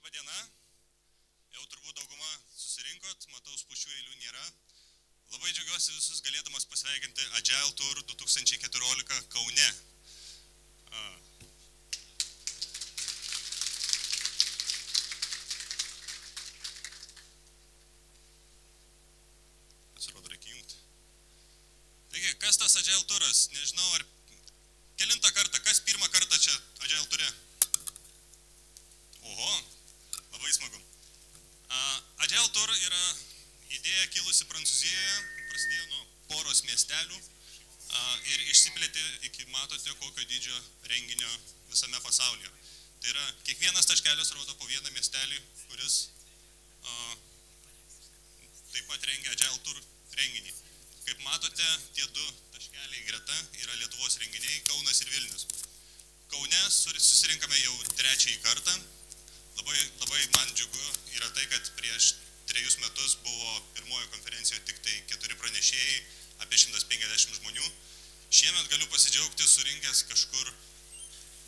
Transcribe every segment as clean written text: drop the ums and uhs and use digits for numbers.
Labą dieną. Jau turbūt dauguma susirinkot, matau, spūsčių eilių nėra. Labai džiaugiuosi visus galėdamas pasveikinti Agile Tour 2014 Kaune. Pasirodo, reikia jungti. Taigi, kas tas Agile Touras? Nežinau, ar kelintą kartą, kas pirmą kartą čia Agile Toure? Oho, labai smagu. Agile Tour yra idėja kilusi Prancūzijoje, prasidėjo nuo poros miestelių ir išsiplėtė iki, matote, kokio dydžio renginio visame pasaulyje. Tai yra, kiekvienas taškelis rodo po vieną miestelį, kuris taip pat rengia Agile Tour renginį. Kaip matote, tie du taškeliai greta yra Lietuvos renginiai, Kaunas ir Vilnius. Kaune susirinkame jau trečiąjį kartą. Labai man džiugu yra tai, kad prieš 3 metus buvo pirmojo konferencijoje tik tai 4 pranešėjai, apie 150 žmonių. Šiemet galiu pasidžiaugti surinkęs kažkur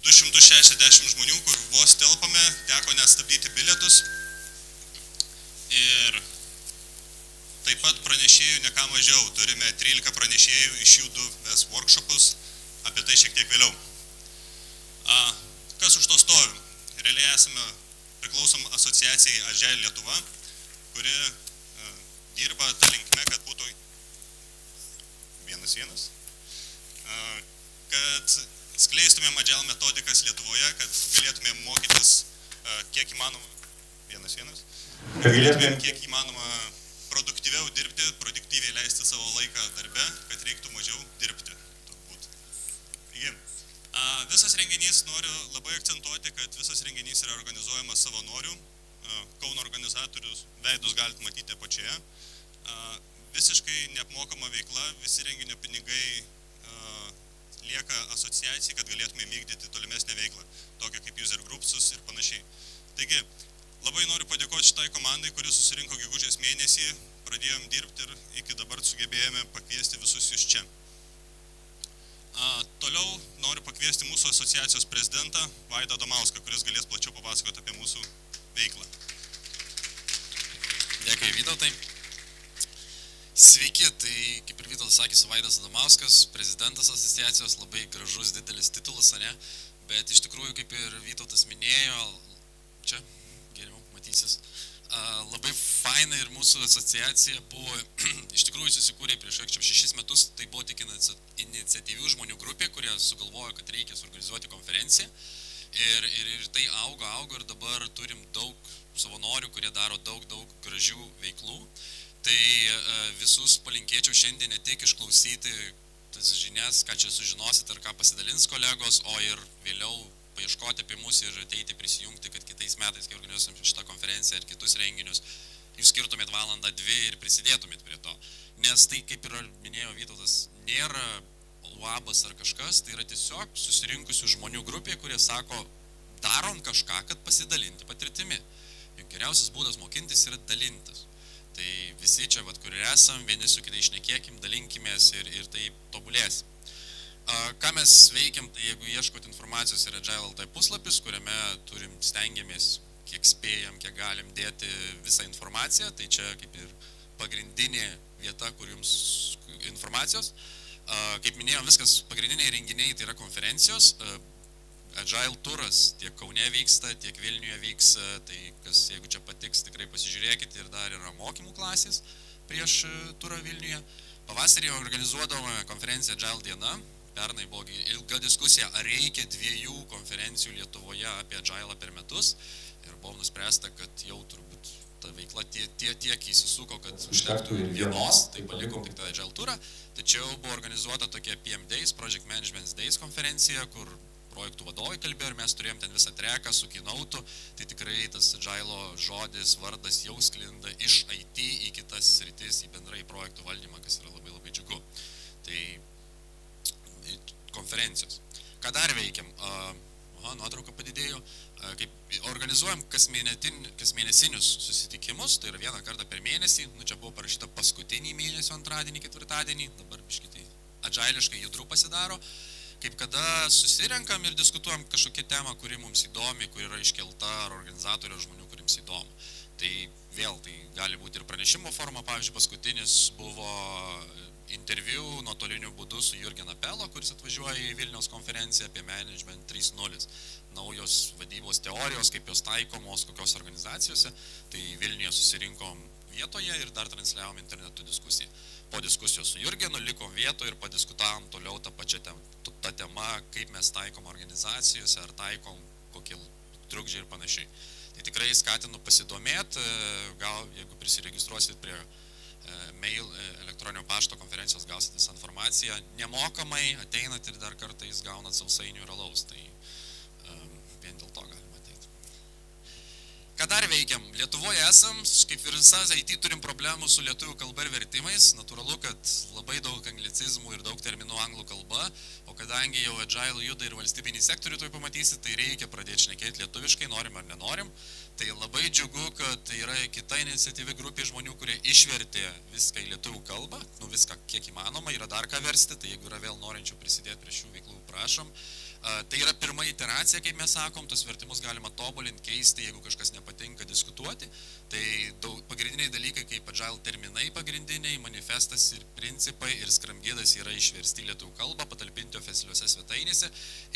260 žmonių, kur vos telpame, teko net stabdyti bilietus. Ir taip pat pranešėjų ne ką mažiau. Turime 13 pranešėjų, iš jų 2 ves workshopus, apie tai šiek tiek vėliau. Kas už to stovi? Realiai priklausom asociacijai Agile Lietuva, kuri dirba tą linkme, kad būtų 1-1, kad skleistumėm Agile metodikas Lietuvoje, kad galėtumėm mokytis kiek įmanoma 1-1, kad galėtumėm kiek įmanoma produktyviau dirbti, produktyviai leisti savo laiką darbe, kad reiktų mažiau dirbti, turbūt. Taigi, visas renginys, noriu labai akcentuoti, kad visas renginys yra organizuojamas savanorių. Kauno organizatorius veidus galite matyti apačioje. Visiškai neapmokama veikla, visi renginio pinigai lieka asociacijai, kad galėtume vykdyti tolimesnę veiklą, tokią kaip user groupsus ir panašiai. Taigi, labai noriu padėkoti šitai komandai, kuri susirinko gegužės mėnesį, pradėjom dirbti ir iki dabar sugebėjome pakviesti visus jūs čia. Toliau noriu pakviesti mūsų asociacijos prezidentą Vaidą Domauską, kuris galės plačiau papasakoti apie mūsų veiklą. Dėkui, Vytautai. Sveiki, tai kaip ir Vytautas sakė, Vaidas Domauskas, prezidentas asociacijos, labai gražus, didelis titulas, ne? Bet iš tikrųjų, kaip ir Vytautas minėjo, čia geriau matysis, labai faina ir mūsų asociacija buvo, iš tikrųjų susikūrė prieš 6 metus, tai buvo tik iniciatyvių žmonių grupė, kurie sugalvojo, kad reikia suorganizuoti konferenciją ir tai augo ir dabar turim daug savanorių, kurie daro daug gražių veiklų. Tai visus palinkėčiau šiandien ne tik išklausyti tas žinias, ką čia sužinosit ir ką pasidalins kolegos, o ir vėliau paieškoti apie mus ir ateiti prisijungti, kad kitais metais, kai organizuosim šitą konferenciją ir kitus renginius, jūs skirtumėt 1-2 ir prisidėtumėt prie to. Nes tai, kaip ir minėjo Vytautas, nėra uabas ar kažkas, tai yra tiesiog susirinkusių žmonių grupė, kurie sako, darom kažką, kad pasidalinti patirtimi. Juk geriausias būdas mokintis yra dalintis. Tai visi čia, kur esam, vieni su kitai šnekėkim, dalinkimės ir tai tobulėsim. Ką mes veikiam, tai jeigu ieškot informacijos yra Agile puslapis, kuriame stengiamės, kiek spėjam, kiek galim dėti visą informaciją, tai čia kaip ir pagrindinė vieta, kur jums informacijos. Kaip minėjom, viskas pagrindiniai renginiai tai yra konferencijos. Agile Touras tiek Kaune vyksta, tiek Vilniuje vyks, tai kas, jeigu čia patiks, tikrai pasižiūrėkit ir dar yra mokymų klasės prieš turą Vilniuje. Pavasarį organizuodavome konferenciją Agile diena. Pernai buvo ilga diskusija, ar reikia 2 konferencijų Lietuvoje apie Agile per metus. Ir buvo nuspręsta, kad jau turbūt ta veikla tiek įsisuko, kad užtektų ir vienos, tai palikom tik tą Agile Tourą. Tačiau buvo organizuota tokia PM Days, Project Management Days konferencija, kur projektų vadovai kalbėjo ir mes turėjom ten visą treką su keynote'u. Tai tikrai tas Agile žodis, vardas jau sklinda iš IT į kitas sritis, į bendrai projektų valdymą, kas yra labai džiugu. Tai konferencijos. Ką dar veikiam? Nuotrauka padidėjo. Kaip organizuojam kasmėnesinius susitikimus, tai yra 1 kartą per mėnesį. Čia buvo parašyta paskutinį mėnesio antradienį, ketvirtadienį, dabar biškitai agiliškai judru pasidaro. Kaip kada susirenkam ir diskutuojam kažkokią temą, kuri mums įdomi, kuri yra iškelta, ar organizatorių žmonių, jums įdomu. Tai vėl, tai gali būti ir pranešimo forma, pavyzdžiui, paskutinis buvo interviu nuotoliniu būdu su Jurgen Apelo, kuris atvažiuoja į Vilniaus konferenciją apie Management 3.0. Naujos vadybos teorijos, kaip jos taikomos, kokios organizacijose. Tai Vilniuje susirinkom vietoje ir dar transliavom internetu diskusiją. Po diskusijos su Jurgenu likom vietoje ir padiskutavom toliau tą pačią tą temą, kaip mes taikom organizacijose, ar taikom kokie trukdžiai ir panašiai. Tai tikrai skatinu pasidomėti, gal jeigu prisiregistruosit prie mail elektroninio pašto konferencijos, gausit visą informaciją. Nemokamai ateinat ir dar kartais gaunat sausainių ir alaus, tai vien dėl to galima ateiti. Ką dar veikiam? Lietuvoje esam, kaip ir visas IT turim problemų su lietuvių kalba ir vertimais. Natūralu, kad labai daug anglicizmų ir daug terminų anglų kalba, o kadangi jau Agile juda ir valstybinį sektorių tuoj pamatysit, tai reikia pradėti šnekėti lietuviškai, norim ar nenorim. Tai labai džiugu, kad yra kita iniciatyvi grupė žmonių, kurie išvertė viską į lietuvių kalbą, viską kiek įmanoma, yra dar ką versti, tai jeigu yra vėl norinčių prisidėti prie šių veiklų, prašom. Tai yra pirma iteracija, kaip mes sakom, tos vertimus galima tobulinti, keisti, jeigu kažkas nepatinka, diskutuoti. Tai pagrindiniai dalykai, kaip Agile terminai pagrindiniai, manifestas ir principai ir skramgydas yra išversti lietuvių kalbą, patalpinti oficialiuose svetainėse.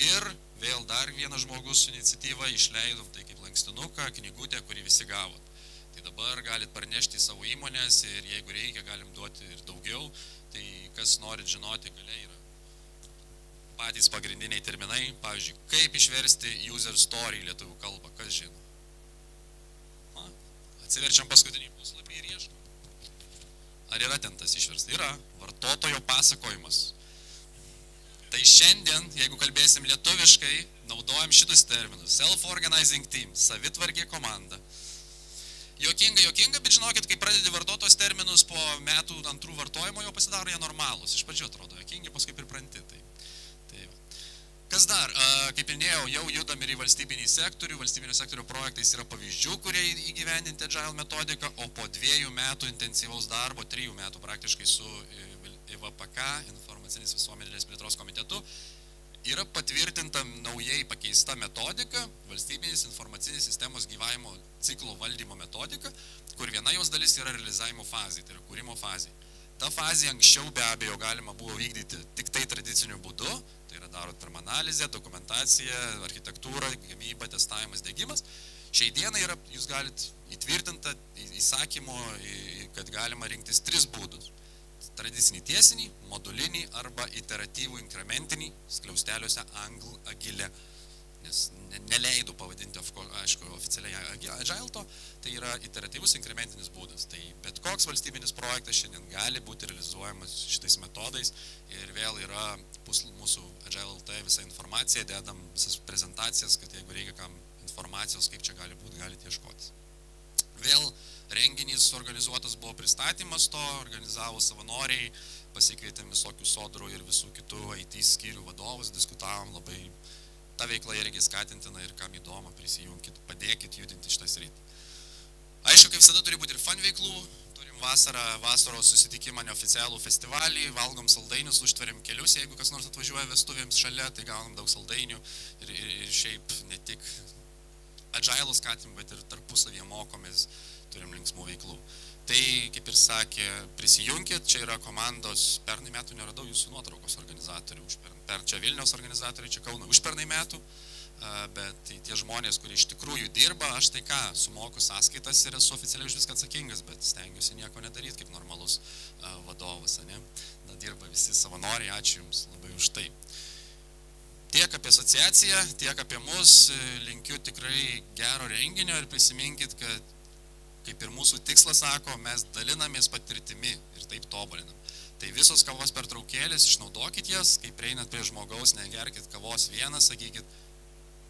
Ir vėl dar vienas žmogus su iniciatyva išleidom, tai kaip lankstinuką, knygutę, kurį visi gavot. Tai dabar galit parnešti į savo įmonės ir jeigu reikia, galim duoti ir daugiau. Tai kas norit žinoti, galia yra patys pagrindiniai terminai, pavyzdžiui, kaip išversti user story į lietuvių kalbą, kas žino? Atsiverčiam paskutinį puslapį ir ieškom. Ar yra ten tas išversta? Yra. Vartotojo pasakojimas. Tai šiandien, jeigu kalbėsim lietuviškai, naudojam šitus terminus. Self-organizing team, savitvarkė komanda. Jokinga, bet žinokit, kai pradedi vartotos terminus po metų antrų vartojimo, jau pasidaro jie normalūs. Iš pradžių atrodo jokingi, paskui pripranti. Kas dar? Kaip minėjau, jau judam ir į valstybinį sektorių. Valstybinio sektorio projektais yra pavyzdžių, kurie įgyvendinti Agile metodiką, o po 2 metų intensyvaus darbo, 3 metų praktiškai su IVPK, Informacinės visuomenės plėtros komitetu, yra patvirtinta naujai pakeista metodika, valstybinės informacinės sistemos gyvavimo ciklo valdymo metodika, kur viena jos dalis yra realizavimo fazė, tai yra kūrimo fazė. Ta fazė anksčiau be abejo galima buvo vykdyti tik tai tradiciniu būdu, tai yra darot pirmą analizę, dokumentaciją, architektūrą, gamybą, testavimas, diegimas. Šiai dienai yra, jūs galit įtvirtinti įsakymo, kad galima rinktis 3 būdus. Tradicinį tiesinį, modulinį arba iteratyvų inkrementinį, skliausteliuose Agile. Nes neleidau pavadinti, aišku, oficialiai Agile to, tai yra iteratyvus inkrementinis būdas. Tai bet koks valstybinis projektas šiandien gali būti realizuojamas šitais metodais ir vėl yra mūsų Agile LT visa informacija, dedam visas prezentacijas, kad jeigu reikia kam informacijos, kaip čia gali būti, galite ieškoti. Vėl renginys organizuotas buvo pristatymas to, organizavo savanoriai, pasikvietėm visokių sodrų ir visų kitų IT skyrių vadovus, diskutavom labai. Ta veikla irgi skatintina ir kam įdomu, prisijunkit, padėkit judinti šitą sritį. Aišku, kaip visada turi būti ir fun veiklų, turim vasaros susitikimą neoficialų festivalį, valgom saldainius, užtveriam kelius, jeigu kas nors atvažiuoja vestuvėms šalia, tai gaunam daug saldainių ir šiaip ne tik Agile skatim, bet ir tarpusavyje mokomės, turim linksmų veiklų. Tai, kaip ir sakė, prisijunkit, čia yra komandos, pernai metų neradau jūsų nuotraukos organizatorių, čia Vilniaus organizatoriai, čia Kauno užpernai metų, bet tie žmonės, kurie iš tikrųjų dirba, aš tai ką, sumoku sąskaitas ir esu oficialiai už viską atsakingas, bet stengiuosi nieko nedaryti kaip normalus vadovas, ne? Dirba visi savanoriai, ačiū Jums labai už tai. Tiek apie asociaciją, tiek apie mus, linkiu tikrai gero renginio ir prisiminkit, kad kaip ir mūsų tikslas sako, mes dalinamės patirtimi ir taip tobulinam. Tai visos kavos pertraukėlės, išnaudokit jas, kai prieinat prie žmogaus, negerkit kavos vieną, sakykit,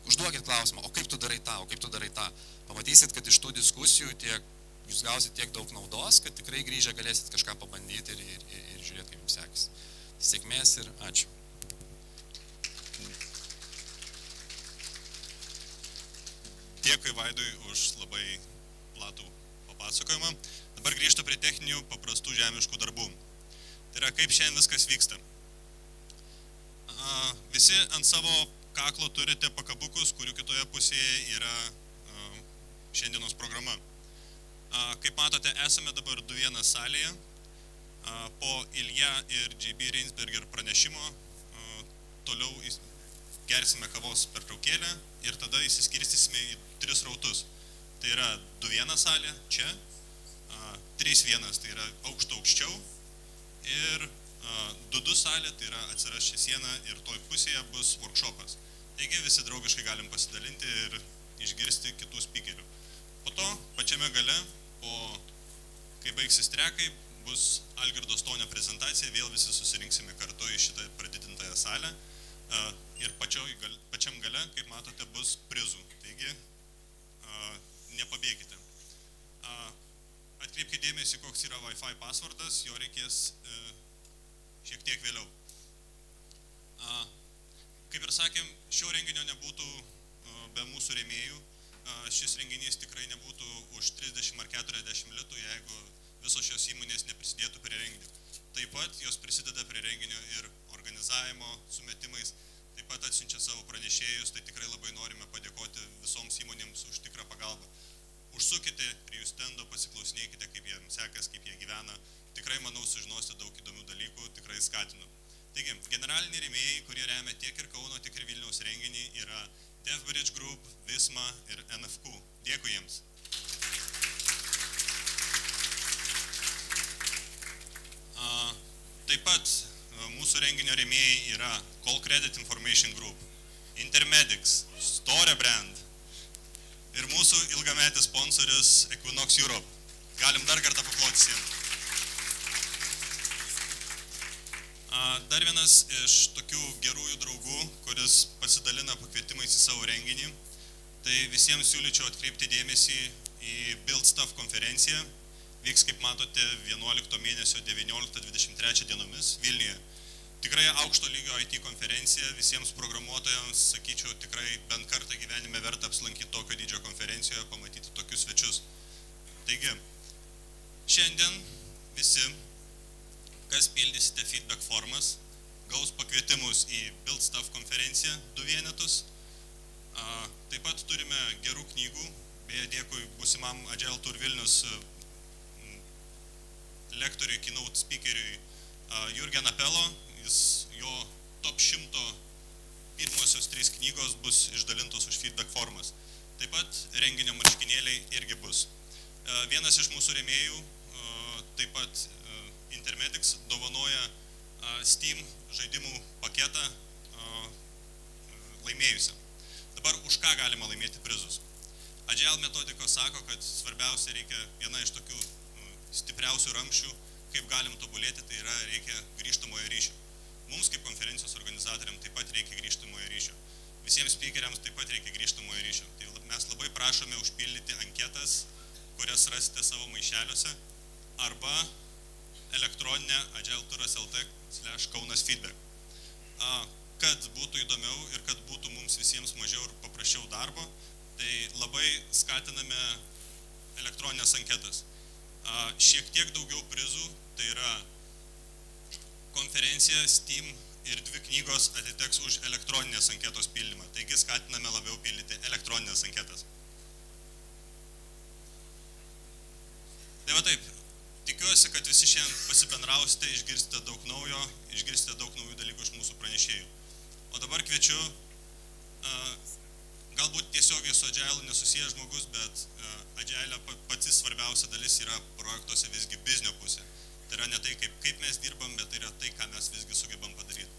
užduokit klausimą, o kaip tu darai tą, o kaip tu darai tą. Pamatysit, kad iš tų diskusijų jūs gausit tiek daug naudos, kad tikrai grįžę galėsit kažką pabandyti ir žiūrėti, kaip jums sekasi. Sėkmės ir ačiū. Dėkui Vaidui už labai platų papasakojimą. Dabar grįžtu prie techninių, paprastų žemiškų darbų. Tai yra, kaip šiandien viskas vyksta. Visi ant savo kaklo turite pakabukus, kurių kitoje pusėje yra šiandienos programa. Kaip matote, esame dabar 2:1 salėje. Po Ilja ir JB Reinsberger pranešimo toliau gersime kavos pertraukėlę ir tada įsiskirstysime į 3 rautus. Tai yra 2:1 salė čia, 3:1 tai yra aukščiau ir 2:2 salė, tai yra atsiras čia siena ir toj pusėje bus workshopas. Taigi visi draugiškai galim pasidalinti ir išgirsti kitų speakerių. Po to pačiame gale, kai baigsis trekai, bus Algirdo Stonio prezentacija, vėl visi susirinksime kartu į šitą pradidintąją salę. Ir pačiam gale, kaip matote, bus prizų. Taigi, nepabėkite. Atkreipkite dėmesį, koks yra Wi-Fi passwordas, jo reikės šiek tiek vėliau. Kaip ir sakėm, šio renginio nebūtų be mūsų rėmėjų. Šis renginys tikrai nebūtų už 30 ar 40 litų, jeigu visos šios įmonės neprisidėtų prie renginio. Taip pat jos prisideda prie renginio ir organizavimo sumetimais, taip pat atsiunčia savo pranešėjus, tai tikrai labai norime padėkoti visoms įmonėms už tikrą pagalbą. Užsukite prie jų stendo, pasiklausinėkite, kaip jiems sekas, kaip jie gyvena. Tikrai, manau, sužinosite daug įdomių dalykų, tikrai skatinu. Taigi, generaliniai rėmėjai, kurie remia tiek ir Kauno, tiek ir Vilniaus renginį, yra DevBridge Group, Visma ir NFQ. Dėkui jiems. Taip pat mūsų renginio rėmėjai yra Call Credit Information Group, Intermedics, Store Brand ir mūsų ilgametis sponsorius Equinox Europe. Galim dar kartą paploti jiems. Dar vienas iš tokių gerųjų draugų, kuris pasidalina pakvietimais į savo renginį, tai visiems siūlyčiau atkreipti dėmesį į Build Stuff konferenciją. Vyks, kaip matote, 11 mėnesio 19-23 dienomis Vilniuje. Tikrai aukšto lygio IT konferencija, visiems programuotojams, sakyčiau, tikrai bent kartą gyvenime verta apsilankyti tokio dydžio konferencijoje, pamatyti tokius svečius. Taigi, šiandien visi, kas pildysite feedback formas, gaus pakvietimus į Build Stuff konferenciją 2 vienetus. Taip pat turime gerų knygų, beje, dėkui būsimam Agile Tour Vilnius lektoriui, keynote speakeriui Jurgen Apelo. Jo top 100 pirmosios 3 knygos bus išdalintos už feedback formas. Taip pat renginio marškinėliai irgi bus. Vienas iš mūsų rėmėjų, taip pat Intermedics, dovanoja Steam žaidimų paketą laimėjusiam. Dabar už ką galima laimėti prizus? Agile metodikos sako, kad svarbiausia reikia viena iš tokių stipriausių ramščių, kaip galim tobulėti, tai yra reikia grįžtamojo ryšio. Mums kaip konferencijos organizatoriams taip pat reikia grįžtamojo ryšio. Visiems speakeriams taip pat reikia grįžtamojo ryšio. Tai mes labai prašome užpildyti anketas, kurias rasite savo maišeliuose, arba elektroninę agileturas.lt/kaunasfeedback. Kad būtų įdomiau ir kad būtų mums visiems mažiau ir paprasčiau darbo, tai labai skatiname elektroninės anketas. Šiek tiek daugiau prizų, tai yra konferencija, Steam ir 2 knygos atiteks už elektroninės anketos pildymą. Taigi skatiname labiau pildyti elektroninės anketas. Tai va taip, tikiuosi, kad visi šiandien pasibendrausite, išgirsite daug naujų dalykų iš mūsų pranešėjų. O dabar kviečiu, galbūt tiesiogiai su Agile nesusijęs žmogus, bet Agile pati svarbiausia dalis yra projektuose visgi biznio pusė. Tai yra ne tai, kaip mes dirbam, bet tai yra tai, ką mes visgi sugebam padaryti.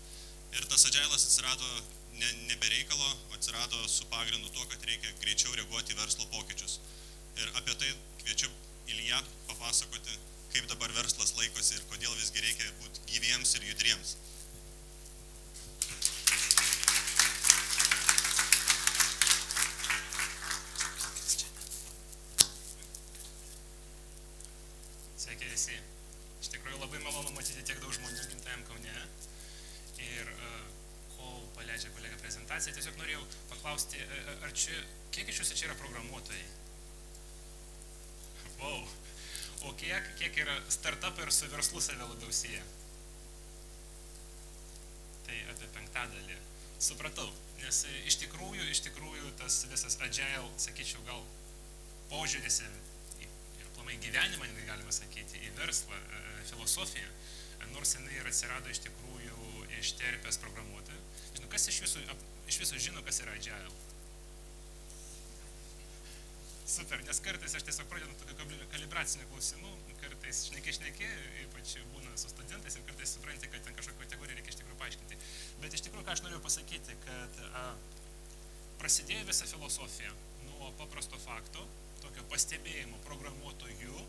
Ir tas Agile'as atsirado ne be reikalo, atsirado su pagrindu tuo, kad reikia greičiau reaguoti į verslo pokyčius. Ir apie tai kviečiu Ilja papasakoti, kaip dabar verslas laikosi ir kodėl visgi reikia būti gyviems ir judriems. Sveiki visi. Iš tikrųjų labai malonu matyti tiek daug žmonių gimtajam Kaune. Ir kol paleidžia kolega prezentaciją, tiesiog norėjau paklausti, ar čia, kiek iš jūsų čia yra programuotojai? Wow. O kiek yra startupų ir su verslu save labiau sieja? Tai apie 5%. Supratau, nes iš tikrųjų tas visas Agile, sakyčiau, gal požiūris ir aplamai gyvenimą, galima sakyti, į verslą, filosofiją, nors jinai ir atsirado iš tikrųjų iš terpės programuotojų. Žinau, kas iš viso žino, kas yra Agile? Super, nes kartais aš tiesiog pradedu tokių kalibracinių klausimų, kartais šneki, ypač būna su studentais ir kartais supranti, kad ten kažkokią kategoriją reikia iš tikrųjų paaiškinti. Bet iš tikrųjų, ką aš norėjau pasakyti, kad prasidėjo visa filosofija nuo paprasto fakto, tokio pastebėjimo programuotojų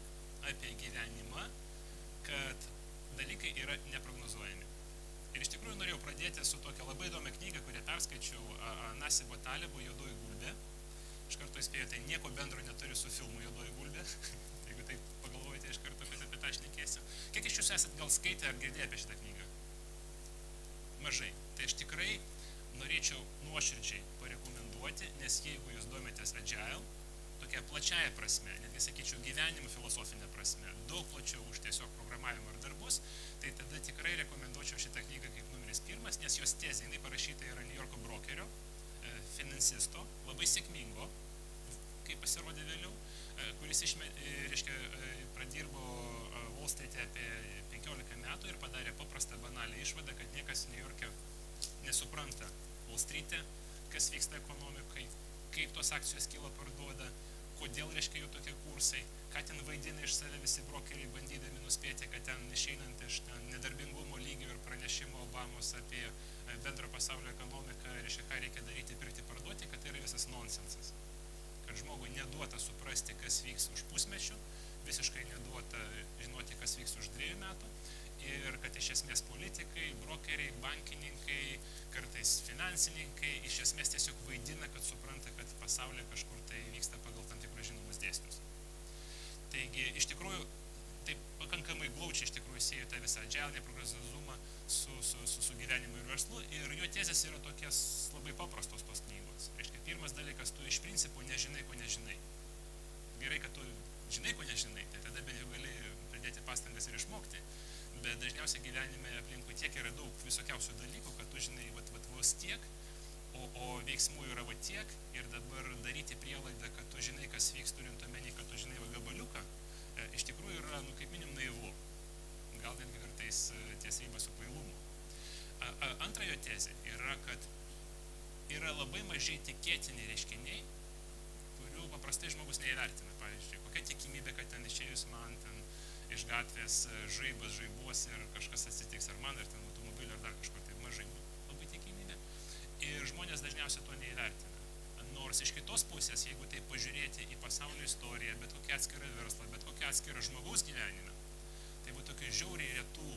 apie gyvenimą, kad dalykai yra neprognozuojami. Ir iš tikrųjų norėjau pradėti su tokia labai įdomia knyga, kurią perskaičiau Nasibo Talebo Juodoji gulbė. Iš karto įspėjau, tai nieko bendro neturi su filmu Juodoji gulbė. Jeigu taip pagalvojate, iš karto apie tą šnekėsiu. Kiek iš jūsų esat gal skaitę ar girdėję apie šitą knygą? Mažai. Tai aš tikrai norėčiau nuoširdžiai parekomenduoti, nes jeigu jūs domitės Agile, tokia plačiaja prasme, netgi sakyčiau gyvenimo filosofinė prasme, daug plačiau už tiesiog programavimą ar darbus, tai tada tikrai rekomenduočiau šitą knygą kaip numeris 1, nes jos tezė, jinai parašyta yra New Yorko brokerio, finansisto, labai sėkmingo, kaip pasirodė vėliau, kuris pradirbo Wall Street'e apie 15 metų ir padarė paprastą banalią išvadą, kad niekas New York'e nesupranta Wall Street'e, kas vyksta ekonomikai, kaip tos akcijos kyla parduoda, kodėl jų tokie kursai, ką ten vaidina iš save visi brokeriai, bandydami nuspėti, kad ten išeinant iš nedarbingumo lygio ir pranešimo Obamos apie bendro pasaulio ekonomiką, ką reikia daryti, pirkti, parduoti, kad tai yra visas nonsensas. Kad žmogui neduota suprasti, kas vyks už pusmečių, visiškai neduota žinoti, kas vyks už 2 metų ir kad iš esmės politikai, brokeriai, bankininkai, kartais finansininkai iš esmės tiesiog vaidina, kad supranta, kad pasaulyje kažkur tai vyksta pagal tam tikrus žinomus dėsnius. Taigi, iš tikrųjų, taip pakankamai glaučiai iš tikrųjų sieju tą visą Agile neprognozuojamumą su gyvenimu ir verslu ir jo tezės yra tokias labai paprastos tos knygos. Reiškia, pirmas dalykas, tu iš principo nežinai, ko nežinai. Gerai, kad tu žinai, ko nežinai, tai tada bent jau gali pridėti pastangas ir išmokti, bet dažniausiai gyvenime aplinkui tiek yra daug visokiausių dalykų, kad tu žinai vos tiek, o veiksmų yra tiek ir dabar daryti prielaidą, kad tu žinai, kas vyks, turint omeny, kad tu žinai gabaliuką, iš tikrųjų yra, kaip minim, naivu. Gal netgi kartais ties riba su kvailumu. Antra jo tezė yra, kad yra labai mažai tikėtini reiškiniai, kurių paprastai žmogus neįvertina. Pavyzdžiui, kokia tikimybė, kad ten išėjus man ten iš gatvės žaibuos ir kažkas atsitiks ar man, ar ten automobilio, ar dar kažkur, tai mažai labai tikimybė. Ir žmonės dažniausiai to neįvertina. Nors iš kitos pusės, jeigu tai pažiūrėti į pasaulio istoriją, bet kokią atskirą verslą, bet kokią atskirą žmogaus gyvenimą, tai buvo tokių žiauriai retų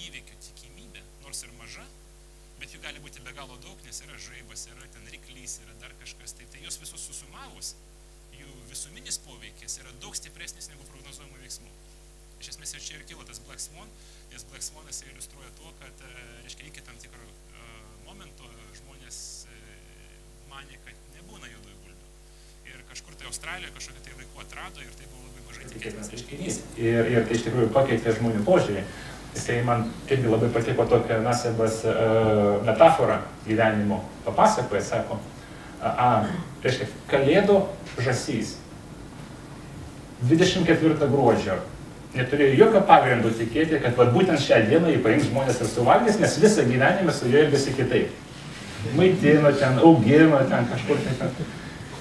įvykių tikimybė, nors ir maža, bet jų gali būti be galo daug, nes yra žaibas, yra ten ryklys, yra dar kažkas, tai jos visus susumavus, jų visuminis poveikis yra daug stipresnis negu prognozuojamų veiksmų. Iš esmės ir čia ir kilo tas Black Swan, nes Black Swanas iliustruoja tuo, kad iki tam tikro momento žmonės manė, kad nebūna juodųjų gulbių. Ir kažkur tai Australijoje kažkokį tai laiku atrado ir tai buvo labai mažai tikėtinas reiškinys. Ir tai iš tikrųjų pakeitė žmonių požiūrį. Tai man irgi labai patiko tokia Nasibas metafora gyvenimo papasakoja, sako, reiškia, kalėdų žąsys 24 gruodžio neturėjo jokio pagrindo tikėti, kad būtent šią dieną jį paims žmonės ir suvalgys, nes visą gyvenimą su juo elgėsi kitaip. Maitino ten, augino ten kažkur tai.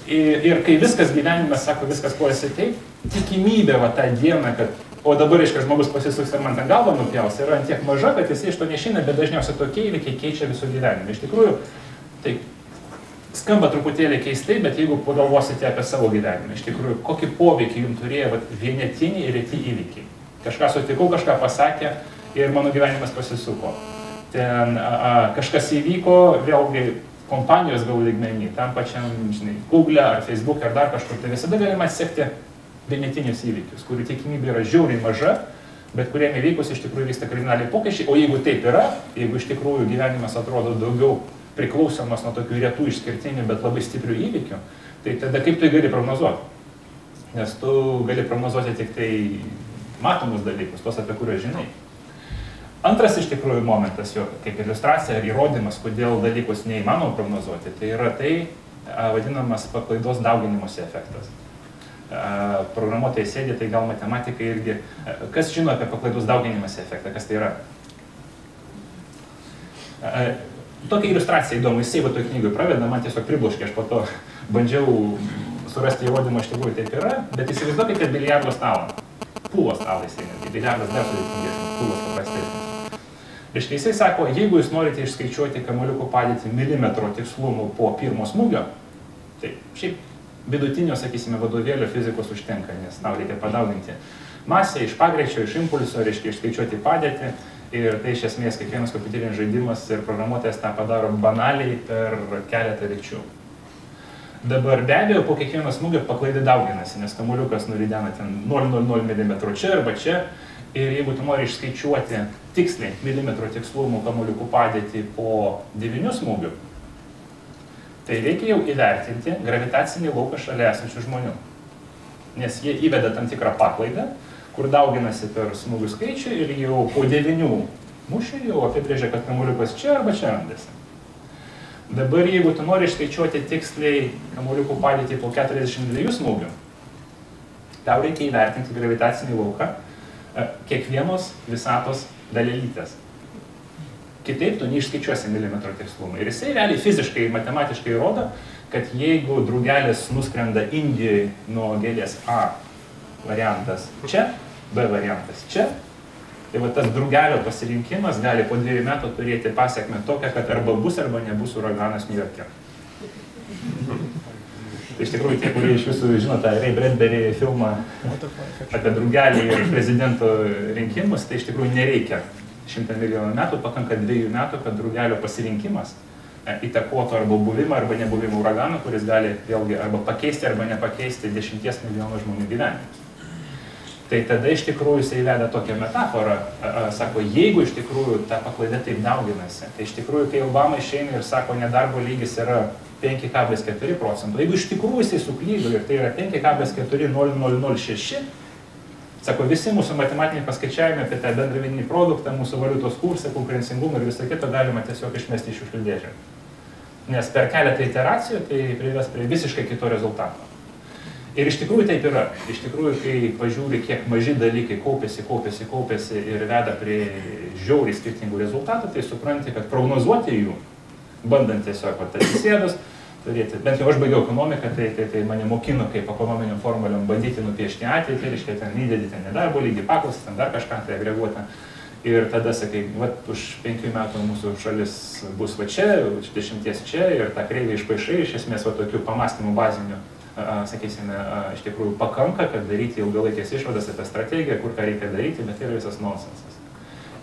Ir kai viskas gyvenime, sako, viskas klojasi taip, tikimybė tą dieną, kad o dabar, reiškia, žmogus pasisuks ir man ten galvą nupjaus, yra ant tiek maža, kad jis iš to neišeina, bet dažniausiai tokie įvykiai keičia visų gyvenimą. Iš tikrųjų, tai skamba truputėlį keistai, bet jeigu pagalvosite apie savo gyvenimą, iš tikrųjų, kokį poveikį jums turėjo vienetiniai ir reti įvykiai. Kažką sutikau, kažką pasakė ir mano gyvenimas pasisuko. Ten kažkas įvyko, vėlgi kompanijos gal lygmenį, tam pačiam, žinai, Google ar Facebook ar dar kažkur, tai visada galima sekti vienetinius įvykius, kurių tikimybė yra žiauriai maža, bet kuriem įvykus iš tikrųjų vyksta kardinaliai pokyčiai, o jeigu taip yra, jeigu iš tikrųjų gyvenimas atrodo daugiau priklausomas nuo tokių retų išskirtinių, bet labai stiprių įvykių, tai tada kaip tu gali prognozuoti? Nes tu gali prognozuoti tik tai matomus dalykus, tos apie kuriuos žinai. Antras iš tikrųjų momentas, jo, kaip iliustracija ar įrodymas, kodėl dalykus neįmanoma prognozuoti, tai yra tai vadinamas paklaidos dauginimosi efektas. programuotojai sėdė, tai gal matematikai irgi. Kas žino apie paklaidos dauginimąsi efektą, kas tai yra? Tokia iliustracija įdomu, jisai va toj knygoj praveda, man tiesiog pribloškė, aš po to bandžiau surasti įrodymą, iš tikrųjų taip yra, bet įsivaizduokite biliardo stalą. Pūlo stalą jisai, biliardas dar sudėtingesnis, pūlas paprastesnis. Reiškia, jisai sako, jeigu jūs norite išskaičiuoti kamuoliukų padėtį milimetro tikslumu po pirmo smūgio, tai šiaip vidutinio, sakysime, vadovėlio fizikos užtenka, nes tau reikia padauginti masę iš pagreičio, iš impulso, reiškia, išskaičiuoti padėtį. Ir tai iš esmės kiekvienas kompiuterinis žaidimas ir programuotojas tą padaro banaliai per keletą rykščių. Dabar be abejo, po kiekvieno smūgio paklaida dauginasi, nes kamuoliukas nuridena ten 0,00 mm čia arba čia. Ir jeigu tu nori išskaičiuoti tiksliai milimetro tikslumo kamuoliukų padėtį po 9 smūgių, tai reikia jau įvertinti gravitacinį lauką šalia esančių žmonių. Nes jie įveda tam tikrą paklaidą, kur dauginasi per smūgių skaičių ir jau po 9 mušių jau apibrėžia, kad kamuoliukas čia arba čia randasi. Dabar jeigu tu nori išskaičiuoti tiksliai kamuoliukų padėtį po 42 smūgių, tau reikia įvertinti gravitacinį lauką kiekvienos visatos dalelytės. Kitaip tu neišskaičiuosi milimetro tikslumą. Ir jisai realiai fiziškai, matematiškai rodo, kad jeigu drugelis nuskrenda Indijoje nuo gėlės A variantas čia, B variantas čia, tai va tas drugelio pasirinkimas gali po 2 metų turėti pasekmę tokią, kad arba bus, arba nebus uraganas New York'e. Tai iš tikrųjų tie, kurie iš visų žino tą Ray Bradbury filmą apie drugelį ir prezidento rinkimus, tai iš tikrųjų nereikia 100 milijonų metų, pakanka 2 metų, kad drugelio pasirinkimas įtakotų arba buvimą, arba nebuvimą uragano, kuris gali vėlgi arba pakeisti, arba nepakeisti 10 milijonų žmonių gyvenimus. Tai tada iš tikrųjų jisai įveda tokią metaforą, sako, jeigu iš tikrųjų ta paklaida taip dauginasi, tai iš tikrųjų, kai Obama išeina ir sako, nedarbo lygis yra 5,4%, jeigu iš tikrųjų jisai suklydo ir tai yra 5,40006, sako, visi mūsų matematiniai paskaičiavimai apie tą bendrą vidinį produktą, mūsų valiutos kursą, konkurencingumą ir visą kitą galima tiesiog išmesti iš šiukšlių dėžę. Nes per keletą iteracijų tai prives prie visiškai kito rezultato. Ir iš tikrųjų taip yra. Iš tikrųjų, kai pažiūri, kiek maži dalykai kaupiasi ir veda prie žiauriai skirtingų rezultatų, tai supranti, kad prognozuoti jų, bandant tiesiog atsisėdus, turėti, bent jau aš baigiau ekonomiką, tai mane mokino kaip ekonominiam formuliam bandyti nupiešti ateitį, reiškia, ten įdėdi ten nedarbo lygį, paklausą, ten dar kažką tai agreguotą. Ir tada sakai, vat už 5 metų mūsų šalis bus va čia, už 10 čia ir tą kreivę išpaišai, iš esmės va tokių pamastymų bazinių, sakysime, iš tikrųjų pakanka, kad daryti ilgalaikės išvadas apie strategiją, kur ką reikia daryti, bet tai yra visas nonsensas.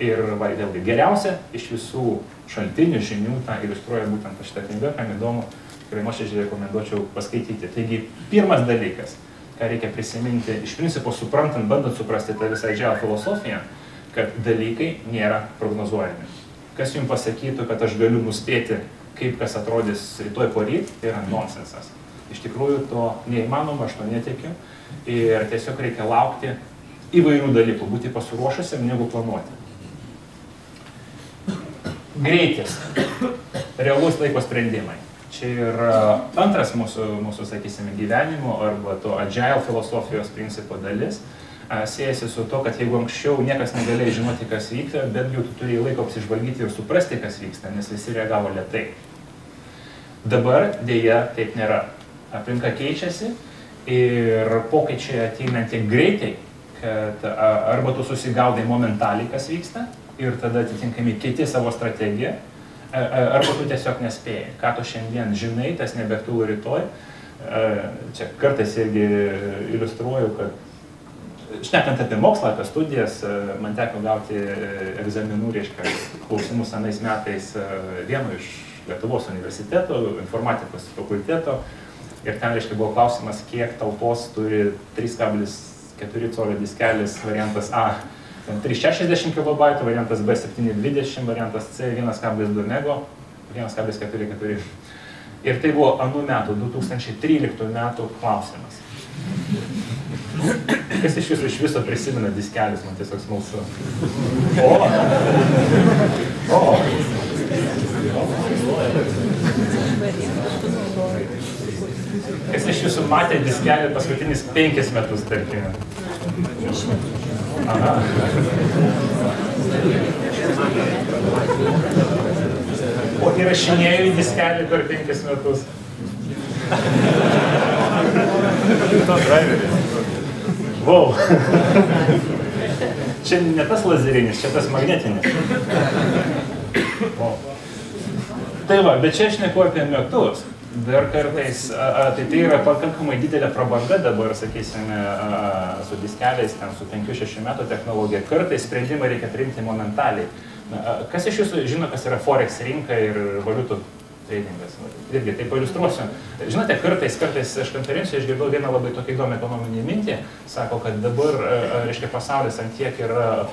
Ir vėlgi geriausia iš visų šaltinių žinių tą iliustruoja būtent šitą knygą, kam įdomu, tikrai nuoširdžiai rekomenduočiau paskaityti. Taigi, pirmas dalykas, ką reikia prisiminti, iš principo suprantant, bandant suprasti tą visą Agile filosofiją, kad dalykai nėra prognozuojami. Kas jums pasakytų, kad aš galiu nuspėti, kaip kas atrodys rytoj poryt, tai yra nonsensas. Iš tikrųjų to neįmanoma, aš to netikiu ir tiesiog reikia laukti įvairių dalykų, būti pasiruošusiam negu planuoti. Greitis, realus laiko sprendimai. Čia yra antras mūsų sakysime, gyvenimo arba to Agile filosofijos principo dalis. Siejasi su to, kad jeigu anksčiau niekas negalėjo žinoti, kas vyksta, bet jau tu turėjai laiko apsižvalgyti ir suprasti, kas vyksta, nes visi reagavo lėtai. Dabar dėja taip nėra. Aplinka keičiasi ir pokyčiai ateina tiek greitai, kad arba tu susigaudai momentaliai, kas vyksta ir tada atitinkami keiti savo strategiją, arba tu tiesiog nespėjai. Ką tu šiandien žinai, tas nebeaktualu rytoj. Čia kartais irgi iliustruoju, kad šnekant apie mokslą, apie studijas, man teko gauti egzaminų, reiškia, klausimus senais metais vieno iš Lietuvos universiteto, informatikos fakulteto. Ir ten, reiškia, buvo klausimas, kiek talpos turi 3,4 colio diskelis variantas A. 360 KB, variantas B 720, variantas C 1,2 mego, 1,44. Ir tai buvo anų metų, 2013 metų klausimas. Kas iš viso prisimena diskelis, man tiesiog smalsu. Kas iš jūsų matė diskelį paskutinis 5 metus, tarkime? Aha. O įrašinėjau į diskelį per 5 metus. Wow. Čia ne tas lazerinis, čia tas magnetinis. Wow. Tai va, bet čia aš neku apie metus. Dar kartais, tai yra pakankamai didelė prabanga dabar, sakysime, su diskeliais, ten su 5-6 metų technologija. Kartais sprendimą reikia priimti momentaliai. Kas iš jūsų žino, kas yra Forex rinka ir valiutų tradingas? Irgi taip iliustruosiu. Žinote, kartais aš konferencijoje išgirdau vieną labai tokią įdomią ekonominį mintį. Sako, kad dabar, reiškia, pasaulis ant tiek yra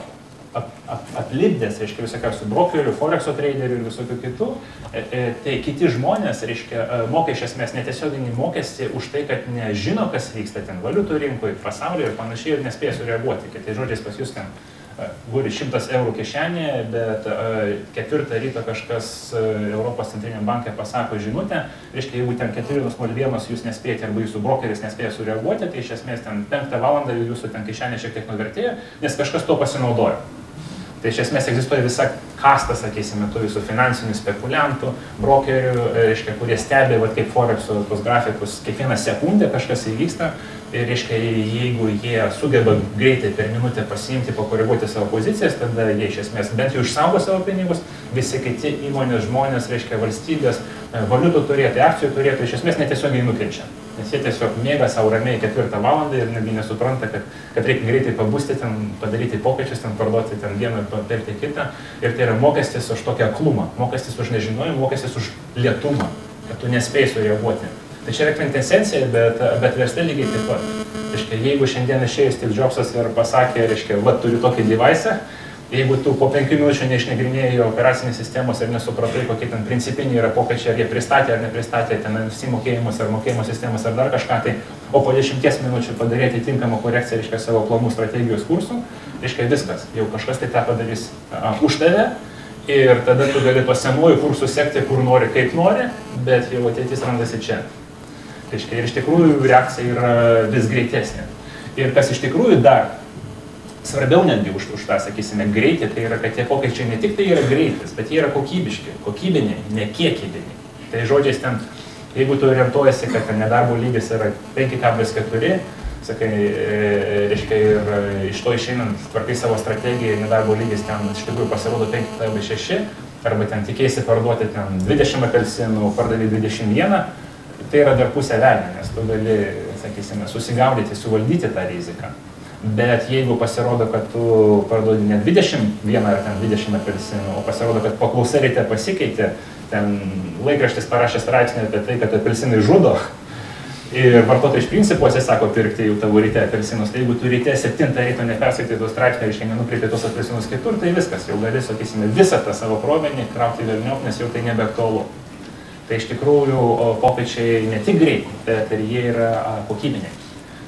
aplipdęs, reiškia, visokiausių brokerių, Forexo traderių ir visokių kitų, tai kiti žmonės, reiškia, moka iš esmės netiesioginį mokestį už tai, kad nežino, kas vyksta ten valiutų rinkoje, pasaulyje ir panašiai ir nespėja sureaguoti. Kitais žodžiais pas jūs ten guri 100 eurų kišenėje, bet 4 ryto kažkas Europos centriniam banke pasako žinutę, reiškia, jeigu ten 4:01 jūs nespėjate arba jūsų brokeris nespėja sureaguoti, tai iš esmės ten 5 valandą jūsų ten kišenė šiek tiek nuvertėjo, nes kažkas to pasinaudojo. Tai iš esmės egzistuoja visa kasta, sakysime, tų visų finansinių spekuliantų, brokerių, reiškia, kurie stebi, kaip Forexo tos grafikus, kiekvieną sekundę kažkas įvyksta. Ir, reiškia, jeigu jie sugeba greitai per minutę pasiimti, pakoreguoti savo pozicijas, tada jie iš esmės bent jau išsaugo savo pinigus, visi kiti įmonės žmonės, reiškia, valstybės, valiutų turėtojai, akcijų turėtojai, iš esmės netiesiogiai nukenčia. Nes jie tiesiog miega savo ramiai 4 valandą ir netgi nesupranta, kad reikia greitai pabusti, ten padaryti pokyčius, ten parduoti ten vieną ir papirkti kitą. Ir tai yra mokestis už tokią aklumą, mokestis už nežinojimą, mokestis už lėtumą, kad tu nespėjai sureaguoti. Tai čia yra kvintesencija, bet versle lygiai taip pat. Reiškia, jeigu šiandien išėjo Steve Jobsas ir pasakė, reiškia, va, turiu tokį device'ą, jeigu tu po 5 minučių neišnagrinėjai operacinės sistemos ir nesupratai, kokie ten principiniai yra pokyčiai, ar jie pristatė ar nepristatė ten mokėjimus ar mokėjimo sistemas ar dar kažką, tai, o po 10 minučių padaryti tinkamą korekciją, reiškia, savo planų, strategijos kursų, reiškia, viskas, jau kažkas tai tą padarys už tave. Ir tada tu gali tuos senųjų kursų sekti, kur nori, kaip nori, bet jau ateitis randasi čia. Ir iš tikrųjų reakcija yra vis greitesnė. Ir kas iš tikrųjų dar svarbiau netgi už tą, sakysime, greitį, tai yra, kad tie pokyčiai ne tik tai yra greitis, bet jie yra kokybiški, kokybiniai, ne kiekybiniai. Tai žodžiais ten, jeigu tu orientuojasi, kad nedarbo lygis yra 5,4, sakai, reiškia, ir iš to išeinant tvarkai savo strategiją, nedarbo lygis ten iš tikrųjų pasirodo 5,6, arba ten tikėsi parduoti ten 20 apelsinų, pardavė 21, tai yra dar pusė velnio, nes tu gali, sakysime, susigaudyti, suvaldyti tą riziką. Bet jeigu pasirodo, kad tu parduodi ne 21 ar ten 20 apelsinų, o pasirodo, kad paklausa ryte pasikeitė, ten laikraštis parašė straipsnį apie tai, kad apelsinai žudo ir vartotojai iš principo atsisako pirkti jau tavo ryte apelsinus, tai jeigu tu ryte 7 ryto neperskaitai to straipsnio, reiškia, nenukreipė tos apelsinus kitur, tai viskas, jau gali, sakysime, visą tą savo krovinį krauti velniop, nes jau tai nebeaktualu. Tai iš tikrųjų pokyčiai ne tik greiti, bet ir jie yra kokybiniai.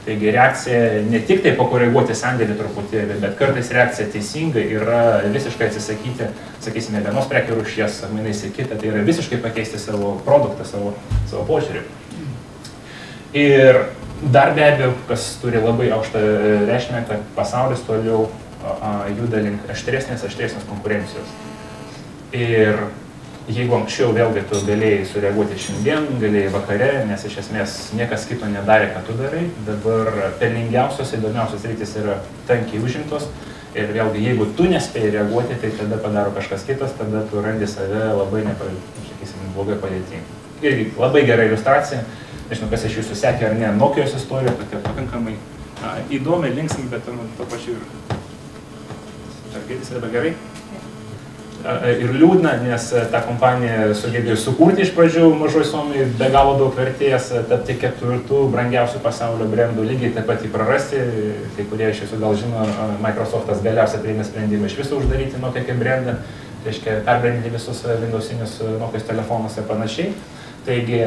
Taigi reakcija ne tik tai pakoreguoti sandėlį truputėlį, bet kartais reakcija teisingai yra visiškai atsisakyti, sakysime, vienos prekių rūšies, mainais į kitą, tai yra visiškai pakeisti savo produktą, savo požiūrį. Ir dar be abejo, kas turi labai aukštą reikšmę, kad pasaulis toliau juda link aštresnės konkurencijos. Ir jeigu anksčiau vėlgi tu galėjai sureaguoti šiandien, galėjai vakare, nes iš esmės niekas kito nedarė, ką tu darai, dabar pelningiausios ir įdomiausios rytis yra tankiai užimtos ir vėlgi, jeigu tu nespėjai reaguoti, tai tada padaro kažkas kitas, tada tu randi save labai, blogai padėti. Ir labai gera iliustracija, nežinau, kas iš jūsų sekė ar ne, Nokijos istorija, tokia pakankamai įdomi, linksmi, bet tuo pačiu ir... Ar girdisi dabar gerai? Ir liūdna, nes ta kompanija sugebėjo sukurti iš pradžių mažoj Suomijai be galo daug vertės, tapti 4 brangiausių pasaulio brandų, lygiai taip pat jį prarasti. Kai kurie iš jūsų gal žino, Microsoftas galiausiai priėmė sprendimą iš viso uždaryti Nokia kaip brandą, reiškia perbrandinti visus Windowsinius Nokios telefonus ir panašiai. Taigi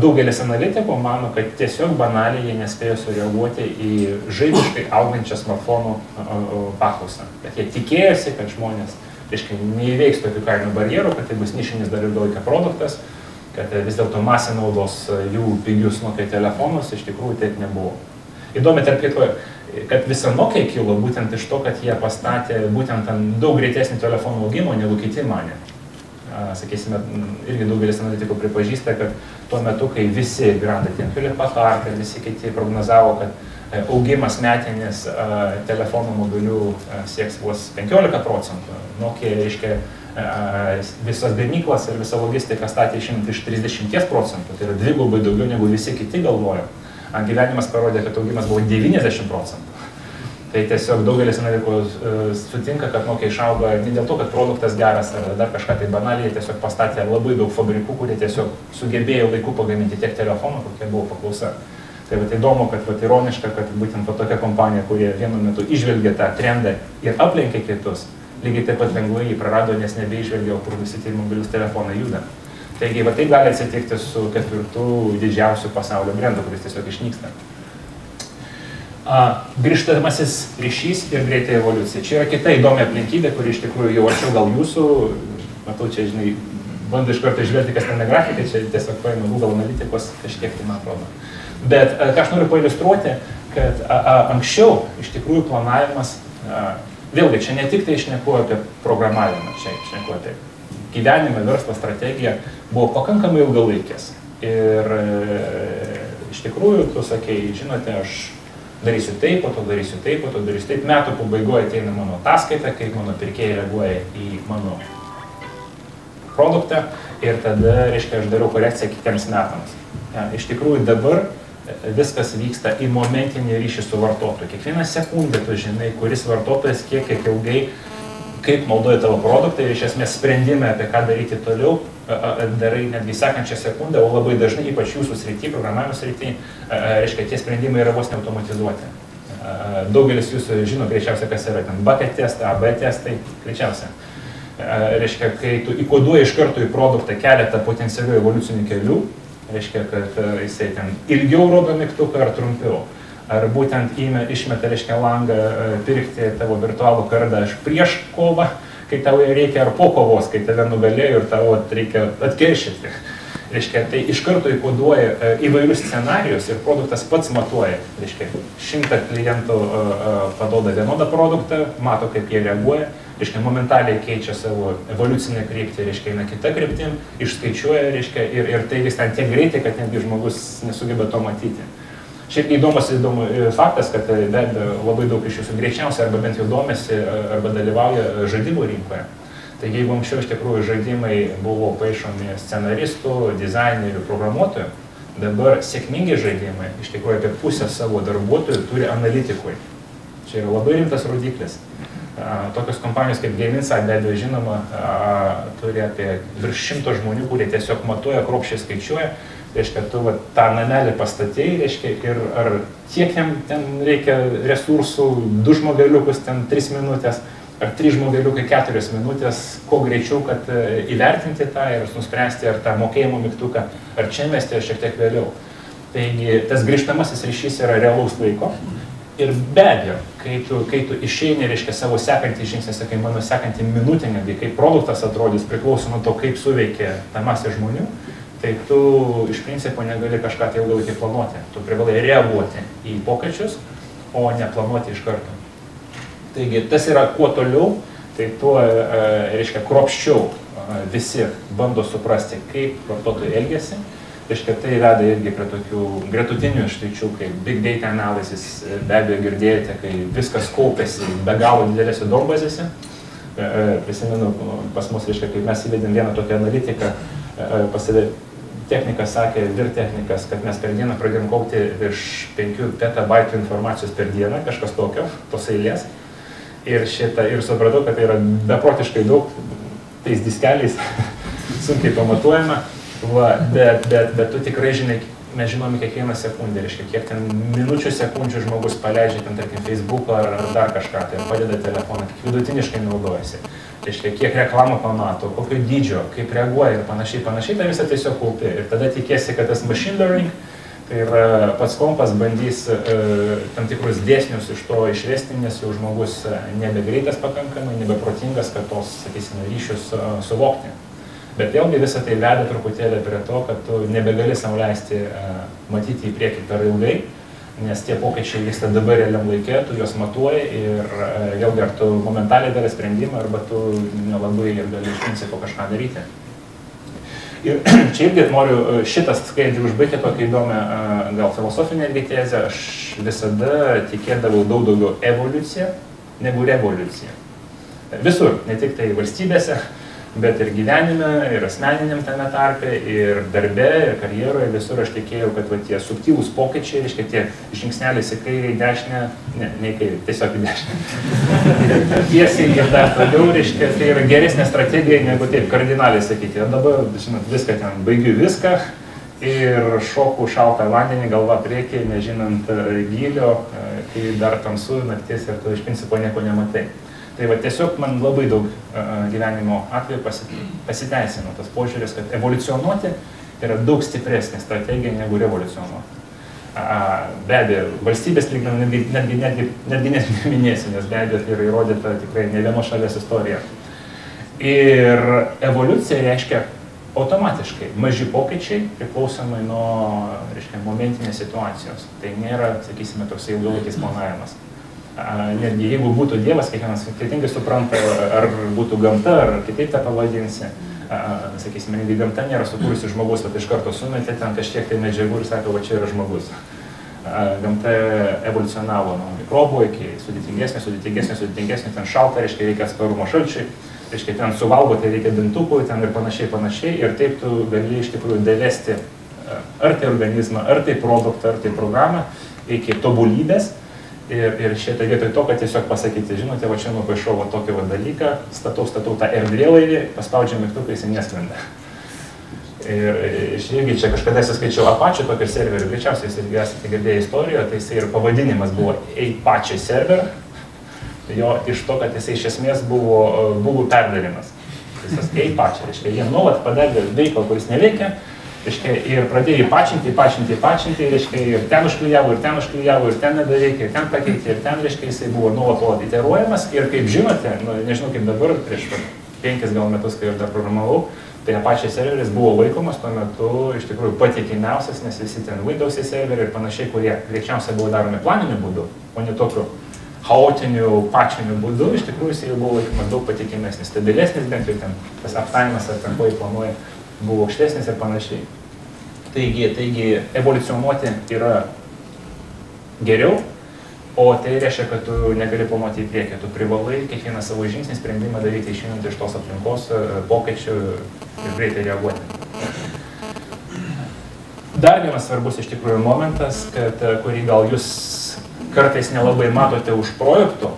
daugelis analitikų mano, kad tiesiog banaliai jie nespėjo sureaguoti į žaibiškai augančią smartfonų paklausą. Bet jie tikėjosi, kad žmonės, reiškia, neįveiks tokių kainų barjerų, kad tai bus nišinis dar ilgalaikio produktas kad vis dėlto masė naudos jų pigius Nokia telefonus, iš tikrųjų taip nebuvo. Įdomi tarp kitko, kad visa Nokia kilo būtent iš to, kad jie pastatė būtent ant daug greitesnį telefonų augimo, negu kiti manė. Sakysime, irgi daugelis analitikų pripažįsta, kad tuo metu, kai visi grandai, Hewlett Packard ir visi kiti prognozavo, kad augimas metinis telefonų mobilių sieks vos 15%, Nokia, reiškia, visas gamyklas ir visa logistika statė iš 30%, tai yra dvigubai daugiau negu visi kiti galvojo. Gyvenimas parodė, kad augimas buvo 90%. Tai tiesiog daugelis analitikų sutinka, kad Nokia išaugo ne dėl to, kad produktas geras ar dar kažką tai banaliai, tiesiog pastatė labai daug fabrikų, kurie tiesiog sugebėjo laiku pagaminti tiek telefonų, kokia buvo paklausa. Tai įdomu, kad ironiška, kad būtent tokia kompanija, kurie vienu metu išvelgė tą trendą ir aplenkė kitus, lygiai taip pat lengvai jį prarado, nes nebeižvelgė, kur visi tie mobilius telefonai juda. Taigi, tai gali atsitikti su 4 didžiausių pasaulio brendų, kuris tiesiog išnyksta. Grįžtamasis ryšys ir greitai evoliucija. Čia yra kita įdomi aplinkybė, kuri iš tikrųjų jau arčiau gal jūsų, matau čia, žinai, bandu iš karto išvelgti, kas ten ne grafika, čia tiesiog paėmė Google Analytikos kažkiek, tai man atrodo. Bet ką aš noriu pailiustruoti, kad anksčiau iš tikrųjų planavimas, vėlgi, čia ne tik tai šneku apie programavimą, čia šneku apie gyvenimą, verslo strategiją, buvo pakankamai ilgalaikės. Ir iš tikrųjų, tu sakei, žinote, aš darysiu taip, po to darysiu taip, po to darysiu taip. Metų pabaigoje ateina mano ataskaita, kaip mano pirkėjai reaguoja į mano produktą ir tada, reiškia, aš darau korekciją kitiems metams. Iš tikrųjų dabar viskas vyksta į momentinį ryšį su vartotoju. Kiekvieną sekundę tu žinai, kuris vartotojas kiek ilgai, kaip naudoja tavo produktą ir iš esmės sprendimai apie ką daryti toliau darai netgi sekančią sekundę, o labai dažnai, ypač jūsų srity, programavimo srity, reiškia, tie sprendimai yra vos neautomatizuoti. Daugelis jūsų žino greičiausiai, kas yra ten bucket testai, AB testai, greičiausiai. Reiškia, kai tu įkoduoji iš karto į produktą keletą potencialių evoliucinių kelių, reiškia, kad jisai ten ilgiau rodo mygtuką ar trumpiau. Ar būtent išmeta, reiškia, langą pirkti tavo virtualų kardą prieš kovą, kai tau reikia, ar po kovos, kai tave nugalėjo ir tavo reikia atkeršyti. Reiškia, tai iš karto įkoduoja įvairius scenarijus ir produktas pats matuoja. Reiškia, 100 klientų paduoda vienodą produktą, mato, kaip jie reaguoja, reiškia, momentaliai keičia savo evoliucinę kryptį, reiškia, eina kita kryptim, išskaičiuoja, reiškia, ir tai vis ten tiek greitai, kad netgi žmogus nesugeba to matyti. Šiaip įdomus faktas, kad be abejo labai daug iš jūsų greičiausiai arba bent jau domisi arba dalyvauja žaidimų rinkoje. Taigi jeigu anksčiau iš tikrųjų žaidimai buvo paišomi scenaristų, dizainerių, programuotojų, dabar sėkmingi žaidimai iš tikrųjų apie pusę savo darbuotojų turi analitikui. Čia yra labai rimtas rodiklis. Tokios kompanijos kaip Game Insight, be abejo žinoma, turi apie virš 100 žmonių, kurie tiesiog matuoja, kruopščiai skaičiuoja. Reiškia, tu tą namelį pastatėjai, reiškia, ir ar tiek jam ten reikia resursų, 2 žmogeliukus ten 3 minutės, ar 3 žmogeliukai 4 minutės, kuo greičiau, kad įvertinti tą ir nuspręsti, ar tą mokėjimo mygtuką, ar čia mesti, ar šiek tiek vėliau. Taigi, tas grįžtamasis ryšys yra realaus laiko. Ir be abejo, kai tu išeini, reiškia, savo sekantį žingsnį, sakai, mano sekantį minutę, netgi kaip produktas atrodys, priklauso nuo to, kaip suveikia ta masė žmonių, tai tu iš principo negali kažką tai ilgalaikį planuoti. Tu privalai reaguoti į pokyčius, o ne planuoti iš karto. Taigi, tas yra kuo toliau, tai tuo, reiškia, kruopščiau visi bando suprasti, kaip vartotojai elgiasi. Reiškia, tai veda irgi prie tokių gretutinių išeičių, kaip big data analysis, be abejo girdėjote, kai viskas kaupėsi be galo didelėse duombazėse. Prisimenu, pas mus, reiškia, kai mes įvedėm vieną tokią analitiką, technikas sakė, technikas, kad mes per dieną pradėjom kaupti virš 5 petabaitų informacijos per dieną, kažkas tokio, tos eilės. Ir supratau, kad tai yra beprotiškai daug, tais diskeliais sunkiai pamatuojama, bet tu tikrai žinai, mes žinome kiekvieną sekundę, reiškia, kiek ten minučių sekundžių žmogus paleidžia, ten, tarkim, Facebooką ar dar kažką, tai padeda telefoną, kiek vidutiniškai naudojasi. Reiškia, kiek reklamą pamato, kokio dydžio, kaip reaguoja ir panašiai, tai visą tiesiog kaupi. Ir tada tikėsi, kad tas machine learning, tai yra pats kompas bandys tam tikrus dėsnius iš to išvesti, nes jau žmogus nebegreitas pakankamai, nebeprotingas, kad tos, sakysime, ryšius suvokti. Bet vėlgi visą tai veda truputėlį prie to, kad tu nebegali sau leisti matyti į priekį per ilgai, nes tie pokyčiai vyksta dabar realiam laikė, tu juos matuoji ir vėlgi ar tu momentaliai darai sprendimą, arba tu nelabai ir gali iš principo kažką daryti. Ir čia irgi noriu šitą skaidrį užbaigti tokią įdomią gal filosofinę irgi tezę. Aš visada tikėdavau daug daugiau evoliuciją negu revoliuciją. Visur, ne tik tai valstybėse, bet ir gyvenime, ir asmeniniam tame tarpe, ir darbe, ir karjeroje, visur aš tikėjau, kad va, tie subtilūs pokyčiai, reiškia tie žingsnelis į kairę, į dešinę, ne į kairę, tiesiog į dešinę. Tiesiai ir dar toliau, reiškia, tai yra geresnė strategija negu taip kardinaliai sakyti. Ir dabar, žinot, viską ten, baigiu viską ir šoku šaltą vandenį, galva priekį, nežinant gylio, kai dar tamsu naktis ir tu iš principo nieko nematai. Tai va tiesiog man labai daug gyvenimo atveju pasiteisino tas požiūris, kad evoliucionuoti yra daug stipresnė strategija negu revoliucionuoti. Be abejo, valstybės lygmenį netgi neminėsiu, nes be abejo tai yra įrodyta tikrai ne vienos šalies istorija. Ir evoliucija reiškia automatiškai maži pokyčiai priklausomai nuo, reiškia, momentinės situacijos. Tai nėra, sakysime, toks ilgalaikis planavimas. Netgi jeigu būtų Dievas, kiekvienas skirtingai supranta, ar būtų gamta, ar kitaip tą pavadinsi, sakysime, netgi gamta nėra sukūrusi žmogus, bet iš karto sumetė ten kažkiek tai medžiagų ir sako, va čia yra žmogus. Gamta evoliucionavo nuo mikrobų iki sudėtingesnio, ten šalta, reiškia, reikia atsparumo šalčiui, reiškia, ten suvalgo, tai reikia dantukų, ten ir panašiai, ir taip tu gali iš tikrųjų davesti ar tai organizmą, ar tai produktą, ar tai programą iki tobulybės. Ir šitą vietoj to, kad tiesiog pasakyti, žinote, va čia nupaišau va tokį va dalyką, statau tą erdvėlaivį, paspaudžiu mygtuką, jis neskrenda. Ir irgi čia kažkada skaičiau Apache tokį serverį, greičiausiai jūs irgi esate girdėję istoriją, tai jisai ir pavadinimas buvo Apache server, jo iš to, kad jisai iš esmės buvo perdarimas. Visas Apache, reiškia, jie nuolat padarė veiklą, kuris neveikia, reiškia, ir pradėjo pačinti, reiškia, ir ten užklijavo, ir ten nebereikia, ir ten pakeitė, ir ten, reiškia, jisai buvo nuolat iteruojamas. Ir kaip žinote, nežinau kaip dabar, prieš 5 gal metus, kai aš dar programavau, tai Apache serveris buvo laikomas tuo metu iš tikrųjų patikimiausias, nes visi ten Windows serveriai ir panašiai, kurie greičiausiai buvo daromi planiniu būdu, o ne tokiu chaotiniu, pačiniu būdu, iš tikrųjų jis jau buvo laikomas daug patikimesnis, stabilesnis, bent jau ten tas aptaimas ar ten ko įplanuoja, buvo aukštesnis ir panašiai. Taigi evoliucionuoti yra geriau, o tai reiškia, kad tu negali planuoti į priekį, tu privalai kiekvieną savo žingsnį sprendimą daryti išeinant iš tos aplinkos pokyčių ir greitai reaguoti. Dar vienas svarbus iš tikrųjų momentas, kurį gal jūs kartais nelabai matote už projektų,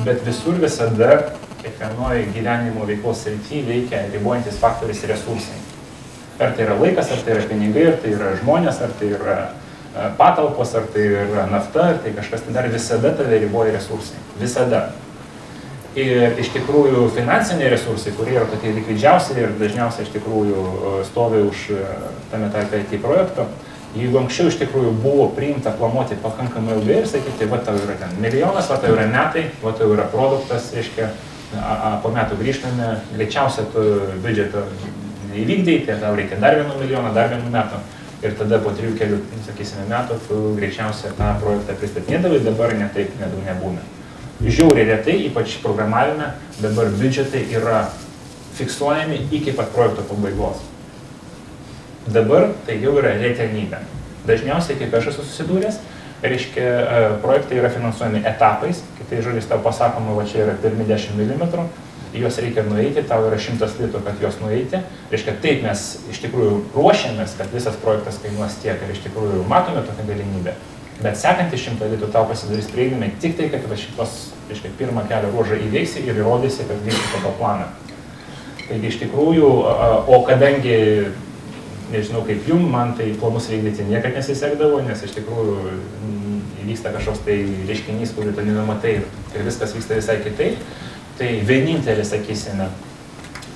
bet visur visada kiekvienoje gyvenimo veiklos srityje veikia ribojantis faktorius resursai. Ar tai yra laikas, ar tai yra pinigai, ar tai yra žmonės, ar tai yra patalpos, ar tai yra nafta, ar tai kažkas, tai dar visada tave riboja resursai. Visada. Ir iš tikrųjų finansiniai resursai, kurie yra tokie likvidžiausi ir dažniausiai iš tikrųjų stovi už tame tarpe IT projekto, jeigu anksčiau iš tikrųjų buvo priimta planuoti pakankamai ilgai ir sakyti, va tau yra ten milijonas, va tau yra metai, va tau yra produktas, reiškia, po metų grįžtame, greičiausia tu biudžetą įvykdai, tai tau reikia dar 1 milijoną, dar 1 metų. Ir tada po 3 kelių, sakysime, metų tu greičiausiai tą projektą pristatinėdavai, dabar netaip nebūna. Žiauriai retai, ypač programavime, dabar biudžetai yra fiksuojami iki pat projekto pabaigos. Dabar tai jau yra retenybė. Dažniausiai, kaip aš esu susidūręs, reiškia, projektai yra finansuojami etapais, kitai žodžiais tau pasakoma, va čia yra pirmi 10 mm, juos reikia nueiti, tau yra 100 litų, kad juos nueiti. Reiškia, taip mes iš tikrųjų ruošiamės, kad visas projektas kainuos tiek ir iš tikrųjų matome tokią galimybę. Bet sekantį 100 litų tau pasidarys prieinami tik tai, kad šitos, reiškia, pirmą kelio ruožą įveiksi ir įrodysi, kad vykti pagal planą. Taigi iš tikrųjų, o kadangi, nežinau kaip jum, man tai planus vykdyti niekad nesisekdavo, nes iš tikrųjų įvyksta kažkoks tai reiškinys, kurį tu nenamatai ir viskas vyksta visai kitaip. Tai vienintelis, sakysime,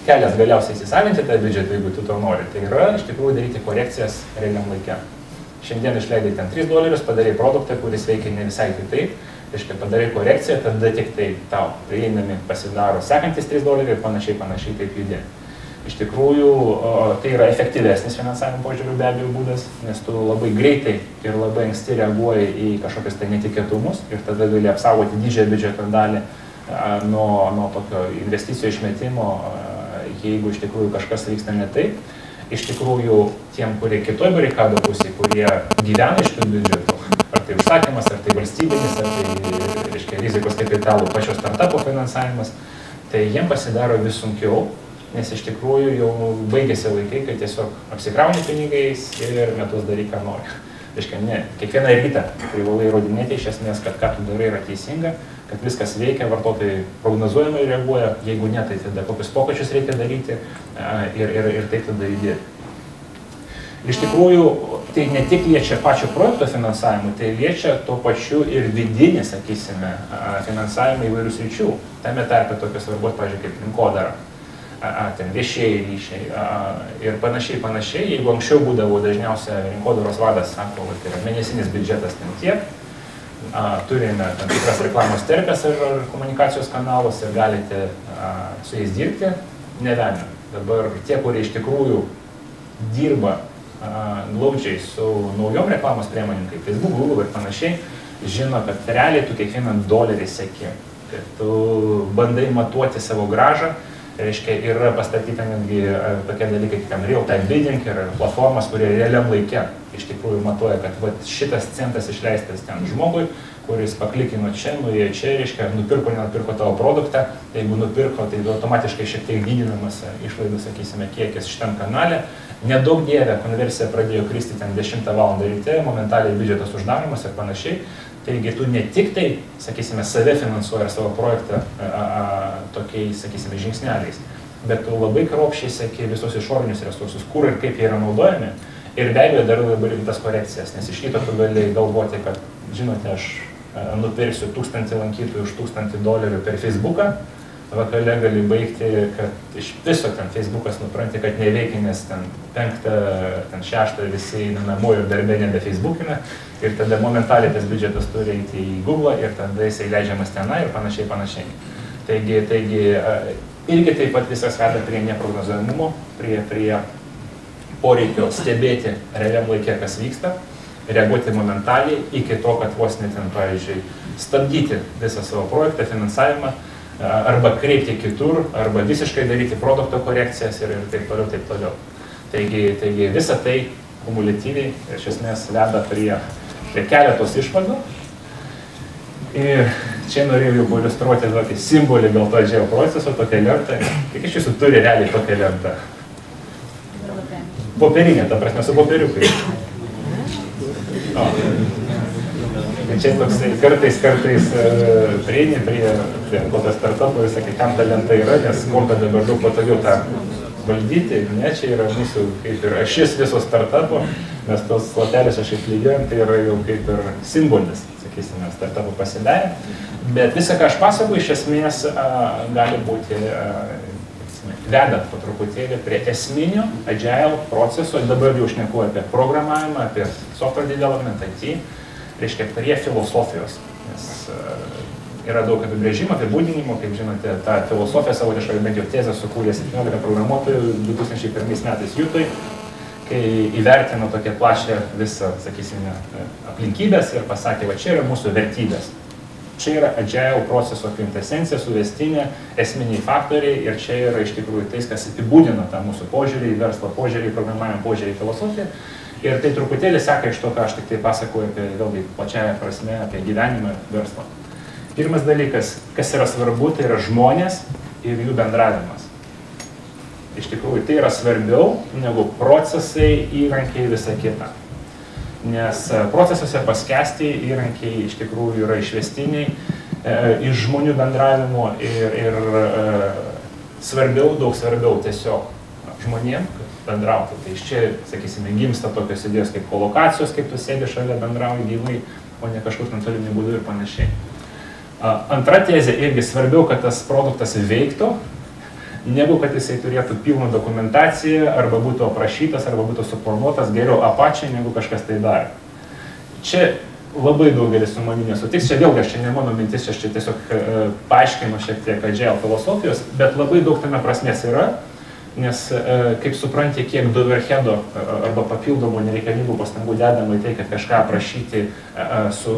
kelias galiausiai įsisavinti tą biudžetą, jeigu tu to nori, tai yra iš tikrųjų daryti korekcijas realiam laike. Šiandien išleidai ten $3, padarai produktą, kuris veikia ne visai kitaip, reiškia, padarai korekciją, tada tik tai tau prieinami pasidaro sekantis $3 ir panašiai taip judė. Iš tikrųjų, tai yra efektyvesnis finansavimo požiūrių be abejo būdas, nes tu labai greitai ir labai anksti reaguoji į kažkokius tai netikėtumus ir tada gali apsaugoti didžiąją biudžeto dalį nuo tokio investicijų išmetimo, jeigu iš tikrųjų kažkas vyksta ne taip. Iš tikrųjų, tiem, kurie kitoj barikado pusėje, kurie gyvena iš tų biudžetų, ar tai užsakymas, ar tai valstybinis, ar tai, reiškia, rizikos kapitalų pačios startupo finansavimas, tai jiem pasidaro vis sunkiau, nes iš tikrųjų jau baigėsi laikai, kai tiesiog apsikrauni pinigais ir metus daryk, ką nori. Reiškia, ne, kiekvieną rytą privalai įrodinėti iš esmės, kad ką tu darai yra teisinga, kad viskas veikia, vartotojai prognozuojamai reaguoja, jeigu ne, tai tada kokius pokyčius reikia daryti ir taip tada judėti. Iš tikrųjų, tai ne tik liečia pačio projekto finansavimą, tai liečia tuo pačiu ir vidinį, sakysime, finansavimą įvairių sričių. Tame tarpe tokios svarbos, pavyzdžiui, kaip rinkodara, ten viešieji ryšiai ir panašiai. Jeigu anksčiau būdavo dažniausia rinkodaros vadas, sako, tai yra mėnesinis biudžetas ten tiek, turime tam tikras reklamos terpes ir komunikacijos kanalus ir galite su jais dirbti, nevelnio. Dabar tie, kurie iš tikrųjų dirba glaudžiai su naujom reklamos priemonėm, kaip Facebook, Google ir panašiai, žino, kad realiai tu kiekvieną dolerį seki, kad tu bandai matuoti savo gražą. Reiškia, yra pastatyta netgi tokie dalykai kaip real-time bidding ir platformas, kurie realiam laike iš tikrųjų matuoja, kad šitas centas išleistas ten žmogui, kuris paklikino čia, nuėjo čia, reiškia, nupirko, nenupirko tavo produktą, jeigu nupirko, tai automatiškai šiek tiek didinamas išlaidų, sakysime, kiekis šitam kanale. Nedaug dievė, konversija pradėjo kristi ten 10 val. Ryte, momentaliai biudžetas uždaromas ir panašiai. Taigi tu ne tik tai, sakysime, save finansuoja savo projektą tokiais, sakysime, žingsneliais, bet tu labai kruopščiai seki visus išorinius resursus, kur ir kaip jie yra naudojami. Ir be abejo darai labai rimtas korekcijas, nes iš ryto tu gali galvoti, kad, žinote, aš nupirksiu 1000 lankytojų už $1000 per Facebooką, vakale gali baigti, kad iš viso ten Facebookas nupranti, kad neveikia, nes ten 5, ten 6 visi eina namo ir darbė nebe Facebookina ir tada momentaliai tas biudžetas turi eiti į Google ir tada jisai leidžiamas tenai ir panašiai. Taigi irgi taip pat viskas veda prie neprognozuojamumo, prie poreikio stebėti realiam laikė, kas vyksta, reaguoti momentaliai iki to, kad vos net ten, pavyzdžiui, stabdyti visą savo projektą, finansavimą, arba kreipti kitur, arba visiškai daryti produkto korekcijas ir taip toliau. Taigi visa tai kumuliatyviai iš esmės veda prie keletos išvadų. Ir čia norėjau jau iliustruoti tokį simbolį gal to Agile proceso, tokią lentą. Kiek iš jūsų turi realiai tokią lentą? Popierinė, ta prasme, su popieriukai. Čia toksai kartais prieini prie kokio startupo ir sakai, kam ta lenta yra, nes kompą dabar daug patogiau tą valdyti. Ne, čia yra mūsų kaip ir ašis viso startupo, mes tos latelės aš išlygiuojam, tai yra jau kaip ir simbolis, sakysime, startupo pasidarė. Bet visą, ką aš pasakoju, iš esmės gali būti vedant po truputėlį prie esminio Agile proceso, dabar jau šneku apie programavimą, apie software development, IT, reiškia prie filosofijos, nes yra daug apibrėžimų, apibūdinimų, kaip žinote, tą filosofiją savo kažkokią bent jau tezę sukūrė 17 programuotojų 2001 metais Jutoj, kai įvertino tokią plačią visą, sakysime, aplinkybės ir pasakė, va čia yra mūsų vertybės. Čia yra Agile proceso kvintesencija, suvestinė, esminiai faktoriai ir čia yra iš tikrųjų tai, kas apibūdina tą mūsų požiūrį, verslo požiūrį, programavimo požiūrį, filosofiją. Ir tai truputėlį seka iš to, ką aš tik tai pasakoju apie, vėlgi, plačiąją prasme, apie gyvenimą verslą. Pirmas dalykas, kas yra svarbu, tai yra žmonės ir jų bendravimas. Iš tikrųjų, tai yra svarbiau negu procesai, įrankiai, visa kita. Nes procesuose paskesti įrankiai iš tikrųjų yra išvestiniai, iš žmonių bendravimo ir svarbiau, daug svarbiau tiesiog žmonėm, bendrauti. Tai iš čia, sakysime, gimsta tokios idėjos kaip kolokacijos, kaip tu sėdi šalia bendrauji gyvai, o ne kažkur nuotoliniu būdu ir panašiai. Antra tezė irgi svarbiau, kad tas produktas veiktų, negu kad jisai turėtų pilną dokumentaciją, arba būtų aprašytas, arba būtų suformuotas geriau apačiai, negu kažkas tai darė. Čia labai daugelis su manimi nesutiks, čia vėlgi, čia ne mano mintis, aš čia tiesiog paaiškinu šiek tiek Agile filosofijos, bet labai daug tame prasmės yra. Nes kaip supranti, kiek overheado arba papildomų nereikalingų pastangų dedama į tai, kad kažką aprašyti su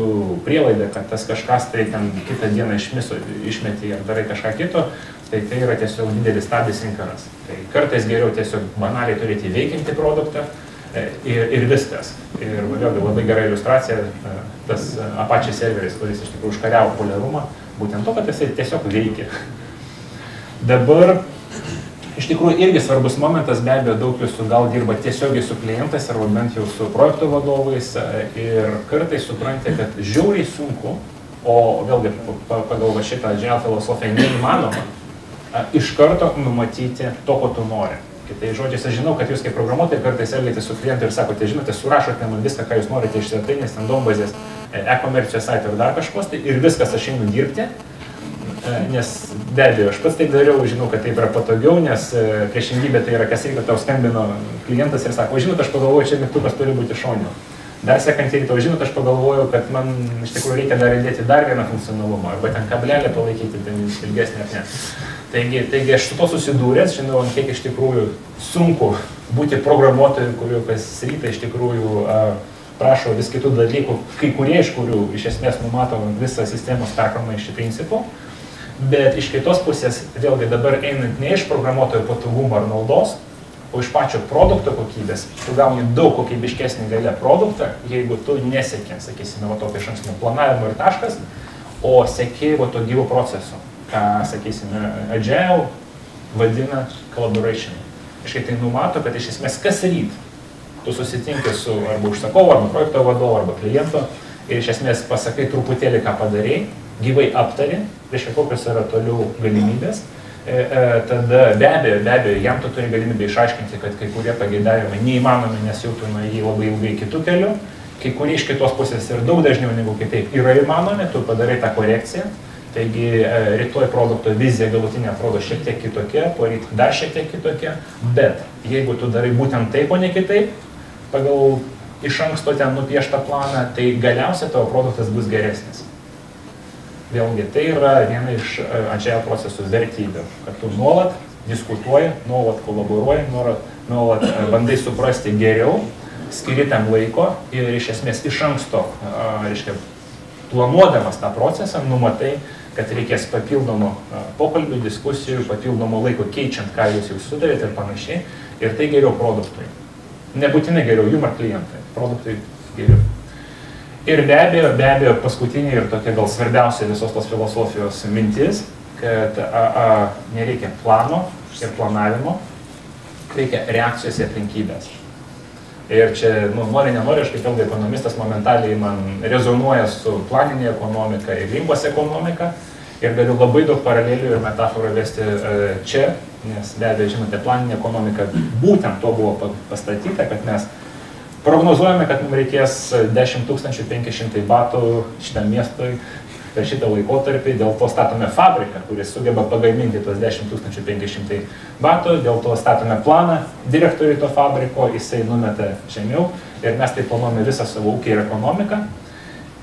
prielaida, kad tas kažkas tai ten kitą dieną išmeti ir darai kažką kito, tai tai yra tiesiog didelis stabdis inkaras. Tai kartais geriau tiesiog banaliai turėti veikiantį produktą ir viskas. Ir vėlgi labai gera iliustracija, tas Apache serveris, kuris iš tikrųjų užkariavo populiarumą, būtent to, kad jisai tiesiog veikia. Dabar iš tikrųjų irgi svarbus momentas, be abejo, daug jūsų gal dirba tiesiogiai su klientais arba bent jau su projekto vadovais ir kartais suprantate, kad žiauriai sunku, o vėlgi pagal šitą Agile filosofiją neįmanoma iš karto numatyti to, ko tu nori. Kitai žodžiais, aš žinau, kad jūs kaip programuotojai kartais elgiatės su klientu ir sakote, žinote, surašote man viską, ką jūs norite iš svetainės, ten dombazės, e-komercijos saito ir dar kažkos, tai ir viskas aš einu dirbti. Nes be abejo, aš pats taip dariau, žinau, kad taip yra patogiau, nes priešingybė tai yra, kas reikia, tau skambino klientas ir sako, žinot, aš pagalvoju, čia mygtukas turi būti šonio. Dar sekantį rytą, žinot, aš pagalvoju, kad man iš tikrųjų reikia dar įdėti dar vieną funkcionalumą, arba ten kablelį palaikyti, ten ilgesnį ar ne. Taigi aš su to susidūręs, žinau, kiek iš tikrųjų sunku būti programuotoju, kuriuo kas rytą iš tikrųjų prašo vis kitų dalykų, kai kurie iš kurių iš esmės numato visą sistemos perkrovimą iš šį principų. Bet iš kitos pusės, vėlgi dabar einant ne iš programuotojo patogumo ar naudos, o iš pačio produkto kokybės, tu gauni daug kokybiškesnį gale produktą, jeigu tu nesieki, sakysime, va tokio išankstinio planavimo ir taškas, o seki va to gyvo proceso, ką, sakysime, Agile vadina collaboration. Iškai tai numato, kad iš esmės kas ryt tu susitinki su arba užsakovu, arba projekto vadovu, arba kliento ir iš esmės pasakai truputėlį, ką padarei, gyvai aptari, reiškia, kokios yra toliau galimybės, tada be abejo, jam tu turi galimybę išaiškinti, kad kai kurie pageidavimai neįmanomi, nes jau tu nuėjai labai ilgai kitų kelių, kai kurie iš kitos pusės ir daug dažniau negu kitaip yra įmanomi, tu padarai tą korekciją, taigi rytoj produkto vizija galutinė atrodo šiek tiek kitokia, poryt dar šiek tiek kitokia, bet jeigu tu darai būtent taip, o ne kitaip, pagal iš anksto ten nupieštą planą, tai galiausiai tavo produktas bus geresnis. Vėlgi, tai yra viena iš Agile procesų vertybių, kad tu nuolat diskutuoji, nuolat kolaboruoji, nuolat bandai suprasti geriau, skiri tam laiko ir iš esmės iš anksto, reiškia, planuodamas tą procesą, numatai, kad reikės papildomų pokalbių, diskusijų, papildomų laiko keičiant, ką jūs jau sutarėte ir panašiai, ir tai geriau produktui. Nebūtinai geriau jum ar klientai, produktui geriau. Ir be abejo, paskutinė ir tokia gal svarbiausia visos tos filosofijos mintis, kad nereikia plano ir planavimo, reikia reakcijos į aplinkybės. Ir čia, nori, nenori, aš kaip vėlgi ekonomistas momentaliai man rezonuoja su planinė ekonomika ir rinkos ekonomika ir galiu labai daug paralelių ir metaforų vesti čia, nes be abejo, žinote, planinė ekonomika būtent to buvo pastatyta, kad mes prognozuojame, kad mums reikės 10 500 batų šitam miestui per šitą laikotarpį, dėl to statome fabriką, kuris sugeba pagaminti tos 10 500 batų, dėl to statome planą direktoriui to fabriko, jisai numeta žemiau ir mes tai planuojame visą savo ūkį ir ekonomiką.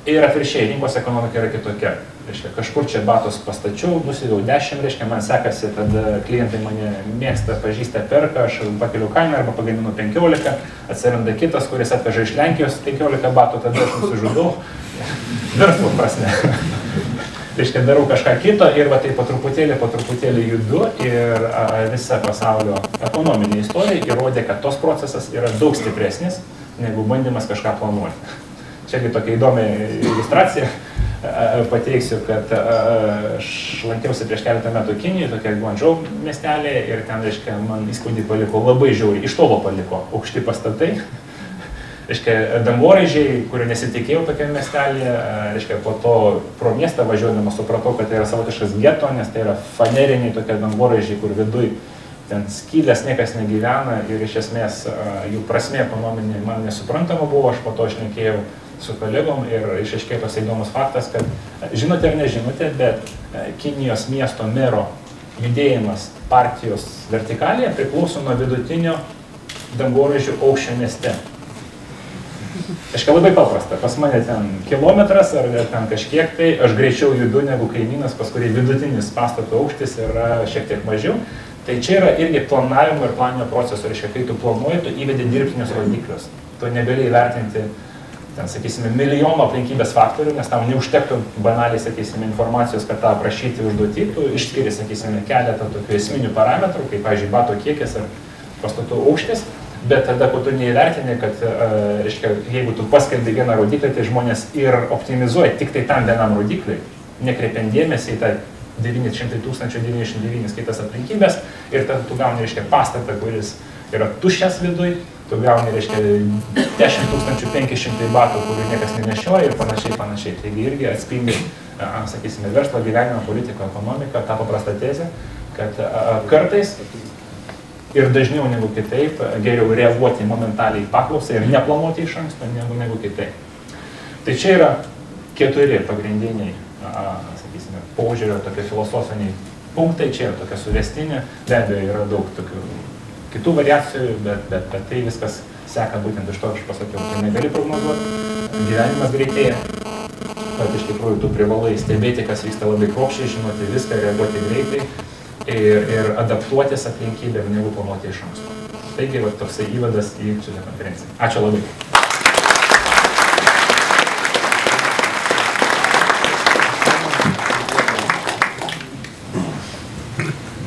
Ir atvirkščiai, rinkos ekonomika yra kitokia. Reiškia, kažkur čia batus pastačiau, nusiviau 10, reiškia, man sekasi, tada klientai mane mėgsta, pažįsta, perka, aš pakeliu kainą arba pagaminu 15, atsiranda kitas, kuris atveža iš Lenkijos 15 batų, tada aš nusižudau. Verslo prasme. Reiškia, darau kažką kito ir va tai po truputėlį judu ir visa pasaulio ekonominė istorija įrodė, kad tos procesas yra daug stipresnis negu bandymas kažką planuoti. Čiagi tokia įdomi iliustracija pateiksiu, kad aš lankiausi prieš keletą metų Kinijoje, tokia Guangzhou miestelėje ir ten, reiškia, man įspūdį paliko labai žiauriai, iš tolo paliko aukšti pastatai, reiškia, dangoraižiai, kurio nesitikėjau tokiam miestelėje, reiškia, po to pro miestą važiuodama supratau, kad tai yra savotiškas geto, nes tai yra faneriniai tokie dangoraižiai, kur viduj ten skylės niekas negyvena ir iš esmės jų prasmė ekonominė man nesuprantama buvo, aš po to šnekėjau su kolegom ir išaiškėjo toks įdomus faktas, kad žinote ar nežinote, bet Kinijos miesto mero judėjimas partijos vertikalėje priklauso nuo vidutinio dangoraižių aukščio mieste. Aiškiai labai paprasta, pas mane ten kilometras ar ten kažkiek tai, aš greičiau judu negu kaimynas, pas kurį vidutinis pastato aukštis yra šiek tiek mažiau. Tai čia yra irgi planavimo ir planinio proceso, reiškia, kai tu planuoji, tu įvedi dirbtinius rodiklius. Tu negali įvertinti, ten, sakysime, milijono aplinkybės faktorių, nes tau neužtektų banaliai, sakysime, informacijos, kad tą aprašyti užduotį, tu išskiri, sakysime, keletą tokių esminių parametrų, kaip, pavyzdžiui, bato kiekis ar pastatų aukštis, bet tada, kai tu neįvertini, kad, reiškia, jeigu tu paskelbi vieną rodiklį, tai žmonės ir optimizuoja tik tai tam vienam rodikliui, nekreipiant dėmesį į tą 900 999 kitas aplinkybės ir tada tu gauni, reiškia, pastatą, kuris yra tuščias viduj, tu gauni, reiškia, 10 500 batų, kurių niekas nenešioja ir panašiai. Taigi irgi atspindi, sakysime, verslo gyvenimo, politiko, ekonomiką, tą paprastą tezę, kad kartais ir dažniau negu kitaip geriau reaguoti momentaliai paklausą ir neplanuoti iš anksto negu kitaip. Tai čia yra 4 pagrindiniai, sakysime, požiūrio tokie filosofiniai punktai, čia yra tokia suvestinė, be abejo yra daug tokių kitų variacijų, bet tai viskas seka būtent iš to, aš pasakiau, tai negali prognozuoti, gyvenimas greitėja, kad iš tikrųjų tu privalai stebėti, kas vyksta labai kruopščiai, žinoti viską, reaguoti greitai ir adaptuotis aplinkybėm, negu planuoti iš anksto. Taigi, va, toksai įvadas į šitą konferenciją. Ačiū labai.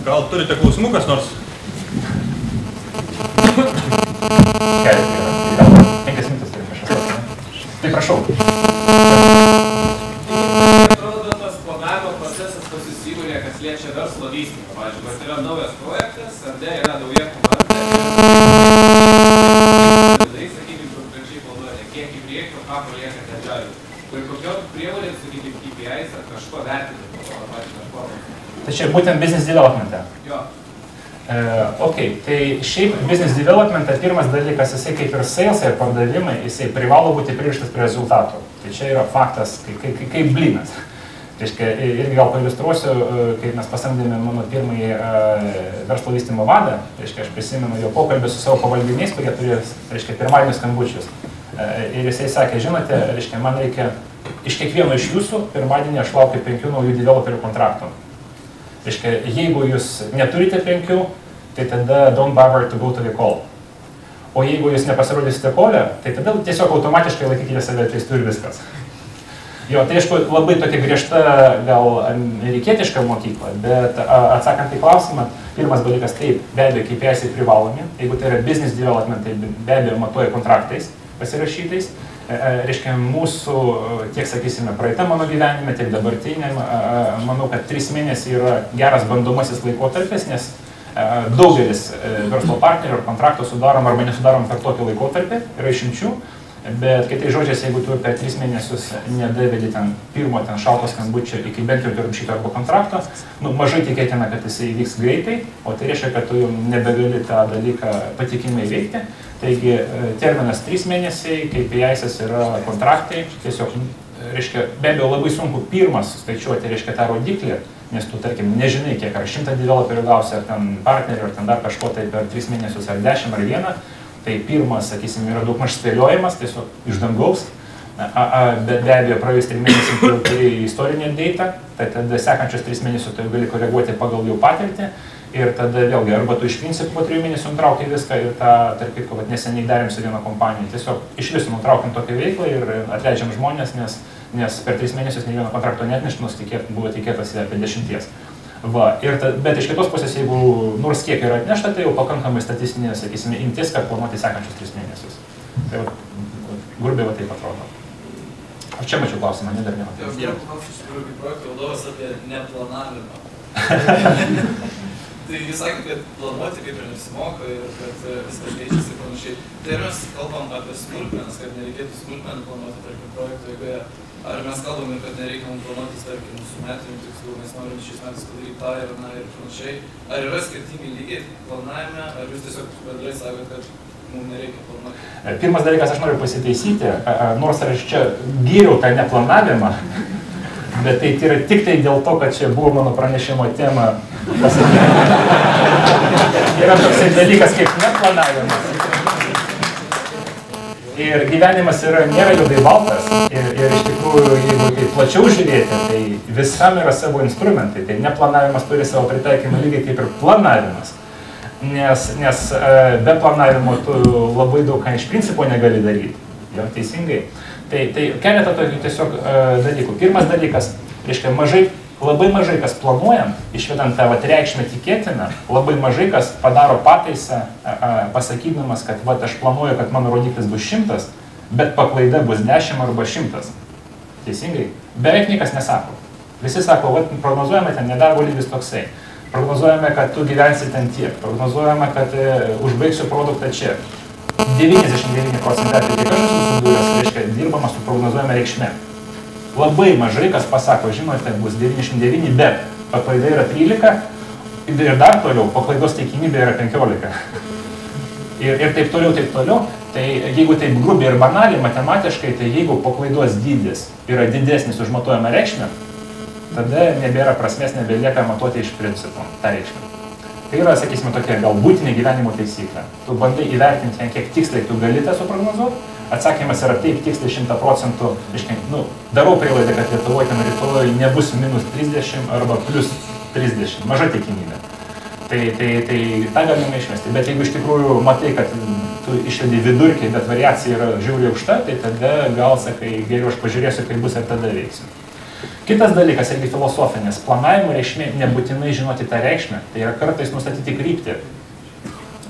Gal turite klausimų kas nors? Kelias yra. 5 minutės turime šios. Tai prašau. Atrodo, tas planavimo procesas pasisįvūrė, kas liečia verslo vystymą. Pavyzdžiui, kad yra naujas projektas, ar ne, yra nauja komanda. Tai, sakykime, konkrečiai planuojate, kiek į priekį, ką paliekate Agile. Ir kokio prievolė, sakykime, KPIs ar kažko vertinti, kažko. Tai čia būtent business development'e. Jo. Tai šiaip business development'e pirmas dalykas, jisai kaip ir sales ir pardavimai, jisai privalo būti pririštas prie rezultatų. Tai čia yra faktas, kaip blynas. Reiškia, irgi gal pailiustruosiu, kaip mes pasamdėme mano pirmąjį verslo vystymo vadą, reiškia, aš prisimenu jo pokalbį su savo pavaldiniais, kurie turėjo, reiškia, pirmadienius skambučius. Ir jisai sakė, žinote, reiškia, man reikia iš kiekvieno iš jūsų pirmadienį aš laukiu 5 naujų developerių kontraktų. Reiškia, jeigu jūs neturite 5, tai tada don't bother to go to the call. O jeigu jūs nepasirodysite call'e, tai tada tiesiog automatiškai laikykite save atleistu ir viskas. Jo, tai aišku, labai tokia griežta, gal amerikietiška mokykla, bet atsakant į klausimą, pirmas dalykas taip, be abejo, KPIs privalomi, jeigu tai yra business development, tai be abejo matuoja kontraktais pasirašytais. Reiškia, mūsų, tiek sakysime, praeitą mano gyvenime, tiek dabartiniam, manau, kad 3 mėnesiai yra geras bandomasis laikotarpis, nes daugelis verslo partnerių ar kontrakto sudarom arba nesudarom per tokį laikotarpį, yra išimčių, bet kitais žodžiais, jeigu tu per 3 mėnesius nedavedi ten pirmo šalto skambučio iki bent jau šito arba kontrakto, mažai tikėtina, kad jisai įvyks greitai, o tai reiškia, kad tu jau nebegali tą dalyką patikimai veikti. Taigi terminas 3 mėnesiai, KPIs yra kontraktai, tiesiog, reiškia, be abejo labai sunku pirmas skaičiuoti, reiškia, tą rodiklį, nes tu, tarkim, nežinai, kiek ar 100 developerių gausi, ar ten partnerių, ar ten dar kažko tai per 3 mėnesius, ar 10, ar 1. Tai pirmas, sakysim, yra daugmaž spėliojimas, tiesiog iš dangaus, bet be abejo praėjus 3 mėnesius tu turi istorinę datą, tai tada sekančios 3 mėnesius tu gali koreguoti pagal jų patirtį. Ir tada vėlgi, arba tu iš principų po 3 mėnesių nutraukai viską ir tą, tarp kitko, neseniai darėm su viena kompanija. Tiesiog iš viso nutraukiam tokią veiklą ir atleidžiam žmonės, nes per 3 mėnesius nei vieno kontrakto neatnešt, nors buvo tikėtasi apie 10. Bet iš kitos pusės, jeigu nors kiek yra atnešta, tai jau pakankamai statistinė, sakysime, imtis, kad planuoti sekančius 3 mėnesius. Tai grubiai va taip atrodo. Aš čia mačiau klausimą, ne dar vieną. Tai aš noriu klausti iš tikrųjų kaip projekto vadovas apie neplanavimą. Tai jūs sakėte, kad planuoti kaip ir nesimoka ir kad viskas keičiasi ir panašiai. Tai ar mes kalbam apie smulkmenas, kad nereikėtų smulkmenų planuoti, tarkim, projekto eigoje? Ar mes kalbame, kad nereikia mums planuotis, tarkim, mūsų metinių tikslų, mes norim šiais metais padaryti tą ir panašiai? Ar yra skirtingi lygiai planavime, ar jūs tiesiog bendrai sakote, kad mums nereikia planuoti? Pirmas dalykas, aš noriu pasitaisyti, nors aš čia gyriau tą neplanavimą, bet tai yra tik tai dėl to, kad čia buvo mano pranešimo tema pasakyti. Yra toksai dalykas kaip neplanavimas. Ir gyvenimas nėra juodai baltas ir iš tikrųjų tikrųjų, jeigu plačiau žiūrėti, tai visam yra savo instrumentai. Tai neplanavimas turi savo pritaikymą lygiai kaip ir planavimas. Nes be planavimo tu labai daug ką iš principo negali daryti. Jo, teisingai. Tai keletą tokių tiesiog dalykų. Pirmas dalykas, reiškia, labai mažai kas planuojam, išvedant tą reikšmę tikėtiną, labai mažai kas padaro pataisą, pasakydamas, kad aš planuoju, kad mano rodiklis bus 100, bet paklaida bus 10 arba 100. Teisingai? Beveik niekas nesako. Visi sako, prognozuojame ten nedarbo lygis toksai. Prognozuojame, kad tu gyvensi ten tiek. Prognozuojame, kad užbaigsiu produktą čia. 99% atveju, kiek aš esu susidūręs, reiškia, dirbama su prognozuojama reikšme. Labai mažai kas pasako, žinote, bus 99, bet paklaida yra 13 ir dar toliau, paklaidos tikimybė yra 15. Ir taip toliau. Tai jeigu taip grubiai ir banaliai, matematiškai, tai jeigu paklaidos dydis yra didesnis už matuojamą reikšmę, tada nebėra prasmės, nebelieka matuoti iš principo tą reikšmę. Tai yra, sakysime, tokia gal būtinė gyvenimo taisyklė. Tu bandai įvertinti, kiek tiksliai tu gali tą suprognozuoti. Atsakymas yra taip tiksliai 100%. Darau prielaidą, kad Lietuvoje ten rytoj nebus minus 30 arba plus 30. Maža tikimybė. Tai tą galime išmesti. Bet jeigu iš tikrųjų matai, kad tu išvedi vidurkį, bet variacija yra žiauriai aukšta, tai tada gal sakai, geriau aš pažiūrėsiu, kaip bus ir tada veiksiu. Kitas dalykas, irgi filosofinis, planavimo reikšmė nebūtinai žinoti tą reikšmę, tai yra kartais nustatyti kryptį.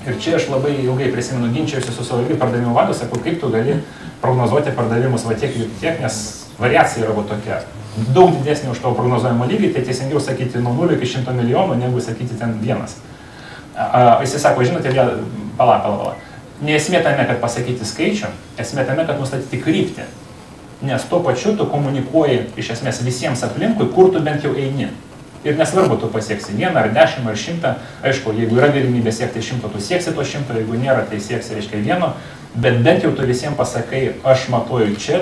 Ir čia aš labai ilgai prisimenu, ginčiausi su savo pardavimų vadu, sakau, kaip tu gali prognozuoti pardavimus tiek, nes variacija yra tokia. Daug didesnė už tavo prognozuojimo lygį, tai teisingiau sakyti nuo 0 iki 100 milijonų, negu sakyti ten 1. Jis sako, žinote, pala. Ne esmė tame, kad pasakyti skaičių, esmė tame, kad nustatyti kryptį. Nes tuo pačiu tu komunikuoji iš esmės visiems aplinkui, kur tu bent jau eini. Ir nesvarbu, tu pasieksi 1 ar 10 ar 100, aišku, jeigu yra galimybė siekti 100, tu sieksi to 100, jeigu nėra, tai sieksi, reiškia 1, bet bent jau tu visiems pasakai, aš matuoju čia,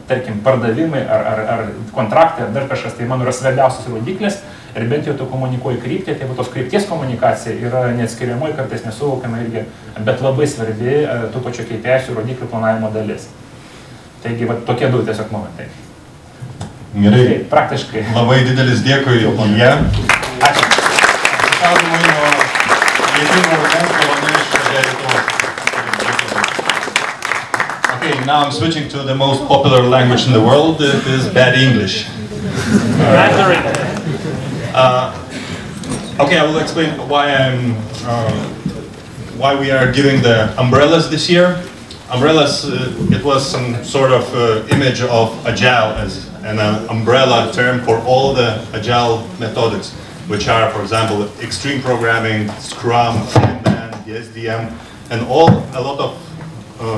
tarkim, pardavimai ar kontraktai ar dar kažkas, tai mano yra svarbiausias rodiklis, ir bent jau tu komunikuoji kryptį, tai tos krypties komunikacija yra neatskiriamoji, kartais nesuvokiama irgi, bet labai svarbi tų pačių KPI rodiklių planavimo dalis. Taigi, tokie du tiesiog momentai. Gerai. Praktiškai. Labai didelis dėkui jie. Ačiū. Atsiprašau nuo leidimo rudens kolonijų iš Lietuvos. Okay, now I'm switching to the most popular language in the world. It is bad English. Okay, I will explain why we are giving the umbrellas this year. Umbrellas, it was some sort of image of Agile as an umbrella term for all the Agile methodics, which are, for example, extreme programming, Scrum, Kanban, the SDM, and a lot of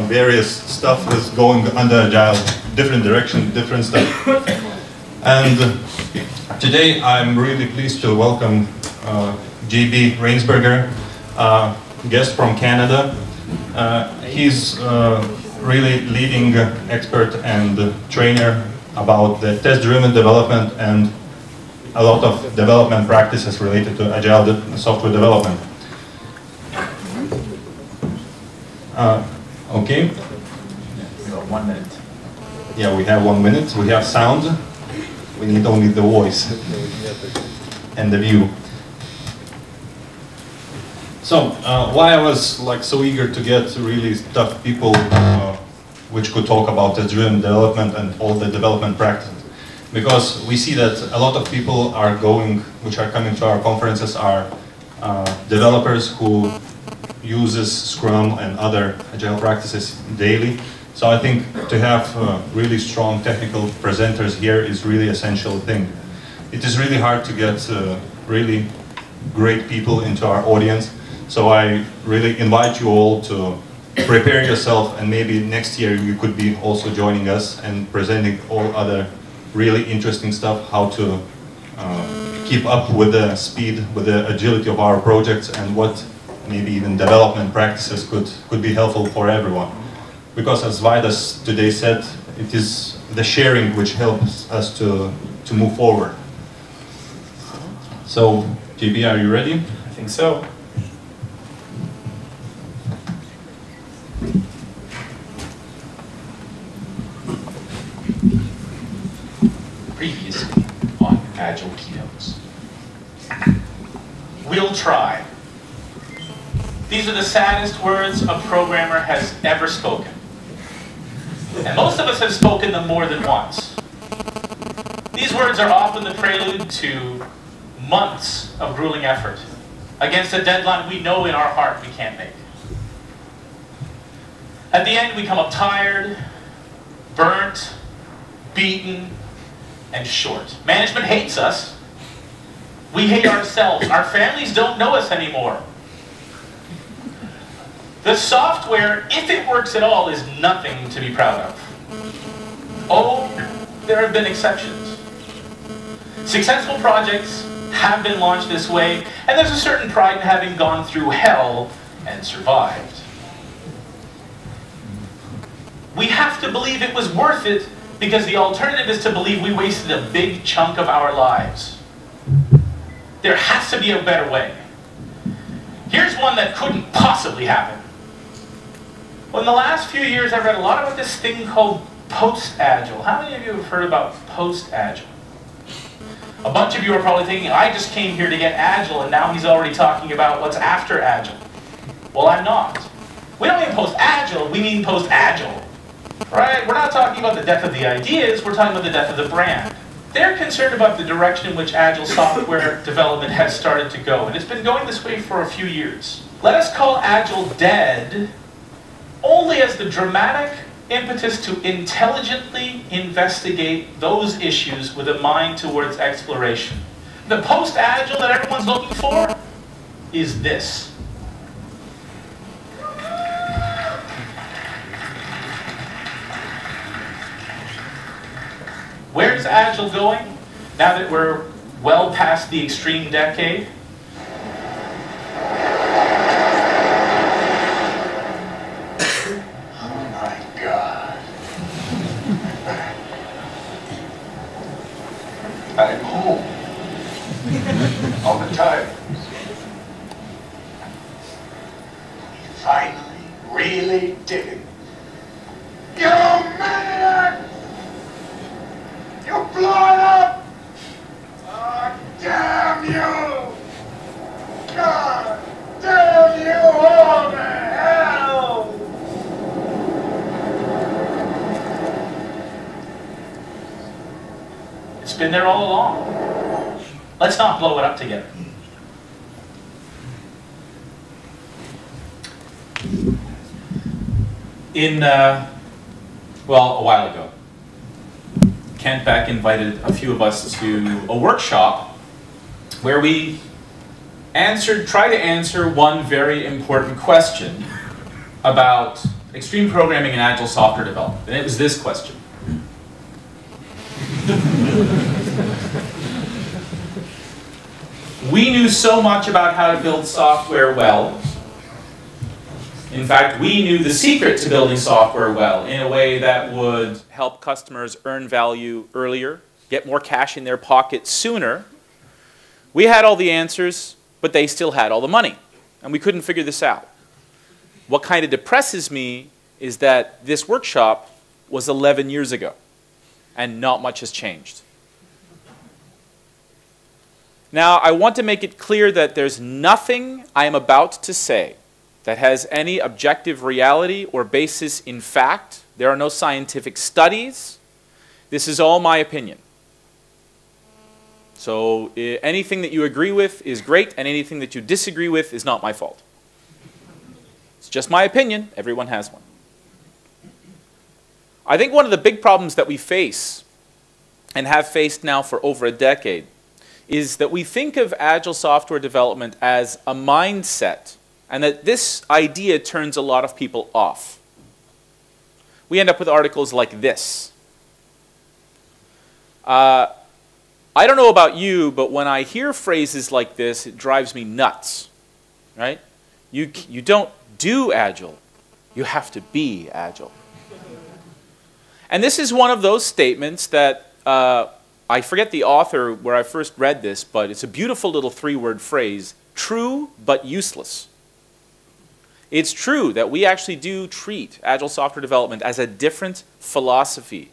various stuff is going under Agile, different direction, different stuff. And today I'm really pleased to welcome JB Rainsberger, guest from Canada. He's really leading expert and trainer about the test-driven development and a lot of development practices related to Agile software development. Okay. We got 1 minute. Yeah, we have 1 minute. We have sound. We need only the voice and the view. So, why I was so eager to get really tough people which could talk about the test-driven development and all the development practices. Because we see that a lot of people which are coming to our conferences are developers who uses Scrum and other Agile practices daily. So I think to have really strong technical presenters here is really essential thing. It is really hard to get really great people into our audience. So I really invite you all to prepare yourself, and maybe next year you could be also joining us and presenting all other really interesting stuff, how to keep up with the speed, with the agility of our projects, and what maybe even development practices could be helpful for everyone. Because as Vaidas today said, it is the sharing which helps us to move forward. So, JB, are you ready? I think so. We'll try. These are the saddest words a programmer has ever spoken. And most of us have spoken them more than once. These words are often the prelude to months of grueling effort against a deadline we know in our heart we can't make. At the end, we come up tired, burnt, beaten, and short. Management hates us. We hate ourselves. Our families don't know us anymore. The software, if it works at all, is nothing to be proud of. Oh, there have been exceptions. Successful projects have been launched this way, and there's a certain pride in having gone through hell and survived. We have to believe it was worth it, because the alternative is to believe we wasted a big chunk of our lives. There has to be a better way. Here's one that couldn't possibly happen. Well, in the last few years, I've read a lot about this thing called post-Agile. How many of you have heard about post-Agile? A bunch of you are probably thinking, I just came here to get Agile, and now he's already talking about what's after Agile. Well, I'm not. We don't mean post-Agile, we mean post-Agile. Right? We're not talking about the death of the ideas, we're talking about the death of the brand. They're concerned about the direction in which Agile software development has started to go, and it's been going this way for a few years. Let us call Agile dead only as the dramatic impetus to intelligently investigate those issues with a mind towards exploration. The post-Agile that everyone's looking for is this. Where's Agile going now that we're well past the extreme decade? Oh my God. I'm home. All the time. We finally really did it. You maniac! You blew it up! Oh, damn you! God damn you all to hell! It's been there all along. Let's not blow it up together. Well, a while ago, Kent Beck invited a few of us to a workshop where we try to answer one very important question about extreme programming and Agile software development. And it was this question. We knew so much about how to build software well. In fact, we knew the secret to building software well in a way that would help customers earn value earlier, get more cash in their pocket sooner. We had all the answers, but they still had all the money, and we couldn't figure this out. What kind of depresses me is that this workshop was 11 years ago, and not much has changed. Now, I want to make it clear that there's nothing I am about to say that has any objective reality or basis in fact. There are no scientific studies. This is all my opinion. So anything that you agree with is great, and anything that you disagree with is not my fault. It's just my opinion. Everyone has one. I think one of the big problems that we face, and have faced now for over a decade, is that we think of Agile software development as a mindset, and that this idea turns a lot of people off. We end up with articles like this. I don't know about you, but when I hear phrases like this, it drives me nuts, right? You don't do Agile, you have to be Agile. And this is one of those statements that, I forget the author where I first read this, but it's a beautiful little three-word phrase, true but useless. It's true that we actually do treat Agile software development as a different philosophy,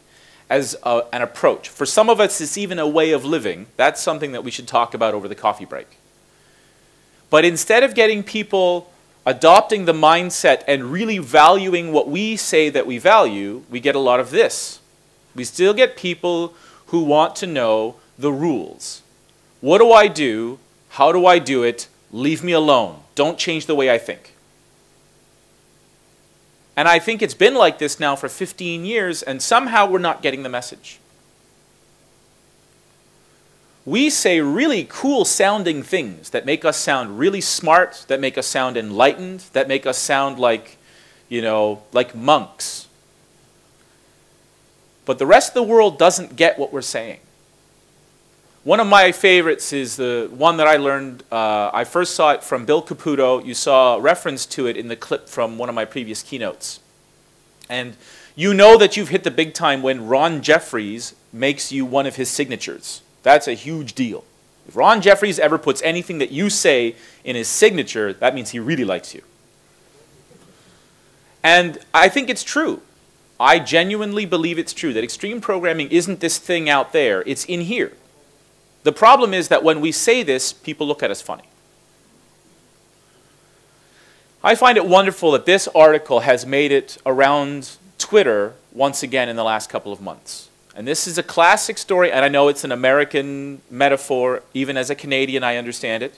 as an approach. For some of us, it's even a way of living. That's something that we should talk about over the coffee break. But instead of getting people adopting the mindset and really valuing what we say that we value, we get a lot of this. We still get people who want to know the rules. What do I do? How do I do it? Leave me alone. Don't change the way I think. And I think it's been like this now for 15 years, and somehow we're not getting the message. We say really cool sounding things that make us sound really smart, that make us sound enlightened, that make us sound like, you know, like monks. But the rest of the world doesn't get what we're saying. One of my favorites is the one that I learned, I first saw it from Bill Caputo. You saw a reference to it in the clip from one of my previous keynotes. And you know that you've hit the big time when Ron Jeffries makes you one of his signatures. That's a huge deal. If Ron Jeffries ever puts anything that you say in his signature, that means he really likes you. And I think it's true. I genuinely believe it's true that extreme programming isn't this thing out there. It's in here. The problem is that when we say this, people look at us funny. I find it wonderful that this article has made it around Twitter once again in the last couple of months. And this is a classic story, and I know it's an American metaphor. Even as a Canadian, I understand it.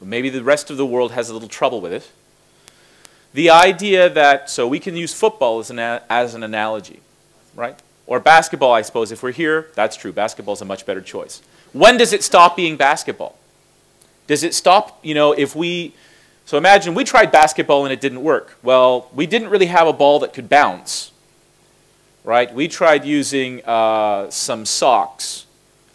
But maybe the rest of the world has a little trouble with it. The idea that, so we can use football as an analogy, right? Or basketball, I suppose. If we're here, that's true. Basketball is a much better choice. When does it stop being basketball? Does it stop, you know, if we, so imagine we tried basketball and it didn't work. Well, we didn't really have a ball that could bounce. Right? We tried using some socks.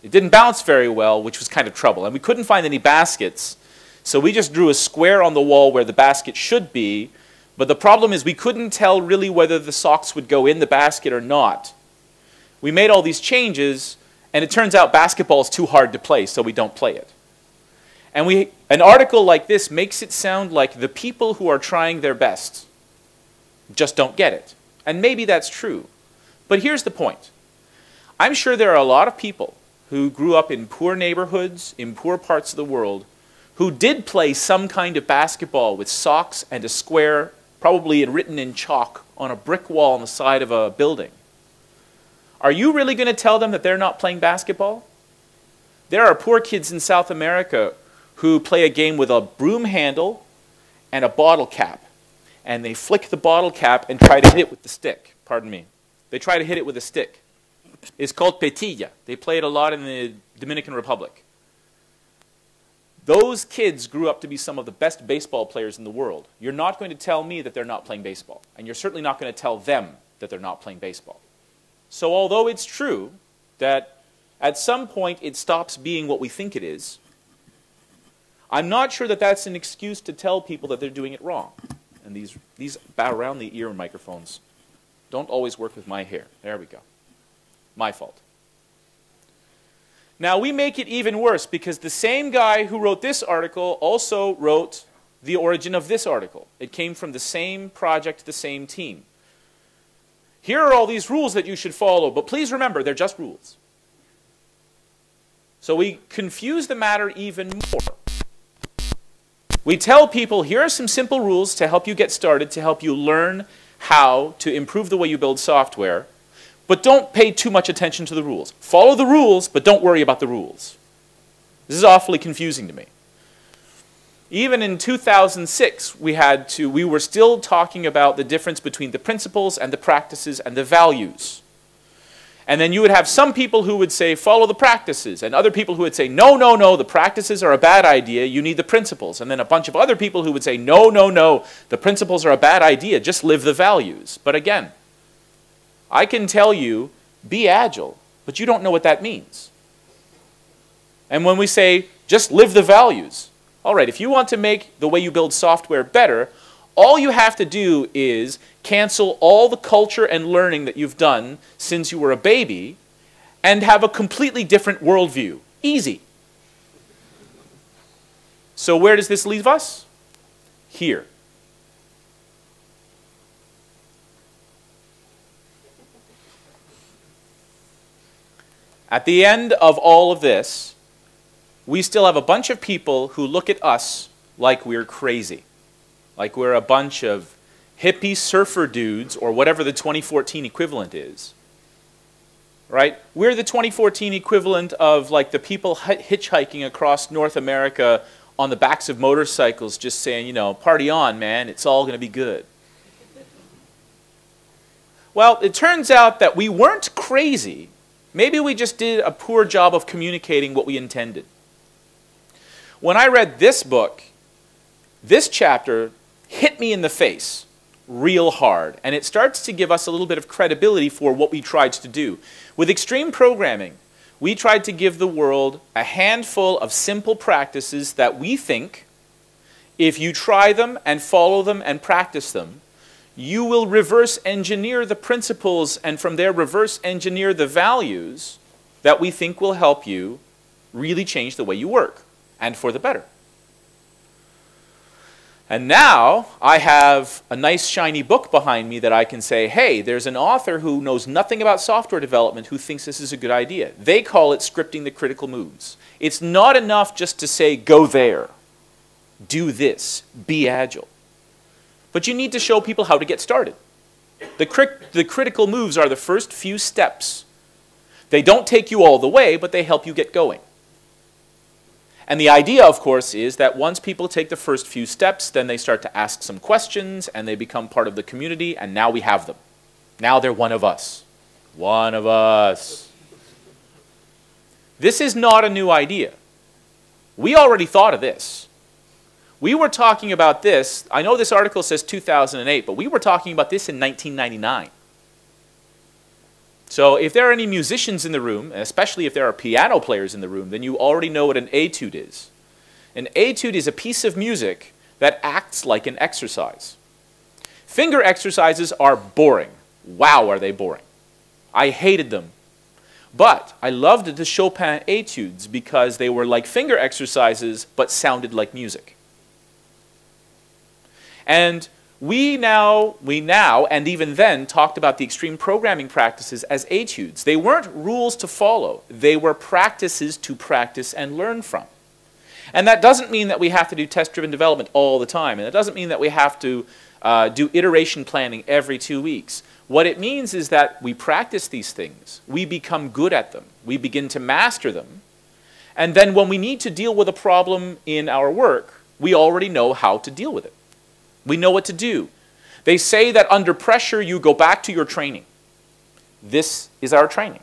It didn't bounce very well, which was kind of trouble. And we couldn't find any baskets. So we just drew a square on the wall where the basket should be. But the problem is we couldn't tell really whether the socks would go in the basket or not. We made all these changes, and it turns out basketball is too hard to play, so we don't play it. And an article like this makes it sound like the people who are trying their best just don't get it. And maybe that's true. But here's the point. I'm sure there are a lot of people who grew up in poor neighborhoods, in poor parts of the world, who did play some kind of basketball with socks and a square, probably written in chalk, on a brick wall on the side of a building. Are you really going to tell them that they're not playing basketball? There are poor kids in South America who play a game with a broom handle and a bottle cap. And they flick the bottle cap and try to hit it with the stick. Pardon me. They try to hit it with a stick. It's called petilla. They play it a lot in the Dominican Republic. Those kids grew up to be some of the best baseball players in the world. You're not going to tell me that they're not playing baseball. And you're certainly not going to tell them that they're not playing baseball. So although it's true that at some point it stops being what we think it is, I'm not sure that that's an excuse to tell people that they're doing it wrong. And these around the ear microphones don't always work with my hair. There we go. My fault. Now we make it even worse because the same guy who wrote this article also wrote the origin of this article. It came from the same project, the same team. Here are all these rules that you should follow, but please remember, they're just rules. So we confuse the matter even more. We tell people, here are some simple rules to help you get started, to help you learn how to improve the way you build software, but don't pay too much attention to the rules. Follow the rules, but don't worry about the rules. This is awfully confusing to me. Even in 2006, we were still talking about the difference between the principles and the practices and the values. And then you would have some people who would say, follow the practices, and other people who would say, no, no, no, the practices are a bad idea, you need the principles. And then a bunch of other people who would say, no, no, no, the principles are a bad idea, just live the values. But again, I can tell you, be agile, but you don't know what that means. And when we say, just live the values, all right, if you want to make the way you build software better, all you have to do is cancel all the culture and learning that you've done since you were a baby and have a completely different worldview. Easy. So where does this leave us? Here. At the end of all of this, we still have a bunch of people who look at us like we're crazy, like we're a bunch of hippie surfer dudes or whatever the 2014 equivalent is. Right? We're the 2014 equivalent of like the people hitchhiking across North America on the backs of motorcycles just saying, you know, party on, man, it's all going to be good. Well, it turns out that we weren't crazy. Maybe we just did a poor job of communicating what we intended. When I read this book, this chapter hit me in the face real hard, and it starts to give us a little bit of credibility for what we tried to do. With extreme programming, we tried to give the world a handful of simple practices that we think, if you try them and follow them and practice them, you will reverse engineer the principles and from there reverse engineer the values that we think will help you really change the way you work, and for the better. And now I have a nice shiny book behind me that I can say, hey, there's an author who knows nothing about software development who thinks this is a good idea. They call it scripting the critical moves. It's not enough just to say, go there, do this, be agile. But you need to show people how to get started. The critical moves are the first few steps. They don't take you all the way, but they help you get going. And the idea, of course, is that once people take the first few steps, then they start to ask some questions, and they become part of the community, and now we have them. Now they're one of us. One of us. This is not a new idea. We already thought of this. We were talking about this, I know this article says 2008, but we were talking about this in 1999. So if there are any musicians in the room, and especially if there are piano players in the room, then you already know what an etude is. An etude is a piece of music that acts like an exercise. Finger exercises are boring. Wow, are they boring. I hated them. But I loved the Chopin etudes because they were like finger exercises but sounded like music. And we now, and even then, talked about the extreme programming practices as etudes. They weren't rules to follow. They were practices to practice and learn from. And that doesn't mean that we have to do test-driven development all the time. And it doesn't mean that we have to do iteration planning every 2 weeks. What it means is that we practice these things. We become good at them. We begin to master them. And then when we need to deal with a problem in our work, we already know how to deal with it. We know what to do. They say that under pressure, you go back to your training. This is our training.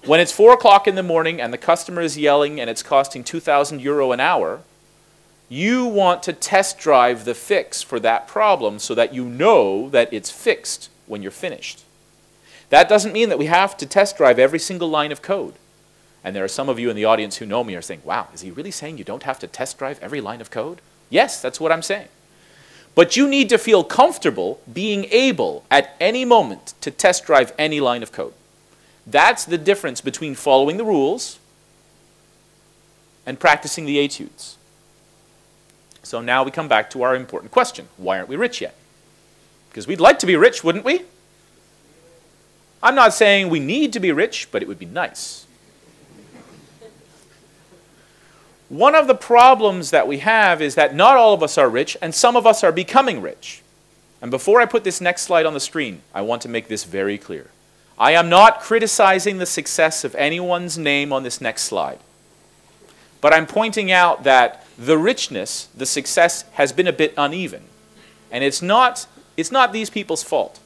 When it's 4 o'clock in the morning and the customer is yelling and it's costing €2,000 an hour, you want to test drive the fix for that problem so that you know that it's fixed when you're finished. That doesn't mean that we have to test drive every single line of code. And there are some of you in the audience who know me are saying, wow, is he really saying you don't have to test drive every line of code? Yes, that's what I'm saying. But you need to feel comfortable being able at any moment to test drive any line of code. That's the difference between following the rules and practicing the etudes. So now we come back to our important question. Why aren't we rich yet? Because we'd like to be rich, wouldn't we? I'm not saying we need to be rich, but it would be nice. One of the problems that we have is that not all of us are rich, and some of us are becoming rich. And before I put this next slide on the screen, I want to make this very clear. I am not criticizing the success of anyone's name on this next slide. But I'm pointing out that the richness, the success, has been a bit uneven. And it's not these people's fault.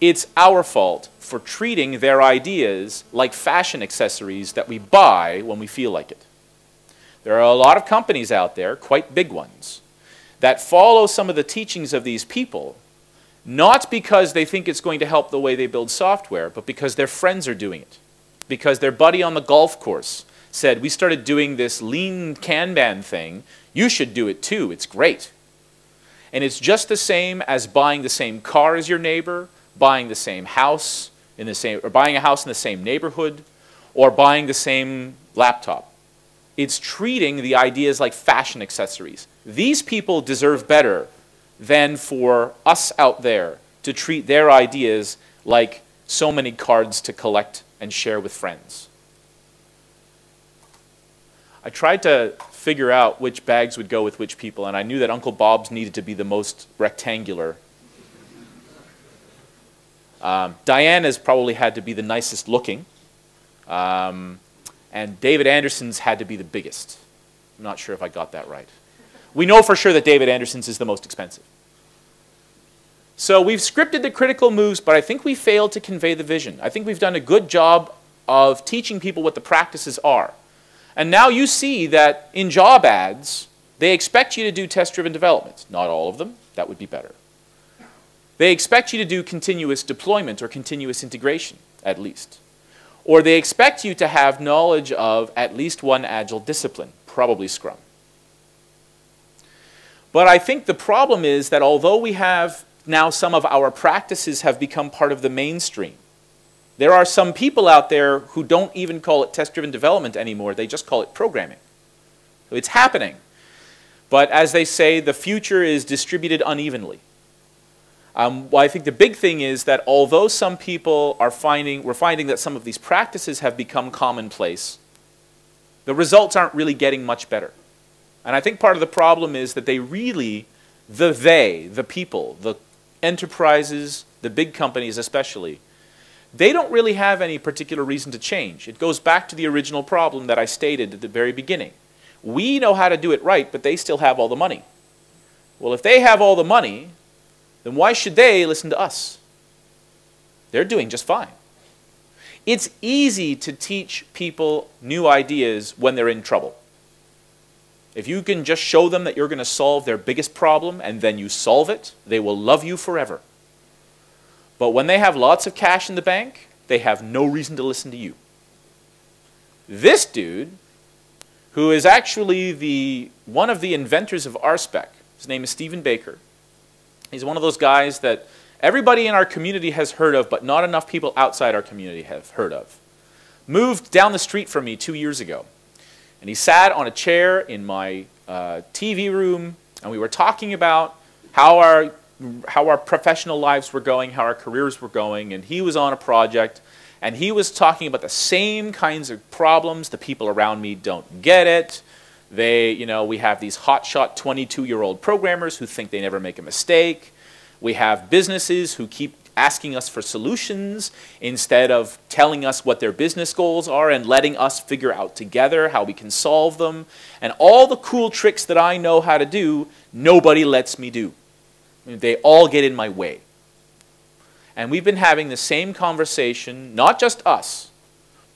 It's our fault for treating their ideas like fashion accessories that we buy when we feel like it. There are a lot of companies out there, quite big ones, that follow some of the teachings of these people, not because they think it's going to help the way they build software, but because their friends are doing it. Because their buddy on the golf course said, we started doing this lean Kanban thing, you should do it too, it's great. And it's just the same as buying the same car as your neighbor, buying the same house, or buying a house in the same neighborhood, or buying the same laptop. It's treating the ideas like fashion accessories. These people deserve better than for us out there to treat their ideas like so many cards to collect and share with friends. I tried to figure out which bags would go with which people, and I knew that Uncle Bob's needed to be the most rectangular. Diana's probably had to be the nicest looking, and David Anderson's had to be the biggest. I'm not sure if I got that right. We know for sure that David Anderson's is the most expensive. So we've scripted the critical moves, but I think we failed to convey the vision. I think we've done a good job of teaching people what the practices are. And now you see that in job ads, they expect you to do test-driven development. Not all of them. That would be better. They expect you to do continuous deployment or continuous integration, at least. Or they expect you to have knowledge of at least one Agile discipline, probably Scrum. But I think the problem is that although we have now some of our practices have become part of the mainstream, there are some people out there who don't even call it test-driven development anymore. They just call it programming. So it's happening. But as they say, the future is distributed unevenly. Well, I think the big thing is that although some people are we're finding that some of these practices have become commonplace, the results aren't really getting much better. And I think part of the problem is that the people, the enterprises, the big companies especially, they don't really have any particular reason to change. It goes back to the original problem that I stated at the very beginning. We know how to do it right, but they still have all the money. Well, if they have all the money, then why should they listen to us? They're doing just fine. It's easy to teach people new ideas when they're in trouble. If you can just show them that you're going to solve their biggest problem and then you solve it, they will love you forever. But when they have lots of cash in the bank, they have no reason to listen to you. This dude, who is actually one of the inventors of RSpec, his name is Stephen Baker. He's one of those guys that everybody in our community has heard of, but not enough people outside our community have heard of. Moved down the street from me 2 years ago. And he sat on a chair in my TV room, and we were talking about how our professional lives were going, how our careers were going, and he was on a project, and he was talking about the same kinds of problems. The people around me don't get it. We have these hotshot 22-year-old programmers who think they never make a mistake. We have businesses who keep asking us for solutions instead of telling us what their business goals are and letting us figure out together how we can solve them. And all the cool tricks that I know how to do, nobody lets me do. They all get in my way. And we've been having the same conversation, not just us,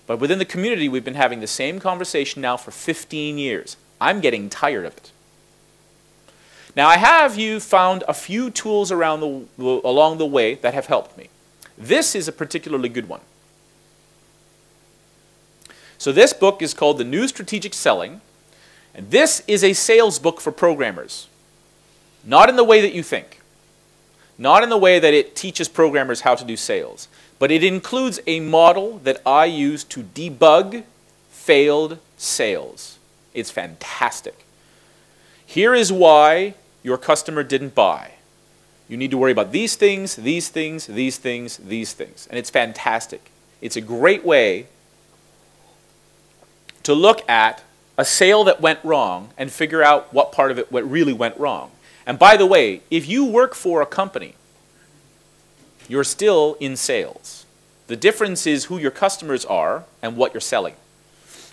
but within the community we've been having the same conversation now for 15 years. I'm getting tired of it. Now I have found a few tools along the way that have helped me. This is a particularly good one. So this book is called The New Strategic Selling, and this is a sales book for programmers. Not in the way that you think. Not in the way that it teaches programmers how to do sales. But it includes a model that I use to debug failed sales. It's fantastic. Here is why your customer didn't buy. You need to worry about these things, these things, these things, these things. And it's fantastic. It's a great way to look at a sale that went wrong and figure out what part of it really went wrong. And by the way, if you work for a company, you're still in sales. The difference is who your customers are and what you're selling.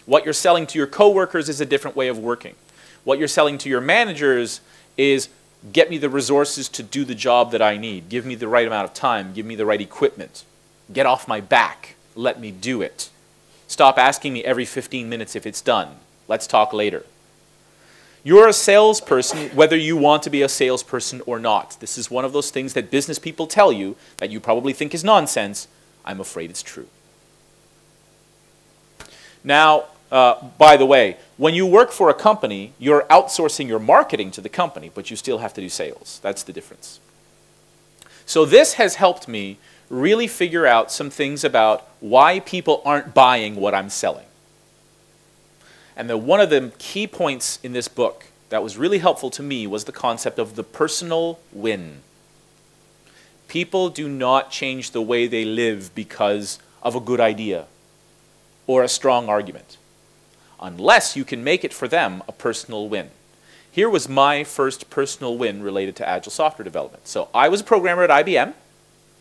What you're selling to your coworkers is a different way of working. What you're selling to your managers is get me the resources to do the job that I need. Give me the right amount of time. Give me the right equipment. Get off my back. Let me do it. Stop asking me every 15 minutes if it's done. Let's talk later. You're a salesperson whether you want to be a salesperson or not. This is one of those things that business people tell you that you probably think is nonsense. I'm afraid it's true. Now, by the way, when you work for a company, you're outsourcing your marketing to the company, but you still have to do sales. That's the difference. So this has helped me really figure out some things about why people aren't buying what I'm selling. And one of the key points in this book that was really helpful to me was the concept of the personal win. People do not change the way they live because of a good idea or a strong argument. unless you can make it for them a personal win. Here was my first personal win related to Agile software development. So I was a programmer at IBM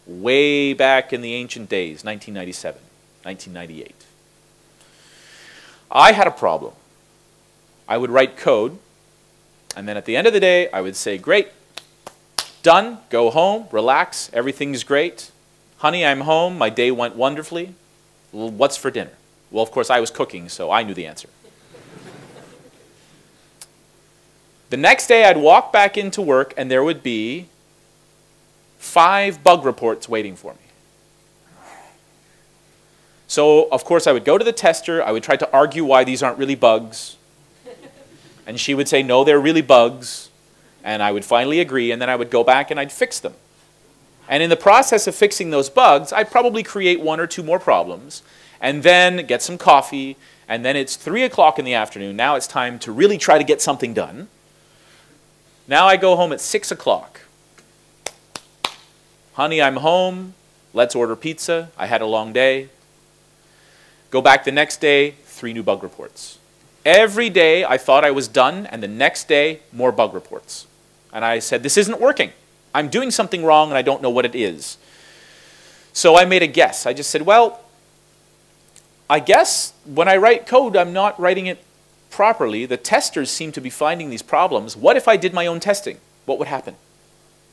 way back in the ancient days, 1997, 1998. I had a problem. I would write code, and then at the end of the day, I would say, great, done, go home, relax, everything's great. Honey, I'm home, my day went wonderfully. Well, what's for dinner? Well, of course, I was cooking, so I knew the answer. The next day, I'd walk back into work, and there would be 5 bug reports waiting for me. So, of course, I would go to the tester. I would try to argue why these aren't really bugs. And she would say, no, they're really bugs. And I would finally agree, and then I would go back and I'd fix them. And in the process of fixing those bugs, I'd probably create 1 or 2 more problems, and then get some coffee, and then it's 3 o'clock in the afternoon. Now it's time to really try to get something done. Now I go home at 6 o'clock. Honey, I'm home. Let's order pizza. I had a long day. Go back the next day, 3 new bug reports. Every day I thought I was done, and the next day, more bug reports. And I said, this isn't working. I'm doing something wrong, and I don't know what it is. So I made a guess. I just said, well, I guess when I write code, I'm not writing it properly. The testers seem to be finding these problems. What if I did my own testing? What would happen?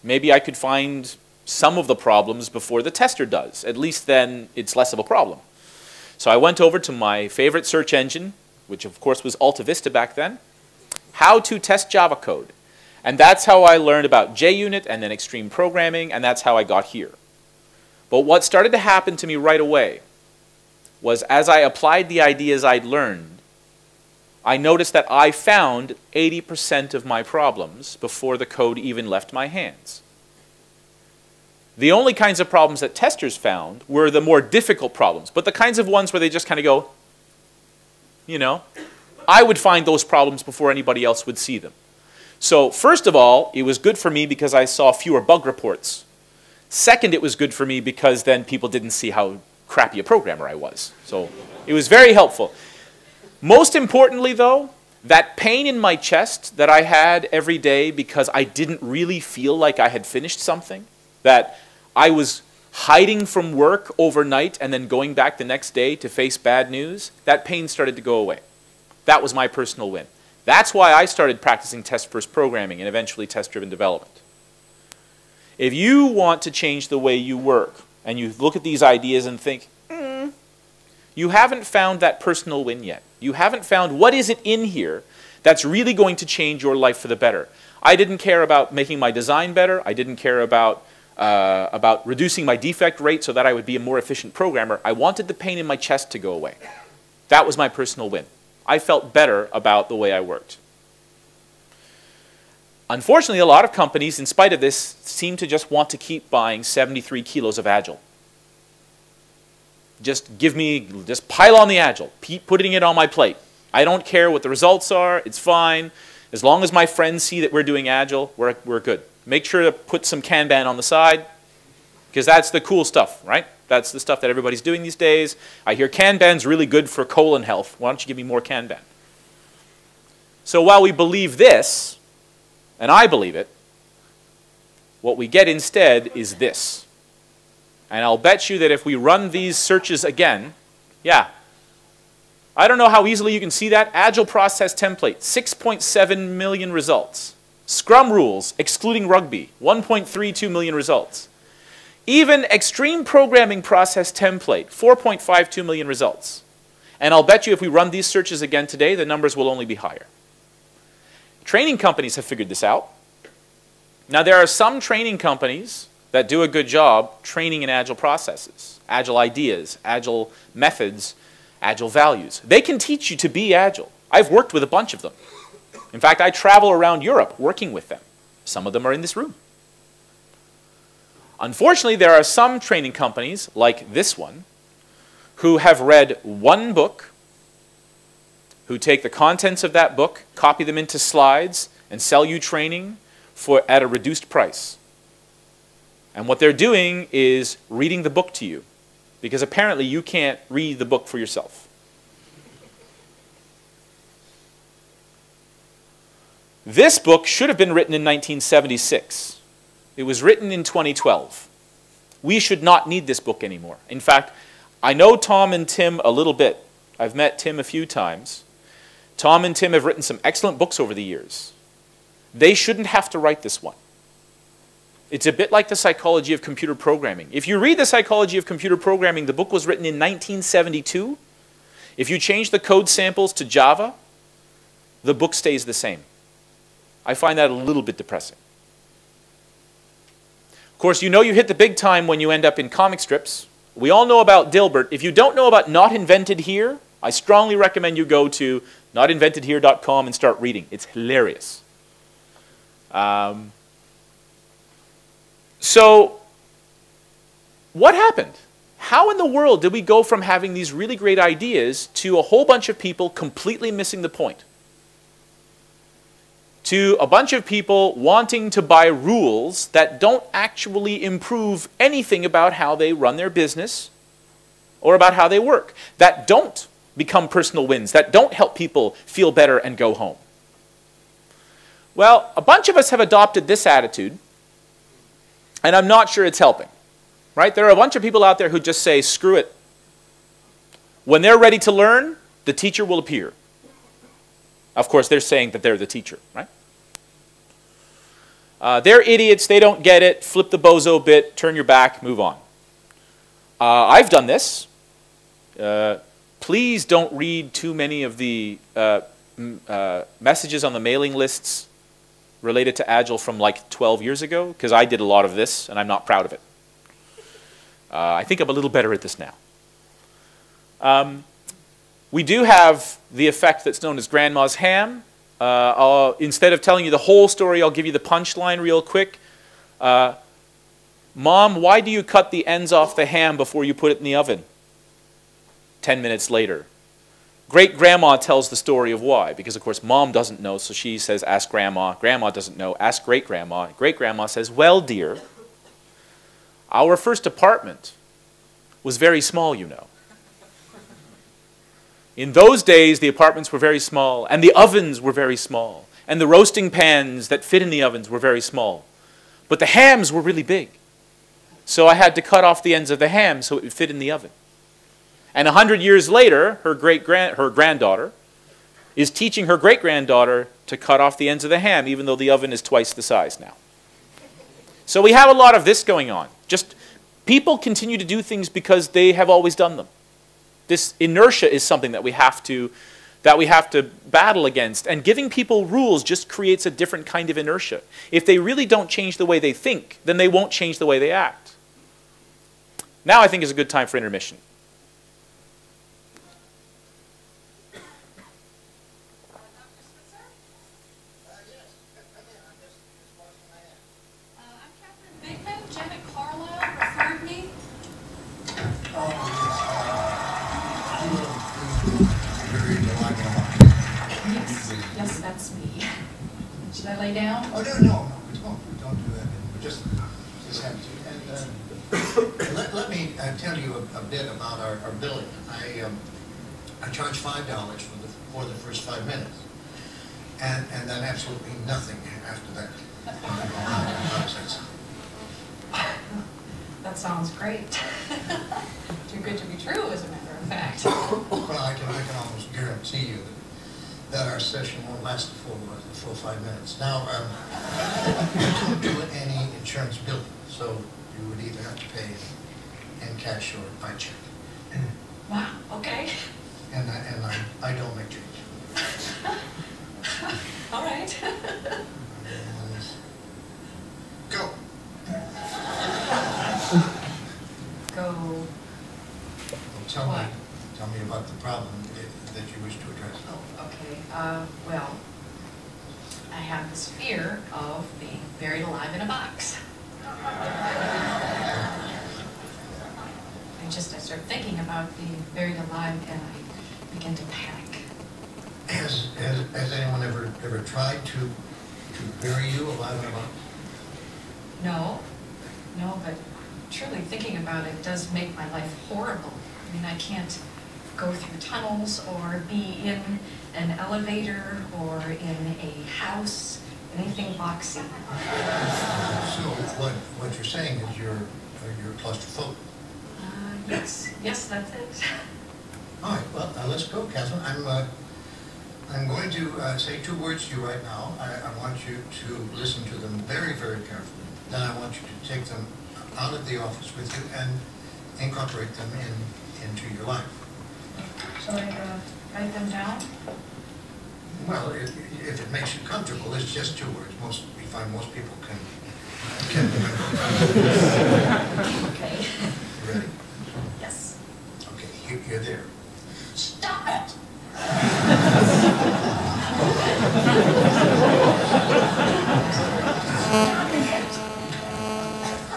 Maybe I could find some of the problems before the tester does. At least then it's less of a problem. So I went over to my favorite search engine, which of course was Alta Vista back then, how to test Java code. And that's how I learned about JUnit and then extreme programming, and that's how I got here. But what started to happen to me right away was as I applied the ideas I'd learned, I noticed that I found 80% of my problems before the code even left my hands. The only kinds of problems that testers found were the more difficult problems, but the kinds of ones where they just kind of go, you know, I would find those problems before anybody else would see them. So first of all, it was good for me because I saw fewer bug reports. Second, it was good for me because then people didn't see how crappy a programmer I was. So it was very helpful. Most importantly, though, that pain in my chest that I had every day because I didn't really feel like I had finished something, that I was hiding from work overnight and then going back the next day to face bad news, that pain started to go away. That was my personal win. That's why I started practicing test-first programming and eventually test-driven development. If you want to change the way you work and you look at these ideas and think, you haven't found that personal win yet. You haven't found what is it in here that's really going to change your life for the better. I didn't care about making my design better. I didn't care about reducing my defect rate so that I would be a more efficient programmer. I wanted the pain in my chest to go away. That was my personal win. I felt better about the way I worked. Unfortunately, a lot of companies, in spite of this, seem to just want to keep buying 73 kilos of Agile. Just pile on the Agile. Keep putting it on my plate. I don't care what the results are. It's fine. As long as my friends see that we're doing Agile, we're good. Make sure to put some Kanban on the side, because that's the cool stuff, right? That's the stuff that everybody's doing these days. I hear Kanban's really good for colon health. Why don't you give me more Kanban? So while we believe this, and I believe it, what we get instead is this. And I'll bet you that if we run these searches again, yeah, I don't know how easily you can see that. Agile process template, 6.7 million results. Scrum rules, excluding rugby, 1.32 million results. Even extreme programming process template, 4.52 million results. And I'll bet you if we run these searches again today, the numbers will only be higher. Training companies have figured this out. Now there are some training companies that do a good job training in Agile processes, Agile ideas, Agile methods, Agile values. They can teach you to be Agile. I've worked with a bunch of them. In fact, I travel around Europe working with them. Some of them are in this room. Unfortunately, there are some training companies, like this one, who have read one book, who take the contents of that book, copy them into slides, and sell you training at a reduced price. And what they're doing is reading the book to you, because apparently you can't read the book for yourself. This book should have been written in 1976. It was written in 2012. We should not need this book anymore. In fact, I know Tom and Tim a little bit. I've met Tim a few times. Tom and Tim have written some excellent books over the years. They shouldn't have to write this one. It's a bit like the psychology of computer programming. If you read the psychology of computer programming, the book was written in 1972. If you change the code samples to Java, the book stays the same. I find that a little bit depressing. Of course, you know you hit the big time when you end up in comic strips. We all know about Dilbert. If you don't know about Not Invented Here, I strongly recommend you go to notinventedhere.com and start reading. It's hilarious. So, what happened? How in the world did we go from having these really great ideas to a whole bunch of people completely missing the point? To a bunch of people wanting to buy rules that don't actually improve anything about how they run their business or about how they work, that don't become personal wins, that don't help people feel better and go home. Well, a bunch of us have adopted this attitude, and I'm not sure it's helping. Right? There are a bunch of people out there who just say, screw it. When they're ready to learn, the teacher will appear. Of course, they're saying that they're the teacher, right? They're idiots, they don't get it, flip the bozo bit, turn your back, move on. I've done this. Please don't read too many of the messages on the mailing lists related to Agile from like 12 years ago, because I did a lot of this, and I'm not proud of it. I think I'm a little better at this now. We do have the effect that's known as Grandma's ham. Instead of telling you the whole story, I'll give you the punchline real quick. Mom, why do you cut the ends off the ham before you put it in the oven? 10 minutes later. Great-grandma tells the story of why, because of course Mom doesn't know, so she says, ask Grandma. Grandma doesn't know, ask Great-grandma. Great-grandma says, well, dear, our first apartment was very small, you know. In those days, the apartments were very small, and the ovens were very small, and the roasting pans that fit in the ovens were very small. But the hams were really big. So I had to cut off the ends of the ham so it would fit in the oven. And 100 years later, her granddaughter is teaching her great-granddaughter to cut off the ends of the ham, even though the oven is twice the size now. So we have a lot of this going on. Just people continue to do things because they have always done them. This inertia is something that we have to battle against. And giving people rules just creates a different kind of inertia. If they really don't change the way they think, then they won't change the way they act. Now I think is a good time for intermission. Yes, that's me. Should I lay down? Oh, no, don't do that. Just have to. And let me tell you a bit about our billing. I charge $5 for the first 5 minutes, and then absolutely nothing after that. That sounds great. Too good to be true, as a matter of fact. Well, I can almost guarantee you that our session won't last the full 5 minutes. Now, we don't do any insurance billing, so you would either have to pay in cash or by check. Wow, okay. And I don't make change. All right. And go. Go. Well, tell me about the problem that you wish to address. Oh, okay. Well, I have this fear of being buried alive in a box. I start thinking about being buried alive, and I begin to panic. Has anyone ever tried to bury you alive in a box? No, but truly thinking about it does make my life horrible. I mean, I can't go through tunnels or be in an elevator or in a house, anything boxy. So what you're saying is you're claustrophobic. Yes, that's it. All right, well, let's go, Catherine. I'm going to say 2 words to you right now. I want you to listen to them very, very carefully. Then I want you to take them out of the office with you and incorporate them into your life. Shall I write them down? Well, if it makes you comfortable, it's just 2 words. We find most people can Okay. You ready? Yes. Okay, you're there. Stop it!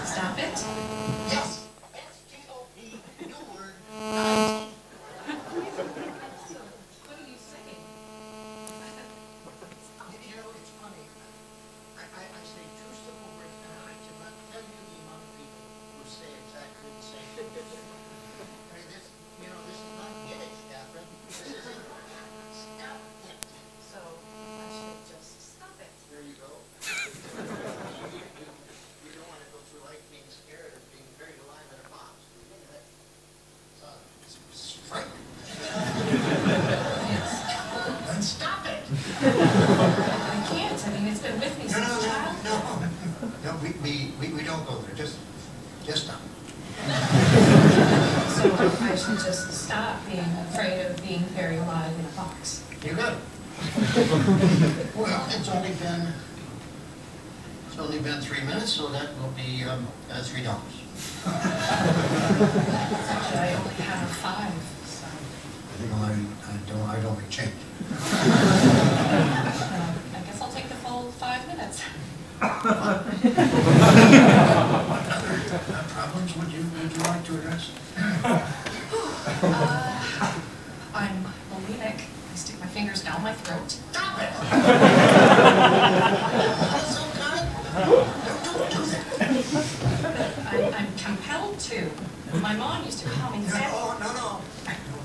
Stop it? Yes. S-T-O-P, new word, 19. What are you saying? You know, it's funny. I say 2 simple words, and I cannot tell you the amount of people who say exactly the same thing. I mean, this is not Yiddish, Catherine. This is stop it. So I should just stop it. There you go. You don't want to go through life being scared of being buried alive in a box. It's frightening. Then stop it. I can't. I mean, it's been with me since childhood. No, we don't go there. Just stop. So I should just stop being afraid of being buried alive in a box. You got it. Well, it's only been 3 minutes, so that will be $3. Actually, I only have 5, so. I don't make change. I guess I'll take the full 5 minutes. What problems would you like to address? I'm bulimic. I stick my fingers down my throat. Stop it! That's so kind. Don't do that. I'm compelled to. My mom used to call me No.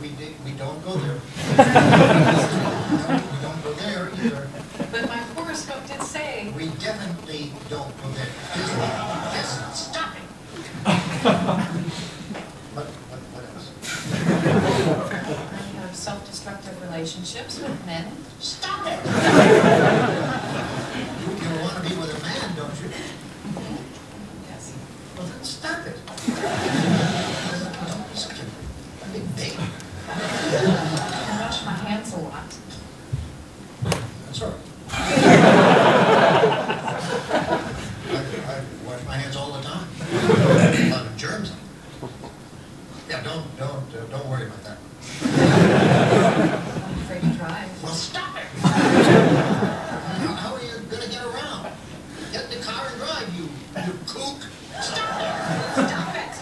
We don't go there. We don't go there either. But my horoscope did say. We definitely don't go there. Just stop it. What else? I have self-destructive relationships with men. Stop it! You want to be with a man, don't you? Yes. Well, then stop it. Don't be such a big baby. I wash my hands a lot. That's all right. I wash my hands all the time. A lot of germs. Yeah, don't worry about that. I'm afraid to drive. Well, stop it! How are you going to get around? Get in the car and drive, you kook. Stop it! Stop it!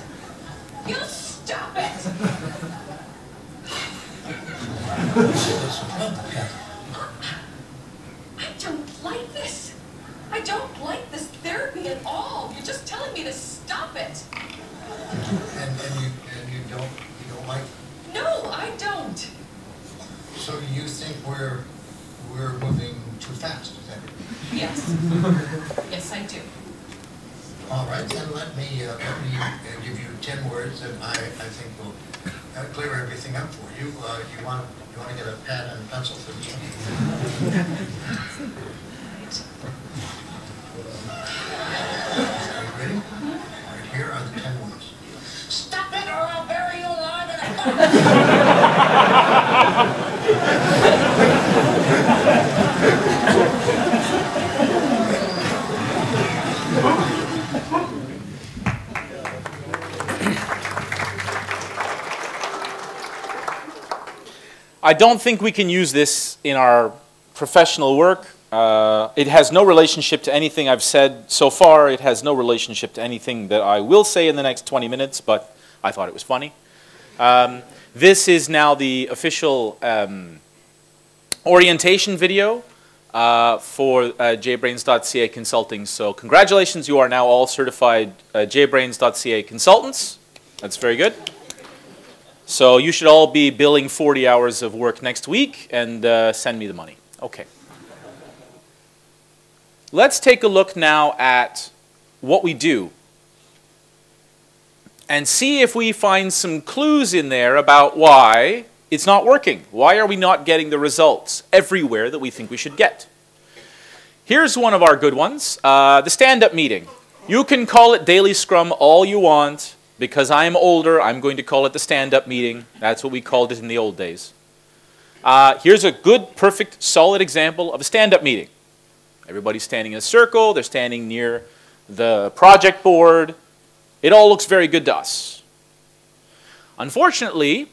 You stop it! What's the problem, Kathy? I don't like this. I don't like this therapy at all. You're just telling me to stop it. And you don't like it? No, I don't. So you think we're moving too fast, is that it? Yes. Yes, I do. All right, then let me give you 10 words that I think will clear everything up for you. You want to get a pad and a pencil for this one? Are you ready? All right, here are the 10 words. Stop it or I'll bury you alive in a I don't think we can use this in our professional work. It has no relationship to anything I've said so far. It has no relationship to anything that I will say in the next 20 minutes, but I thought it was funny. This is now the official orientation video for jbrains.ca Consulting. So congratulations, you are now all certified jbrains.ca consultants. That's very good. So you should all be billing 40 hours of work next week and send me the money. Okay. Let's take a look now at what we do and see if we find some clues in there about why it's not working. Why are we not getting the results everywhere that we think we should get? Here's one of our good ones, the stand-up meeting. You can call it daily scrum all you want. Because I'm older, I'm going to call it the stand-up meeting. That's what we called it in the old days. Here's a good, perfect, solid example of a stand-up meeting. Everybody's standing in a circle. They're standing near the project board. It all looks very good to us. Unfortunately,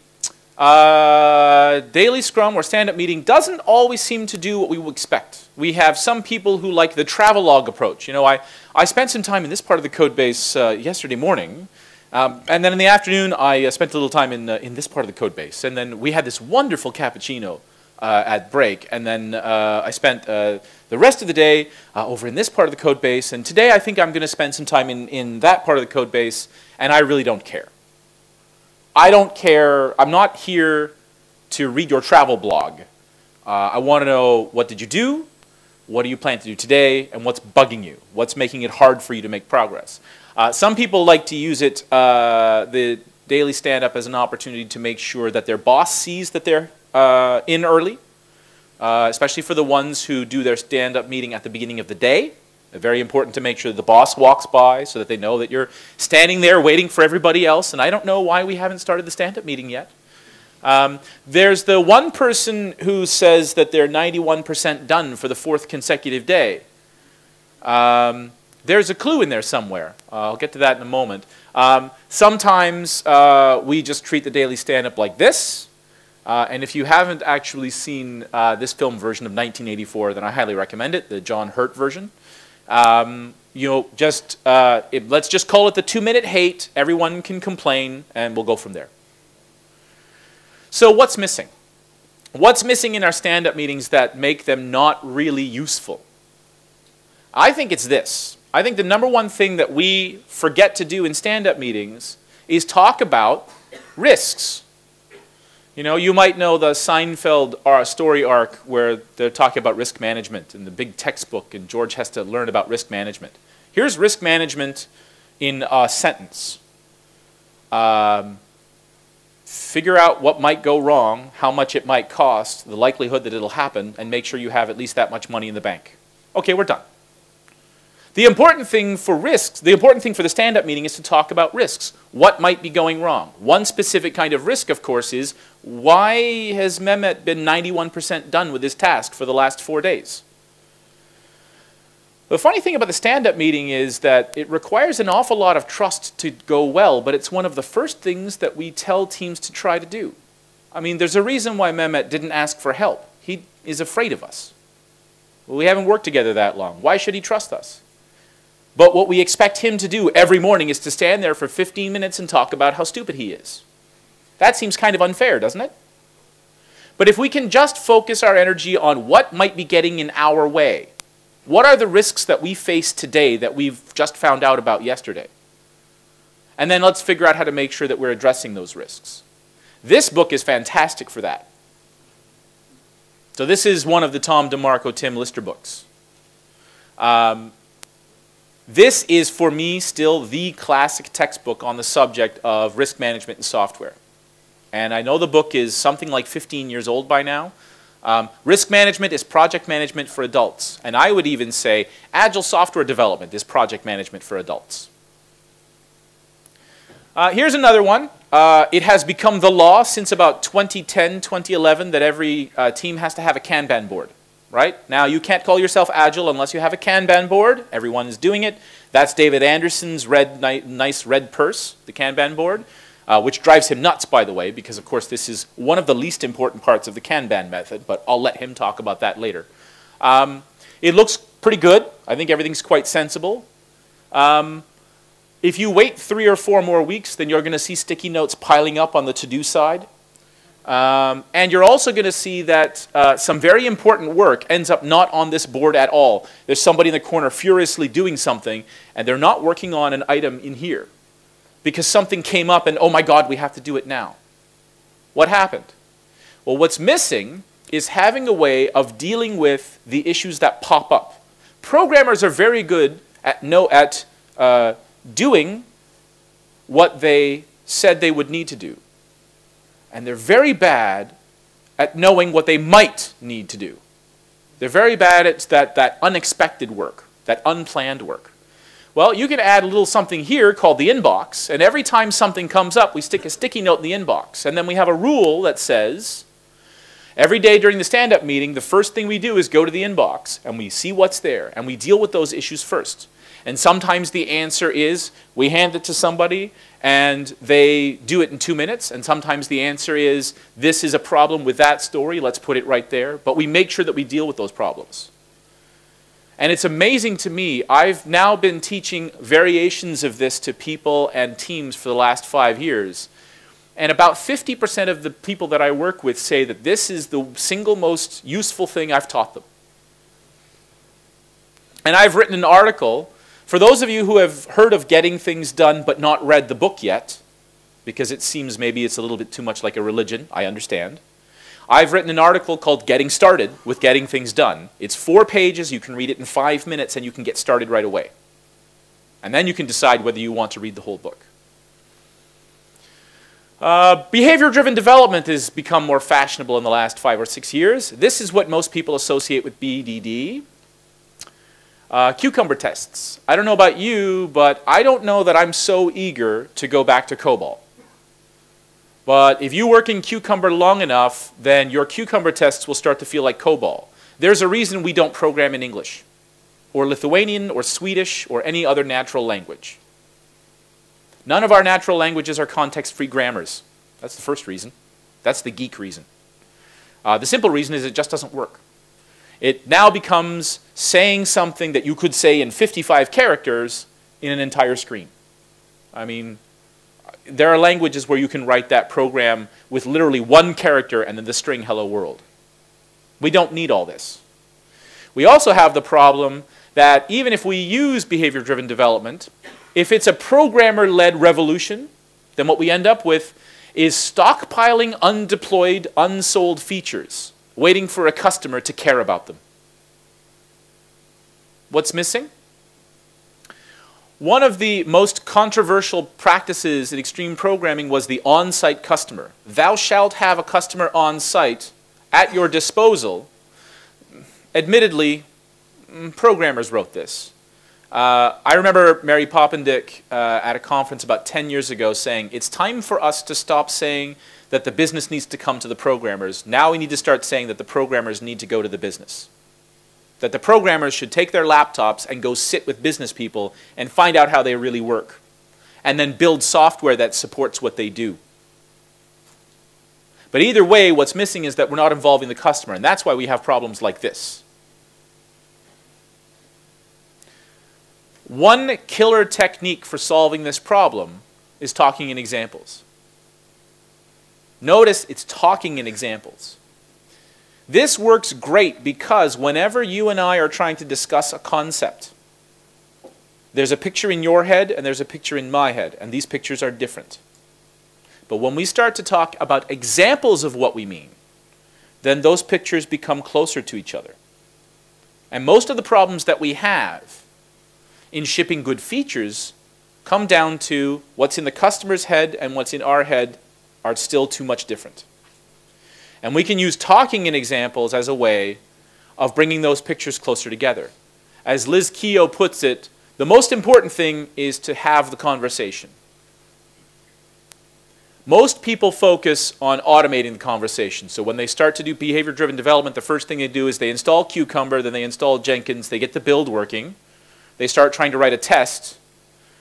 daily scrum or stand-up meeting doesn't always seem to do what we would expect. We have some people who like the travelogue approach. You know, I spent some time in this part of the code base yesterday morning. And then in the afternoon, I spent a little time in this part of the code base. And then we had this wonderful cappuccino at break. And then I spent the rest of the day over in this part of the code base. And today I think I'm going to spend some time in that part of the code base. And I really don't care. I don't care. I'm not here to read your travel blog. I want to know, what did you do? What do you plan to do today? And what's bugging you? What's making it hard for you to make progress? Some people like to use it, the daily stand-up, as an opportunity to make sure that their boss sees that they're in early, especially for the ones who do their stand-up meeting at the beginning of the day. Very important to make sure that the boss walks by so that they know that you're standing there waiting for everybody else. And I don't know why we haven't started the stand-up meeting yet. There's the one person who says that they're 91% done for the 4th consecutive day. There's a clue in there somewhere. I'll get to that in a moment. Sometimes we just treat the daily stand-up like this. And if you haven't actually seen this film version of 1984, then I highly recommend it, the John Hurt version. You know, let's just call it the 2-minute hate. Everyone can complain, and we'll go from there. So what's missing? What's missing in our stand-up meetings that make them not really useful? I think it's this. I think the #1 thing that we forget to do in stand-up meetings is talk about risks. You know, you might know the Seinfeld story arc where they're talking about risk management in the big textbook, and George has to learn about risk management. Here's risk management in a sentence. Figure out what might go wrong, how much it might cost, the likelihood that it'll happen, and make sure you have at least that much money in the bank. Okay, we're done. The important thing for risks, the important thing for the stand-up meeting is to talk about risks. What might be going wrong? One specific kind of risk, of course, is why has Mehmet been 91% done with his task for the last 4 days? The funny thing about the stand-up meeting is that it requires an awful lot of trust to go well, but it's one of the first things that we tell teams to try to do. I mean, there's a reason why Mehmet didn't ask for help. He is afraid of us. Well, we haven't worked together that long. Why should he trust us? But what we expect him to do every morning is to stand there for 15 minutes and talk about how stupid he is. That seems kind of unfair, doesn't it? But if we can just focus our energy on what might be getting in our way, what are the risks that we face today that we've just found out about yesterday? And then let's figure out how to make sure that we're addressing those risks. This book is fantastic for that. So this is one of the Tom DeMarco, Tim Lister books. This is, for me, still the classic textbook on the subject of risk management in software. And I know the book is something like 15 years old by now. Risk management is project management for adults. And I would even say Agile software development is project management for adults. Here's another one. It has become the law since about 2010, 2011 that every team has to have a Kanban board. Right? Now, you can't call yourself Agile unless you have a Kanban board. Everyone is doing it. That's David Anderson's nice red purse, the Kanban board, which drives him nuts, by the way, because, of course, this is one of the least important parts of the Kanban method, but I'll let him talk about that later. It looks pretty good. I think everything's quite sensible. If you wait 3 or 4 more weeks, then you're going to see sticky notes piling up on the to-do side. And you're also going to see that some very important work ends up not on this board at all. There's somebody in the corner furiously doing something, and they're not working on an item in here because something came up and, oh my God, we have to do it now. What happened? Well, what's missing is having a way of dealing with the issues that pop up. Programmers are very good at doing what they said they would need to do. And they're very bad at knowing what they might need to do. They're very bad at that unexpected work, that unplanned work. Well, you can add a little something here called the inbox, and every time something comes up, we stick a sticky note in the inbox. And then we have a rule that says, every day during the stand-up meeting, the first thing we do is go to the inbox, and we see what's there, and we deal with those issues first. And sometimes the answer is, we hand it to somebody, and they do it in 2 minutes. And sometimes the answer is, this is a problem with that story, let's put it right there. But we make sure that we deal with those problems. And it's amazing to me, I've now been teaching variations of this to people and teams for the last 5 years. And about 50% of the people that I work with say that this is the single most useful thing I've taught them. And I've written an article, for those of you who have heard of Getting Things Done but not read the book yet, because it seems maybe it's a little bit too much like a religion, I understand. I've written an article called Getting Started with Getting Things Done. It's 4 pages, you can read it in 5 minutes, and you can get started right away. And then you can decide whether you want to read the whole book. Behavior-driven development has become more fashionable in the last 5 or 6 years. This is what most people associate with BDD. Cucumber tests. I don't know about you, but I don't know that I'm so eager to go back to COBOL. But if you work in Cucumber long enough, then your Cucumber tests will start to feel like COBOL. There's a reason we don't program in English, or Lithuanian, or Swedish, or any other natural language. None of our natural languages are context-free grammars. That's the first reason. That's the geek reason. The simple reason is it just doesn't work. It now becomes saying something that you could say in 55 characters in an entire screen. I mean, there are languages where you can write that program with literally 1 character and then the string hello world. We don't need all this. We also have the problem that even if we use behavior-driven development, if it's a programmer-led revolution, then what we end up with is stockpiling undeployed, unsold features, waiting for a customer to care about them. What's missing? One of the most controversial practices in extreme programming was the on-site customer. Thou shalt have a customer on-site at your disposal. Admittedly, programmers wrote this. I remember Mary Poppendick at a conference about 10 years ago saying, it's time for us to stop saying that the business needs to come to the programmers. Now we need to start saying that the programmers need to go to the business. That the programmers should take their laptops and go sit with business people and find out how they really work. And then build software that supports what they do. But either way, what's missing is that we're not involving the customer. And that's why we have problems like this. One killer technique for solving this problem is talking in examples. Notice it's talking in examples. This works great because whenever you and I are trying to discuss a concept, there's a picture in your head and there's a picture in my head, and these pictures are different. But when we start to talk about examples of what we mean, then those pictures become closer to each other. And most of the problems that we have in shipping good features come down to what's in the customer's head and what's in our head are still too much different. And we can use talking in examples as a way of bringing those pictures closer together. As Liz Keogh puts it, the most important thing is to have the conversation. Most people focus on automating the conversation. So when they start to do behavior-driven development, the first thing they do is they install Cucumber, then they install Jenkins, they get the build working, they start trying to write a test,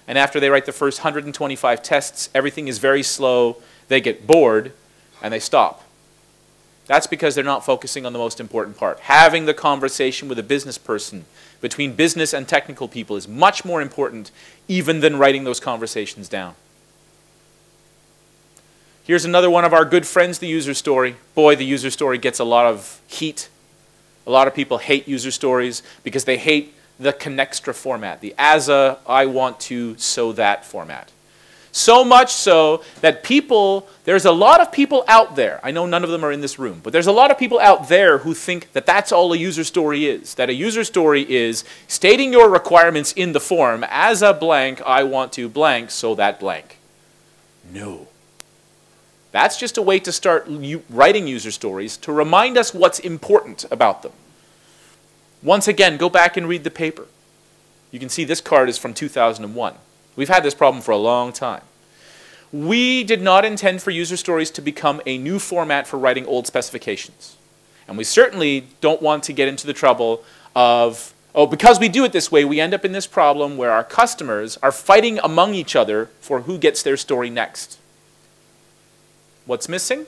and after they write the first 125 tests, everything is very slow, they get bored, and they stop. That's because they're not focusing on the most important part. Having the conversation with a business person between business and technical people is much more important even than writing those conversations down. Here's another one of our good friends, the user story. Boy, the user story gets a lot of heat. A lot of people hate user stories because they hate the Connextra format, the as a, I want to, so that format. So much so that there's a lot of people out there, I know none of them are in this room, but there's a lot of people out there who think that that's all a user story is. That a user story is stating your requirements in the form, as a blank, I want to blank, so that blank. No. That's just a way to start writing user stories to remind us what's important about them. Once again, go back and read the paper. You can see this card is from 2001. We've had this problem for a long time. We did not intend for user stories to become a new format for writing old specifications. And we certainly don't want to get into the trouble of, oh, because we do it this way, we end up in this problem where our customers are fighting among each other for who gets their story next. What's missing?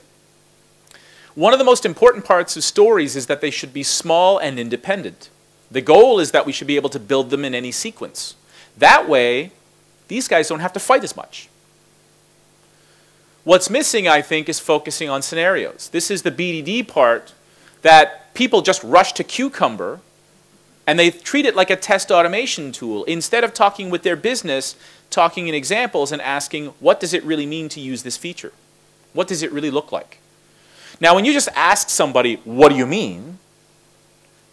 One of the most important parts of stories is that they should be small and independent. The goal is that we should be able to build them in any sequence. That way, these guys don't have to fight as much. What's missing, I think, is focusing on scenarios. This is the BDD part that people just rush to Cucumber and they treat it like a test automation tool instead of talking with their business, talking in examples and asking, what does it really mean to use this feature? What does it really look like? Now, when you just ask somebody, what do you mean?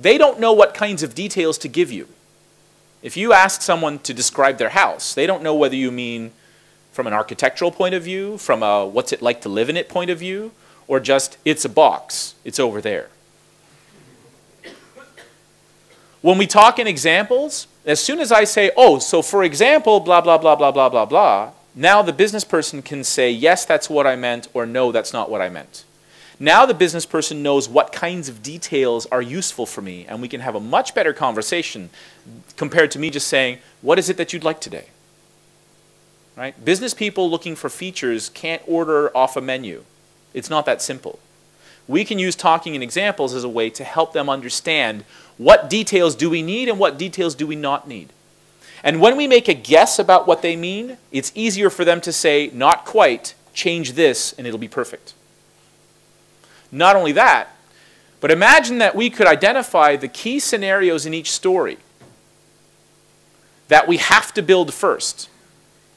They don't know what kinds of details to give you. If you ask someone to describe their house, they don't know whether you mean from an architectural point of view, from a what's it like to live in it point of view, or just it's a box, it's over there. When we talk in examples, as soon as I say, oh, so for example, blah, blah, blah, blah, blah, blah, blah, now the business person can say, yes, that's what I meant, or no, that's not what I meant. Now the business person knows what kinds of details are useful for me, and we can have a much better conversation compared to me just saying, what is it that you'd like today? Right? Business people looking for features can't order off a menu. It's not that simple. We can use talking in examples as a way to help them understand what details do we need and what details do we not need. And when we make a guess about what they mean, it's easier for them to say, not quite, change this, and it'll be perfect. Not only that, but imagine that we could identify the key scenarios in each story that we have to build first,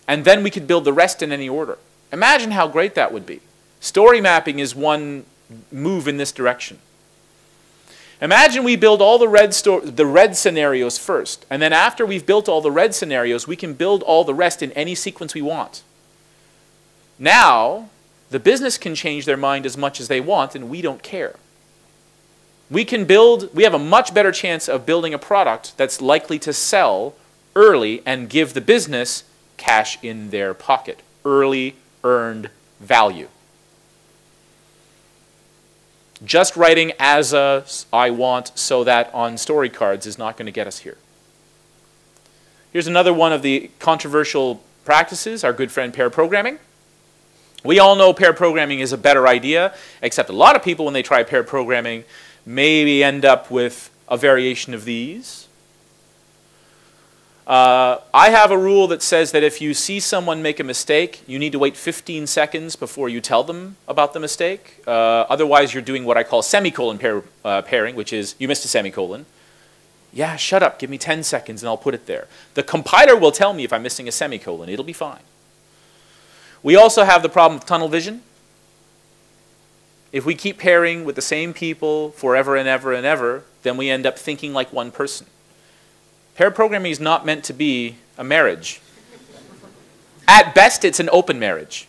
and then we could build the rest in any order. Imagine how great that would be. Story mapping is one move in this direction. Imagine we build all the red scenarios first, and then after we've built all the red scenarios, we can build all the rest in any sequence we want. Now, the business can change their mind as much as they want, and we don't care. We have a much better chance of building a product that's likely to sell early and give the business cash in their pocket. Early earned value. Just writing as a I want so that on story cards is not going to get us here. Here's another one of the controversial practices, our good friend pair programming. We all know pair programming is a better idea, except a lot of people when they try pair programming maybe end up with a variation of these. I have a rule that says that if you see someone make a mistake, you need to wait 15 seconds before you tell them about the mistake. Otherwise, you're doing what I call semicolon pairing, which is you missed a semicolon. Yeah, shut up, give me 10 seconds and I'll put it there. The compiler will tell me if I'm missing a semicolon. It'll be fine. We also have the problem of tunnel vision. If we keep pairing with the same people forever and ever and ever, then we end up thinking like one person. Pair programming is not meant to be a marriage. At best, it's an open marriage.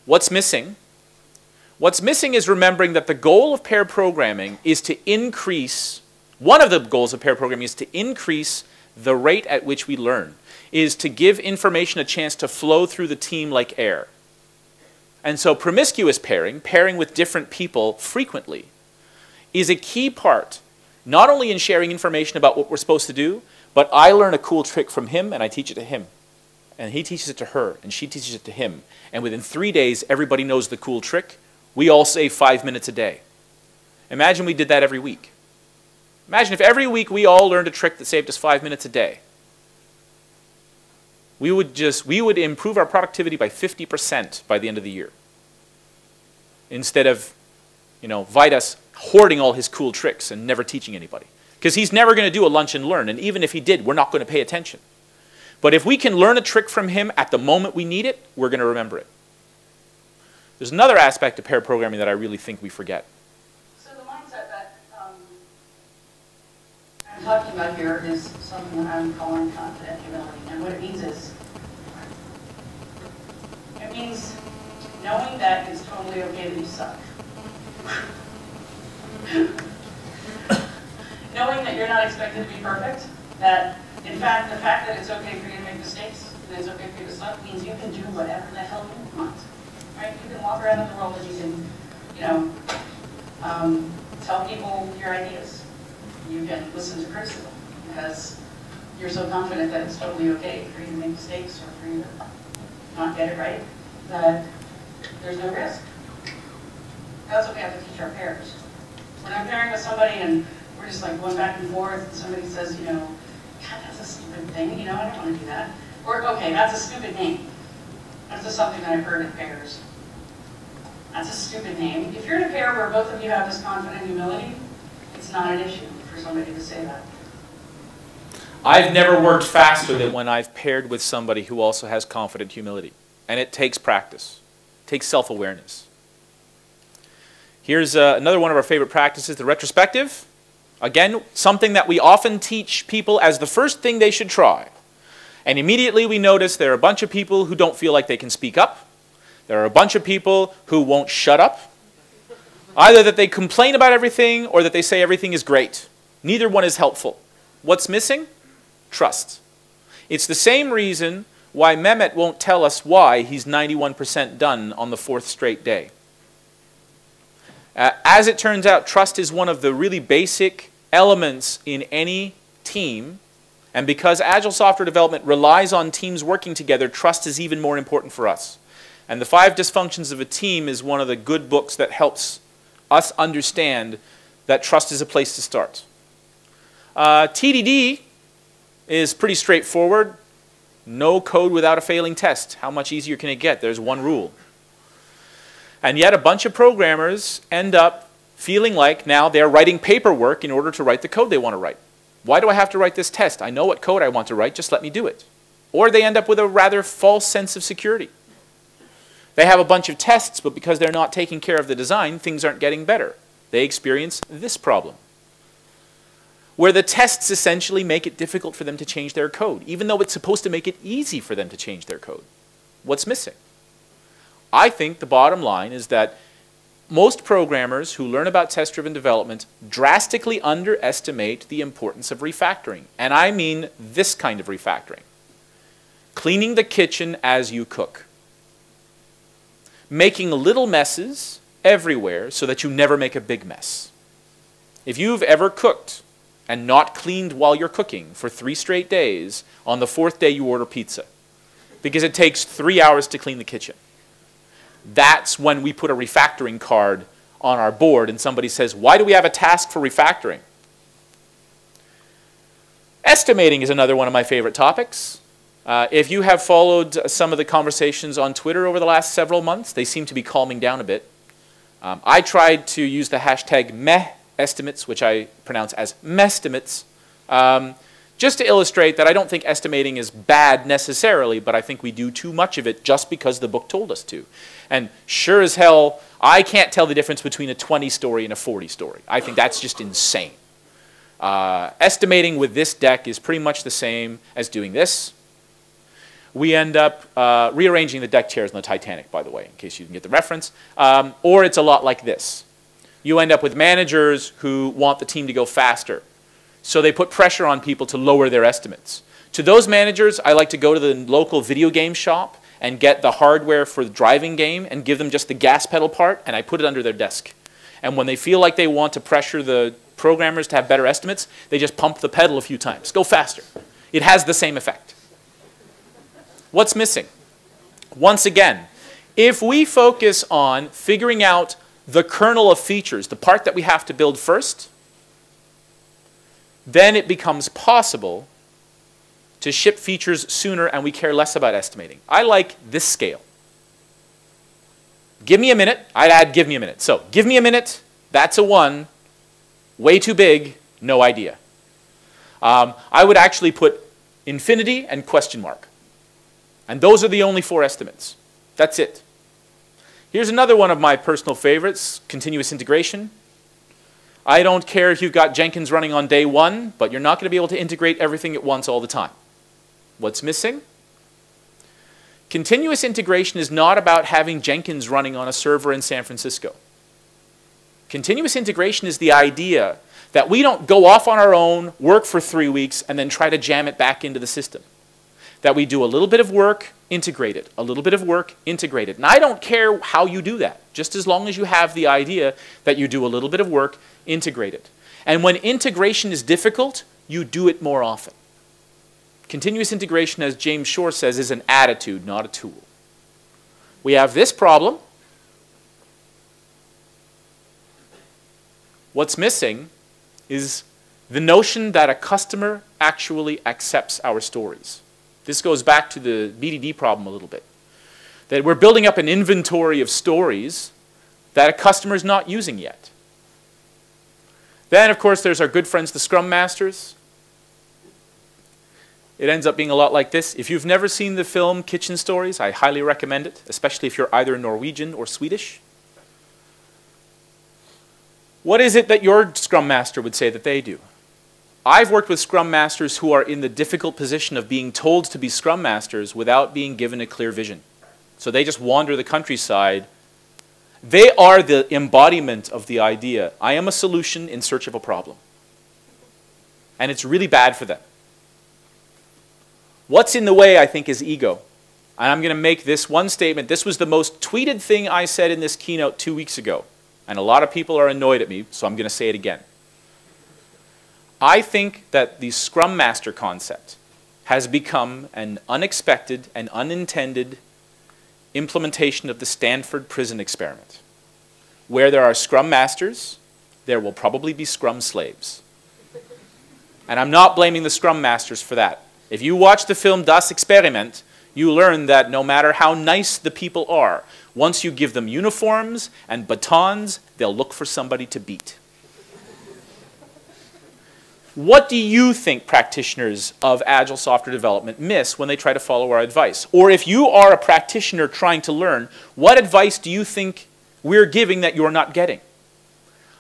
What's missing? What's missing is remembering that the goal of pair programming is to increase, one of the goals of pair programming is to increase the rate at which we learn, is to give information a chance to flow through the team like air. And so promiscuous pairing, pairing with different people frequently, is a key part, not only in sharing information about what we're supposed to do, but I learn a cool trick from him and I teach it to him. And he teaches it to her and she teaches it to him. And within 3 days, everybody knows the cool trick. We all save 5 minutes a day. Imagine we did that every week. Imagine if every week we all learned a trick that saved us 5 minutes a day. We would improve our productivity by 50% by the end of the year. Instead of, Vidas hoarding all his cool tricks and never teaching anybody. Because he's never going to do a lunch and learn, and even if he did, we're not going to pay attention. But if we can learn a trick from him at the moment we need it, we're going to remember it. There's another aspect of pair programming that I really think we forget. So the mindset that I'm talking about here is something that I'm calling confident humility. And what it means is, it means knowing that it's totally okay that you suck. Knowing that you're not expected to be perfect, that in fact, the fact that it's okay for you to make mistakes, and it's okay for you to suck, means you can do whatever the hell you want. Right? You can walk around in the world and you can, you know, tell people your ideas. You can listen to criticism because you're so confident that it's totally okay for you to make mistakes or for you to not get it right, that there's no risk. That's what we have to teach our pairs. When I'm pairing with somebody and we're just like going back and forth and somebody says, you know, God, that's a stupid thing, you know, I don't want to do that. Or, okay, that's a stupid name. That's just something that I've heard in pairs. That's a stupid name. If you're in a pair where both of you have this confident humility, it's not an issue for somebody to say that. I've never worked faster than when I've paired with somebody who also has confident humility. And it takes practice. It takes self-awareness. Here's another one of our favorite practices, the retrospective. Again, something that we often teach people as the first thing they should try. And immediately we notice there are a bunch of people who don't feel like they can speak up. There are a bunch of people who won't shut up. Either that they complain about everything or that they say everything is great. Neither one is helpful. What's missing? Trust. It's the same reason why Mehmet won't tell us why he's 91% done on the 4th straight day. As it turns out, trust is one of the really basic elements in any team. And because Agile software development relies on teams working together, trust is even more important for us. And The 5 Dysfunctions of a Team is one of the good books that helps us understand that trust is a place to start. TDD is pretty straightforward. No code without a failing test. How much easier can it get? There's one rule. And yet a bunch of programmers end up feeling like now they're writing paperwork in order to write the code they want to write. Why do I have to write this test? I know what code I want to write, just let me do it. Or they end up with a rather false sense of security. They have a bunch of tests, but because they're not taking care of the design, things aren't getting better. They experience this problem, where the tests essentially make it difficult for them to change their code, even though it's supposed to make it easy for them to change their code. What's missing? I think the bottom line is that most programmers who learn about test-driven development drastically underestimate the importance of refactoring. And I mean this kind of refactoring. Cleaning the kitchen as you cook. Making little messes everywhere so that you never make a big mess. If you've ever cooked and not cleaned while you're cooking for 3 straight days, on the 4th day you order pizza because it takes 3 hours to clean the kitchen. That's when we put a refactoring card on our board and somebody says, why do we have a task for refactoring? Estimating is another one of my favorite topics. If you have followed some of the conversations on Twitter over the last several months, they seem to be calming down a bit. I tried to use the hashtag #MEHestimates, which I pronounce as mestimates, just to illustrate that I don't think estimating is bad necessarily, but I think we do too much of it just because the book told us to. And sure as hell, I can't tell the difference between a 20 story and a 40 story. I think that's just insane. Estimating with this deck is pretty much the same as doing this. We end up rearranging the deck chairs on the Titanic, by the way, in case you didn't get the reference. Or it's a lot like this. You end up with managers who want the team to go faster. So they put pressure on people to lower their estimates. To those managers, I like to go to the local video game shop and get the hardware for the driving game and give them just the gas pedal part, and I put it under their desk. And when they feel like they want to pressure the programmers to have better estimates, they just pump the pedal a few times. Go faster. It has the same effect. What's missing? Once again, if we focus on figuring out the kernel of features, the part that we have to build first, then it becomes possible to ship features sooner and we care less about estimating. I like this scale. Give me a minute. I'd add give me a minute. So give me a minute. That's a 1. Way too big. No idea. I would actually put infinity, and question mark. And those are the only 4 estimates. That's it. Here's another one of my personal favorites, continuous integration. I don't care if you've got Jenkins running on day 1, but you're not going to be able to integrate everything at once all the time. What's missing? Continuous integration is not about having Jenkins running on a server in San Francisco. Continuous integration is the idea that we don't go off on our own, work for 3 weeks, and then try to jam it back into the system. That we do a little bit of work, integrate it. A little bit of work, integrate it. And I don't care how you do that, just as long as you have the idea that you do a little bit of work, integrate it. And when integration is difficult, you do it more often. Continuous integration, as James Shore says, is an attitude, not a tool. We have this problem. What's missing is the notion that a customer actually accepts our stories. This goes back to the BDD problem a little bit. That we're building up an inventory of stories that a customer is not using yet. Then, of course, there's our good friends, the Scrum Masters. It ends up being a lot like this. If you've never seen the film Kitchen Stories, I highly recommend it, especially if you're either Norwegian or Swedish. What is it that your Scrum Master would say that they do? I've worked with Scrum Masters who are in the difficult position of being told to be Scrum Masters without being given a clear vision. So they just wander the countryside. They are the embodiment of the idea, I am a solution in search of a problem. And it's really bad for them. What's in the way, I think, is ego. And I'm going to make this one statement. This was the most tweeted thing I said in this keynote 2 weeks ago. And a lot of people are annoyed at me, so I'm going to say it again. I think that the Scrum Master concept has become an unexpected and unintended implementation of the Stanford prison experiment. Where there are Scrum Masters, there will probably be Scrum slaves. And I'm not blaming the Scrum Masters for that. If you watch the film Das Experiment, you learn that no matter how nice the people are, once you give them uniforms and batons, they'll look for somebody to beat. What do you think practitioners of Agile software development miss when they try to follow our advice? Or if you are a practitioner trying to learn, what advice do you think we're giving that you're not getting?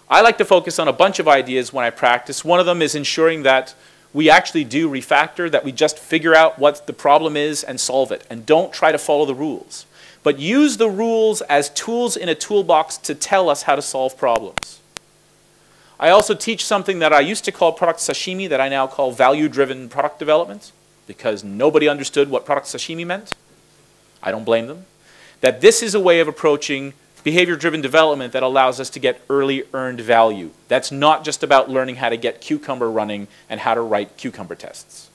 I like to focus on a bunch of ideas when I practice. One of them is ensuring that we actually do refactor, that we just figure out what the problem is and solve it, and don't try to follow the rules. But use the rules as tools in a toolbox to tell us how to solve problems. I also teach something that I used to call product sashimi that I now call value-driven product development, because nobody understood what product sashimi meant. I don't blame them. That this is a way of approaching behavior-driven development that allows us to get early earned value. That's not just about learning how to get Cucumber running and how to write Cucumber tests.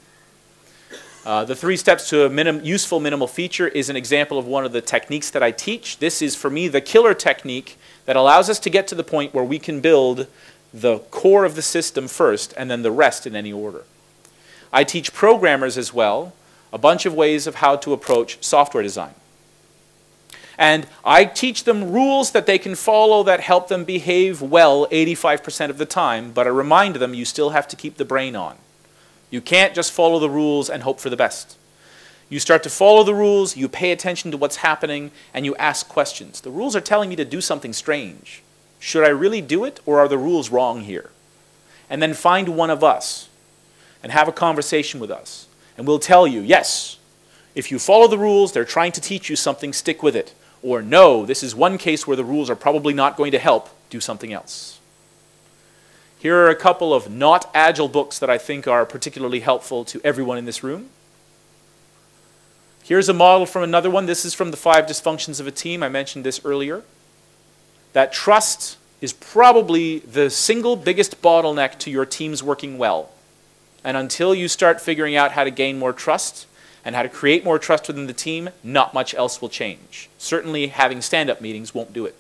The 3 steps to a useful minimal feature is an example of one of the techniques that I teach. This is, for me, the killer technique that allows us to get to the point where we can build the core of the system first and then the rest in any order. I teach programmers as well a bunch of ways of how to approach software design. And I teach them rules that they can follow that help them behave well 85% of the time, but I remind them you still have to keep the brain on. You can't just follow the rules and hope for the best. You start to follow the rules, you pay attention to what's happening, and you ask questions. The rules are telling me to do something strange. Should I really do it, or are the rules wrong here? And then find one of us and have a conversation with us. And we'll tell you, yes, if you follow the rules, they're trying to teach you something, stick with it. Or no, this is one case where the rules are probably not going to help, do something else. Here are a couple of not Agile books that I think are particularly helpful to everyone in this room. Here's a model from another one. This is from the 5 Dysfunctions of a Team. I mentioned this earlier. That trust is probably the single biggest bottleneck to your teams working well. And until you start figuring out how to gain more trust and how to create more trust within the team, not much else will change. Certainly having stand-up meetings won't do it.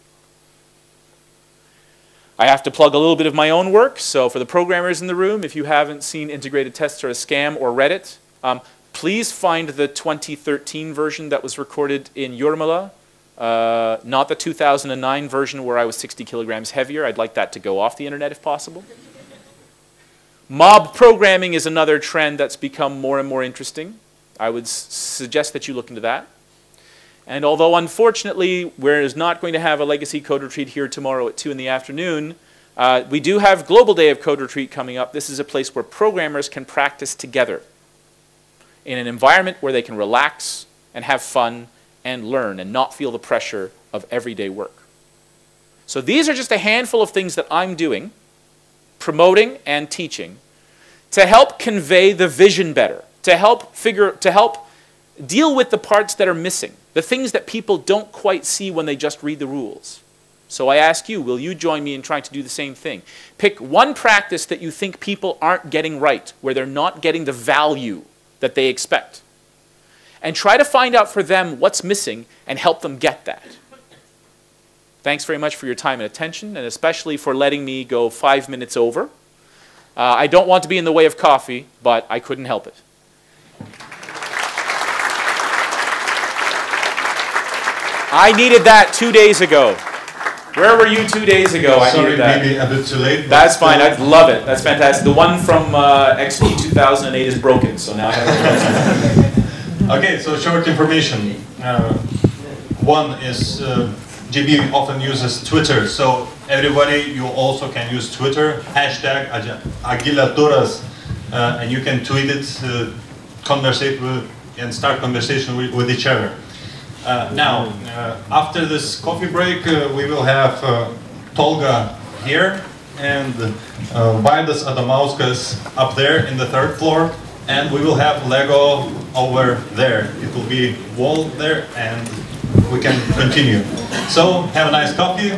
I have to plug a little bit of my own work. So for the programmers in the room, if you haven't seen Integrated Tests Are a Scam or read it, please find the 2013 version that was recorded in Jurmala, not the 2009 version where I was 60 kilograms heavier. I'd like that to go off the internet if possible. Mob programming is another trend that's become more and more interesting. I would suggest that you look into that. And although unfortunately we're not going to have a legacy code retreat here tomorrow at 2 in the afternoon, we do have Global Day of Code Retreat coming up. This is a place where programmers can practice together in an environment where they can relax and have fun and learn and not feel the pressure of everyday work. So these are just a handful of things that I'm doing, promoting and teaching, to help convey the vision better, to help deal with the parts that are missing, the things that people don't quite see when they just read the rules. So I ask you, will you join me in trying to do the same thing? Pick one practice that you think people aren't getting right, where they're not getting the value that they expect, and try to find out for them what's missing and help them get that. Thanks very much for your time and attention, and especially for letting me go 5 minutes over. I don't want to be in the way of coffee, but I couldn't help it. I needed that 2 days ago. Where were you 2 days ago? I Sorry, needed that. maybe a bit too late. That's fine. I love it. That's fantastic. The one from XP 2008 is broken, so now I have Okay, so short information. One is GB often uses Twitter, so everybody, you also can use Twitter, hashtag Agilaturas, and you can tweet it, conversate with, and start conversation with each other. Now, after this coffee break, we will have Tolga here and Vaidas Adamauskas up there in the 3rd floor, and we will have Lego over there. It will be wall there, and we can continue. So, have a nice coffee.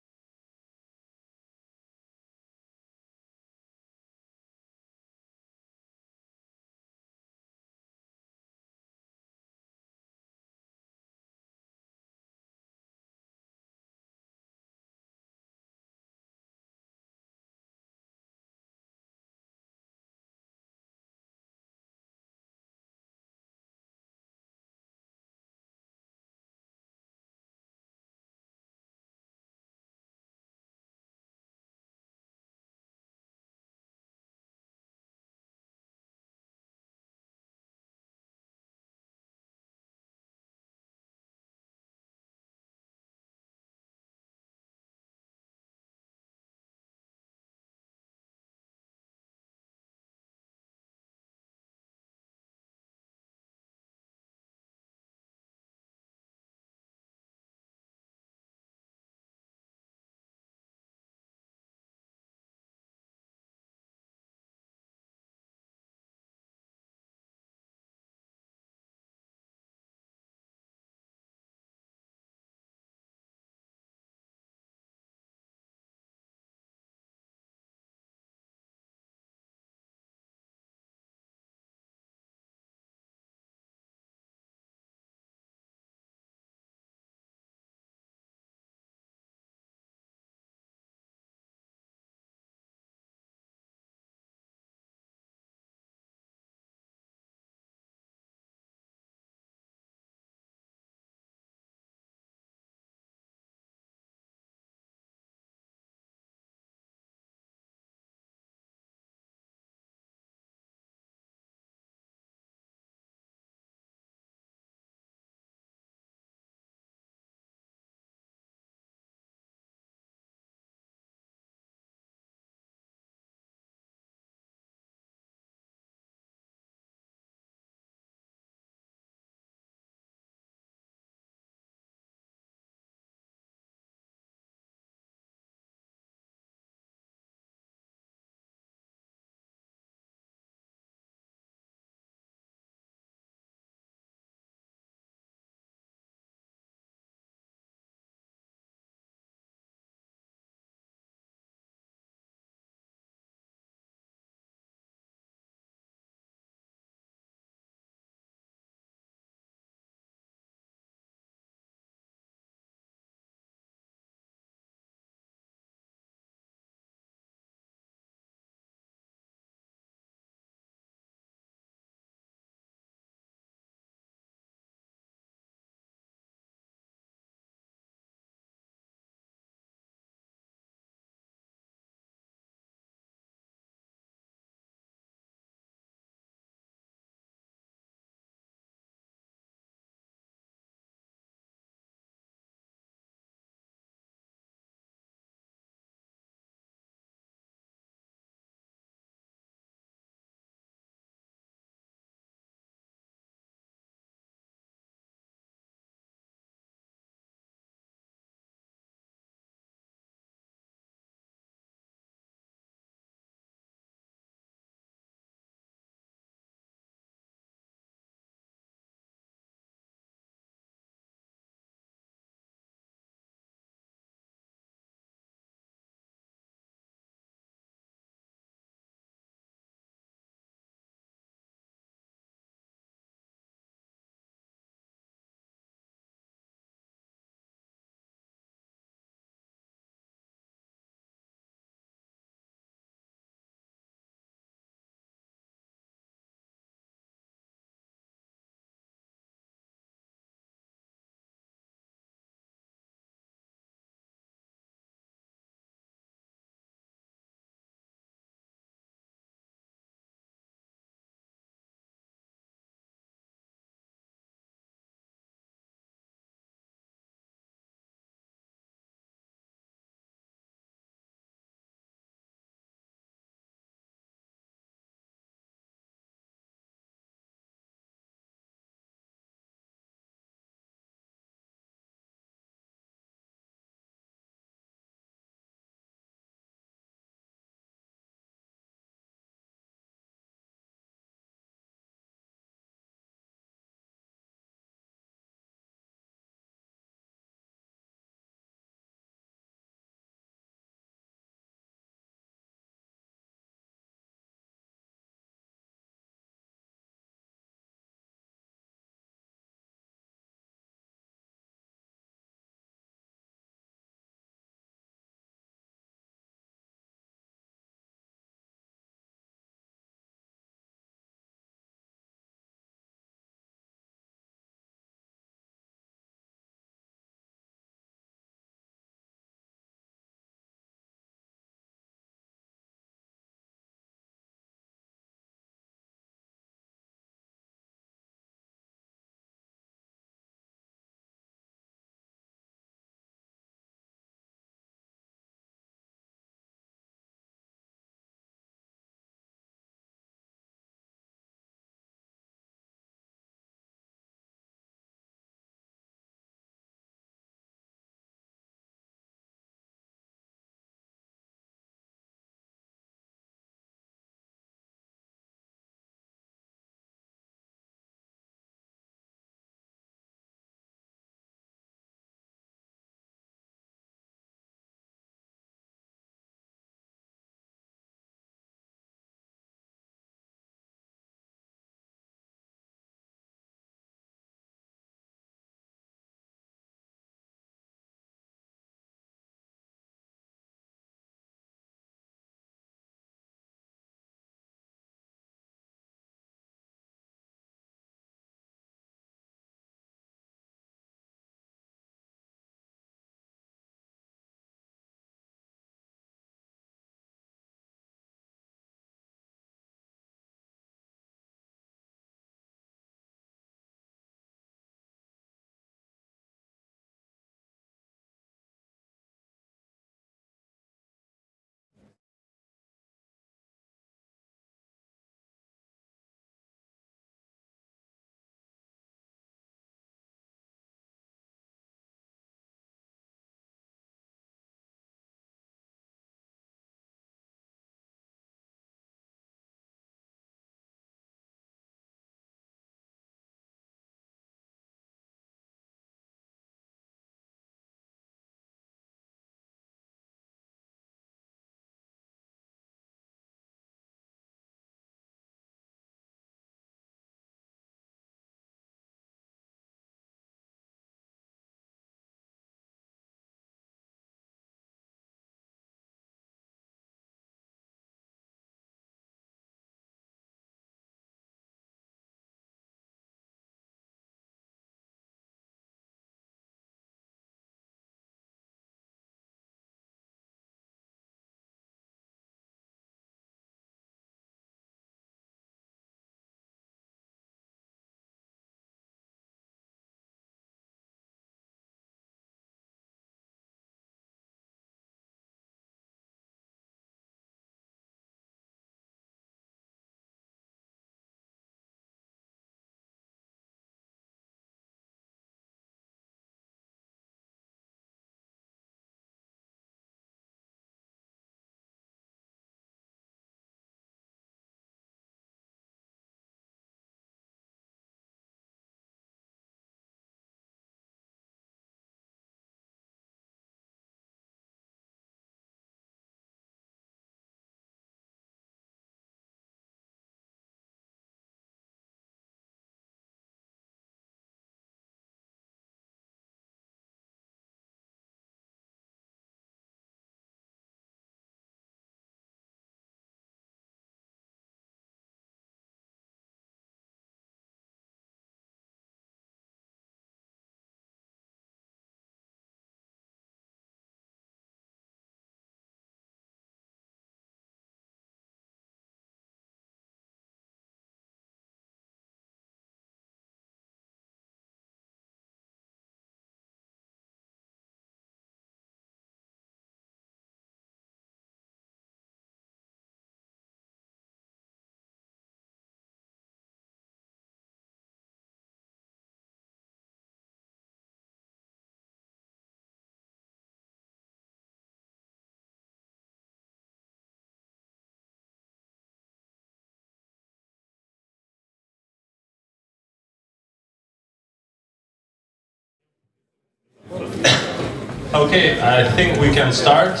Okay, I think we can start.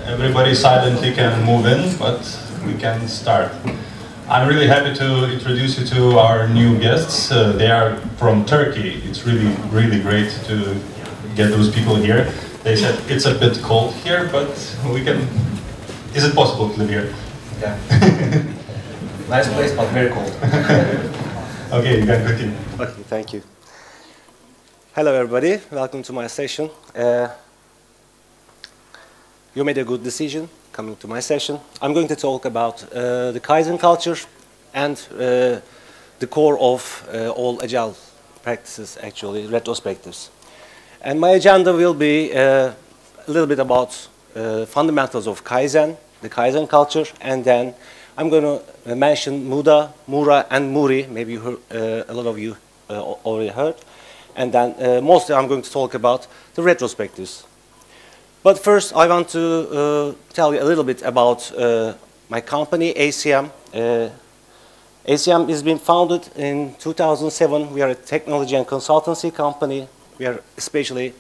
Everybody silently can move in, but we can start. I'm really happy to introduce you to our new guests. They are from Turkey. It's really, really great to get those people here. They said it's a bit cold here, but we can... Is it possible to live here? Yeah. Nice place, but very cold. Okay, you can continue. Okay, thank you. Hello, everybody. Welcome to my session. You made a good decision coming to my session. I'm going to talk about the Kaizen culture and the core of all Agile practices, actually, retrospectives. And my agenda will be a little bit about fundamentals of Kaizen, the Kaizen culture, and then I'm going to mention Muda, Mura, and Muri. Maybe you heard, a lot of you already heard. And then mostly I'm going to talk about the retrospectives. But first, I want to tell you a little bit about my company, ACM. ACM has been founded in 2007. We are a technology and consultancy company. We are especially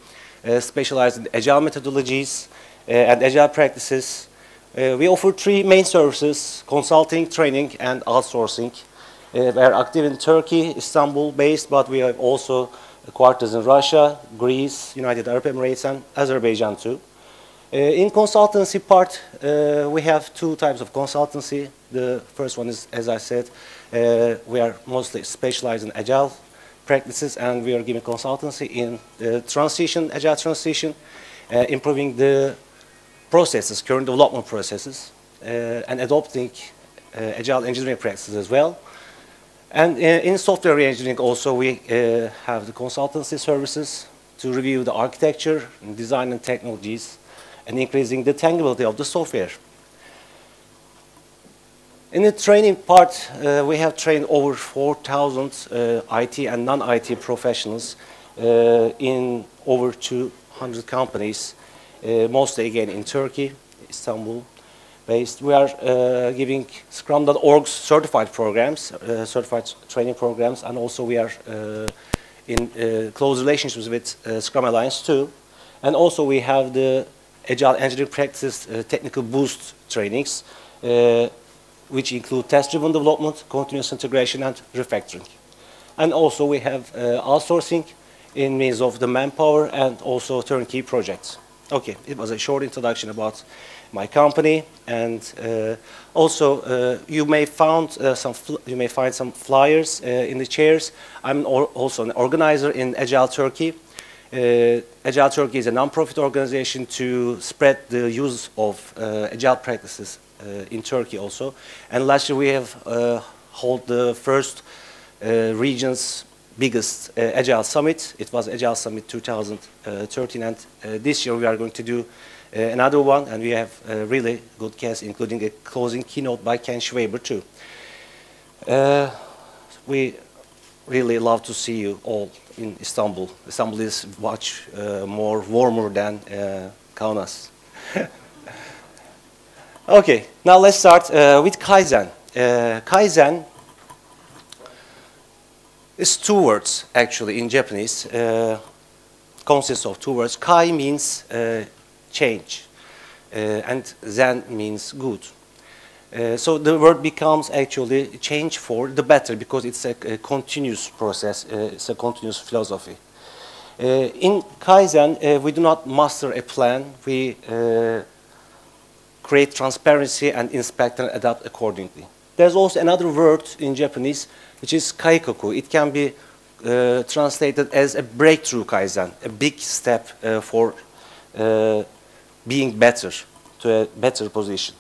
specialized in Agile methodologies and Agile practices. We offer three main services: consulting, training, and outsourcing. We are active in Turkey, Istanbul based, but we have also quarters in Russia, Greece, United Arab Emirates, and Azerbaijan too. In consultancy part, we have two types of consultancy. The first one is, as I said, we are mostly specialized in Agile practices, and we are giving consultancy in transition, Agile transition, improving the processes, current development processes, and adopting Agile engineering practices as well. And in software engineering also, we have the consultancy services to review the architecture, and design, and technologies, and increasing the tangibility of the software. In the training part, we have trained over 4,000 IT and non-IT professionals in over 200 companies, mostly again in Turkey, Istanbul based. We are giving Scrum.org certified programs, certified training programs, and also we are in close relationships with Scrum Alliance too. And also we have the Agile engineering practices technical boost trainings, which include test-driven development, continuous integration, and refactoring. And also we have outsourcing in means of the manpower and also turnkey projects. Okay, it was a short introduction about my company, and also you may find some flyers in the chairs. I'm also an organizer in Agile Turkey. Agile Turkey is a non-profit organization to spread the use of Agile practices in Turkey also. And last year we have held the first region's biggest Agile Summit. It was Agile Summit 2013, and this year we are going to do another one, and we have really good guests, including a closing keynote by Ken Schwaber too. We really love to see you all in Istanbul. Istanbul is much more warmer than Kaunas. Okay, now let's start with Kaizen. Kaizen is two words actually in Japanese. Consists of two words. Kai means change, and Zen means good. So the word becomes actually change for the better, because it's a continuous process, it's a continuous philosophy. In Kaizen, we do not master a plan, we create transparency and inspect and adapt accordingly. There's also another word in Japanese, which is kaikoku. It can be translated as a breakthrough Kaizen, a big step for being better, to a better position.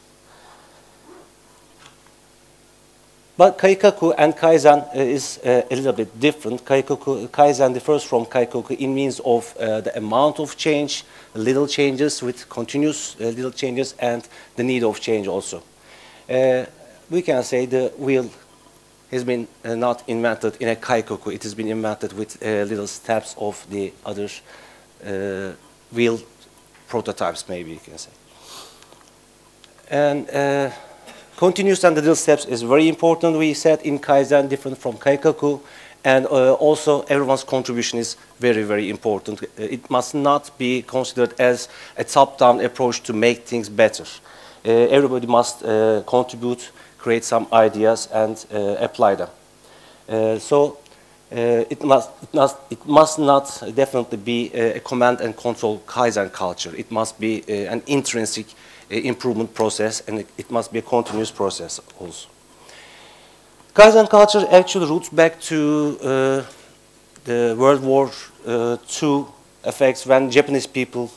But Kaikoku and Kaizen is a little bit different. Kaizen differs from Kaikoku in means of the amount of change, little changes with continuous little changes, and the need of change also. We can say the wheel has been not invented in a Kaikoku. It has been invented with little steps of the other wheel prototypes, maybe you can say. And continuous and little steps is very important, we said, in Kaizen, different from Kaikoku. And also everyone's contribution is very, very important. It must not be considered as a top-down approach to make things better. Everybody must contribute, create some ideas, and apply them. It must not definitely be a command and control Kaizen culture. It must be an intrinsic improvement process, and it must be a continuous process also. Kaizen culture actually roots back to the World War II effects, when Japanese people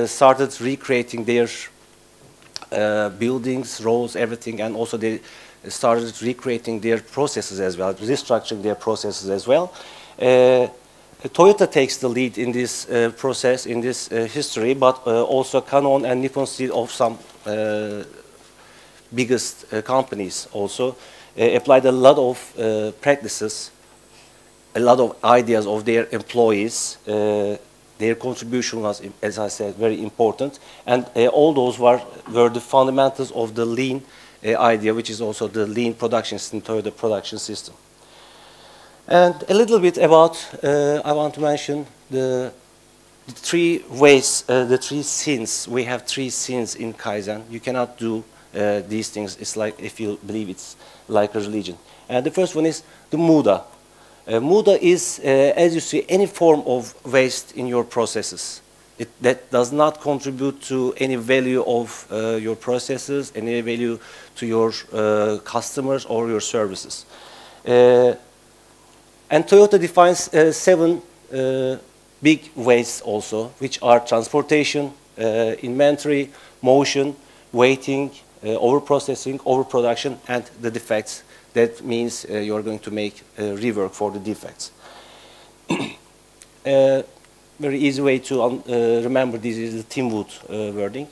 started recreating their buildings, roads, everything, and also they started recreating their processes as well, restructuring their processes as well. Toyota takes the lead in this process, in this history, but also Canon and Nippon Steel of some biggest companies also applied a lot of practices, a lot of ideas of their employees. Their contribution was, as I said, very important, and all those were the fundamentals of the lean idea, which is also the lean production system, Toyota production system. And a little bit about, I want to mention the three ways, the three sins. We have three sins in Kaizen. You cannot do these things. It's like if you believe it's like a religion. And the first one is the muda. Muda is, as you see, any form of waste in your processes. That does not contribute to any value of your processes, any value to your customers or your services. And Toyota defines 7 big wastes also, which are transportation, inventory, motion, waiting, overprocessing, overproduction, and the defects. That means you are going to make rework for the defects. Very easy way to remember this is the Tim Wood wording.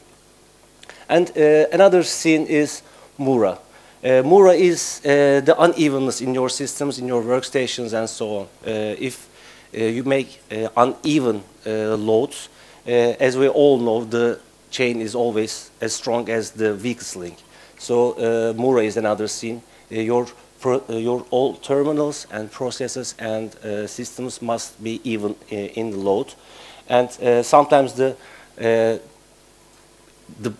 And another sin is Mura. Mura is the unevenness in your systems, in your workstations, and so on. If you make uneven loads, as we all know, the chain is always as strong as the weakest link. So Mura is another sin. Your all terminals and processes and systems must be even in the load. And sometimes the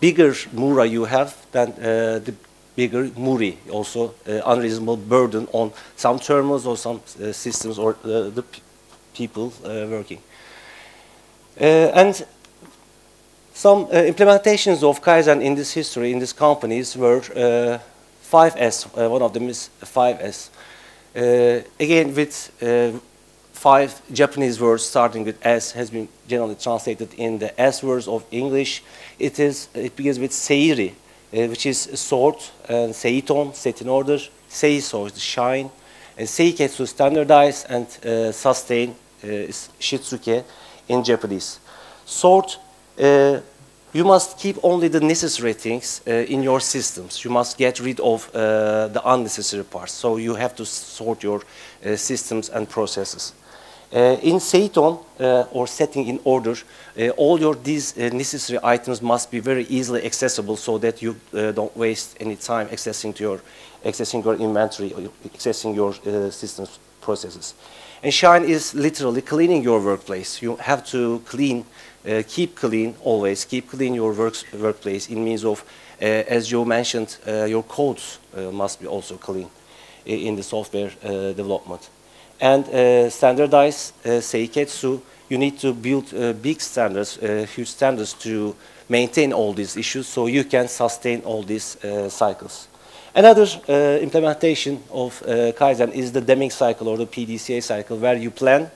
bigger Mura you have, then the bigger Muri, also unreasonable burden on some terminals or some systems or the people working. And some implementations of Kaizen in this history, in these companies, were 5S, one of them is 5S. Again, with 5 Japanese words starting with S has been generally translated in the S words of English. It begins with Seiri, which is sort, and Seiton, set in order, Seiso is shine, and Seiketsu, standardize, and sustain is Shitsuke in Japanese. Sort, you must keep only the necessary things in your systems. You must get rid of the unnecessary parts. So you have to sort your systems and processes. In Seiton, or setting in order, all these necessary items must be very easily accessible so that you don't waste any time accessing your inventory, or accessing your systems processes. And shine is literally cleaning your workplace. You have to clean, keep clean always, keep clean your workplace in means of, as you mentioned, your codes must be also clean in the software development. And standardize, Seiketsu, you need to build big standards, huge standards to maintain all these issues so you can sustain all these cycles. Another implementation of Kaizen is the Deming cycle or the PDCA cycle, where you plan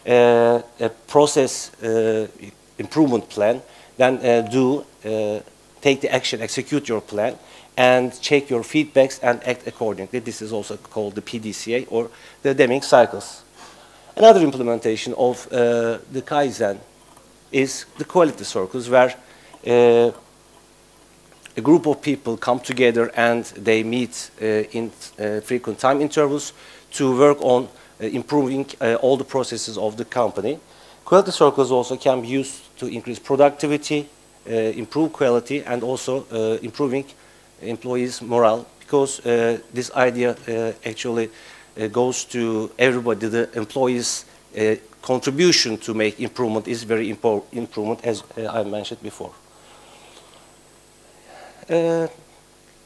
a process improvement plan, then take the action, execute your plan, and check your feedbacks and act accordingly. This is also called the PDCA or the Deming cycles. Another implementation of the Kaizen is the quality circles, where a group of people come together and they meet in frequent time intervals to work on improving all the processes of the company. Quality circles also can be used to increase productivity, improve quality, and also improving employees' morale, because this idea actually goes to everybody, the employees' contribution to make improvement is very important, as I mentioned before.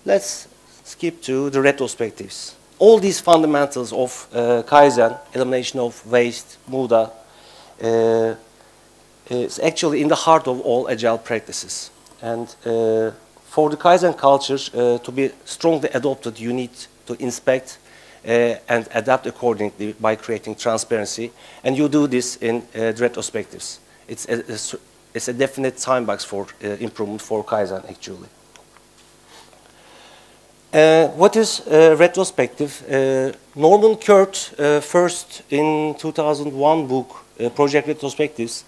Let's skip to the retrospectives. All these fundamentals of Kaizen, elimination of waste, Muda, is actually in the heart of all Agile practices. And for the Kaizen culture to be strongly adopted, you need to inspect and adapt accordingly by creating transparency. And you do this in retrospectives. It's a definite time box for improvement for Kaizen, actually. What is retrospective? Norman Kurt, first in 2001 book, Project Retrospectives,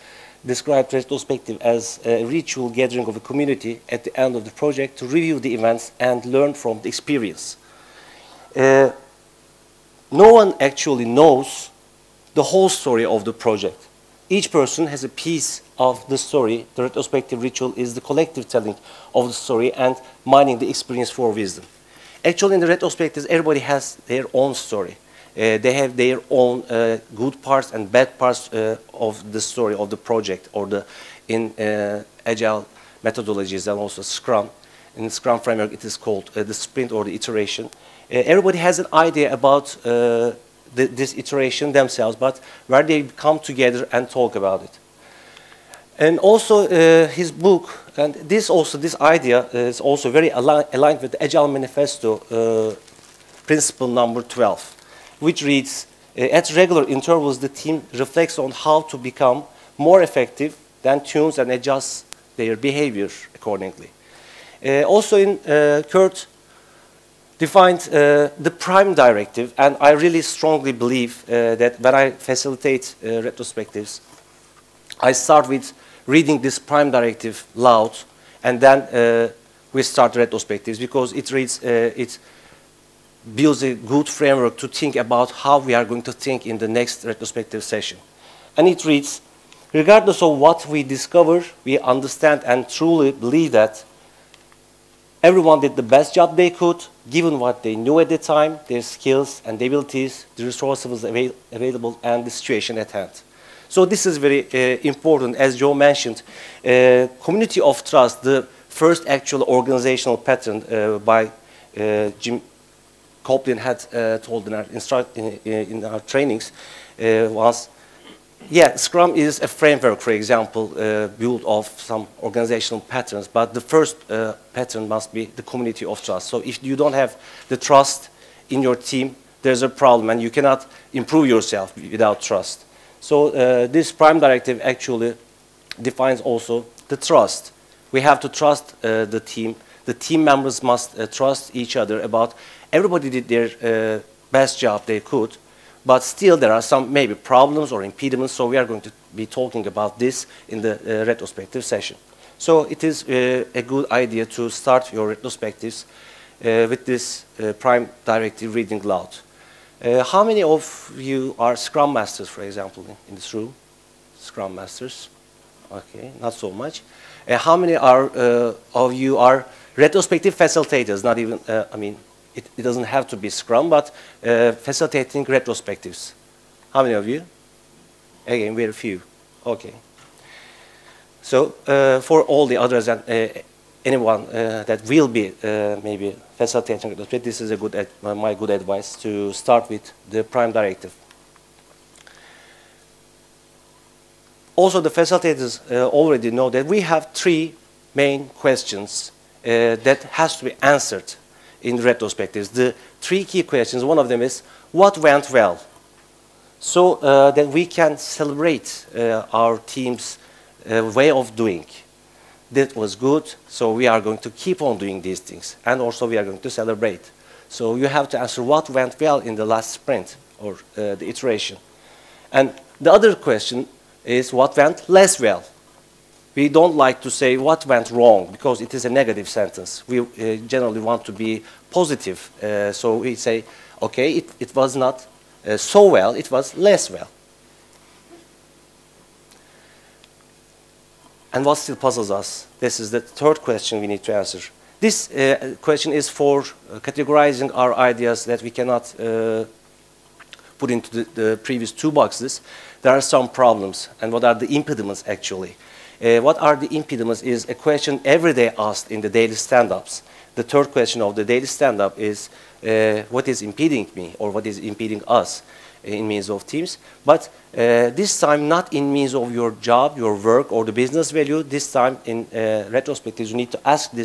described retrospective as a ritual gathering of a community at the end of the project to review the events and learn from the experience. No one actually knows the whole story of the project. Each person has a piece of the story. The retrospective ritual is the collective telling of the story and mining the experience for wisdom. Actually, in the retrospectives, everybody has their own story. They have their own good parts and bad parts of the story of the project, or in Agile methodologies and also Scrum. In the Scrum framework, it is called the sprint or the iteration. Everybody has an idea about this iteration themselves, but where they come together and talk about it. And also his book, and this idea is also very aligned with the Agile Manifesto principle number 12, which reads, at regular intervals, the team reflects on how to become more effective, then tunes and adjusts their behavior accordingly. Also in Kurt defined the prime directive, and I really strongly believe that when I facilitate retrospectives, I start with reading this prime directive loud, and then we start retrospectives, because it reads, it builds a good framework to think about how we are going to think in the next retrospective session. And it reads, regardless of what we discover, we understand and truly believe that everyone did the best job they could, given what they knew at the time, their skills and abilities, the resources available, and the situation at hand. So this is very important, as Joe mentioned. Community of trust, the first actual organizational pattern by Jim Coplin had told in our trainings was, yeah, Scrum is a framework, for example, built of some organizational patterns, but the first pattern must be the community of trust. So if you don't have the trust in your team, there's a problem, and you cannot improve yourself without trust. So this prime directive actually defines also the trust. We have to trust the team. The team members must trust each other about everybody did their best job they could, but still there are some maybe problems or impediments, so we are going to be talking about this in the retrospective session. So it is a good idea to start your retrospectives with this prime directive reading loud. How many of you are Scrum Masters, for example, in this room? Scrum Masters? Okay, not so much. How many of you are retrospective facilitators? Not even, I mean, it doesn't have to be Scrum, but facilitating retrospectives. How many of you? Again, very few. Okay. So for all the others and anyone that will be maybe facilitating retrospective, this is a good my good advice to start with the prime directive. Also, the facilitators already know that we have three main questions that has to be answered in retrospectives. The three key questions, one of them is, what went well? So that we can celebrate our team's way of doing. That was good, so we are going to keep on doing these things. And also we are going to celebrate. So you have to answer what went well in the last sprint or the iteration. And the other question is what went less well. We don't like to say what went wrong because it is a negative sentence. We generally want to be positive. So we say, okay, it was not so well, it was less well. And what still puzzles us? This is the third question we need to answer. This question is for categorizing our ideas that we cannot put into the previous two boxes, there are some problems. And what are the impediments actually? What are the impediments is a question every day asked in the daily stand-ups. The third question of the daily stand-up is what is impeding me or what is impeding us in means of teams. But this time not in means of your job, your work or the business value. This time in retrospectives you need to ask the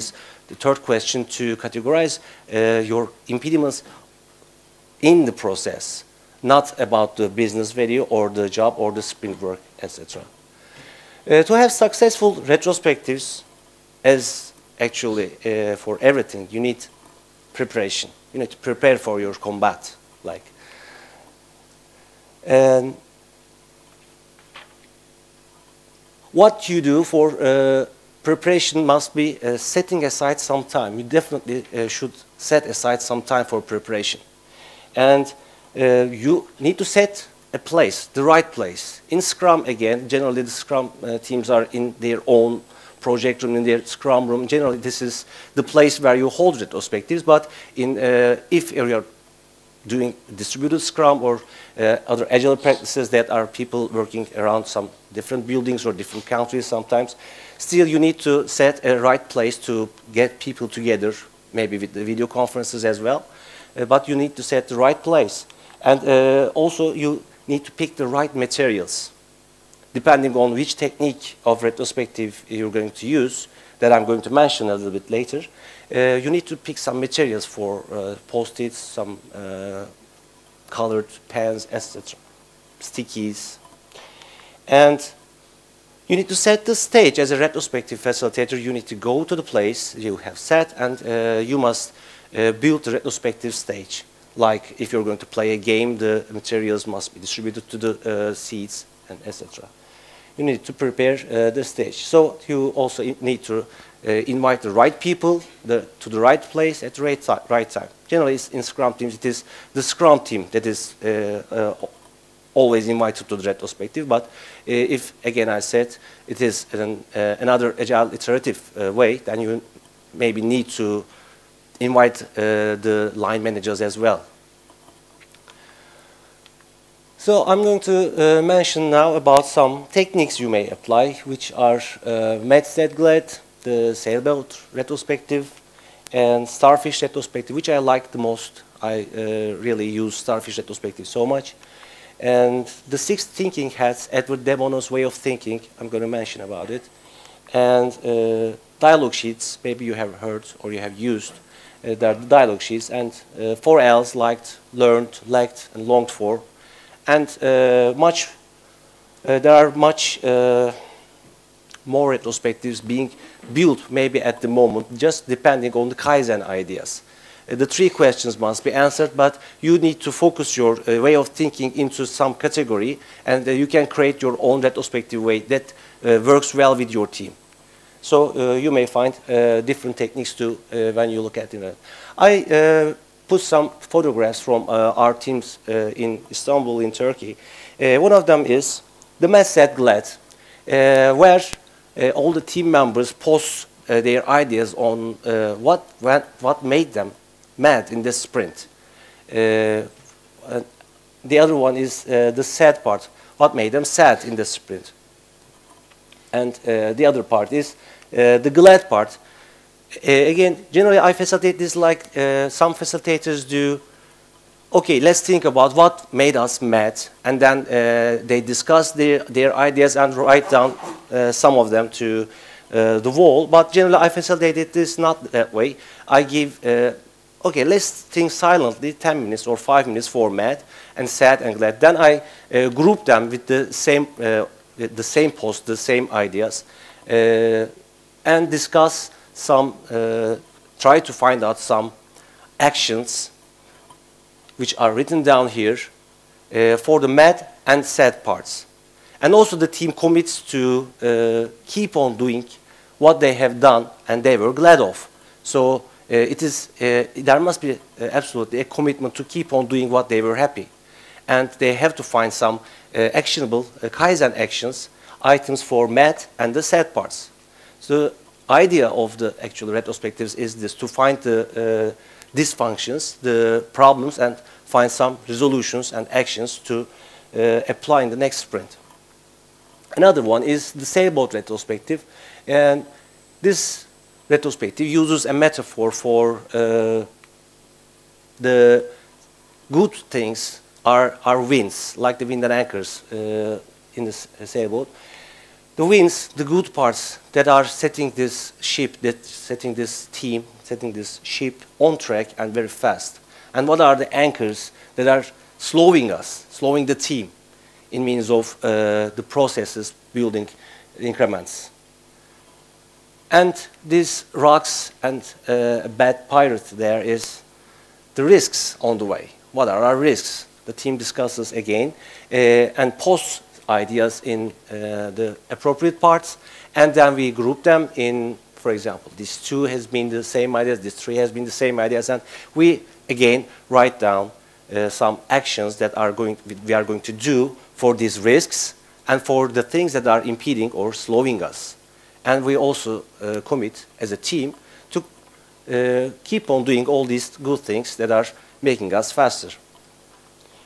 third question to categorize your impediments in the process, not about the business value or the job or the sprint work, etc. To have successful retrospectives, as actually for everything, you need preparation. You need to prepare for your combat. And what you do for preparation must be setting aside some time. You definitely should set aside some time for preparation. And you need to set a place, the right place. In Scrum, again, generally the Scrum teams are in their own project room, in their Scrum room. Generally, this is the place where you hold retrospectives. But if you are doing distributed Scrum or other Agile practices that are people working around some different buildings or different countries sometimes, still you need to set a right place to get people together, maybe with the video conferences as well. But you need to set the right place. And also you need to pick the right materials. Depending on which technique of retrospective you're going to use, that I'm going to mention a little bit later, you need to pick some materials for post-its, some colored pens, etc., stickies. And you need to set the stage. As a retrospective facilitator, you need to go to the place you have set, and you must build the retrospective stage. Like if you're going to play a game, the materials must be distributed to the seats, and etc. You need to prepare the stage. So you also need to invite the right people to the right place at the right time. Generally, in Scrum teams, it is the Scrum team that is always invited to the retrospective. But if, again, I said, it is another Agile iterative way, then you maybe need to invite the line managers as well. So I'm going to mention now about some techniques you may apply, which are Med-Set-Glad, the sailboat retrospective, and starfish retrospective, which I like the most. I really use starfish retrospective so much. And the 6 thinking hats, Edward de Bono's way of thinking, I'm going to mention about it. And dialogue sheets, maybe you have heard or you have used. There are the dialogue sheets, and 4 L's, liked, learned, lacked, and longed for. And there are much more retrospectives being built maybe at the moment, just depending on the Kaizen ideas. The 3 questions must be answered, but you need to focus your way of thinking into some category, and you can create your own retrospective way that works well with your team. So you may find different techniques too when you look at it. I put some photographs from our teams in Istanbul, in Turkey. One of them is the Med-Set-Glad, where all the team members post their ideas on what made them mad in this sprint. The other one is the sad part, what made them sad in the sprint. And the other part is the glad part. Again, generally I facilitate this like some facilitators do. Okay, let's think about what made us mad, and then they discuss their ideas and write down some of them to the wall. But generally I facilitate this not that way. I give, okay, let's think silently 10 minutes or 5 minutes for mad and sad and glad. Then I group them with the same post, the same ideas, and discuss some, try to find out some actions which are written down here for the mad and sad parts. And also the team commits to keep on doing what they have done and they were glad of. So there must be absolutely a commitment to keep on doing what they were happy. And they have to find some actionable Kaizen actions, items for mad and the sad parts. So the idea of the actual retrospectives is this, to find the dysfunctions, the problems, and find some resolutions and actions to apply in the next sprint. Another one is the sailboat retrospective, and this retrospective uses a metaphor for the good things are winds, like the wind and anchors in the sailboat. The winds, the good parts that are setting this ship, setting this team, setting this ship on track and very fast. And what are the anchors that are slowing us, slowing the team in means of the processes building increments. And these rocks and a bad pirate there is the risks on the way. What are our risks? The team discusses again and posts ideas in the appropriate parts, and then we group them in, for example, this 2 has been the same ideas, this 3 has been the same ideas, and we again write down some actions that we are going to do for these risks and for the things that are impeding or slowing us. And we also commit as a team to keep on doing all these good things that are making us faster.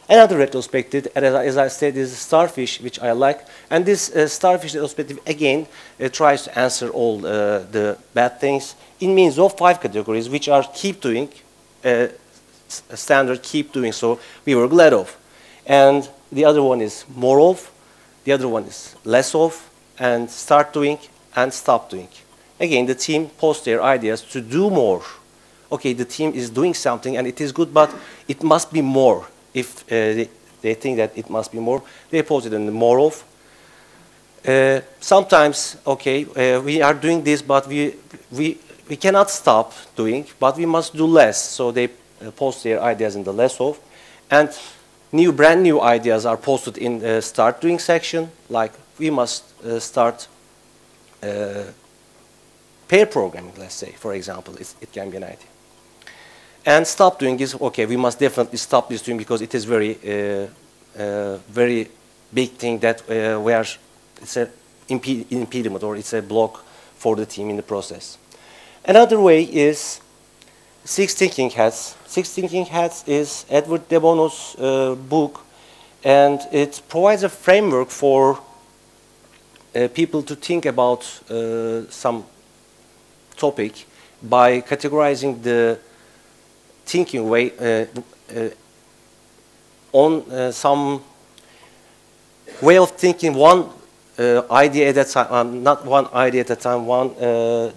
Another retrospective, as I said, is Starfish, which I like. And this Starfish retrospective, again, tries to answer all the bad things in means of 5 categories, which are keep doing, standard keep doing, so we were glad of. And the other one is more of, the other one is less of, and start doing, and stop doing. Again, the team posts their ideas to do more. Okay, the team is doing something, and it is good, but it must be more. If they think that it must be more, they post it in the more of. Sometimes, okay, we are doing this, but we cannot stop doing, but we must do less. So they post their ideas in the less of. And brand new ideas are posted in the start doing section, like we must start pair programming, let's say, for example. It can be an idea. And stop doing is, okay, we must definitely stop this doing because it is very big thing that it's an impediment or it's a block for the team in the process. Another way is 6 Thinking Hats. 6 Thinking Hats is Edward de Bono's book, and it provides a framework for people to think about some topic by categorizing the thinking way on some way of thinking, one idea at a time, not one idea at a time, one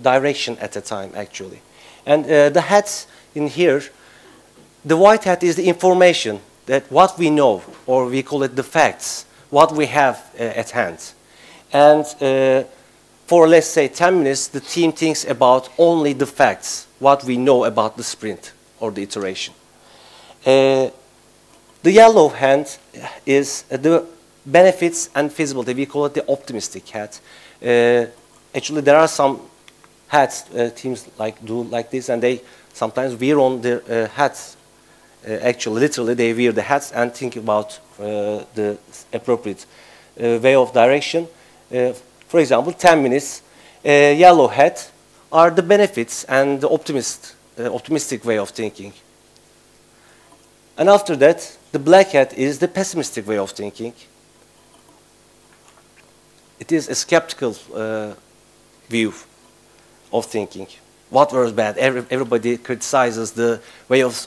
direction at a time, actually. And the hats in here, the white hat is the information, that what we know, or we call it the facts, what we have at hand. And for, let's say, 10 minutes, the team thinks about only the facts, what we know about the sprint or the iteration. The yellow hat is the benefits and feasibility. We call it the optimistic hat. Actually, there are some hats teams do like this, and they sometimes wear on their hats. Actually, literally, they wear the hats and think about the appropriate way of direction. For example, 10 minutes, yellow hat are the benefits and the optimistic way of thinking. And after that, the black hat is the pessimistic way of thinking. It is a skeptical view of thinking. What was bad? Everybody criticizes the way of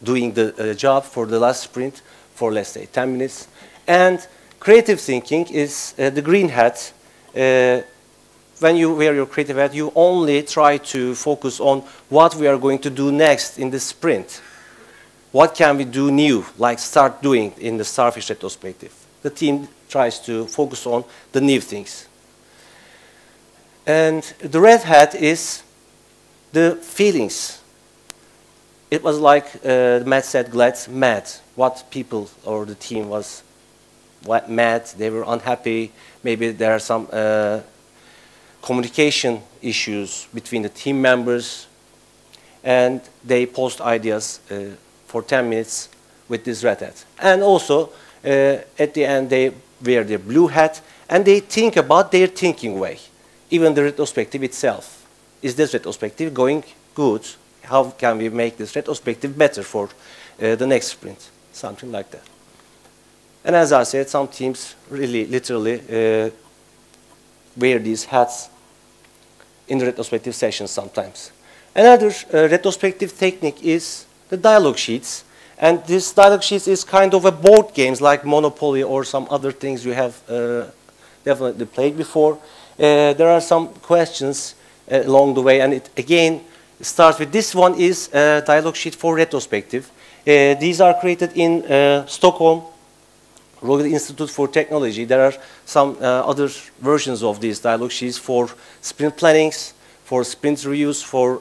doing the job for the last sprint for, let's say, 10 minutes. And creative thinking is the green hat. When you wear your creative hat, you only try to focus on what we are going to do next in the sprint. What can we do new, like start doing in the Starfish retrospective? The team tries to focus on the new things. And the red hat is the feelings. It was like Matt said, mad. What people or the team was mad, they were unhappy. Maybe there are some communication issues between the team members, and they post ideas for 10 minutes with this red hat. And also, at the end, they wear their blue hat, and they think about their thinking way. Even the retrospective itself. Is this retrospective going good? How can we make this retrospective better for the next sprint, something like that. And as I said, some teams really literally wear these hats in the retrospective sessions sometimes. Another retrospective technique is the dialogue sheets. And this dialogue sheets is kind of a board games like Monopoly or some other things you have definitely played before. There are some questions along the way, and it again starts with this one is a dialogue sheet for retrospective. These are created in Stockholm, Royal Institute for Technology. There are some other versions of these dialogue sheets for sprint plannings, for sprint reviews, for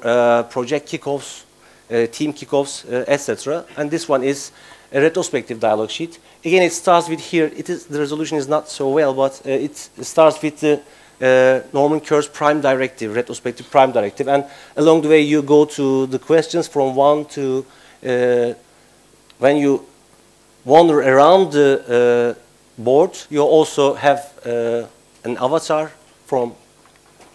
project kickoffs, team kickoffs, etc. And this one is a retrospective dialogue sheet. Again, it starts with here. The resolution is not so well, but it starts with the Norman Kerr's prime directive, retrospective prime directive. And along the way, you go to the questions from 1 to when you wander around the board, you also have an avatar from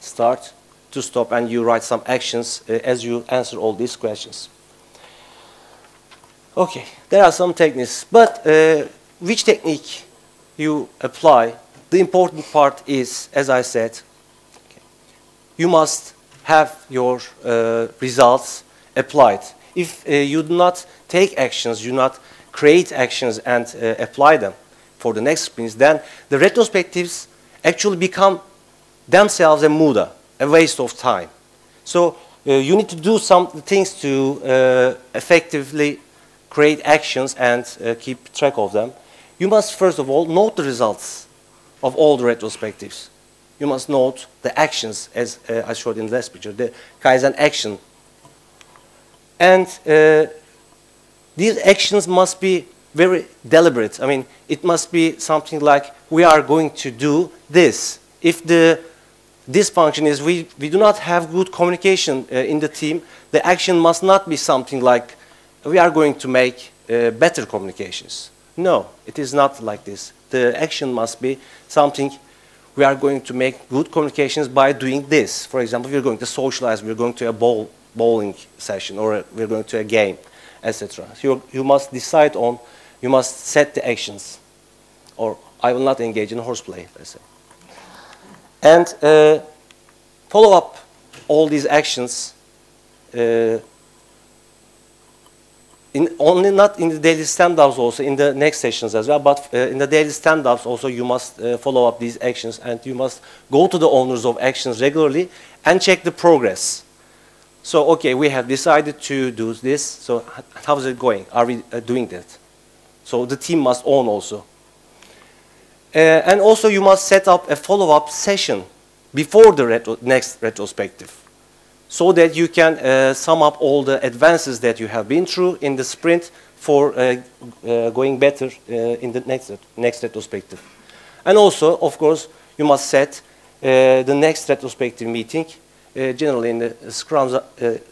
start to stop, and you write some actions as you answer all these questions. Okay, there are some techniques, but which technique you apply, the important part is, as I said, you must have your results applied. If you do not take actions, you do not create actions and apply them for the next sprints, then the retrospectives actually become themselves a muda, a waste of time. So you need to do some things to effectively create actions and keep track of them. You must first of all note the results of all the retrospectives. You must note the actions, as I showed in the last picture, the Kaizen action. And these actions must be very deliberate. I mean, it must be something like, we are going to do this. If this function is, we do not have good communication in the team, the action must not be something like, we are going to make better communications. No, it is not like this. The action must be something, we are going to make good communications by doing this. For example, we're going to socialize, we're going to a bowling session, or we're going to a game, etc. So you must decide on, you must set the actions, or I will not engage in horseplay, let's say. And follow up all these actions, only not in the daily stand-ups, also in the next sessions as well, but in the daily stand-ups also you must follow up these actions, and you must go to the owners of actions regularly and check the progress. So, okay, we have decided to do this, so how is it going? Are we doing that? So the team must own also. And also you must set up a follow-up session before the next retrospective, so that you can sum up all the advances that you have been through in the sprint for going better in the next retrospective. And also, of course, you must set the next retrospective meeting. Generally in the scrums,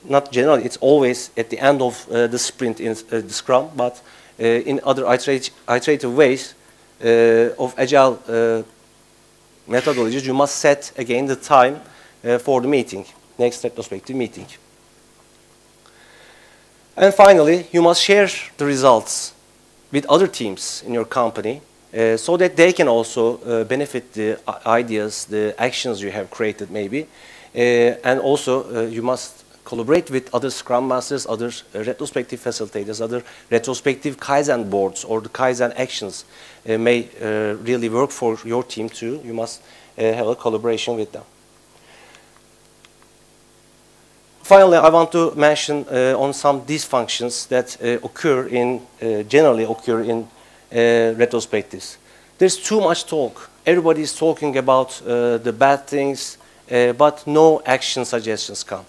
not generally, it's always at the end of the sprint in the scrum, but in other iterative ways of agile methodologies, you must set again the time for the meeting, next retrospective meeting. And finally, you must share the results with other teams in your company so that they can also benefit the ideas, the actions you have created maybe. And also, you must collaborate with other Scrum Masters, other retrospective facilitators, other retrospective Kaizen boards, or the Kaizen actions may really work for your team too. You must have a collaboration with them. Finally, I want to mention on some dysfunctions that generally occur in retrospectives. There's too much talk. Everybody is talking about the bad things, but no action suggestions come.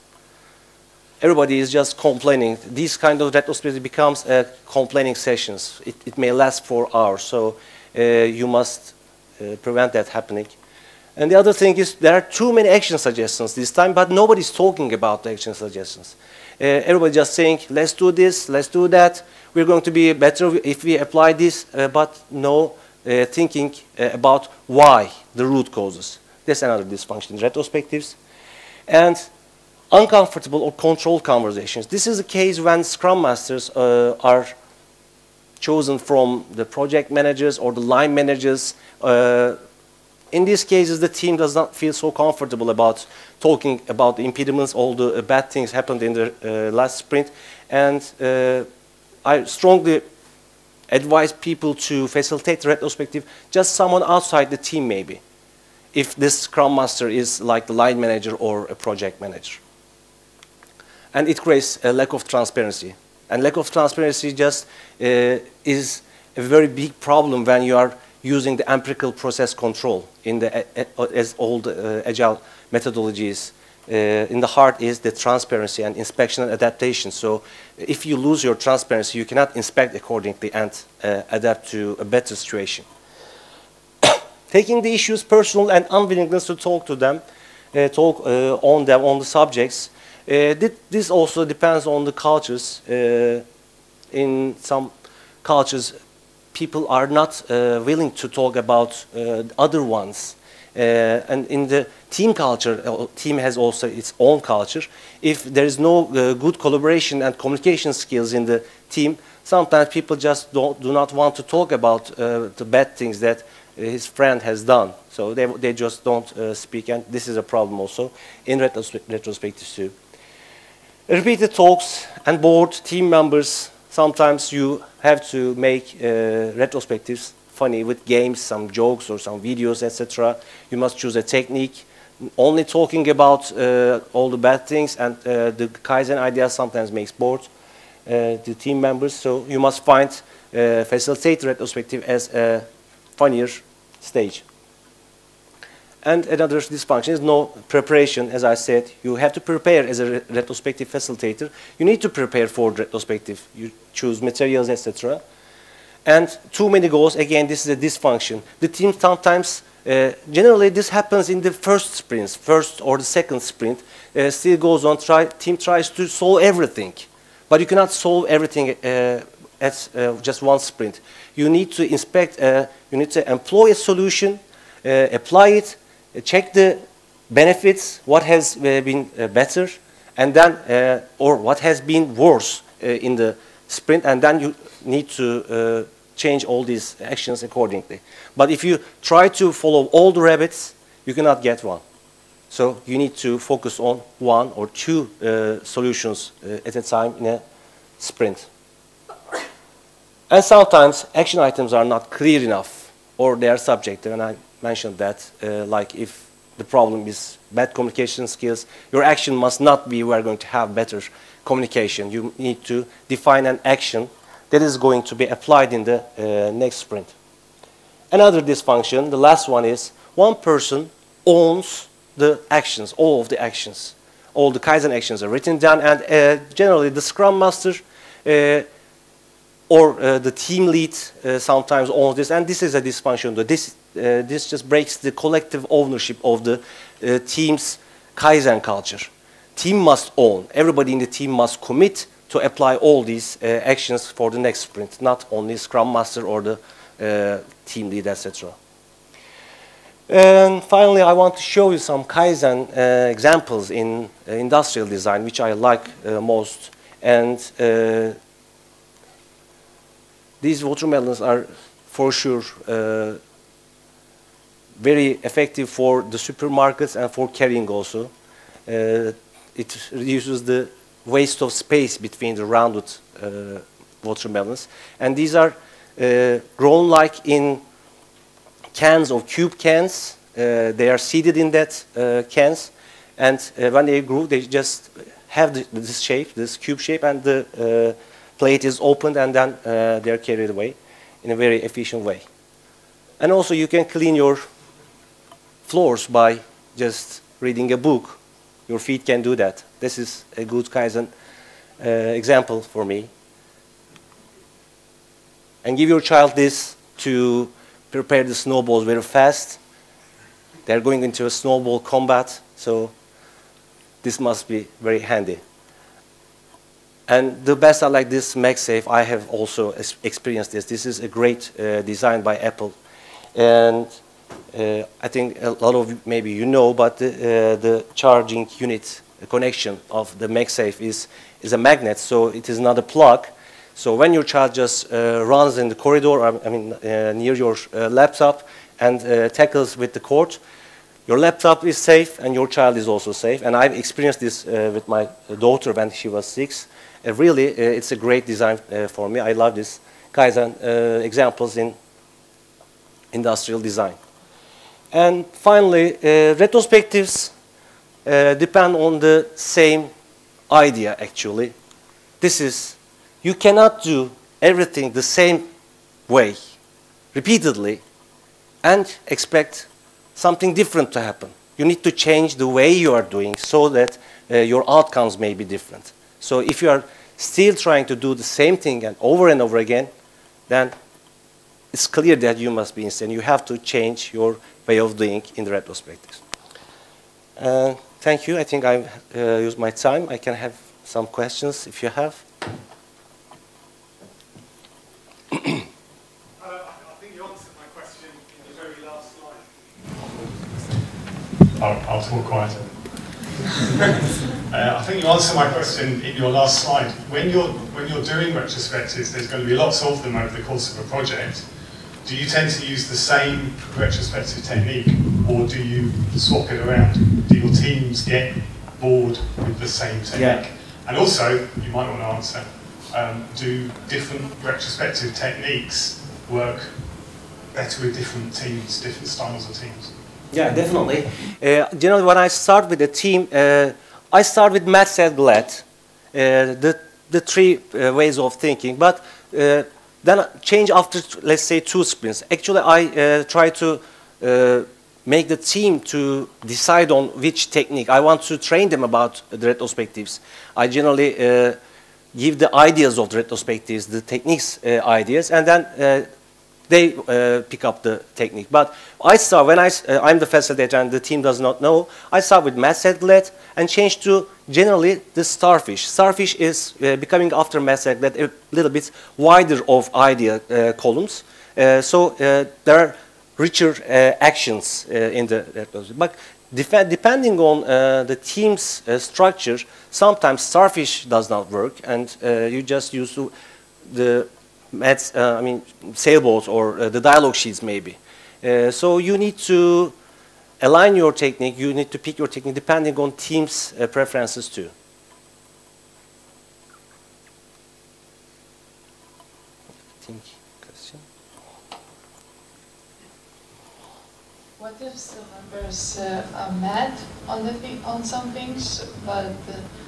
Everybody is just complaining. These kind of retrospective becomes complaining sessions. It may last for hours, so you must prevent that happening. And the other thing is, there are too many action suggestions this time, but nobody's talking about the action suggestions. Everybody just saying, let's do this, let's do that. We're going to be better if we apply this, but no thinking about why, the root causes. That's another dysfunction in retrospectives. And uncomfortable or controlled conversations. This is a case when Scrum Masters are chosen from the project managers or the line managers. In these cases, the team does not feel so comfortable about talking about the impediments, all the bad things happened in the last sprint. And I strongly advise people to facilitate the retrospective, just someone outside the team maybe, if this Scrum Master is like the line manager or a project manager. And it creates a lack of transparency. And lack of transparency just is a very big problem when you are using the empirical process control in the as old Agile methodologies. In the heart is the transparency and inspection and adaptation. So if you lose your transparency, you cannot inspect accordingly and adapt to a better situation. Taking the issues personal and unwillingness to talk to them, on the subjects, this also depends on the cultures. In some cultures, people are not willing to talk about other ones. And in the team culture, team has also its own culture. If there is no good collaboration and communication skills in the team, sometimes people just do not want to talk about the bad things that his friend has done. So they just don't speak, and this is a problem also in retrospectives too. Repeated talks and bored team members, sometimes you have to make retrospectives funny with games, some jokes or some videos, etc. You must choose a technique. Only talking about all the bad things and the Kaizen idea sometimes makes bored the team members. So you must find facilitate retrospective as a funnier stage. And another dysfunction is no preparation. As I said, you have to prepare as a retrospective facilitator. You need to prepare for retrospective. You choose materials, etc. And too many goals, again, this is a dysfunction. The team sometimes, generally this happens in the first sprints, first or the second sprint, still goes on, team tries to solve everything. But you cannot solve everything at just one sprint. You need to inspect, you need to employ a solution, apply it, check the benefits, what has been better, and then, or what has been worse in the sprint, and then you need to change all these actions accordingly. But if you try to follow all the rabbits, you cannot get one. So you need to focus on one or two solutions at a time in a sprint. And sometimes action items are not clear enough, or they are subjective, and I mentioned that, like if the problem is bad communication skills, your action must not be we are going to have better communication. You need to define an action that is going to be applied in the next sprint. Another dysfunction, the last one, is one person owns the actions, all of the actions. All the Kaizen actions are written down, and generally the Scrum Master or the team lead sometimes owns this, and this is a dysfunction. This just breaks the collective ownership of the team's Kaizen culture. Team must own. Everybody in the team must commit to apply all these actions for the next sprint, not only Scrum Master or the team lead, etc. And finally, I want to show you some Kaizen examples in industrial design, which I like most. And these watermelons are, for sure, very effective for the supermarkets and for carrying also. It reduces the waste of space between the rounded watermelons. And these are grown like in cans or cube cans. They are seeded in that cans. And when they grow, they just have this shape, this cube shape, and the plate is opened, and then they are carried away in a very efficient way. And also you can clean your floors by just reading a book. Your feet can do that. This is a good Kaizen example for me. And give your child this to prepare the snowballs very fast. They're going into a snowball combat, so this must be very handy. And the best I like this MagSafe, I have also experienced this. This is a great design by Apple. And I think a lot of you, maybe you know, but the charging unit connection of the MagSafe is a magnet, so it is not a plug. So when your child just runs in the corridor, near your laptop and tackles with the cord, your laptop is safe and your child is also safe. And I've experienced this with my daughter when she was 6. Really, it's a great design for me. I love this Kaizen examples in industrial design. And finally, retrospectives depend on the same idea, actually. This is, you cannot do everything the same way, repeatedly, and expect something different to happen. You need to change the way you are doing so that your outcomes may be different. So if you are still trying to do the same thing and over again, then it's clear that you must be insane. You have to change your way of doing in the retrospectives. Thank you. I think I've used my time. I can have some questions if you have. I think you answered my question in the very last slide. I'll talk quieter. I think you answered my question in your last slide. When you're doing retrospectives, there's going to be lots of them over the course of a project. Do you tend to use the same retrospective technique, or do you swap it around? Do your teams get bored with the same technique? Yeah. And also, you might want to answer, do different retrospective techniques work better with different teams, different styles of teams? Yeah, definitely. Generally, when I start with a team, I start with Matt said glad, the 3 ways of thinking, but then change after, let's say, 2 sprints. Actually, I try to make the team to decide on which technique. I want to train them about the retrospectives. I generally give the ideas of the retrospectives, the techniques ideas, and then they pick up the technique. But I start, when I'm the facilitator and the team does not know, I start with Matt-Glad and change to generally the starfish. Starfish is becoming after Matt-Glad a little bit wider of idea columns. So there are richer actions in the retrospective. But depending on the team's structure, sometimes starfish does not work, and you just use the sailboats or the dialogue sheets maybe. So you need to align your technique, you need to pick your technique depending on team's preferences too. What if the members are mad on some things, but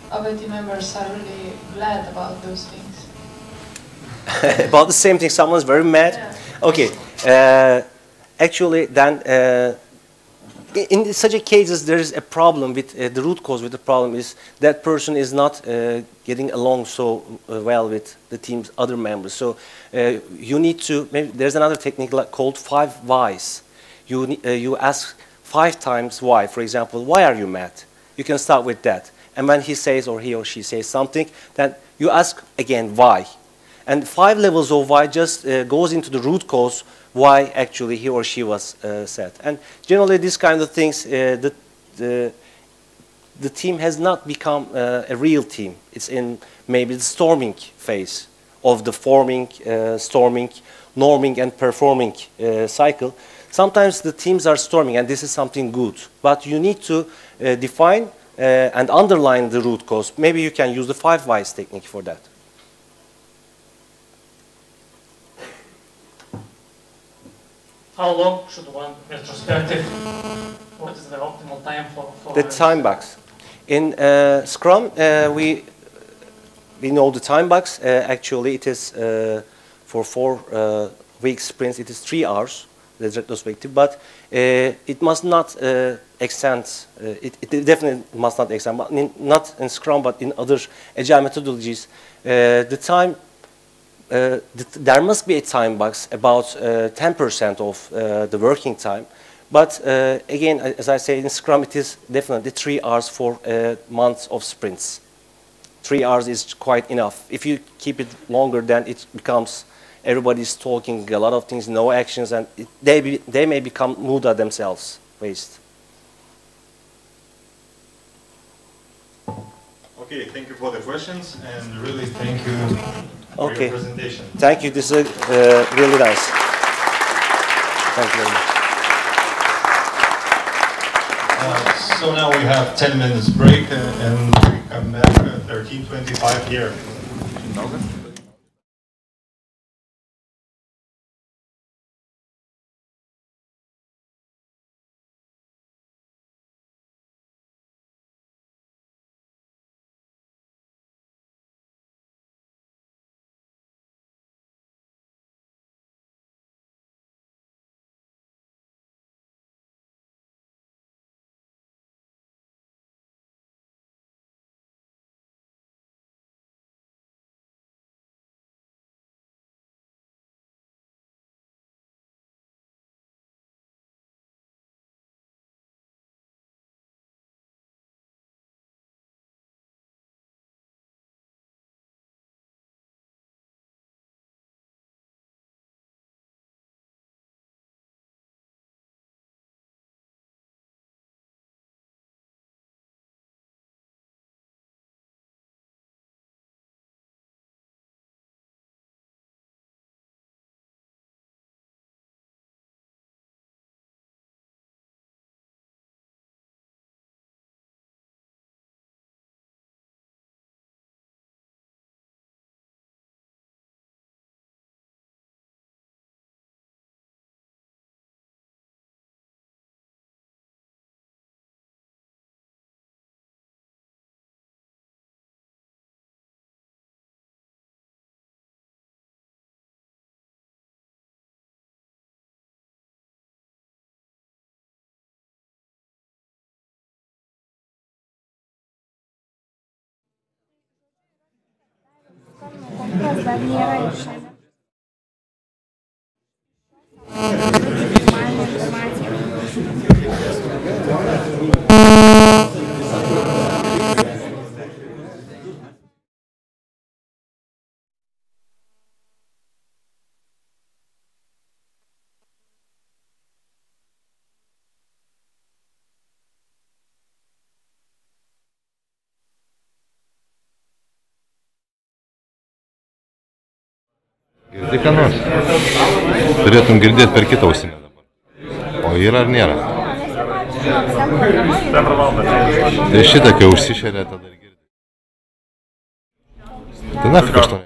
other team members are really glad about those things? About the same thing, someone's very mad. Yeah. Okay, actually then in such a cases there is a problem with the root cause with the problem is that person is not getting along so well with the team's other members. So you need to, maybe there's another technique called 5 whys. You ask 5 times why. For example, why are you mad? You can start with that. And when he says or he or she says something, then you ask again why. And 5 levels of why just goes into the root cause why actually he or she was said. And generally these kind of things, the team has not become a real team. It's in maybe the storming phase of the forming, storming, norming and performing cycle. Sometimes the teams are storming and this is something good. But you need to define and underline the root cause. Maybe you can use the 5 whys technique for that. How long should one retrospective? What is the optimal time for the time box? In Scrum, we know the time box. Actually, it is for 4 week sprints. It is 3 hours, the retrospective, but it must not extend. It definitely must not extend, but not in Scrum, but in other Agile methodologies. The time. There must be a time box about 10% of the working time. But again, as I say, in Scrum, it is definitely 3 hours for months of sprints. 3 hours is quite enough. If you keep it longer, then it becomes everybody's talking, a lot of things, no actions, and they may become muda themselves, waste. Okay, thank you for the questions, and really thank you for Okay. your presentation. Thank you. This is really nice. Thank you very much. So now we have 10 minutes break and we come back at 13:25 here. Kas dar nėra išėmę. Girdi ką nors? Turėtum girdėti per kitą ausinę dabar. O yra ar nėra? Tai šitą, kai užsišeria, tada ir girdi. Tai nafik aš to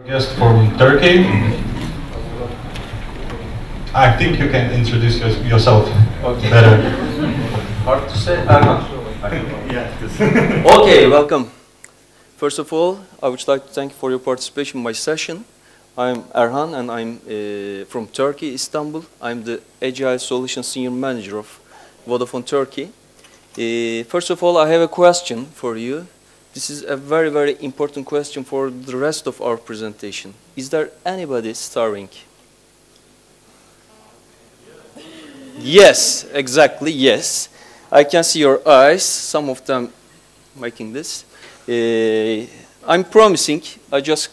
Guest from Turkey. I think you can introduce yourself better. Hard to say. Okay, welcome. First of all, I would like to thank you for your participation in my session. I'm Erhan and I'm from Turkey, Istanbul. I'm the Agile Solutions Senior Manager of Vodafone Turkey. First of all, I have a question for you. This is a very, very important question for the rest of our presentation. Is there anybody starving? Yes, exactly, yes. I can see your eyes, some of them making this. I'm promising, I just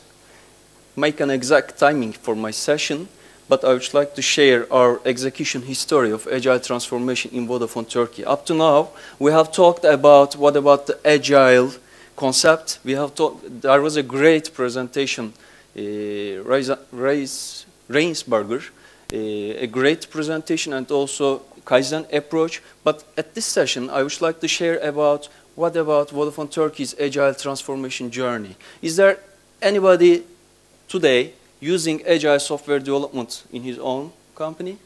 make an exact timing for my session, but I would like to share our execution history of Agile transformation in Vodafone Turkey. Up to now, we have talked about what about the Agile concept. We have talked, there was a great presentation, Reinsberger, a great presentation and also Kaizen approach. But at this session, I would like to share about what about Vodafone Turkey's Agile transformation journey. Is there anybody today using Agile software development in his own company?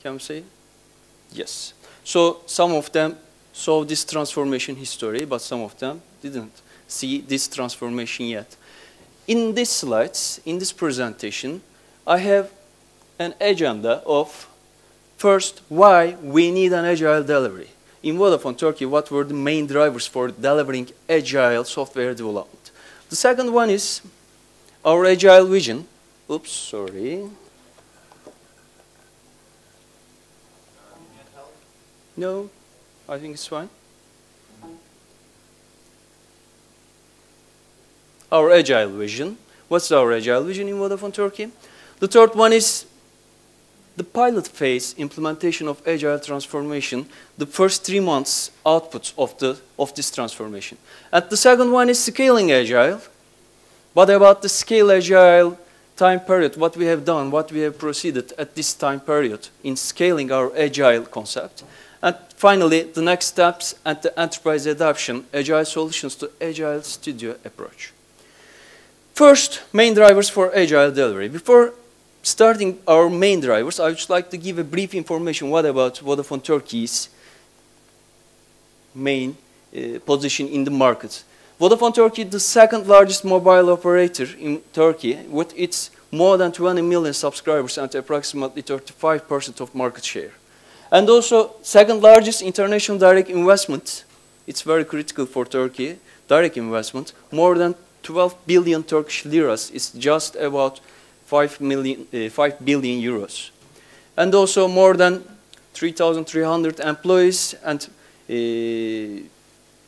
Can we say? Yes. So some of them saw this transformation history, but some of them didn't see this transformation yet. In these slides, in this presentation, I have an agenda of first, why we need an Agile delivery. In Vodafone Turkey, what were the main drivers for delivering Agile software development? The second one is our Agile vision. Oops, sorry. No, I think it's fine. Our Agile vision. What's our Agile vision in Vodafone Turkey? The third one is the pilot phase implementation of Agile transformation, the first 3 months outputs of this transformation. And the second one is scaling Agile. What about the scale Agile time period, what we have done, what we have proceeded at this time period in scaling our Agile concept. And finally, the next steps and the enterprise adoption, Agile solutions to Agile Studio approach. First, main drivers for Agile delivery. Before starting our main drivers, I would like to give a brief information what about Vodafone Turkey's main position in the market. Vodafone Turkey is the second largest mobile operator in Turkey with its more than 20 million subscribers and approximately 35% of market share. And also second largest international direct investment. It's very critical for Turkey, direct investment. More than 12 billion Turkish liras is just about 5 billion euros. And also more than 3,300 employees and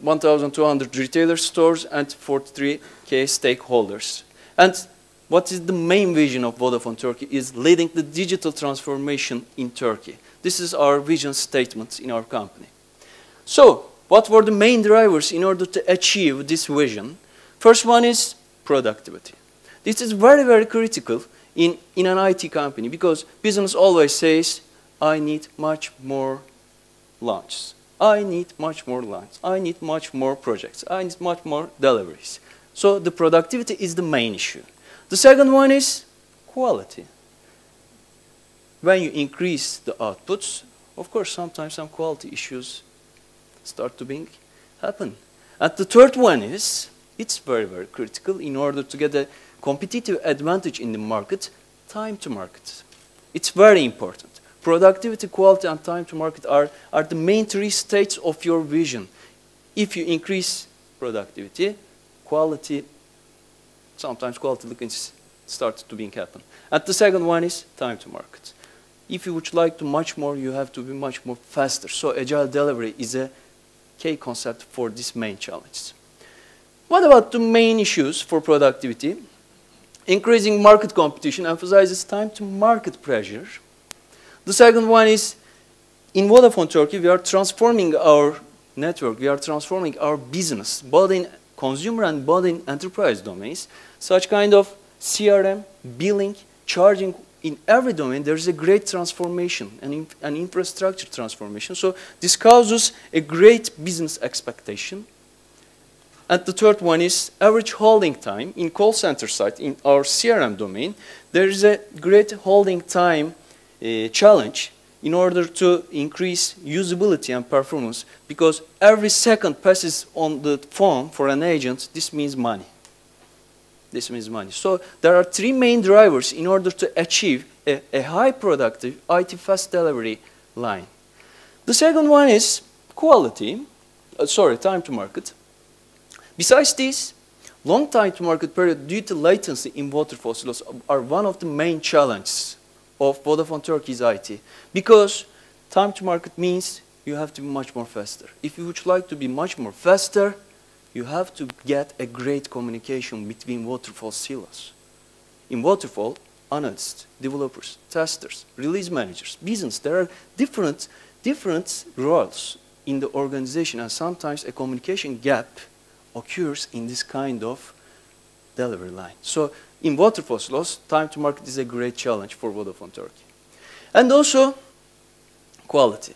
1,200 retailer stores and 43K stakeholders. And what is the main vision of Vodafone Turkey is leading the digital transformation in Turkey. This is our vision statement in our company. So, what were the main drivers in order to achieve this vision? First one is productivity. This is very, very critical in an IT company because business always says, I need much more launches. I need much more lines. I need much more projects. I need much more deliveries. So the productivity is the main issue. The second one is quality. When you increase the outputs, of course, sometimes some quality issues start to happen. And the third one is, it's very, very critical in order to get a competitive advantage in the market, time to market. It's very important. Productivity, quality, and time to market are the main three states of your vision. If you increase productivity, quality, sometimes quality leakage starts to happen. And the second one is time to market. If you would like to much more, you have to be much more faster. So Agile delivery is a key concept for these main challenges. What about the main issues for productivity? Increasing market competition emphasizes time to market pressure. The second one is, in Vodafone Turkey, we are transforming our network, we are transforming our business, both in consumer and both in enterprise domains. Such kind of CRM, billing, charging, in every domain, there is a great transformation, an infrastructure transformation. So this causes a great business expectation. And the third one is average holding time. In call center side, in our CRM domain, there is a great holding time challenge in order to increase usability and performance, because every second passes on the phone for an agent, this means money. This means money. So there are three main drivers in order to achieve a high productive IT fast delivery line. The second one is quality, time to market. Besides this, long time to market period due to latency in waterfall silos are one of the main challenges of Vodafone Turkey's IT, because time to market means you have to be much more faster. If you would like to be much more faster, you have to get a great communication between waterfall silos. In waterfall, analysts, developers, testers, release managers, business, there are different roles in the organization, and sometimes a communication gap occurs in this kind of delivery line. So in waterfall silos, time to market is a great challenge for Vodafone Turkey. And also quality.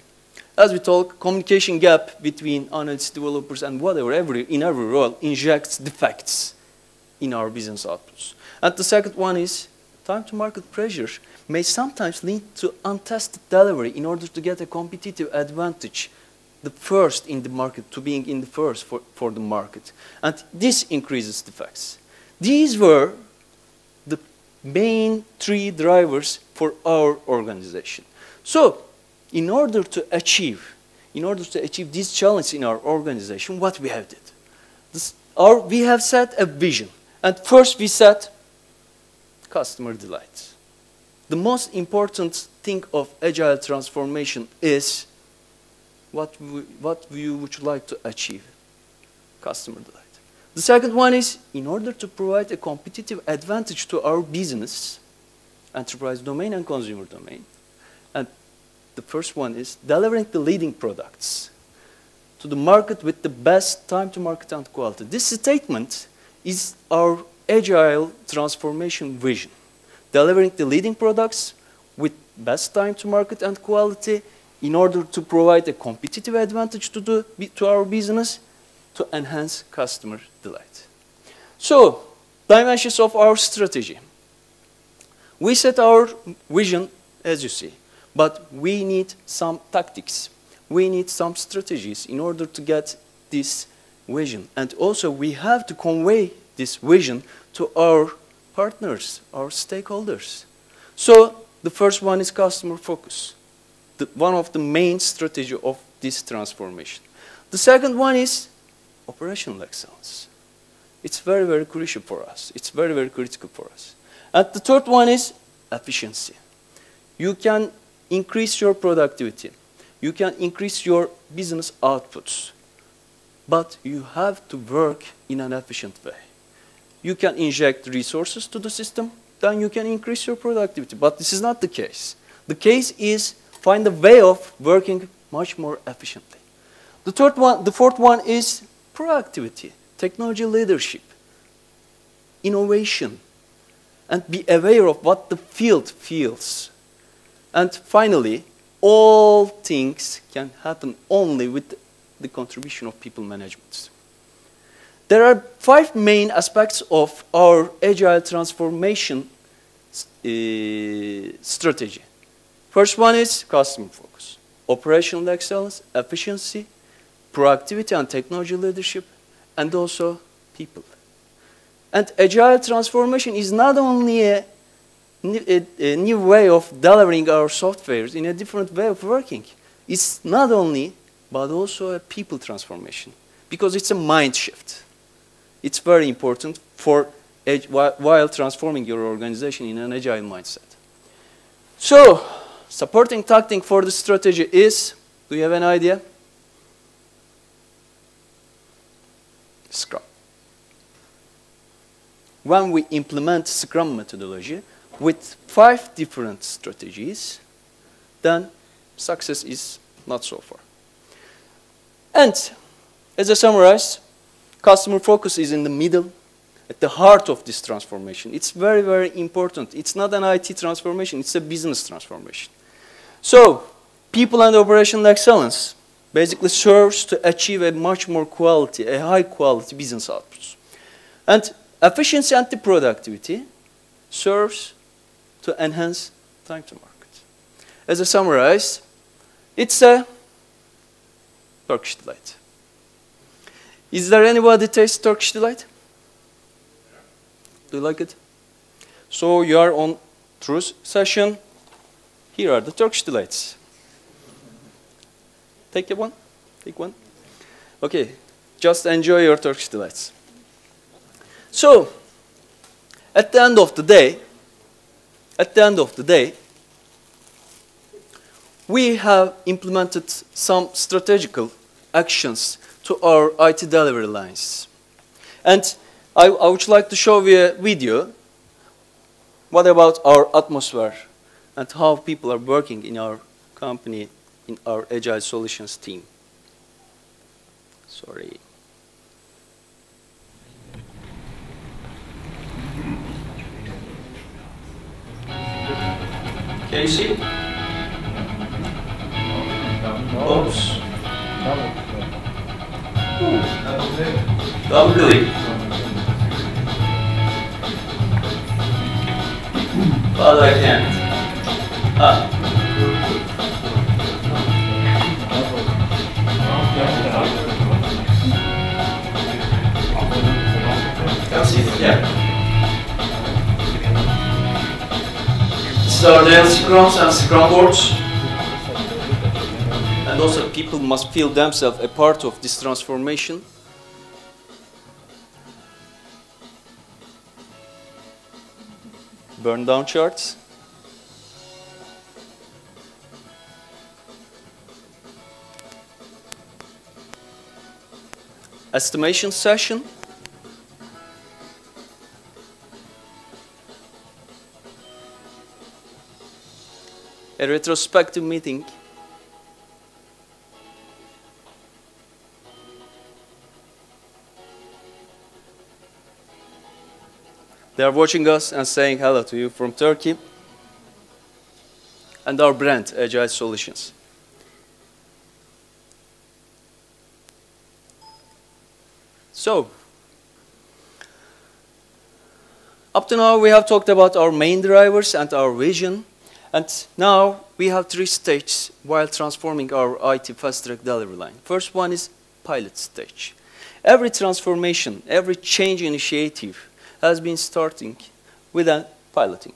As we talk, communication gap between analysts, developers, and whatever, in every role injects defects in our business outputs. And the second one is time to market pressure may sometimes lead to untested delivery in order to get a competitive advantage, the first in the market, to being in the first for the market. And this increases defects. These were the main three drivers for our organization. So, in order to achieve these challenges in our organization, what we have did? We have set a vision. And first we set customer delight. The most important thing of agile transformation is what we would like to achieve, customer delight. The second one is, in order to provide a competitive advantage to our business, enterprise domain and consumer domain. And the first one is delivering the leading products to the market with the best time to market and quality. This statement is our agile transformation vision. Delivering the leading products with best time to market and quality in order to provide a competitive advantage to our business to enhance customer delight. So, dimensions of our strategy. We set our vision, as you see, but we need some tactics. We need some strategies in order to get this vision. And also, we have to convey this vision to our partners, our stakeholders. So, the first one is customer focus, one of the main strategies of this transformation. The second one is operational excellence. It's very, very crucial for us. It's very, very critical for us. And the third one is efficiency. You can increase your productivity. You can increase your business outputs. But you have to work in an efficient way. You can inject resources to the system, then you can increase your productivity. But this is not the case. The case is find a way of working much more efficiently. The fourth one is proactivity, technology leadership, innovation, and be aware of what the field feels. And finally, all things can happen only with the contribution of people management. There are 5 main aspects of our agile transformation strategy. First one is customer focus, operational excellence, efficiency, proactivity and technology leadership, and also people. And agile transformation is not only a new way of delivering our softwares in a different way of working. It's not only, but also a people transformation, because it's a mind shift. It's very important for while transforming your organization in an agile mindset. So, supporting tactic for the strategy is, do you have an idea? Scrum. When we implement Scrum methodology with 5 different strategies, then success is not so far. And as I summarize, customer focus is in the middle, at the heart of this transformation. It's very, very important. It's not an IT transformation, it's a business transformation. So, people and operational excellence. basically serves to achieve a much more quality, a high quality business outputs. And efficiency and the productivity serves to enhance time to market. As I summarize, it's a Turkish delight. Is there anybody taste Turkish delight? Do you like it? So you are on truth session. Here are the Turkish delights. Take one. Take one. Okay. Just enjoy your Turkish delights. So, at the end of the day, we have implemented some strategical actions to our IT delivery lines. And I would like to show you a video. What about our atmosphere and how people are working in our company, in our Agile Solutions team? Sorry. Can you see? Oops. Double click. But I can't. Come see it, yeah. These are the scrums and scrum boards. And also people must feel themselves a part of this transformation. Burn down charts. Estimation session. A retrospective meeting. They are watching us and saying hello to you from Turkey. And our brand, Agile Solutions. So, up to now we have talked about our main drivers and our vision. And now we have 3 stages while transforming our IT fast-track delivery line. First one is pilot stage. Every transformation, every change initiative has been starting with a piloting.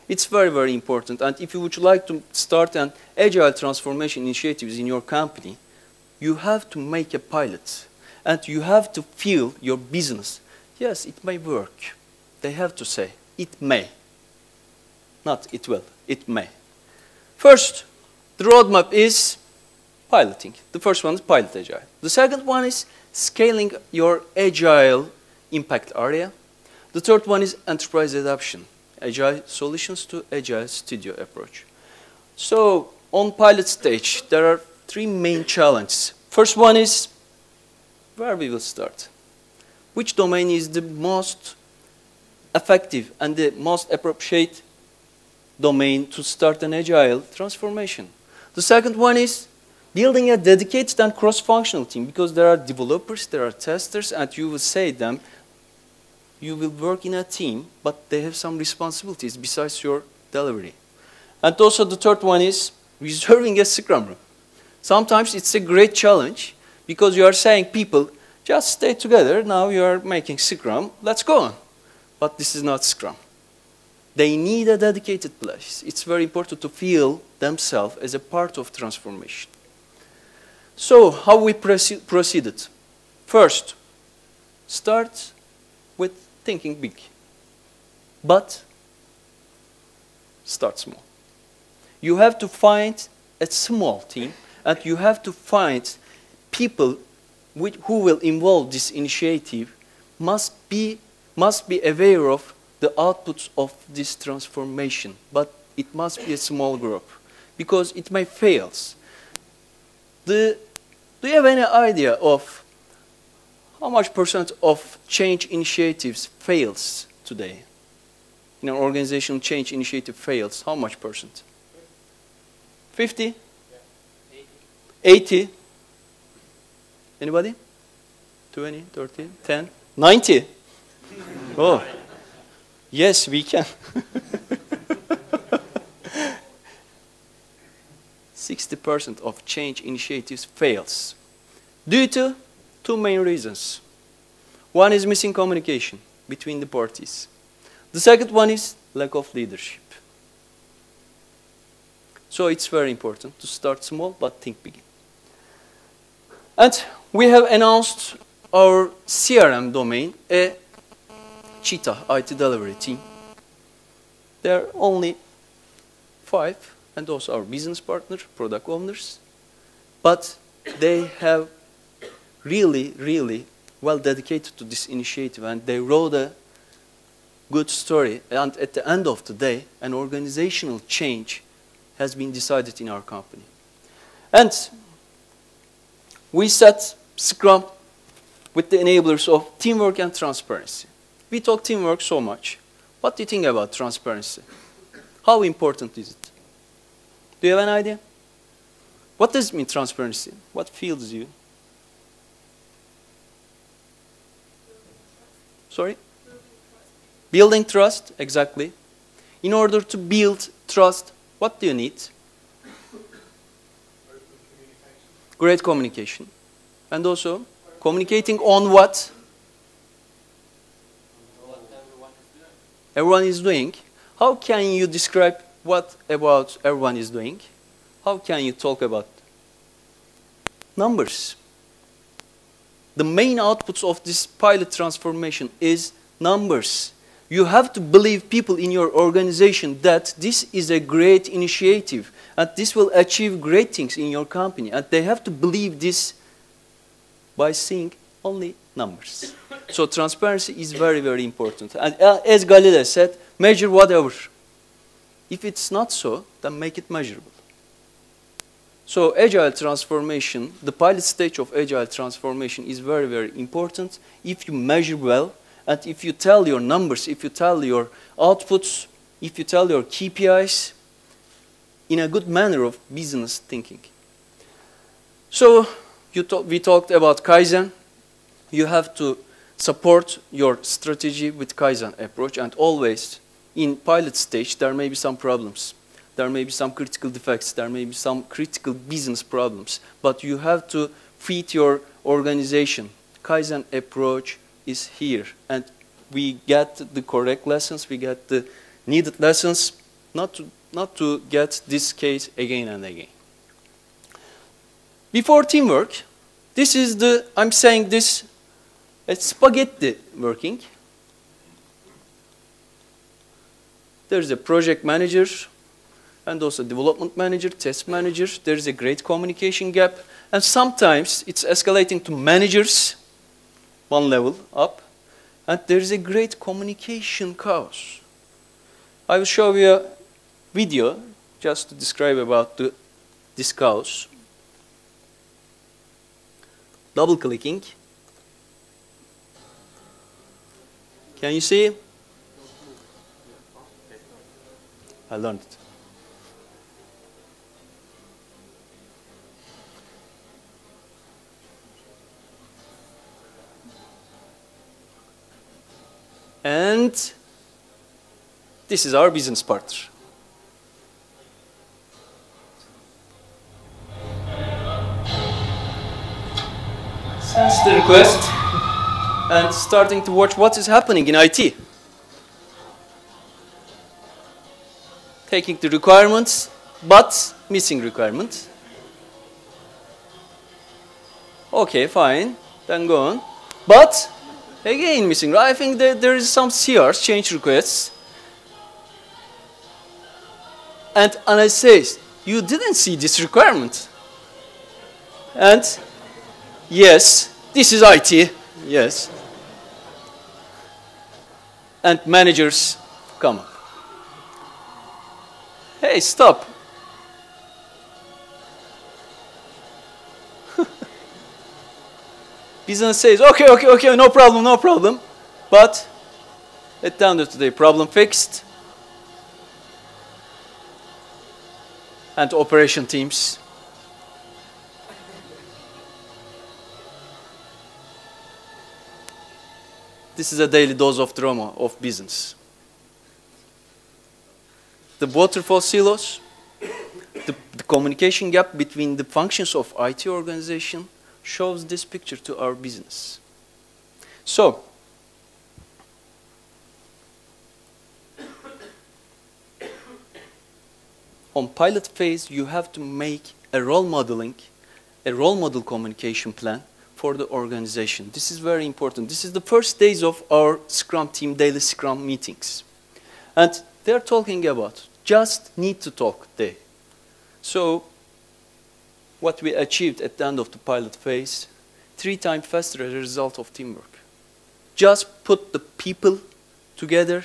It's very, very important. And if you would like to start an agile transformation initiatives in your company, you have to make a pilot. And you have to feel your business. Yes, it may work. They have to say, it may. Not it will, it may. First, the roadmap is piloting. The first one is pilot agile. The second one is scaling your agile impact area. The third one is enterprise adoption, Agile Solutions to Agile Studio approach. So, on pilot stage, there are 3 main challenges. First one is where we will start. Which domain is the most effective and the most appropriate domain to start an agile transformation? The second one is building a dedicated and cross-functional team, because there are developers, there are testers, and you will say them, you will work in a team, but they have some responsibilities besides your delivery. And also the third one is reserving a scrum room. Sometimes it's a great challenge because you are saying people, just stay together, now you are making scrum, let's go on. But this is not scrum. They need a dedicated place. It's very important to feel themselves as a part of transformation. So how we proceeded? First, start with thinking big, but start small. You have to find a small team, and you have to find people who will involve this initiative must be aware of the outputs of this transformation, but it must be a small group, because it may fail. Do you have any idea of how much % of change initiatives fails today? In an organization, change initiative fails. How much %? 50? 80? Anybody? 20, 30, 10, 90? Oh, yes, we can. 60% of change initiatives fails due to two main reasons. One is missing communication between the parties. The second one is lack of leadership. So it's very important to start small but think big. And we have announced our CRM domain, a Cheetah IT delivery team. There are only 5, and those are business partners, product owners. But they have really, really well dedicated to this initiative, and they wrote a good story. And at the end of the day, an organizational change has been decided in our company. And we set Scrum with the enablers of teamwork and transparency. We talk teamwork so much. What do you think about transparency? How important is it? Do you have an idea? What does it mean, transparency? What feels you? Sorry? Building trust, exactly. In order to build trust, what do you need? Great communication. And also, communicating on what? Everyone is doing. How can you describe what about everyone is doing? How can you talk about numbers? The main outputs of this pilot transformation is numbers. You have to believe people in your organization that this is a great initiative and this will achieve great things in your company. And they have to believe this by seeing only numbers. So transparency is very, very important. And as Galile said, measure whatever. If it's not so, then make it measurable. So Agile transformation, the pilot stage of Agile transformation is very, very important. If you measure well, and if you tell your numbers, if you tell your outputs, if you tell your KPIs in a good manner of business thinking. So we talked about Kaizen. You have to support your strategy with Kaizen approach, and always in pilot stage there may be some problems. There may be some critical defects, there may be some critical business problems, but you have to feed your organization. Kaizen approach is here, and we get the correct lessons, we get the needed lessons, not to get this case again and again. Before teamwork, this is the, I'm saying this, it's spaghetti working. There's a project manager, and also development manager, test manager. There's a great communication gap, and sometimes it's escalating to managers, one level up, and there's a great communication chaos. I will show you a video just to describe about this chaos. Double clicking. Can you see? I learned it. And this is our business partner. Sends the request and starting to watch what is happening in IT. Taking the requirements, but missing requirements. Okay, fine, then go on. But again, missing. I think that there is some CRs, change requests. And Anna says, you didn't see this requirement. And yes, this is IT, yes. And managers come up. Hey, stop. Business says, okay, no problem. But at the end of the day, problem fixed. And operation teams this is a daily dose of drama of business. The waterfall silos, the communication gap between the functions of IT organization shows this picture to our business. So, on pilot phase, you have to make a role model communication plan for the organization. This is very important. This is the first days of our Scrum team daily Scrum meetings. And they're talking about just need to talk day. So what we achieved at the end of the pilot phase, 3 times faster as a result of teamwork. Just put the people together,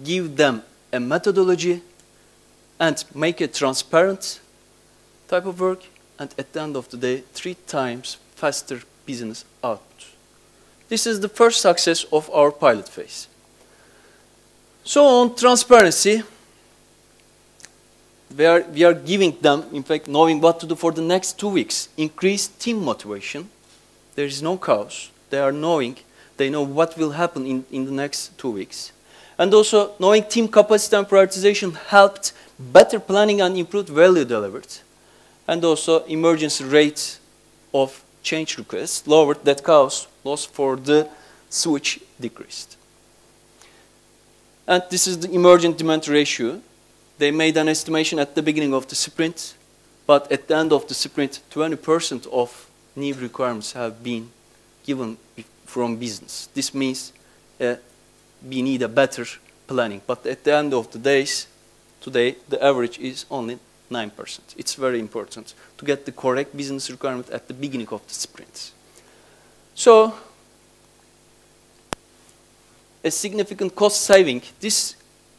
give them a methodology, and make a transparent type of work, and at the end of the day, 3 times faster business output. This is the first success of our pilot phase. So on transparency, we are giving them, in fact, knowing what to do for the next 2 weeks. Increase team motivation. There is no chaos. They know what will happen in the next 2 weeks. And also, knowing team capacity and prioritization helped better planning and improved value delivered. And also, emergency rate of change requests lowered, that chaos loss for the switch decreased. And this is the emergent demand ratio. They made an estimation at the beginning of the sprint, but at the end of the sprint, 20% of new requirements have been given from business. This means we need a better planning. But at the end of the days, today, the average is only 9%. It's very important to get the correct business requirement at the beginning of the sprint. So, a significant cost saving. This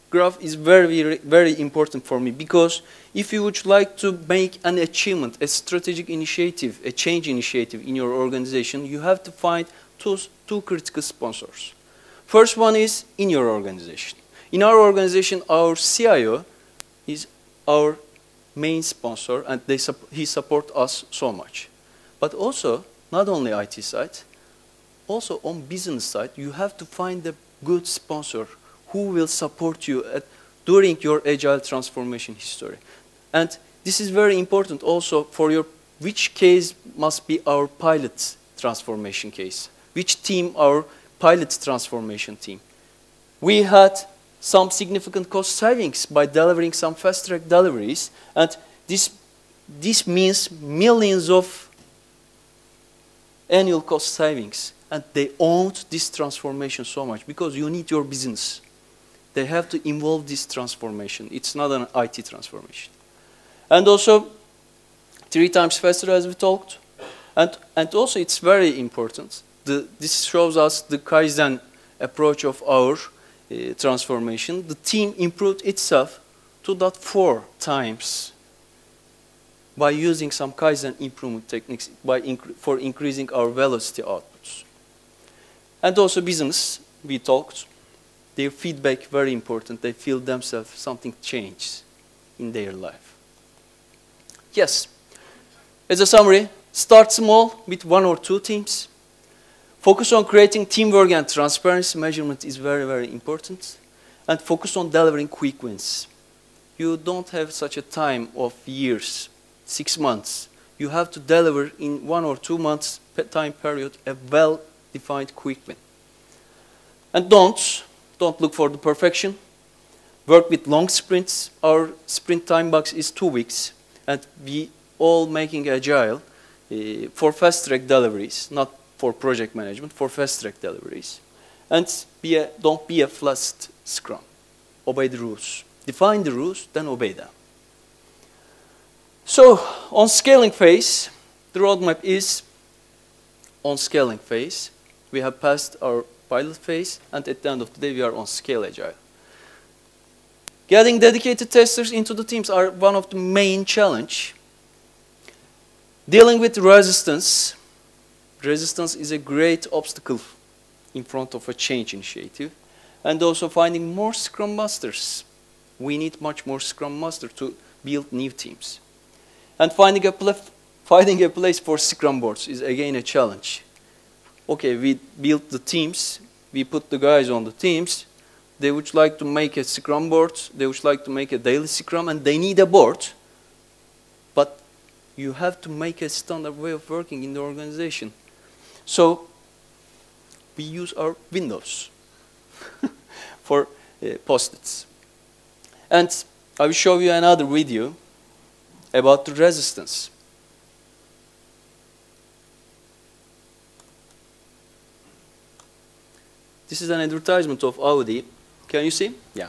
graph is very, very important for me, because if you would like to make an achievement, a strategic initiative, a change initiative in your organization, you have to find two critical sponsors. First one is in your organization. In our organization, our CIO is our main sponsor, and he supports us so much. But also, not only IT side, also on business side, you have to find a good sponsor who will support you during your agile transformation history. And this is very important also for which case must be our pilot transformation case. Which team, our pilot transformation team. We had some significant cost savings by delivering some fast-track deliveries, and this means millions of annual cost savings. And they owned this transformation so much, because you need your business. They have to involve this transformation. It's not an IT transformation. And also, 3 times faster, as we talked. And also, it's very important. This shows us the Kaizen approach of our transformation. The team improved itself 2.4 times by using some Kaizen improvement techniques for increasing our velocity outputs. And also business, we talked, their feedback very important. They feel themselves something changed in their life. Yes, as a summary, start small with 1 or 2 teams. Focus on creating teamwork and transparency. Measurement is very, very important. And focus on delivering quick wins. You don't have such a time of years, 6 months. You have to deliver in 1 or 2 months time period a well-defined quick win. And don't look for the perfection. Work with long sprints. Our sprint time box is 2 weeks. And we all making agile for fast-track deliveries, not for project management, for fast-track deliveries. And don't be a fast scrum. Obey the rules. Define the rules, then obey them. So, on scaling phase, the roadmap is on scaling phase. We have passed our pilot phase, and at the end of the day, we are on scale agile. Getting dedicated testers into the teams are one of the main challenge. Dealing with resistance. Resistance is a great obstacle in front of a change initiative. And also finding more Scrum Masters. We need much more Scrum Masters to build new teams. And finding a place for Scrum boards is again a challenge. Okay, we built the teams, we put the guys on the teams, they would like to make a Scrum board, they would like to make a daily Scrum, and they need a board. But you have to make a standard way of working in the organization. So we use our Windows for post-its. And I will show you another video about the resistance. This is an advertisement of Audi. Can you see? Yeah.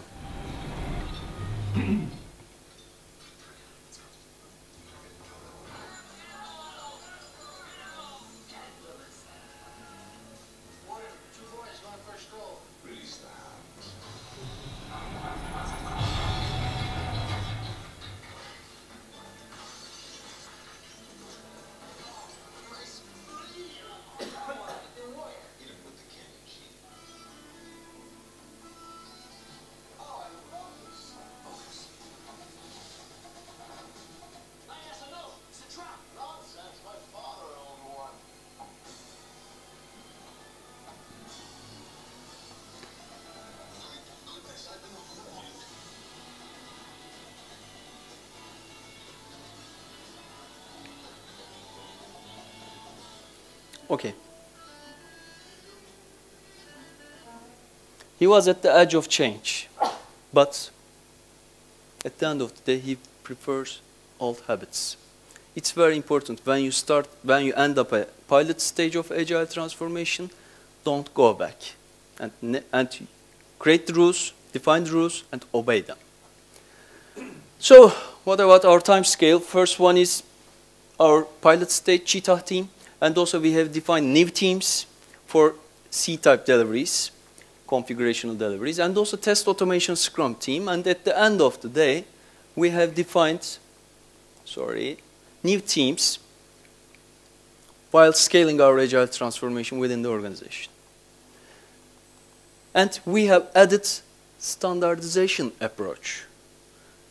Okay. He was at the edge of change, but at the end of the day, he prefers old habits. It's very important when you end up a pilot stage of agile transformation, don't go back and create the rules, define the rules, and obey them. So, what about our time scale? First one is our pilot stage cheetah team. And also we have defined new teams for C-type deliveries, configurational deliveries, and also test automation Scrum team. And at the end of the day, we have defined, new teams while scaling our agile transformation within the organization. And we have added standardization approach.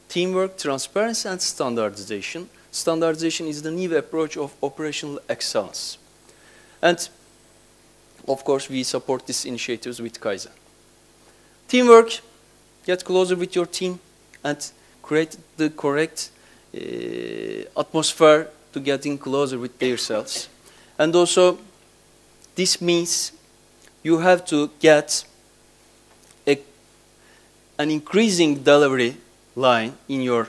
Teamwork, transparency, and standardization. Standardization is the new approach of operational excellence. And, of course, we support these initiatives with Kaizen. Teamwork, get closer with your team and create the correct atmosphere to getting closer with themselves. And also, this means you have to get an increasing delivery line in your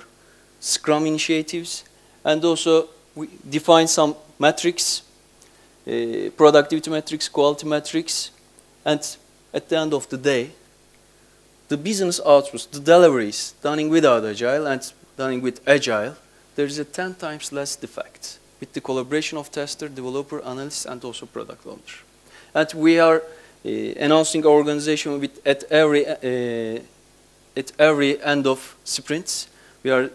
Scrum initiatives. And also, we define some metrics, productivity metrics, quality metrics, and at the end of the day, the business outputs, the deliveries, done without Agile and done with Agile, there is a 10 times less defect with the collaboration of tester, developer, analyst, and also product owner. And we are announcing our organization with at every end of sprints. We are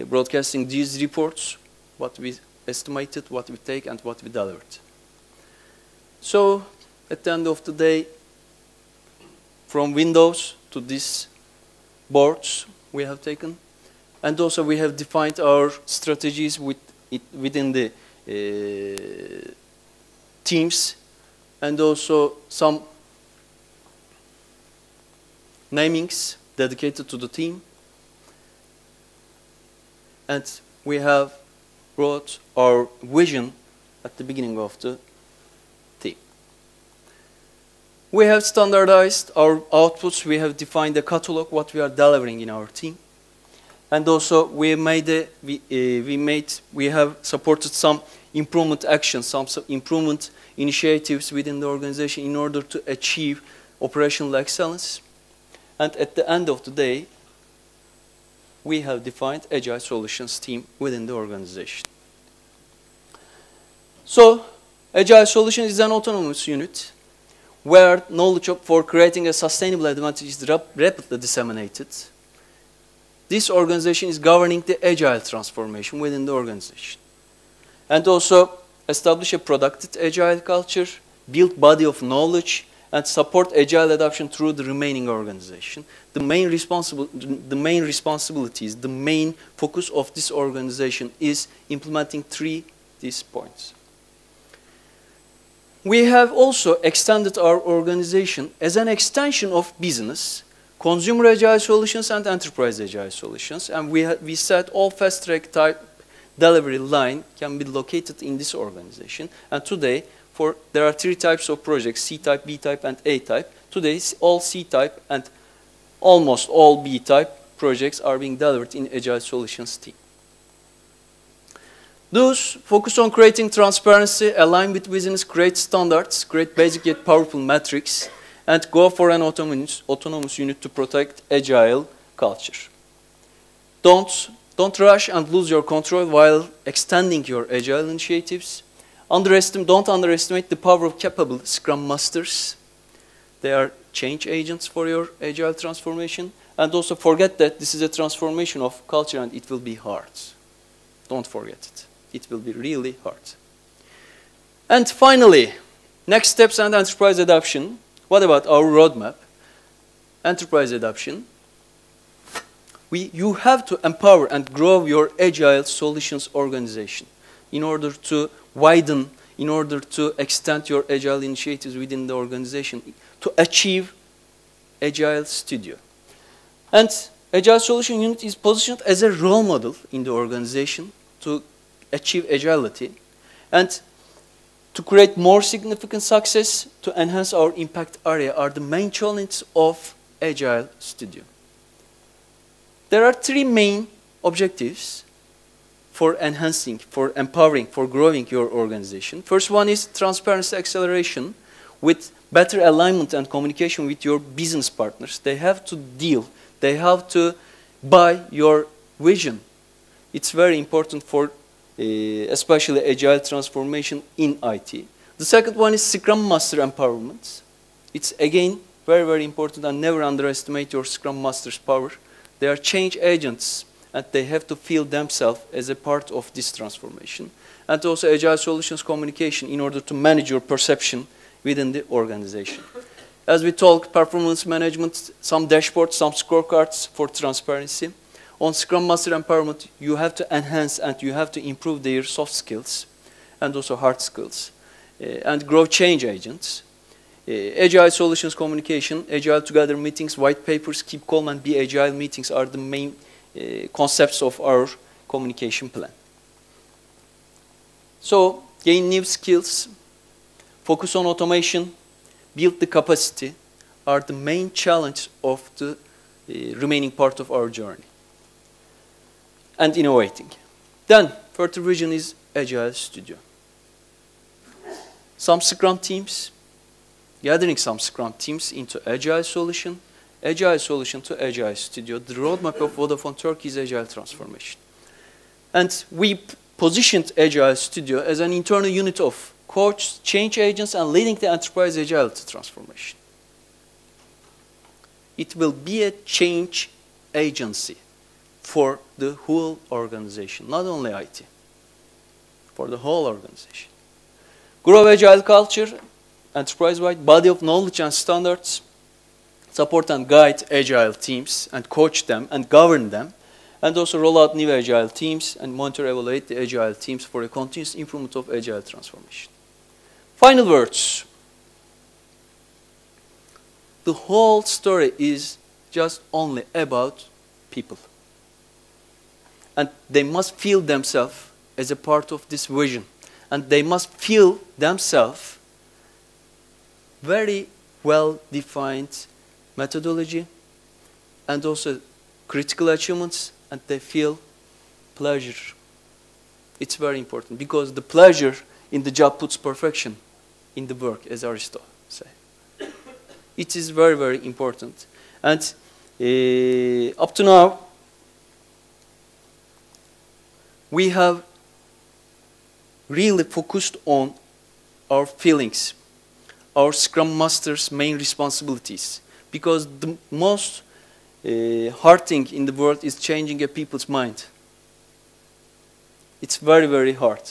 broadcasting these reports, what we estimated, what we take, and what we delivered. So, at the end of the day, from Windows to these boards we have taken, and also we have defined our strategies within the teams, and also some namings dedicated to the team. And we have brought our vision at the beginning of the team. We have standardized our outputs. We have defined a catalog, what we are delivering in our team. And also we have supported some improvement actions, some improvement initiatives within the organization in order to achieve operational excellence. And at the end of the day, we have defined Agile Solutions team within the organization. So, Agile Solutions is an autonomous unit where knowledge for creating a sustainable advantage is rapidly disseminated. This organization is governing the Agile transformation within the organization. And also establish a productive Agile culture, build body of knowledge, and support Agile adoption through the remaining organization. The main responsibilities, the main focus of this organization is implementing these points. we have also extended our organization as an extension of business, consumer agile solutions and enterprise agile solutions. And we said all fast track type delivery line can be located in this organization. And today, there are 3 types of projects, C type, B type, and A type. Today, all C type and almost all B type projects are being delivered in Agile Solutions team. Those focus on creating transparency, align with business, create standards, create basic yet powerful metrics, and go for an autonomous unit to protect Agile culture. Don't rush and lose your control while extending your Agile initiatives. Don't underestimate the power of capable Scrum Masters. They are change agents for your Agile transformation. And also forget that this is a transformation of culture and it will be hard. Don't forget it. It will be really hard. And finally, next steps and enterprise adoption. What about our roadmap? Enterprise adoption. You have to empower and grow your Agile Solutions organization in order to widen, in order to extend your Agile initiatives within the organization to achieve Agile Studio. And Agile Solution Unit is positioned as a role model in the organization to achieve agility and to create more significant success, to enhance our impact area are the main challenges of Agile Studio. There are 3 main objectives for enhancing, for empowering, for growing your organization. First one is transparency acceleration with better alignment and communication with your business partners. They have to deal, they have to buy your vision. It's very important for especially Agile transformation in IT. The second one is Scrum Master empowerment. It's again very, very important, and never underestimate your Scrum Master's power. They are change agents and they have to feel themselves as a part of this transformation. And also Agile Solutions communication in order to manage your perception within the organization. As we talked, performance management, some dashboards, some scorecards for transparency. On Scrum Master empowerment, you have to enhance and you have to improve their soft skills and also hard skills and grow change agents. Agile Solutions communication, Agile Together meetings, white papers, keep calm and be agile meetings are the main concepts of our communication plan. So, gain new skills, focus on automation, build the capacity are the main challenge of the remaining part of our journey. And innovating. Then, further vision is Agile Studio. Some Scrum teams, gathering some Scrum teams into Agile Solution to Agile Studio. The roadmap of Vodafone Turkey is Agile transformation. And we positioned Agile Studio as an internal unit of coach, change agents, and leading the enterprise agility transformation. It will be a change agency for the whole organization, not only IT, for the whole organization. Grow Agile culture, enterprise-wide body of knowledge and standards, support and guide Agile teams and coach them and govern them, and also roll out new Agile teams and monitor, evaluate the Agile teams for a continuous improvement of Agile transformation. Final words. The whole story is just only about people. And they must feel themselves as a part of this vision. And they must feel themselves very well-defined methodology and also critical achievements, and they feel pleasure. It's very important because the pleasure in the job puts perfection in the work, as Aristotle said. It is very, very important. And up to now, we have really focused on our feelings, our Scrum Master's main responsibilities, because the most hard thing in the world is changing a people's mind. It's very, very hard.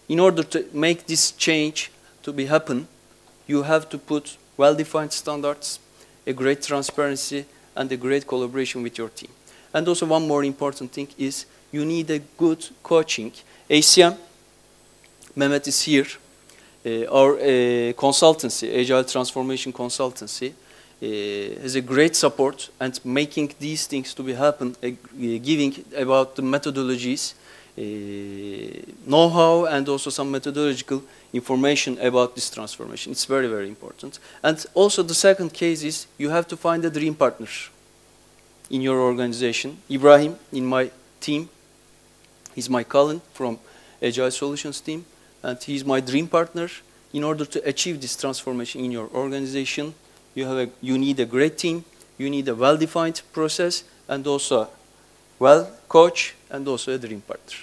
In order to make this change to be happen, you have to put well-defined standards, a great transparency, and a great collaboration with your team. And also one more important thing is you need a good coaching. ACM, Mehmet is here. our consultancy, Agile Transformation Consultancy, has a great support and making these things to be happen, giving about the methodologies, know-how, and also some methodological information about this transformation. It's very, very important. And also the second case is you have to find a dream partner in your organization. Ibrahim, in my team, he's my colleague from Agile Solutions team, and he's my dream partner. In order to achieve this transformation in your organization, you need a great team, you need a well-defined process, and also well coach, and also a dream partner.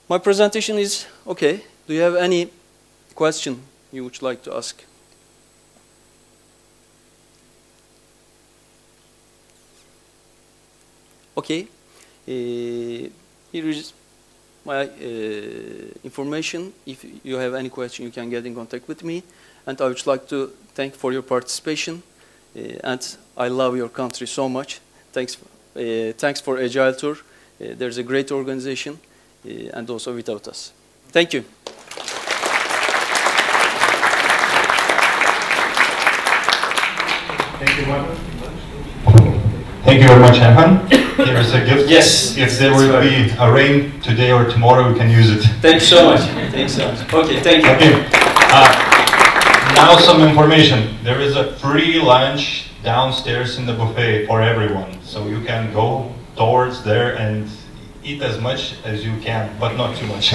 My presentation is okay. Do you have any question you would like to ask? Okay. Here is my information. If you have any question, you can get in contact with me. And I would like to thank for your participation. And I love your country so much. Thanks for Agile Tour. There's a great organization, and also without us. Thank you. Thank you, Mark. Thank you very much, Evan. Here is a gift. Yes. If there will be a rain today or tomorrow, we can use it. Thanks so much. Thanks so much. Okay, thank you. Okay. Now some information. There is a free lunch downstairs in the buffet for everyone. So you can go towards there and eat as much as you can, but not too much.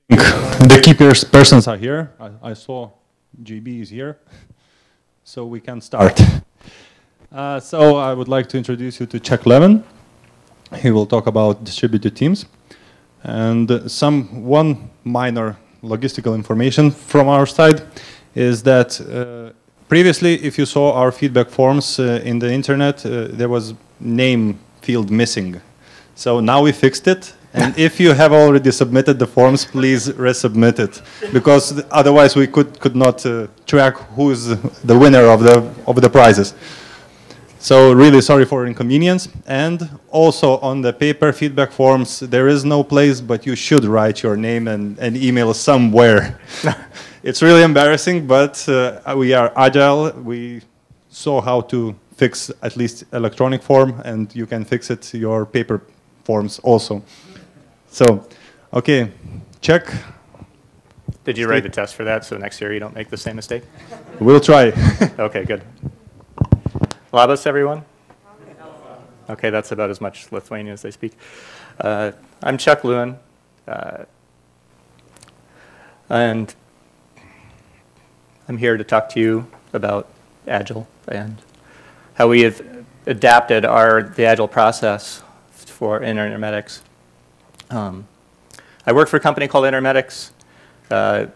The key persons are here. I saw GB is here, so we can start. So I would like to introduce you to Chuck Levin. He will talk about distributed teams and one minor logistical information from our side is that previously, if you saw our feedback forms in the internet, there was name field missing. So now we fixed it. And if you have already submitted the forms, please resubmit it, because otherwise we could not track who is the winner of the prizes. So really sorry for inconvenience. And also on the paper feedback forms, there is no place, but you should write your name and email somewhere. It's really embarrassing, but we are Agile. We saw how to fix at least electronic form, and you can fix it your paper forms also. So, okay, check. Did you write the test for that so next year you don't make the same mistake? We'll try. Okay, good. Labas, everyone? Okay, that's about as much Lithuanian as they speak. I'm Chuck Lewin, and I'm here to talk to you about Agile and how we have adapted the Agile process for Intermedics. I work for a company called Intermedics. I've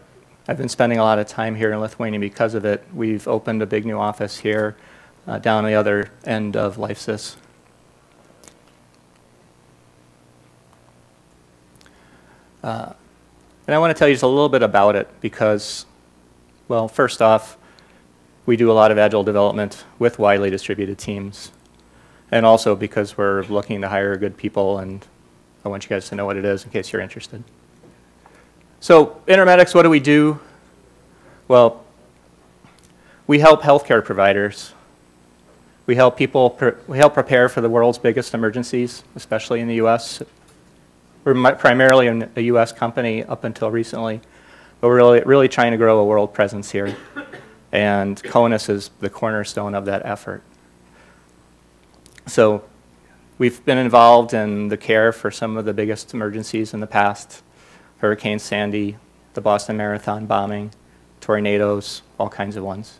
been spending a lot of time here in Lithuania because of it. We've opened a big new office here down the other end of LifeSys. And I want to tell you just a little bit about it because, well, first off, we do a lot of Agile development with widely distributed teams. And also because we're looking to hire good people, and I want you guys to know what it is in case you're interested. So, Intermedics, what do we do? Well, we help healthcare providers. We help people, we help prepare for the world's biggest emergencies, especially in the US. We're primarily a US company up until recently, but we're really trying to grow a world presence here. And Kaunas is the cornerstone of that effort. So we've been involved in the care for some of the biggest emergencies in the past. Hurricane Sandy, the Boston Marathon bombing, tornadoes, all kinds of ones.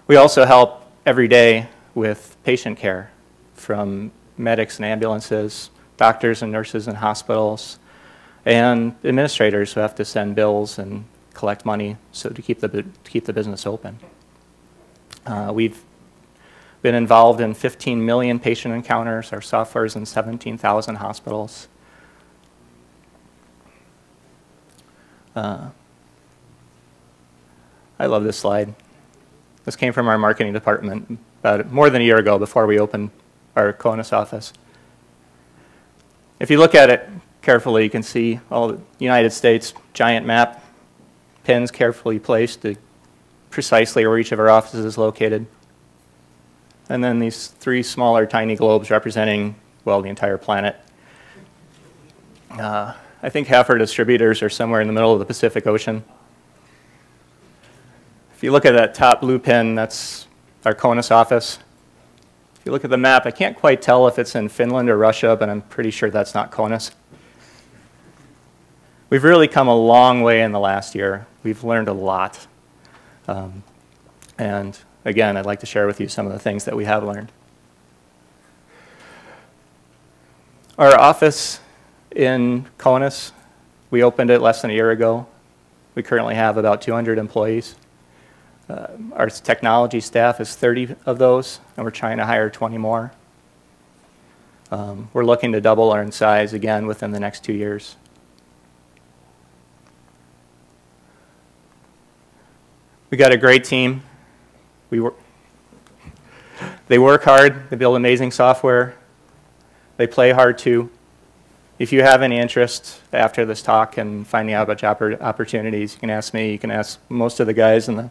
We also help every day with patient care, from medics and ambulances, doctors and nurses in hospitals, and administrators who have to send bills and collect money so to keep the business open. We've been involved in 15 million patient encounters. Our software is in 17,000 hospitals. I love this slide. This came from our marketing department about more than a year ago before we opened our Kaunas office. If you look at it carefully, you can see all the United States giant map, pins carefully placed to precisely where each of our offices is located. And then these three smaller tiny globes representing, well, the entire planet. I think half our distributors are somewhere in the middle of the Pacific Ocean. If you look at that top blue pin, that's our Kaunas office. If you look at the map, I can't quite tell if it's in Finland or Russia, but I'm pretty sure that's not Kaunas. We've really come a long way in the last year. We've learned a lot. And again, I'd like to share with you some of the things that we have learned. Our office in Kaunas, we opened it less than a year ago. We currently have about 200 employees. Our technology staff is 30 of those, and we're trying to hire 20 more. We're looking to double our size again within the next 2 years. We got a great team. They work hard, they build amazing software, they play hard too. If you have any interest after this talk and finding out about job opportunities, you can ask me, you can ask most of the guys in the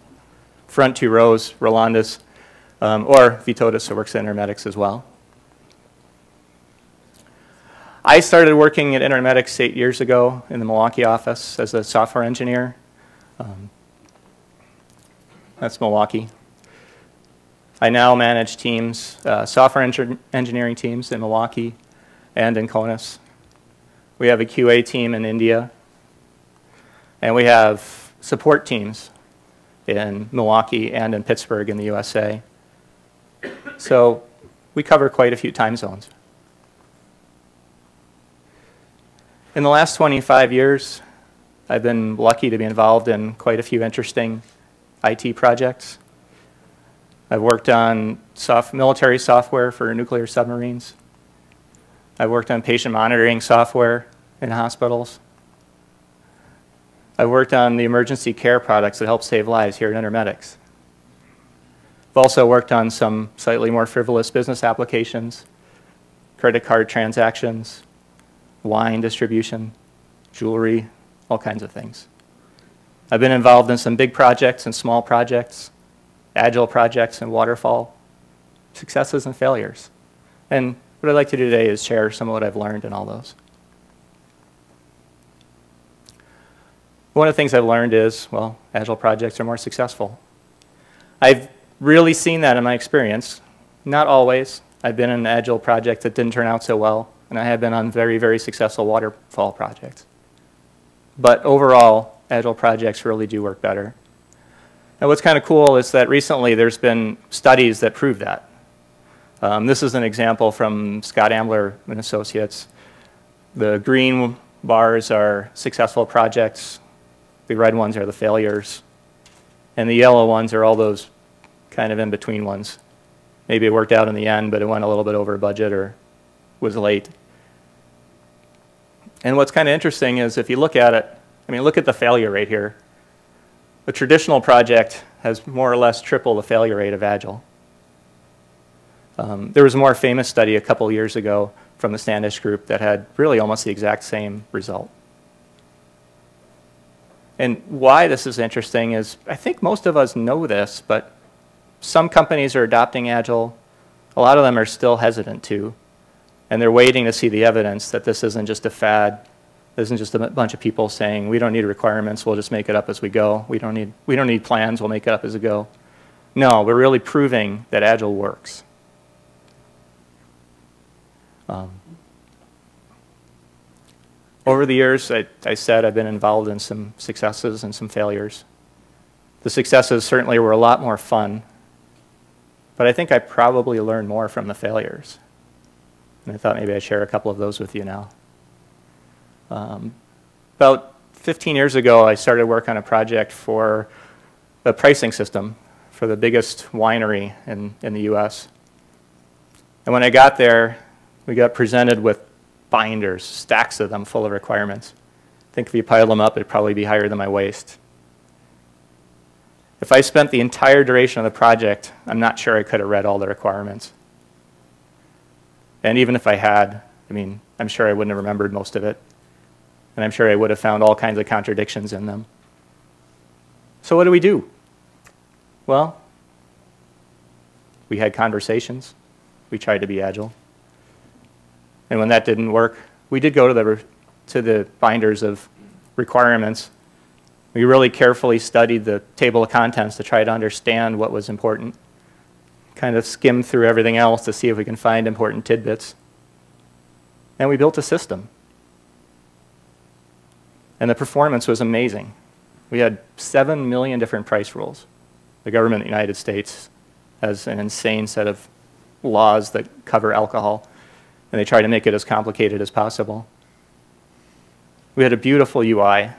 front 2 rows, Rolandus, or Vytautas, who works at Intermedics as well. I started working at Intermedics 8 years ago in the Milwaukee office as a software engineer. That's Milwaukee. I now manage teams, software engineering teams in Milwaukee and in Kaunas. We have a QA team in India. And we have support teams in Milwaukee and in Pittsburgh in the USA. So we cover quite a few time zones. In the last 25 years, I've been lucky to be involved in quite a few interesting IT projects. I've worked on military software for nuclear submarines. I've worked on patient monitoring software in hospitals. I've worked on the emergency care products that help save lives here at Intermedics. I've also worked on some slightly more frivolous business applications, credit card transactions, wine distribution, jewelry, all kinds of things. I've been involved in some big projects and small projects, agile projects and waterfall, successes and failures. And what I'd like to do today is share some of what I've learned in all those. One of the things I've learned is, well, agile projects are more successful. I've really seen that in my experience. Not always. I've been in an agile project that didn't turn out so well, and I have been on very, very successful waterfall projects. But overall, agile projects really do work better. And what's kind of cool is that recently there's been studies that prove that. This is an example from Scott Ambler and Associates. The green bars are successful projects. The red ones are the failures. And the yellow ones are all those kind of in-between ones. Maybe it worked out in the end, but it went a little bit over budget or was late. And what's kind of interesting is if you look at it, I mean, look at the failure rate here. A traditional project has more or less triple the failure rate of Agile. There was a more famous study a couple years ago from the Standish group that had really almost the exact same result. And why this is interesting is I think most of us know this, but some companies are adopting Agile. A lot of them are still hesitant to. And they're waiting to see the evidence that this isn't just a fad. This isn't just a bunch of people saying, we don't need requirements, we'll just make it up as we go. We don't need plans, we'll make it up as we go. No, we're really proving that Agile works. Over the years, I said I've been involved in some successes and some failures. The successes certainly were a lot more fun, but I think I probably learned more from the failures. And I thought maybe I'd share a couple of those with you now. About 15 years ago, I started work on a project for a pricing system for the biggest winery in the US. And when I got there, we got presented with binders, stacks of them full of requirements. I think if you piled them up, it'd probably be higher than my waist. If I spent the entire duration of the project, I'm not sure I could have read all the requirements. And even if I had, I mean, I'm sure I wouldn't have remembered most of it. And I'm sure I would have found all kinds of contradictions in them. So what do? Well, we had conversations. We tried to be agile. And when that didn't work, we did go to the binders of requirements. We really carefully studied the table of contents to try to understand what was important. Kind of skimmed through everything else to see if we can find important tidbits. And we built a system. And the performance was amazing. We had 7 million different price rules. The government of the United States has an insane set of laws that cover alcohol, and they try to make it as complicated as possible. We had a beautiful UI.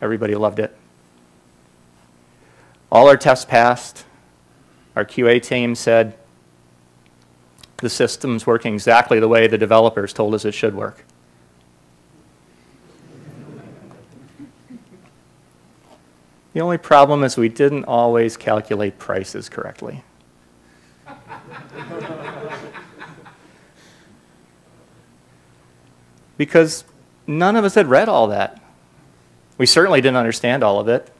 Everybody loved it. All our tests passed. Our QA team said the system's working exactly the way the developers told us it should work. The only problem is we didn't always calculate prices correctly. Because none of us had read all that. We certainly didn't understand all of it.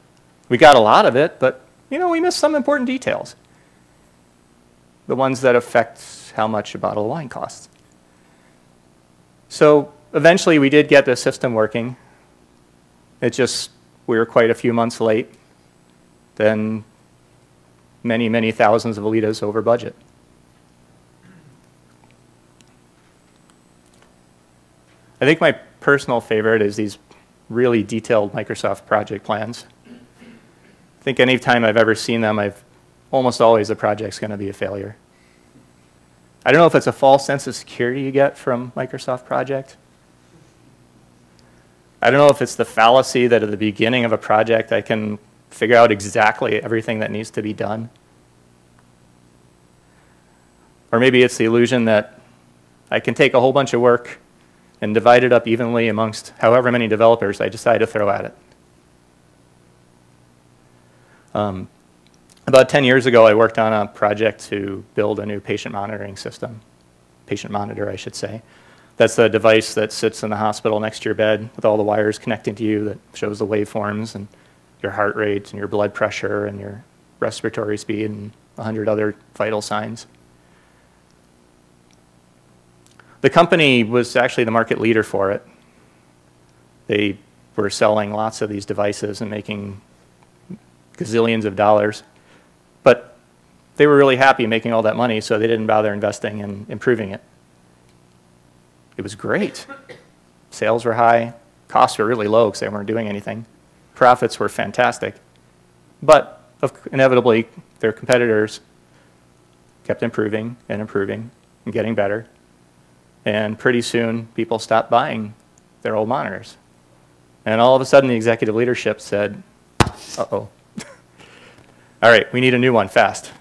We got a lot of it, but we missed some important details. The ones that affect how much a bottle of wine costs. So eventually we did get the system working. We were quite a few months late, then many, many thousands of litas over budget. I think my personal favorite is these really detailed Microsoft project plans. I think any time I've ever seen them, almost always the project's going to be a failure. I don't know if it's a false sense of security you get from Microsoft project. I don't know if it's the fallacy that at the beginning of a project I can figure out exactly everything that needs to be done. Or maybe it's the illusion that I can take a whole bunch of work and divide it up evenly amongst however many developers I decide to throw at it. About 10 years ago, I worked on a project to build a new patient monitoring system, patient monitor, I should say. That's a device that sits in the hospital next to your bed with all the wires connecting to you that shows the waveforms and your heart rate and your blood pressure and your respiratory speed and 100 other vital signs. The company was actually the market leader for it. They were selling lots of these devices and making gazillions of dollars. But they were really happy making all that money, so they didn't bother investing in improving it. It was great. Sales were high. Costs were really low because they weren't doing anything. Profits were fantastic. But inevitably, their competitors kept improving and getting better. And pretty soon, people stopped buying their old monitors. And all of a sudden, the executive leadership said, uh-oh. All right, we need a new one fast.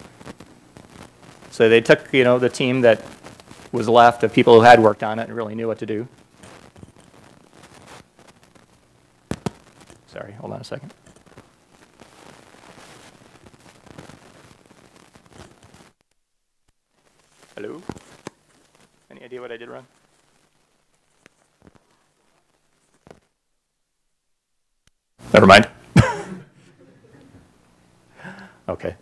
So they took, the team that was left of people who had worked on it and really knew what to do. Sorry, hold on a second. Hello? Any idea what I did wrong? Never mind. Okay.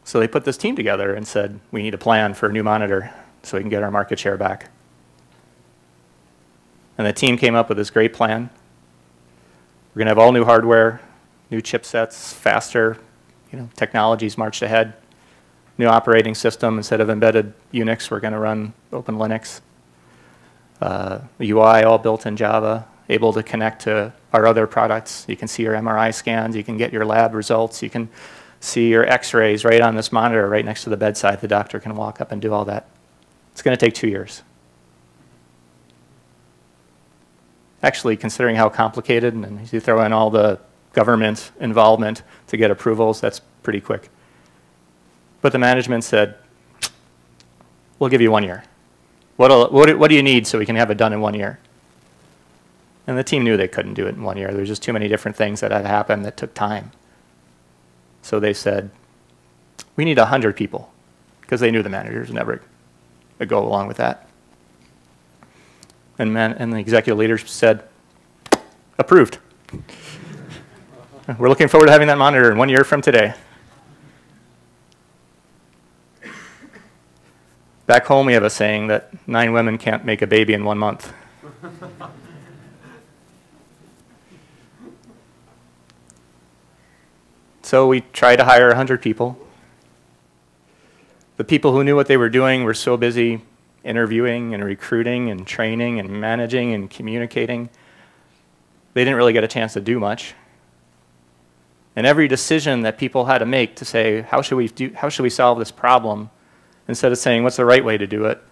So they put this team together and said, we need a plan for a new monitor so we can get our market share back. And the team came up with this great plan. We're going to have all new hardware, new chipsets, faster, technologies marched ahead. New operating system, instead of embedded Unix, we're going to run Open Linux. The UI all built in Java, able to connect to our other products. You can see your MRI scans, you can get your lab results, you can see your x-rays right on this monitor right next to the bedside. The doctor can walk up and do all that. It's going to take 2 years. Actually, considering how complicated, and you throw in all the government involvement to get approvals, that's pretty quick. But the management said, we'll give you 1 year. What do you need so we can have it done in 1 year? And the team knew they couldn't do it in 1 year. There was just too many different things that had happened that took time. So they said, we need 100 people, because they knew the managers would never go along with that. And the executive leaders said, approved. We're looking forward to having that monitor in 1 year from today. Back home, we have a saying that 9 women can't make a baby in 1 month. So we tried to hire 100 people. The people who knew what they were doing were so busy interviewing and recruiting and training and managing and communicating, they didn't really get a chance to do much. And every decision that people had to make to say, how should we solve this problem, instead of saying, what's the right way to do it,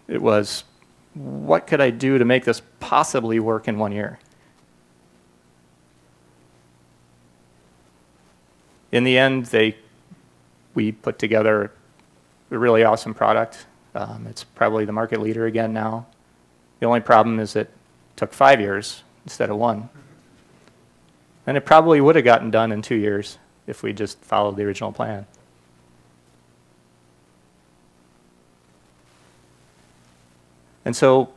it was, what could I do to make this possibly work in 1 year? In the end, we put together a really awesome product. It's probably the market leader again now. The only problem is it took 5 years instead of 1. And it probably would have gotten done in 2 years if we just followed the original plan. And so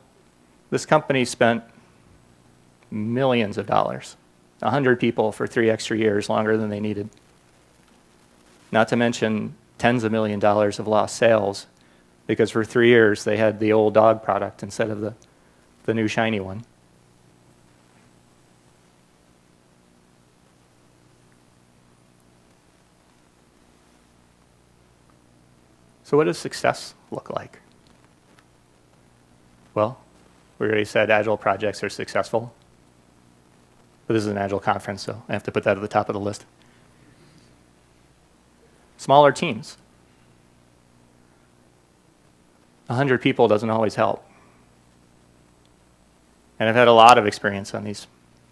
this company spent millions of dollars, 100 people for 3 extra years, longer than they needed. Not to mention tens of millions of dollars of lost sales, because for 3 years they had the old dog product instead of the new shiny one. So what does success look like? Well, We already said Agile projects are successful. But this is an Agile conference, so I have to put that at the top of the list. Smaller teams. 100 people doesn't always help. And I've had a lot of experience on these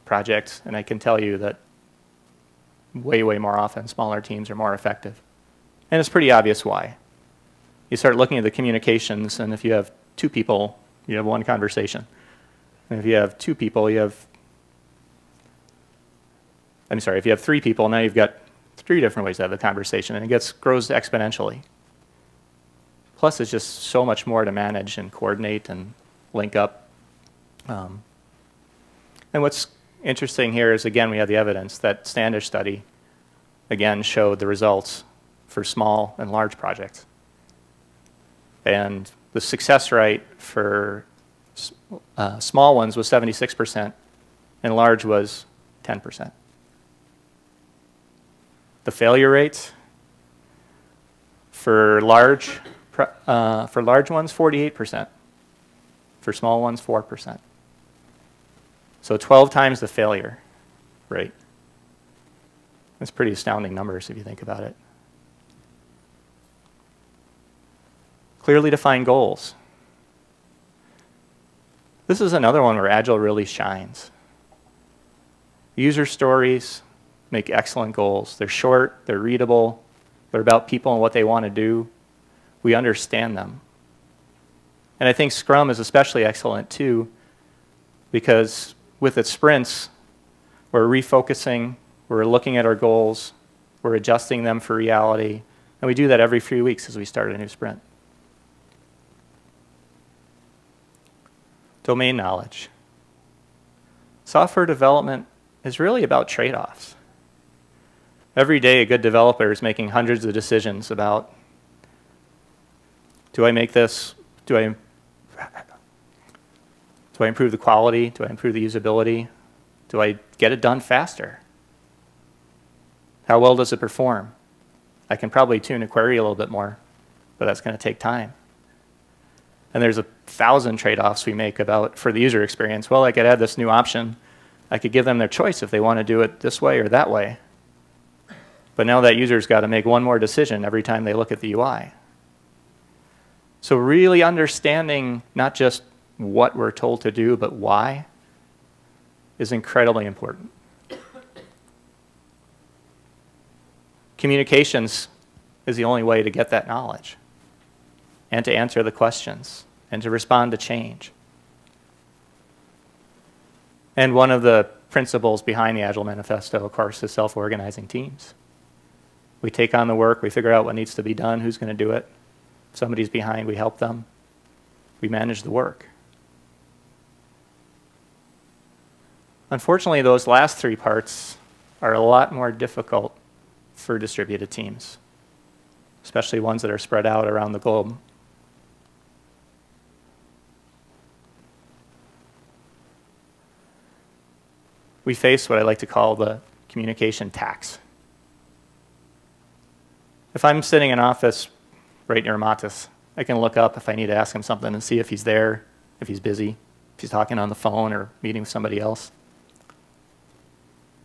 projects, and I can tell you that way, way more often, smaller teams are more effective. And it's pretty obvious why. You start looking at the communications, and if you have 2 people, you have 1 conversation. And if you have 2 people, you have, if you have 3 people, now you've got 3 different ways to have a conversation, and it grows exponentially. Plus, it's just so much more to manage and coordinate and link up. And what's interesting here is, again, we have the evidence that Standish study, again, showed the results for small and large projects. And the success rate for small ones was 76%, and large was 10%. The failure rate for large ones, 48%. For small ones, 4%. So 12 times the failure rate. That's pretty astounding numbers if you think about it. Clearly defined goals. This is another one where Agile really shines. User stories make excellent goals. They're short, they're readable, they're about people and what they want to do. We understand them. And I think Scrum is especially excellent too, because with its sprints, we're refocusing, we're looking at our goals, we're adjusting them for reality, and we do that every few weeks as we start a new sprint. Domain knowledge. Software development is really about trade-offs. Every day, a good developer is making hundreds of decisions about, do I make this, do I improve the quality? Do I improve the usability? Do I get it done faster? How well does it perform? I can probably tune a query a little bit more, but that's going to take time. And there's 1,000 trade-offs we make for the user experience. Well, I could add this new option. I could give them their choice if they want to do it this way or that way. But now that user's got to make one more decision every time they look at the UI. So really understanding not just what we're told to do, but why, is incredibly important. Communications is the only way to get that knowledge and to answer the questions and to respond to change. And one of the principles behind the Agile Manifesto, of course, is self-organizing teams. We take on the work, we figure out what needs to be done, who's going to do it. If somebody's behind, we help them. We manage the work. Unfortunately, those last 3 parts are a lot more difficult for distributed teams, especially ones that are spread out around the globe. We face what I like to call the communication tax. If I'm sitting in an office right near Matis, I can look up if I need to ask him something and see if he's there, if he's busy, if he's talking on the phone or meeting with somebody else.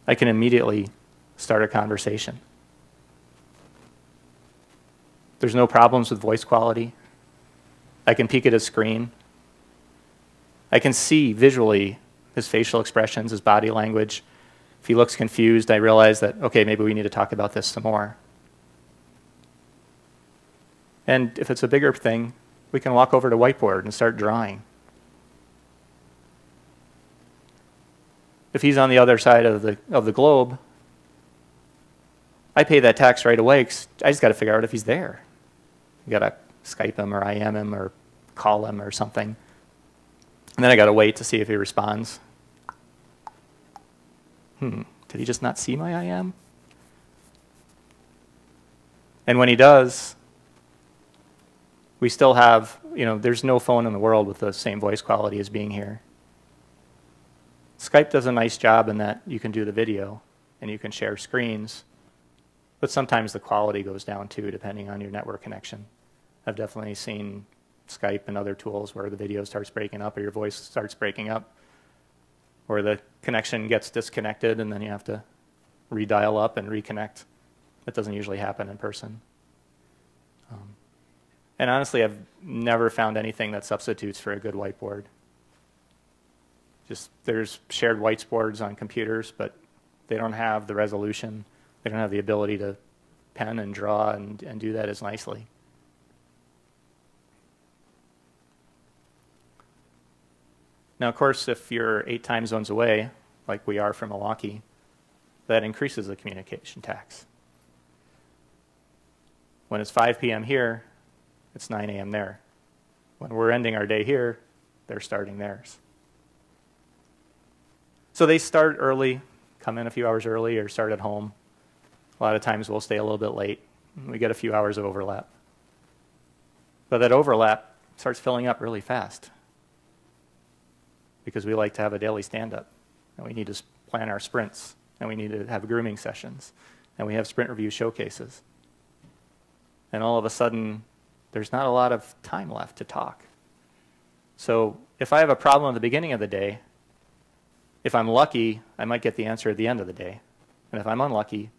I can immediately start a conversation. There's no problems with voice quality. I can peek at his screen. I can see visually his facial expressions, his body language. If he looks confused, I realize that, okay, maybe we need to talk about this some more. And if it's a bigger thing, we can walk over to whiteboard and start drawing. If he's on the other side of the globe, I pay that tax right away because I just got to figure out if he's there. You got to Skype him or IM him or call him or something. And then I got to wait to see if he responds. Did he just not see my IM? And when he does, we still have, there's no phone in the world with the same voice quality as being here. Skype does a nice job in that you can do the video and you can share screens, but sometimes the quality goes down too, depending on your network connection. I've definitely seen Skype and other tools where the video starts breaking up or your voice starts breaking up, or the connection gets disconnected and then you have to redial up and reconnect. That doesn't usually happen in person. And honestly, I've never found anything that substitutes for a good whiteboard. Just there's shared whiteboards on computers, but they don't have the resolution. They don't have the ability to pen and draw and do that as nicely. Now, of course, if you're 8 time zones away, like we are from Milwaukee, that increases the communication tax. When it's 5 p.m. here, it's 9 a.m. there. When we're ending our day here, they're starting theirs. So they start early, come in a few hours early, or start at home. A lot of times we'll stay a little bit late. And we get a few hours of overlap. But that overlap starts filling up really fast because we like to have a daily stand-up. And we need to plan our sprints. And we need to have grooming sessions. And we have sprint review showcases. And all of a sudden, there's not a lot of time left to talk. So if I have a problem at the beginning of the day, if I'm lucky, I might get the answer at the end of the day. And if I'm unlucky,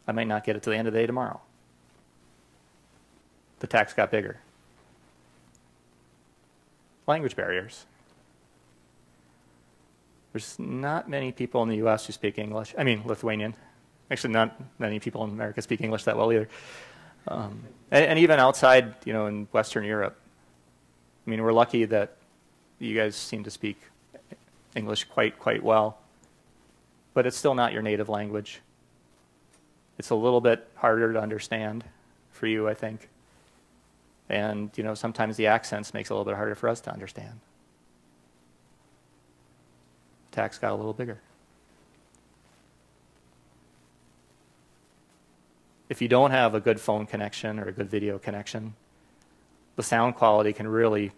I might not get it to the end of the day tomorrow. The tax got bigger. Language barriers. There's not many people in the US who speak English. I mean, Lithuanian. Actually, not many people in America speak English that well either. And even outside, in Western Europe. I mean, we're lucky that you guys seem to speak English quite well. But it's still not your native language. It's a little bit harder to understand for you, I think. And, sometimes the accents makes it a little bit harder for us to understand. Tax got a little bigger. If you don't have a good phone connection or a good video connection, the sound quality can really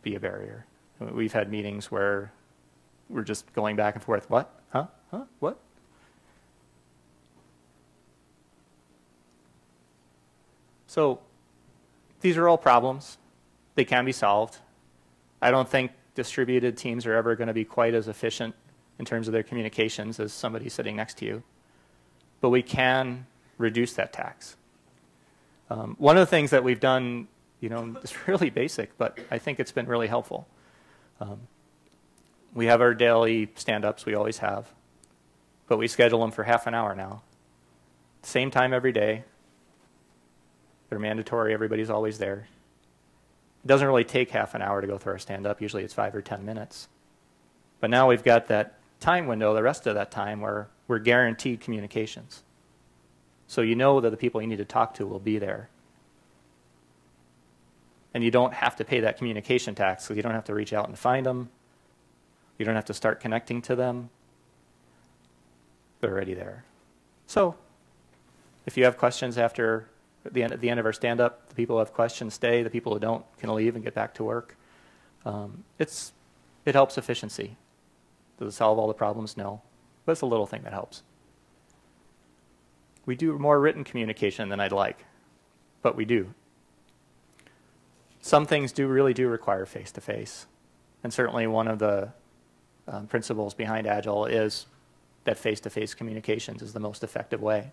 be a barrier. We've had meetings where we're just going back and forth. What? Huh? Huh? What? So these are all problems. They can be solved. I don't think distributed teams are ever going to be quite as efficient in terms of their communications as somebody sitting next to you. But we can reduce that tax. One of the things that we've done, is really basic, but I think it's been really helpful. We have our daily stand-ups, we always have, but we schedule them for half an hour now. Same time every day. They're mandatory, everybody's always there. It doesn't really take half an hour to go through our stand-up, usually it's 5 or 10 minutes. But now we've got that time window, the rest of that time, where we're guaranteed communications. So you know that the people you need to talk to will be there. And you don't have to pay that communication tax, so you don't have to reach out and find them. You don't have to start connecting to them. They're already there. So if you have questions after at the end of our stand-up, the people who have questions stay. The people who don't can leave and get back to work. It helps efficiency. Does it solve all the problems? No. But it's a little thing that helps. We do more written communication than I'd like, but we do. Some things really do require face-to-face. And certainly one of the principles behind Agile is that face-to-face communications is the most effective way.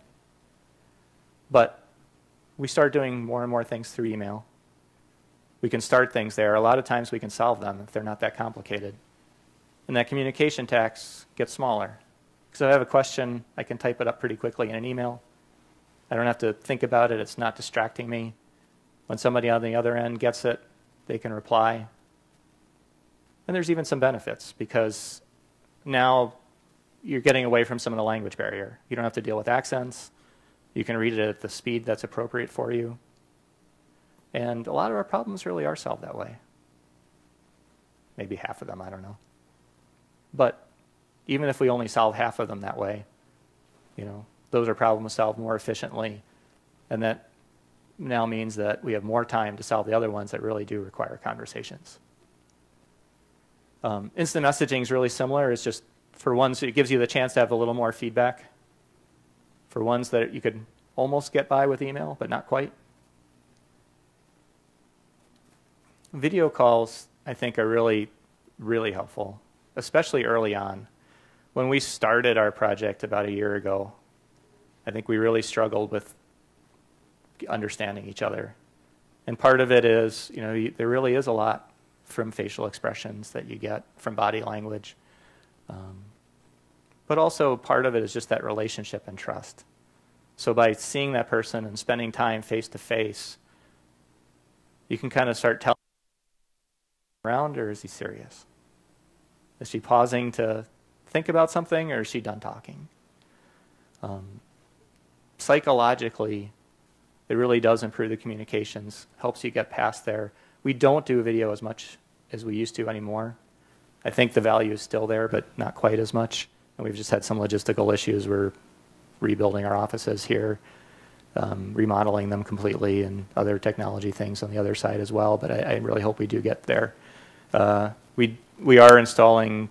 But we start doing more and more things through email. We can start things there. A lot of times we can solve them if they're not that complicated. And that communication tax gets smaller. Because if I have a question, I can type it up pretty quickly in an email. I don't have to think about it. It's not distracting me. When somebody on the other end gets it, they can reply. And there's even some benefits because now you're getting away from some of the language barrier. You don't have to deal with accents. You can read it at the speed that's appropriate for you. And a lot of our problems really are solved that way. Maybe half of them, I don't know. But even if we only solve half of them that way, those are problems solved more efficiently. And that now means that we have more time to solve the other ones that really do require conversations. Instant messaging is really similar. It's just for ones, it gives you the chance to have a little more feedback. For ones that you could almost get by with email, but not quite. video calls, I think, are really, really helpful, especially early on. When we started our project about a year ago, I think we really struggled with understanding each other. And part of it is, you know, there really is a lot from facial expressions that you get from body language. But also part of it is just that relationship and trust. So by seeing that person and spending time face to face, you can kind of start telling around, or is he serious? Is she pausing to think about something, or is she done talking? Psychologically, it really does improve the communications, helps you get past there. We don't do video as much as we used to anymore. I think the value is still there, but not quite as much. And we've just had some logistical issues. We're rebuilding our offices here, remodeling them completely, and other technology things on the other side as well. But I really hope we do get there. We are installing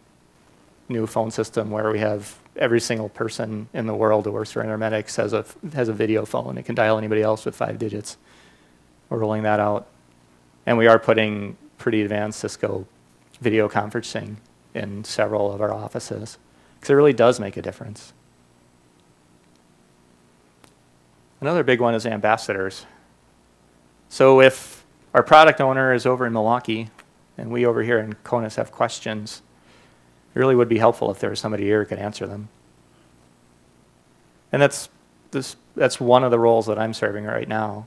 new phone system where we have every single person in the world who works for Intermedics has a video phone. It can dial anybody else with 5 digits. We're rolling that out. And we are putting pretty advanced Cisco video conferencing in several of our offices, because it really does make a difference. Another big one is ambassadors. So if our product owner is over in Milwaukee and we over here in Kaunas have questions, it really would be helpful if there was somebody here who could answer them. And that's one of the roles that I'm serving right now.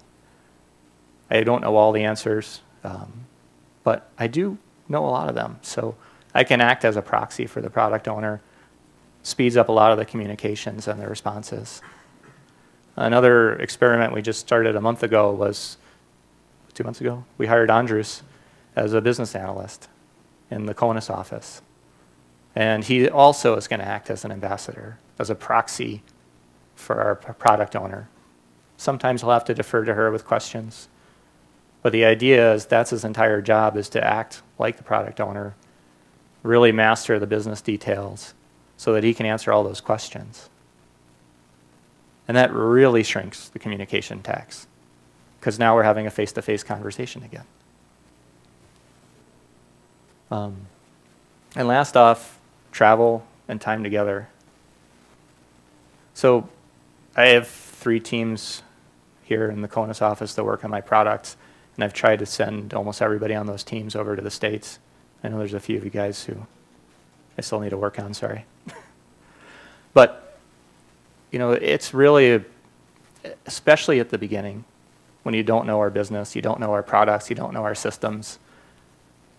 I don't know all the answers, but I do know a lot of them. So I can act as a proxy for the product owner, speeds up a lot of the communications and the responses. Another experiment we just started a month ago was, 2 months ago, we hired Andrus as a business analyst in the Kaunas office. And he also is going to act as an ambassador, as a proxy for our product owner. Sometimes he'll have to defer to her with questions. But the idea is that's his entire job, is to act like the product owner, really master the business details so that he can answer all those questions. And that really shrinks the communication tax, because now we're having a face-to-face conversation again. And last off, travel and time together. So I have 3 teams here in the Kaunas office that work on my products, and I've tried to send almost everybody on those teams over to the States. I know there's a few of you guys who I still need to work on, sorry. But, you know, it's really, especially at the beginning, when you don't know our business, you don't know our products, you don't know our systems,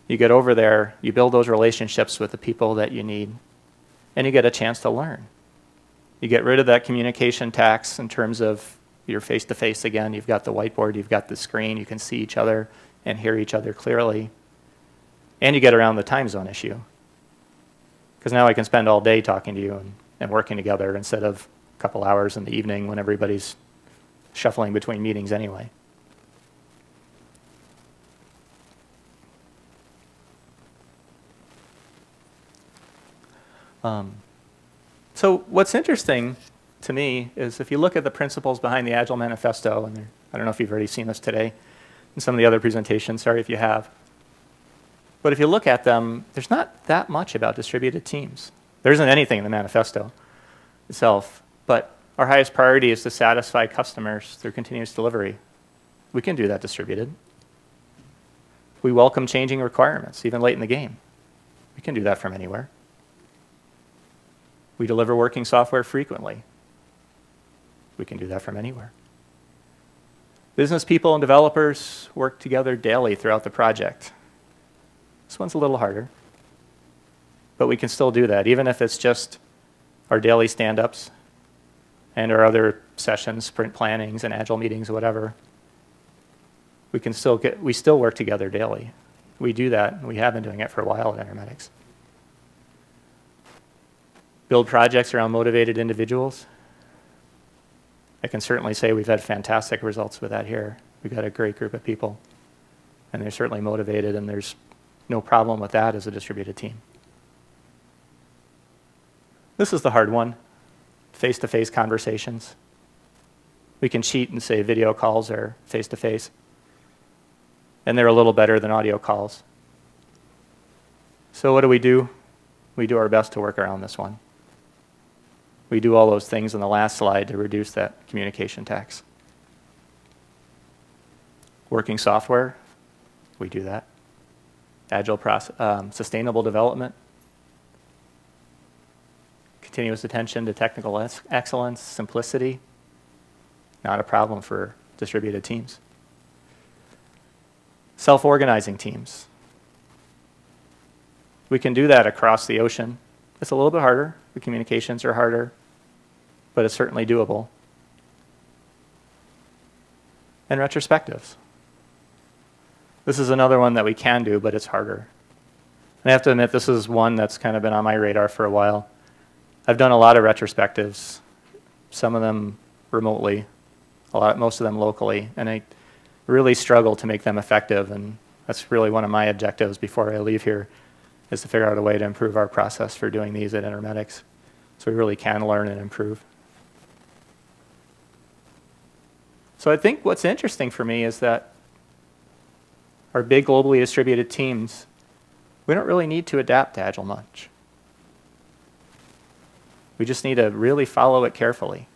you get over there, you build those relationships with the people that you need, and you get a chance to learn. You get rid of that communication tax in terms of you're face-to-face again, you've got the whiteboard, you've got the screen, you can see each other and hear each other clearly. And you get around the time zone issue. Because now I can spend all day talking to you and working together instead of a couple hours in the evening when everybody's shuffling between meetings anyway. So what's interesting to me is if you look at the principles behind the Agile Manifesto, and I don't know if you've already seen this today in some of the other presentations, sorry if you have. But if you look at them, there's not that much about distributed teams. There isn't anything in the manifesto itself, but our highest priority is to satisfy customers through continuous delivery. We can do that distributed. We welcome changing requirements, even late in the game. We can do that from anywhere. We deliver working software frequently. We can do that from anywhere. Business people and developers work together daily throughout the project. This one's a little harder, but we can still do that, even if it's just our daily stand-ups and our other sessions, sprint plannings and agile meetings or whatever. We still work together daily. We do that, and we have been doing it for a while at Intermedics. Build projects around motivated individuals. I can certainly say we've had fantastic results with that here. We've got a great group of people, and they're certainly motivated, and there's no problem with that as a distributed team. This is the hard one, face-to-face conversations. We can cheat and say video calls are face-to-face. and they're a little better than audio calls. So what do? We do our best to work around this one. We do all those things in the last slide to reduce that communication tax. Working software, we do that. Agile process, sustainable development, continuous attention to technical excellence, simplicity, not a problem for distributed teams. Self-organizing teams. We can do that across the ocean. It's a little bit harder. The communications are harder, but it's certainly doable. And retrospectives. This is another one that we can do, but it's harder. And I have to admit, this is one that's kind of been on my radar for a while. I've done a lot of retrospectives, some of them remotely, most of them locally, and I really struggle to make them effective, and that's really one of my objectives before I leave here, is to figure out a way to improve our process for doing these at Intermedics, so we really can learn and improve. So I think what's interesting for me is that our big globally distributed teams, we don't really need to adapt to Agile much. We just need to really follow it carefully.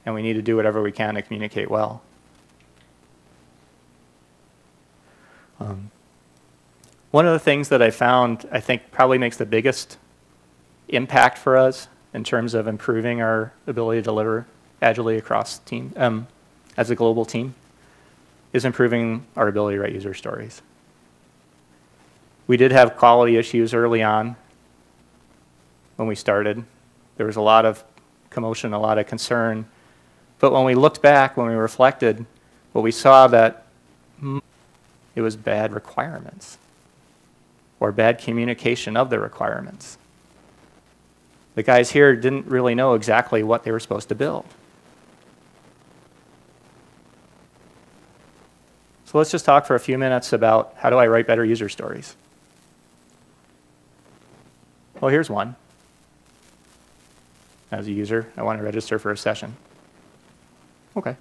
And we need to do whatever we can to communicate well. One of the things that I found, I think probably makes the biggest impact for us in terms of improving our ability to deliver agilely across team, as a global team, is improving our ability to write user stories. We did have quality issues early on when we started. There was a lot of commotion, a lot of concern. But when we looked back, when we reflected, well, we saw that it was bad requirements or bad communication of the requirements. The guys here didn't really know exactly what they were supposed to build. So let's just talk for a few minutes about how do I write better user stories. Well, here's one. As a user, I want to register for a session. Okay.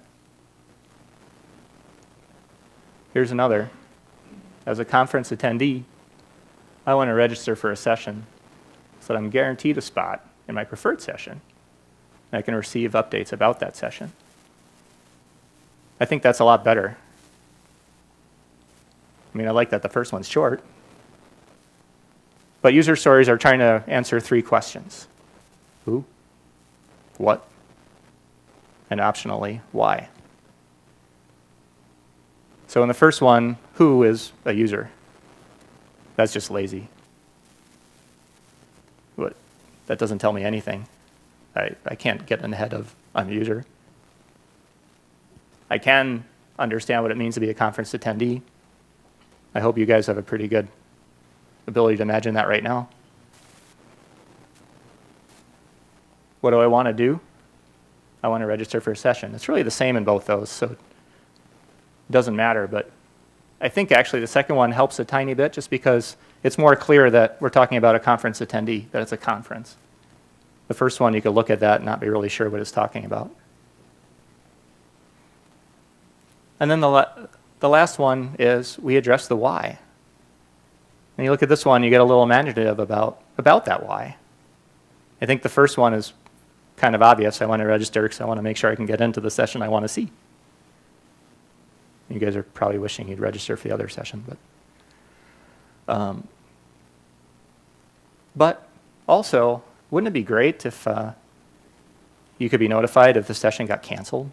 Here's another. As a conference attendee, I want to register for a session so that I'm guaranteed a spot in my preferred session, and I can receive updates about that session. I think that's a lot better. I mean, I like that the first one's short. But user stories are trying to answer 3 questions. Who? What? And optionally, why? So in the first one, who is a user? That's just lazy. What? That doesn't tell me anything. I can't get in the head of I'm a user. I can understand what it means to be a conference attendee. I hope you guys have a pretty good ability to imagine that right now. What do I want to do? I want to register for a session. It's really the same in both those, so it doesn't matter. But I think actually the second one helps a tiny bit just because it's more clear that we're talking about a conference attendee, that it's a conference. The first one, you could look at that and not be really sure what it's talking about. And then the last one is we address the why. And you look at this one, you get a little imaginative about that why. I think the first one is kind of obvious. I want to register because I want to make sure I can get into the session I want to see. You guys are probably wishing you'd register for the other session, but also, wouldn't it be great if you could be notified if the session got canceled,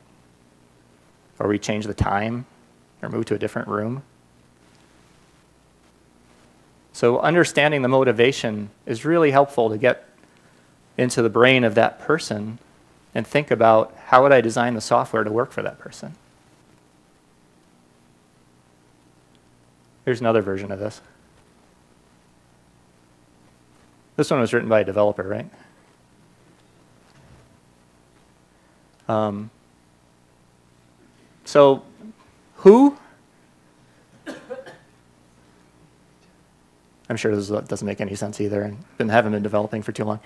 or we changed the time, or moved to a different room? So understanding the motivation is really helpful to get into the brain of that person and think about how would I design the software to work for that person. Here's another version of this. This one was written by a developer, right? So, who? I'm sure this doesn't make any sense either, and haven't been developing for too long.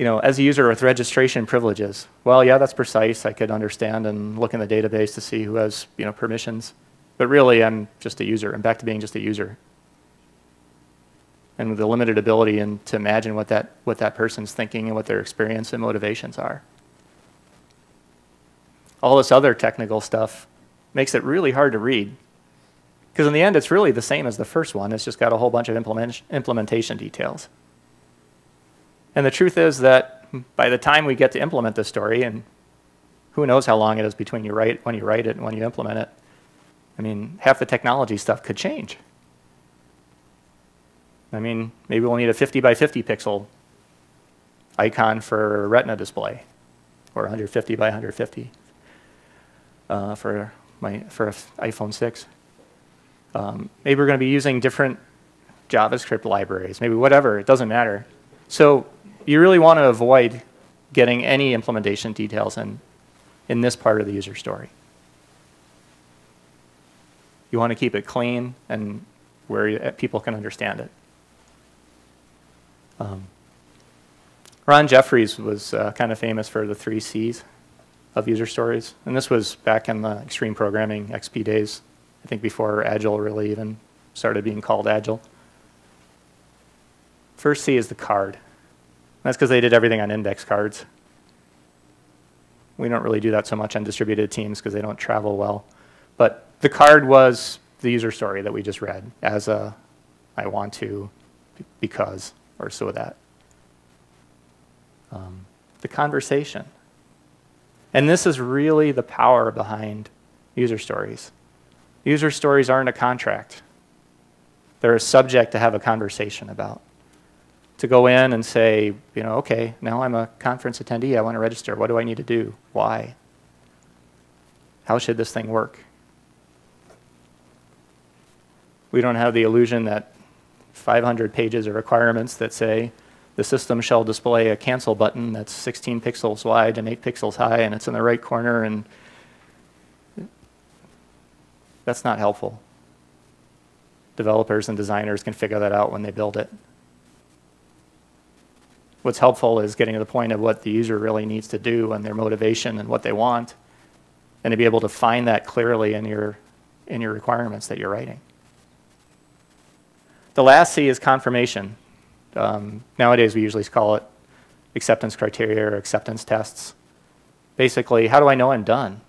you know, as a user with registration privileges, well, yeah, that's precise. I could understand and look in the database to see who has, you know, permissions. But really, I'm just a user. I'm back to being just a user. And with the limited ability to imagine what that person's thinking and what their experience and motivations are. All this other technical stuff makes it really hard to read. Because in the end, it's really the same as the first one. It's just got a whole bunch of implementation details. And the truth is that by the time we get to implement this story, and who knows how long it is between when you write it and when you implement it, I mean, half the technology stuff could change. I mean, maybe we'll need a 50 by 50 pixel icon for Retina display, or 150 by 150 for iPhone 6. Maybe we're going to be using different JavaScript libraries, maybe whatever, it doesn't matter. So you really want to avoid getting any implementation details in this part of the user story. You want to keep it clean and where people can understand it. Ron Jeffries was kind of famous for the 3 C's of user stories. And this was back in the extreme programming XP days, I think before Agile really even started being called Agile. First C is the card. That's because they did everything on index cards. We don't really do that so much on distributed teams because they don't travel well. But the card was the user story that we just read as a I want to, because, or so that. The conversation. And this is really the power behind user stories. User stories aren't a contract. They're a subject to have a conversation about. To go in and say, you know, okay, now I'm a conference attendee, I want to register. What do I need to do? Why? How should this thing work? We don't have the illusion that 500 pages of requirements that say the system shall display a cancel button that's 16 pixels wide and 8 pixels high and it's in the right corner, and that's not helpful. Developers and designers can figure that out when they build it. What's helpful is getting to the point of what the user really needs to do and their motivation and what they want, and to be able to find that clearly in your requirements that you're writing. The last C is confirmation. Nowadays, we usually call it acceptance criteria or acceptance tests. Basically, how do I know I'm done?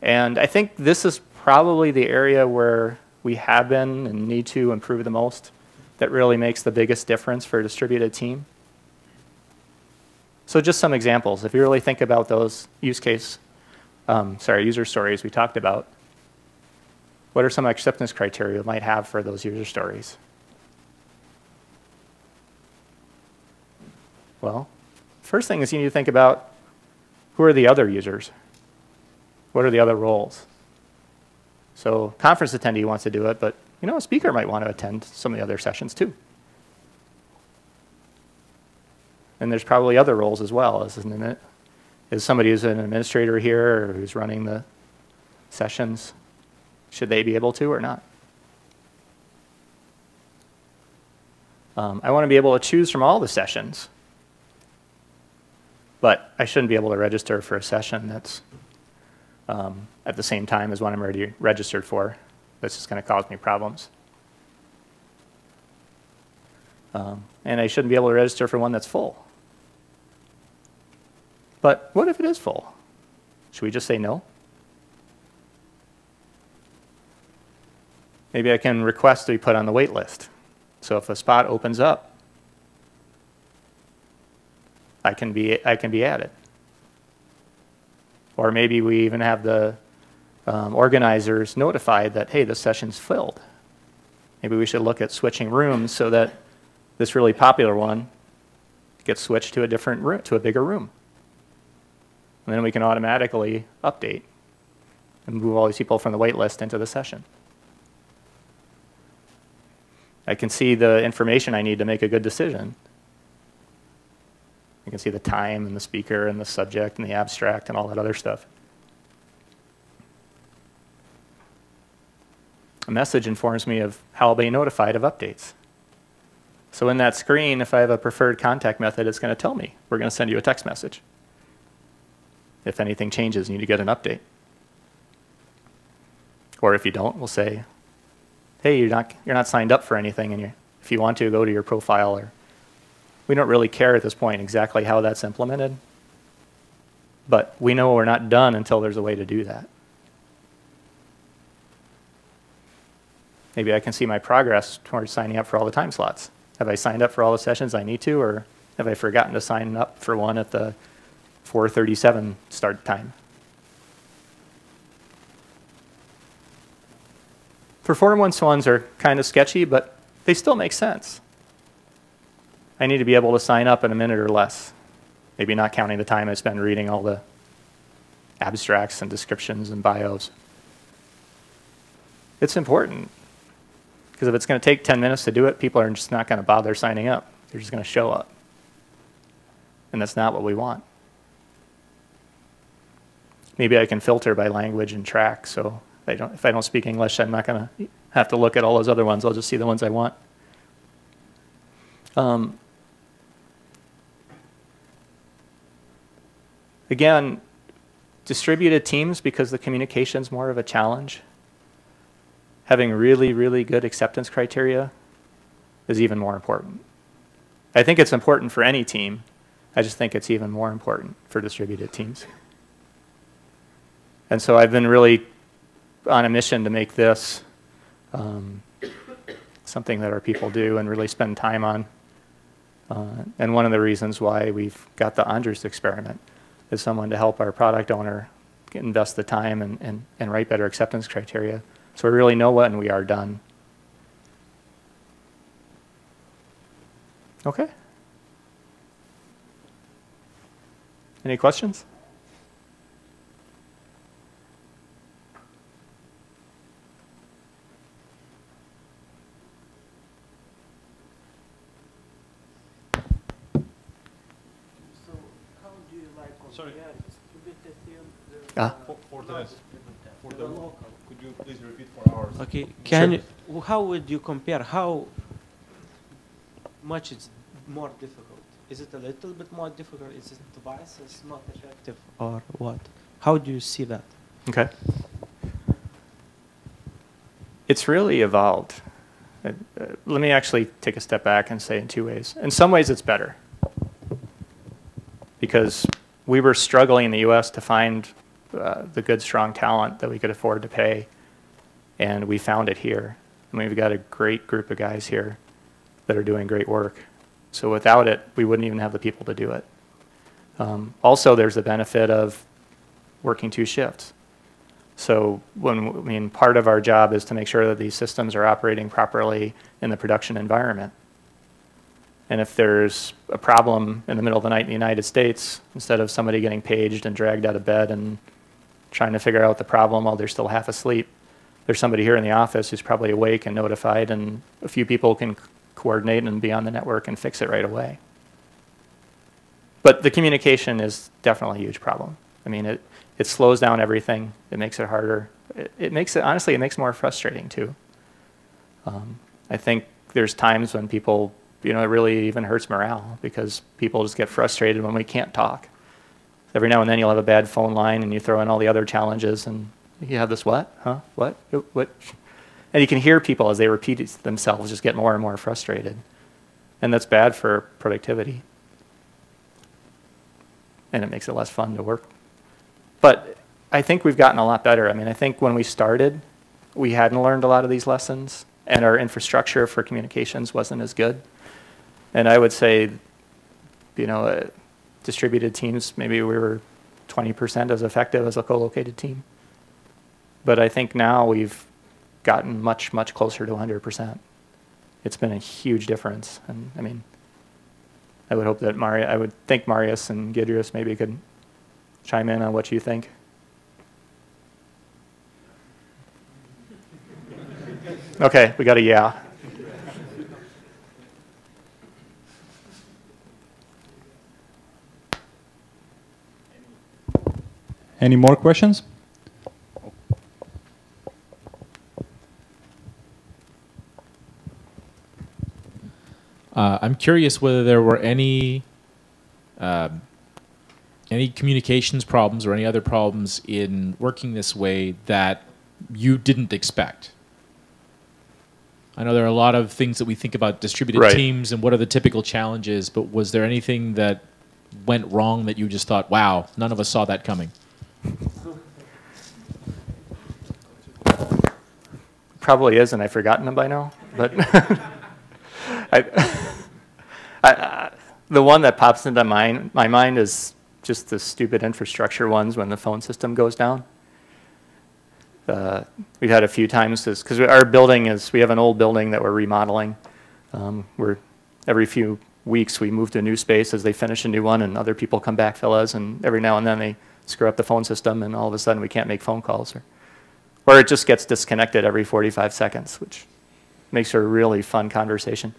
And I think this is probably the area where we have been and need to improve the most, that really makes the biggest difference for a distributed team. So just some examples. If you really think about those user stories we talked about, what are some acceptance criteria you might have for those user stories? Well, first thing is you need to think about who are the other users? What are the other roles? So conference attendee wants to do it, but you know, a speaker might want to attend some of the other sessions too. And there's probably other roles as well, isn't it? Is somebody who's an administrator here or who's running the sessions, should they be able to or not? I want to be able to choose from all the sessions, but I shouldn't be able to register for a session that's at the same time as one I'm already registered for. That's just going to cause me problems. And I shouldn't be able to register for one that's full. But what if it is full? Should we just say no? Maybe I can request to be put on the wait list. So if a spot opens up, I can be added. Or maybe we even have the organizers notified that, hey, this session's filled. Maybe we should look at switching rooms so that this really popular one gets switched to a different room, to a bigger room. And then we can automatically update and move all these people from the wait list into the session. I can see the information I need to make a good decision. I can see the time and the speaker and the subject and the abstract and all that other stuff. A message informs me of how I'll be notified of updates. So in that screen, if I have a preferred contact method, it's going to tell me, we're going to send you a text message. If anything changes, you need to get an update. Or if you don't, we'll say, hey, you're not signed up for anything, and if you want to, go to your profile. Or we don't really care at this point exactly how that's implemented, but we know we're not done until there's a way to do that. Maybe I can see my progress towards signing up for all the time slots. Have I signed up for all the sessions I need to, or have I forgotten to sign up for one at the 4:37 start time? Performance ones are kind of sketchy, but they still make sense. I need to be able to sign up in a minute or less, maybe not counting the time I spend reading all the abstracts and descriptions and bios. It's important, because if it's going to take 10 minutes to do it, people are just not going to bother signing up. They're just going to show up. And that's not what we want. Maybe I can filter by language and track, so if I don't speak English, I'm not going to have to look at all those other ones. I'll just see the ones I want. Again, distributed teams, because the communication's more of a challenge, having really, really good acceptance criteria is even more important. I think it's important for any team. I just think it's even more important for distributed teams. And so I've been really on a mission to make this something that our people do and really spend time on. And one of the reasons why we've got the Andres experiment is someone to help our product owner invest the time and write better acceptance criteria, so we really know when we are done. Okay. Any questions? Sorry. Could you please repeat for ours? Okay. How would you compare? How much it's more difficult? Is it a little bit more difficult? Is it twice as not effective, or what? How do you see that? Okay. It's really evolved. Let me actually take a step back and say in two ways. In some ways, it's better, because we were struggling in the US to find the good, strong talent that we could afford to pay, and we found it here. I mean, we've got a great group of guys here that are doing great work. So without it, we wouldn't even have the people to do it. Also, there's the benefit of working 2 shifts. So part of our job is to make sure that these systems are operating properly in the production environment. And if there's a problem in the middle of the night in the United States, instead of somebody getting paged and dragged out of bed and trying to figure out the problem while they're still half asleep, there's somebody here in the office who's probably awake and notified, and a few people can coordinate and be on the network and fix it right away. But the communication is definitely a huge problem. I mean, it slows down everything. It makes it harder. It makes it, honestly, it makes it more frustrating too. I think there's times when people, it really even hurts morale, because people just get frustrated when we can't talk. Every now and then you'll have a bad phone line, and you throw in all the other challenges, and you have this what? Huh? What? What? And you can hear people as they repeat it themselves just get more and more frustrated. And that's bad for productivity. And it makes it less fun to work. But I think we've gotten a lot better. I mean, I think when we started, we hadn't learned a lot of these lessons, and our infrastructure for communications wasn't as good. And I would say, distributed teams, maybe we were 20% as effective as a co-located team. But I think now we've gotten much, much closer to 100%. It's been a huge difference. And I mean, I would hope that I would think Marius and Gidrius maybe could chime in on what you think. Okay, we got a yeah. Any more questions? I'm curious whether there were any communications problems or any other problems in working this way that you didn't expect. I know there are a lot of things that we think about distributed teams and what are the typical challenges, but was there anything that went wrong that you just thought, wow, none of us saw that coming? Probably is, and I've forgotten them by now. But the one that pops into my mind is just the stupid infrastructure ones when the phone system goes down. We've had a few times because our building we have an old building that we're remodeling. Every few weeks we move to a new space as they finish a new one, and other people come backfill us, and every now and then they screw up the phone system, and all of a sudden we can't make phone calls, or it just gets disconnected every 45 seconds, which makes for a really fun conversation.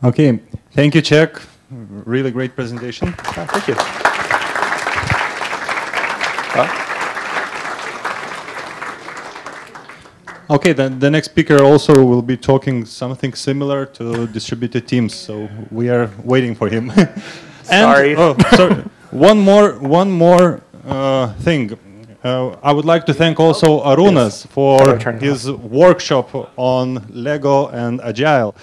Okay, thank you, Czech. Really great presentation. Oh, thank you. Okay, then the next speaker also will be talking something similar to distributed teams, so we are waiting for him. Sorry. Sorry. One more thing. I would like to thank also Arunas for his workshop on Lego and Agile.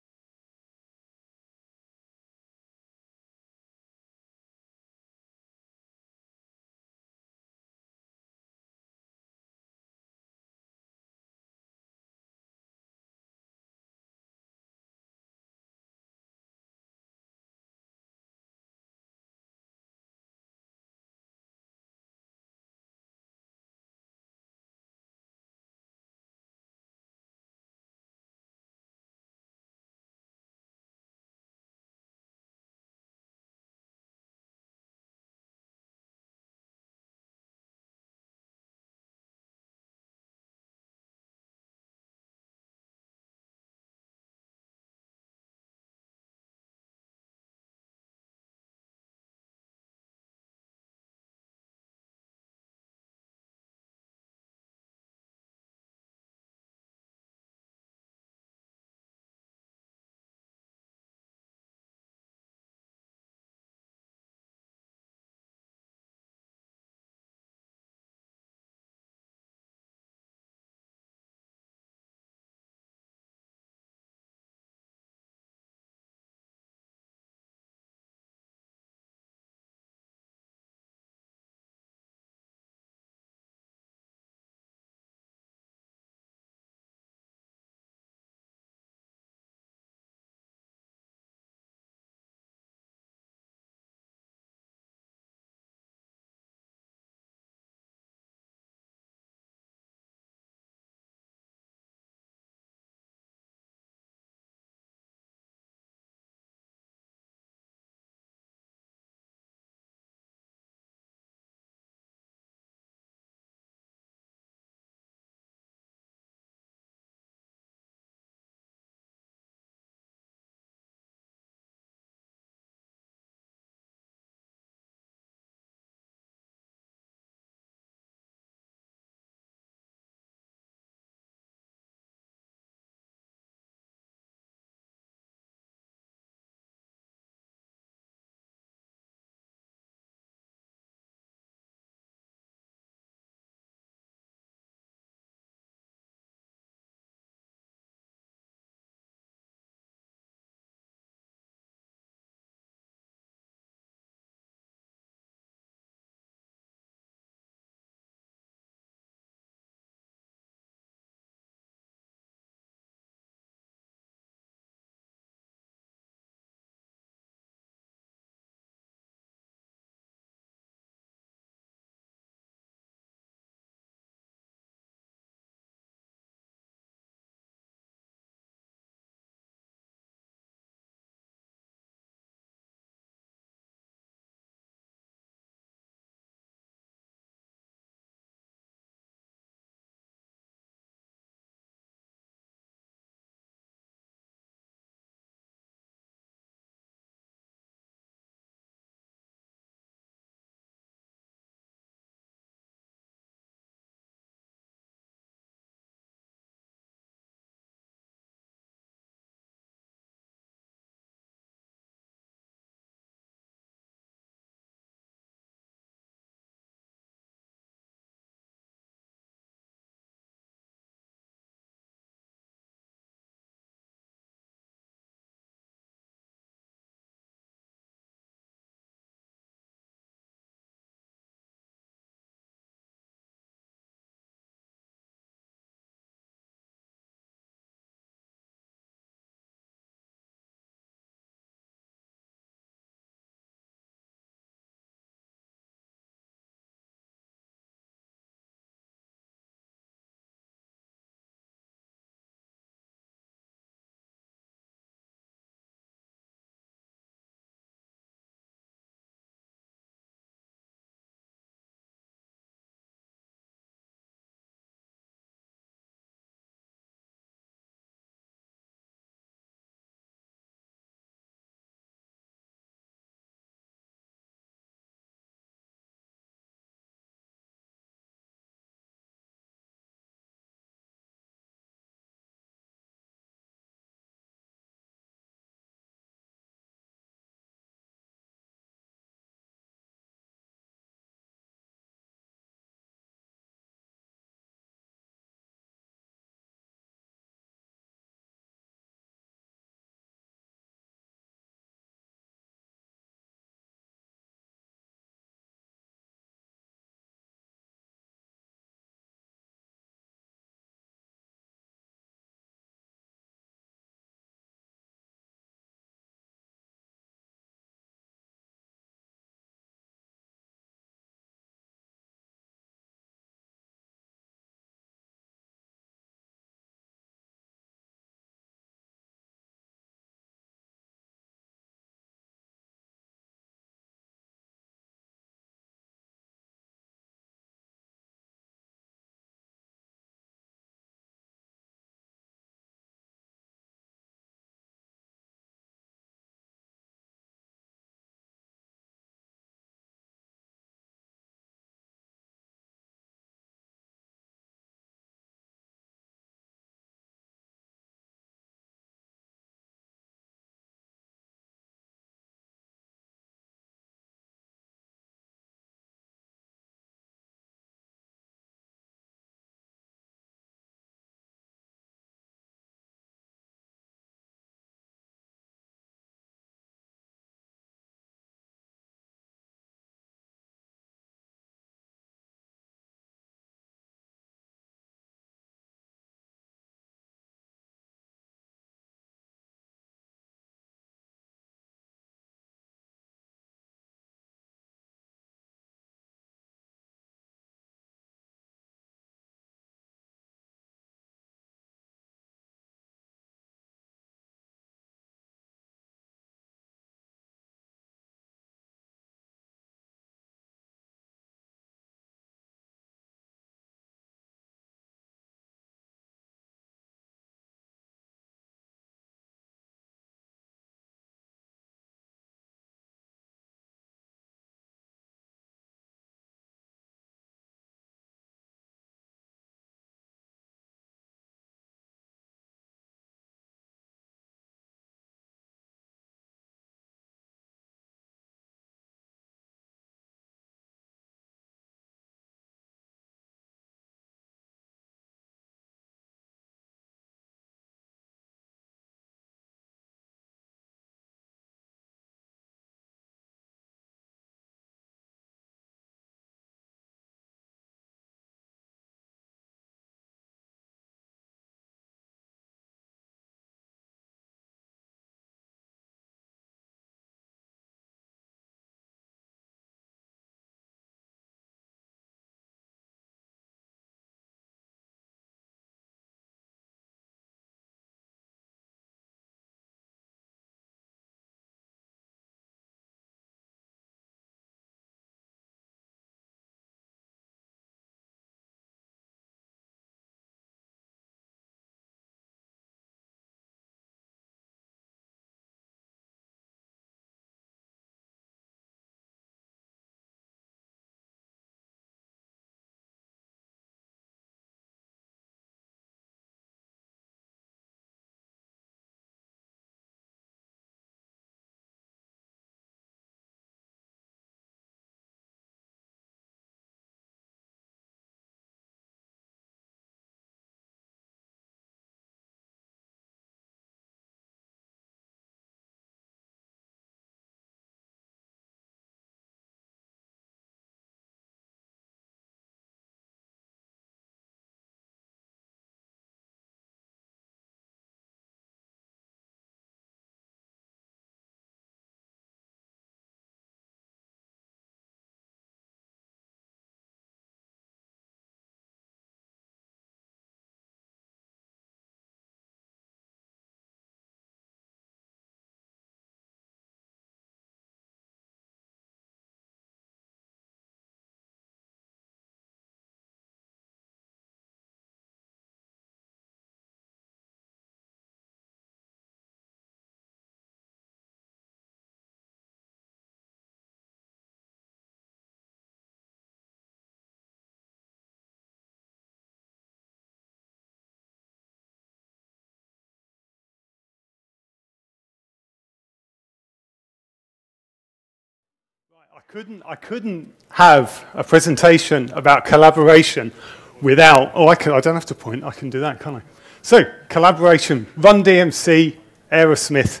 I couldn't have a presentation about collaboration without, I don't have to point, I can do that, can't I? So, collaboration, Run DMC, Aerosmith,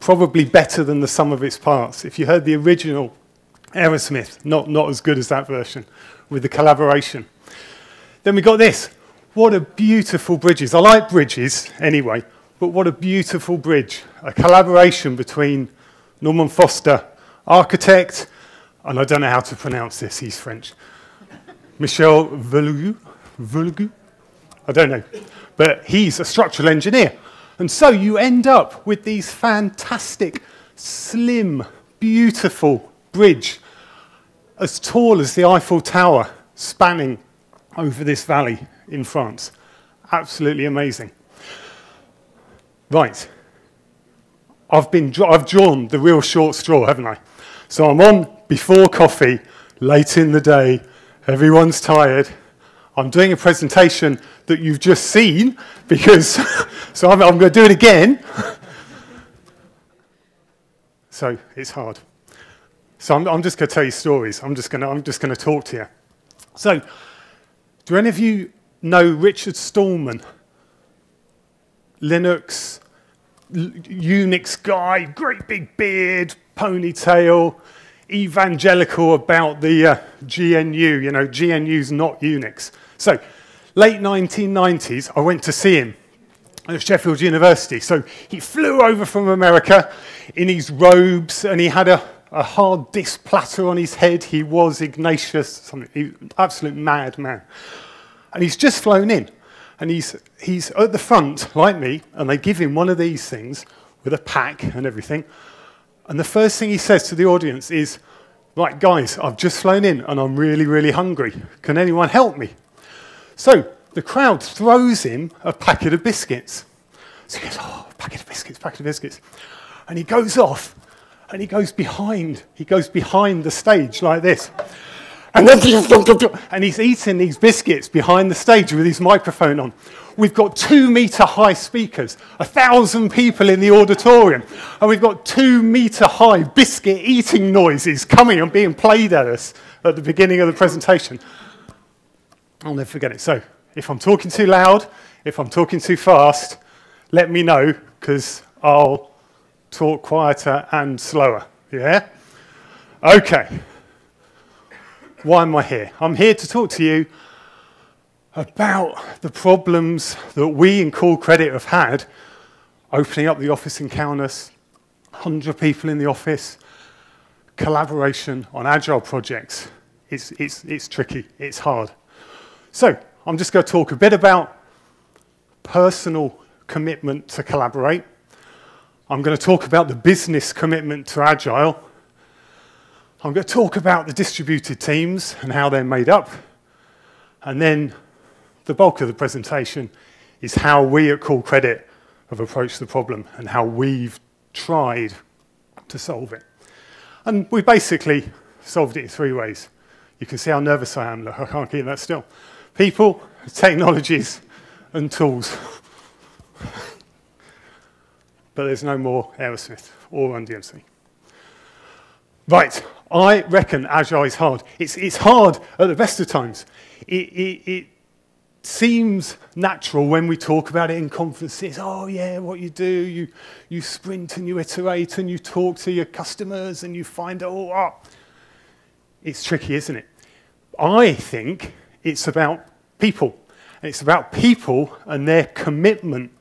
probably better than the sum of its parts. If you heard the original Aerosmith, not as good as that version, with the collaboration. Then we got this. What a beautiful bridges. I like bridges anyway, but what a beautiful bridge. A collaboration between Norman Foster, architect, and I don't know how to pronounce this, he's French. Michel Vulugu? I don't know. But he's a structural engineer. And so you end up with these fantastic, slim, beautiful bridge, as tall as the Eiffel Tower, spanning over this valley in France. Absolutely amazing. Right. I've drawn the real short straw, haven't I? So I'm on before coffee, late in the day, everyone's tired. I'm doing a presentation that you've just seen, because, so I'm going to do it again. So it's hard. So I'm just going to tell you stories. I'm just going to talk to you. So, do any of you know Richard Stallman? Linux, Unix guy, great big beard, ponytail, evangelical about the GNU. You know, GNU's not Unix. So, late 1990s, I went to see him at Sheffield University. So, he flew over from America in his robes, and he had a hard disk platter on his head. He was Ignatius, something, he, absolute madman. And he's just flown in. And he's at the front, like me, and they give him one of these things with a pack and everything. And the first thing he says to the audience is, right, guys, I've just flown in and I'm really, really hungry. Can anyone help me? So the crowd throws him a packet of biscuits. So he goes, oh, packet of biscuits, packet of biscuits. And he goes off and he goes behind the stage like this. And he's eating these biscuits behind the stage with his microphone on. We've got 2-meter high speakers, 1,000 people in the auditorium, and we've got 2-meter high biscuit eating noises coming and being played at us at the beginning of the presentation. I'll never forget it. So, if I'm talking too loud, if I'm talking too fast, let me know, because I'll talk quieter and slower. Yeah? Okay. Why am I here? I'm here to talk to you about the problems that we in Call Credit have had opening up the office in Kaunas, 100 people in the office, collaboration on Agile projects. It's tricky, it's hard. So, I'm just going to talk a bit about personal commitment to collaborate. I'm going to talk about the business commitment to Agile. I'm going to talk about the distributed teams and how they're made up. And then the bulk of the presentation is how we at Call Credit have approached the problem and how we've tried to solve it. And we basically solved it in 3 ways. You can see how nervous I am. Look, I can't keep that still. People, technologies, and tools. But there's no more Aerosmith or Run DMC. Right, I reckon Agile is hard. It's hard at the best of times. It seems natural when we talk about it in conferences. Oh yeah, what you do, you sprint and you iterate and you talk to your customers and you find it all up. It's tricky, isn't it? I think it's about people. And it's about people and their commitment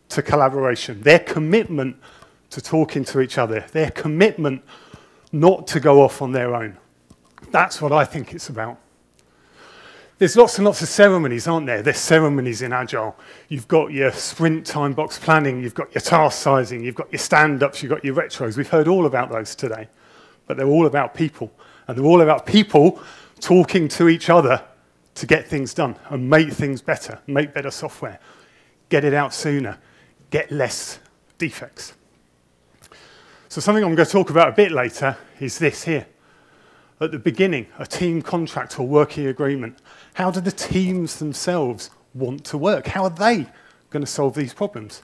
to collaboration, their commitment to talking to each other, their commitment not to go off on their own. That's what I think it's about. There's lots and lots of ceremonies, aren't there? There's ceremonies in Agile. You've got your sprint time box planning, you've got your task sizing, you've got your stand-ups, you've got your retros. We've heard all about those today. But they're all about people. And they're all about people talking to each other to get things done and make things better, make better software, get it out sooner, get less defects. So something I'm going to talk about a bit later is this here. At the beginning, a team contract or working agreement. How do the teams themselves want to work? How are they going to solve these problems?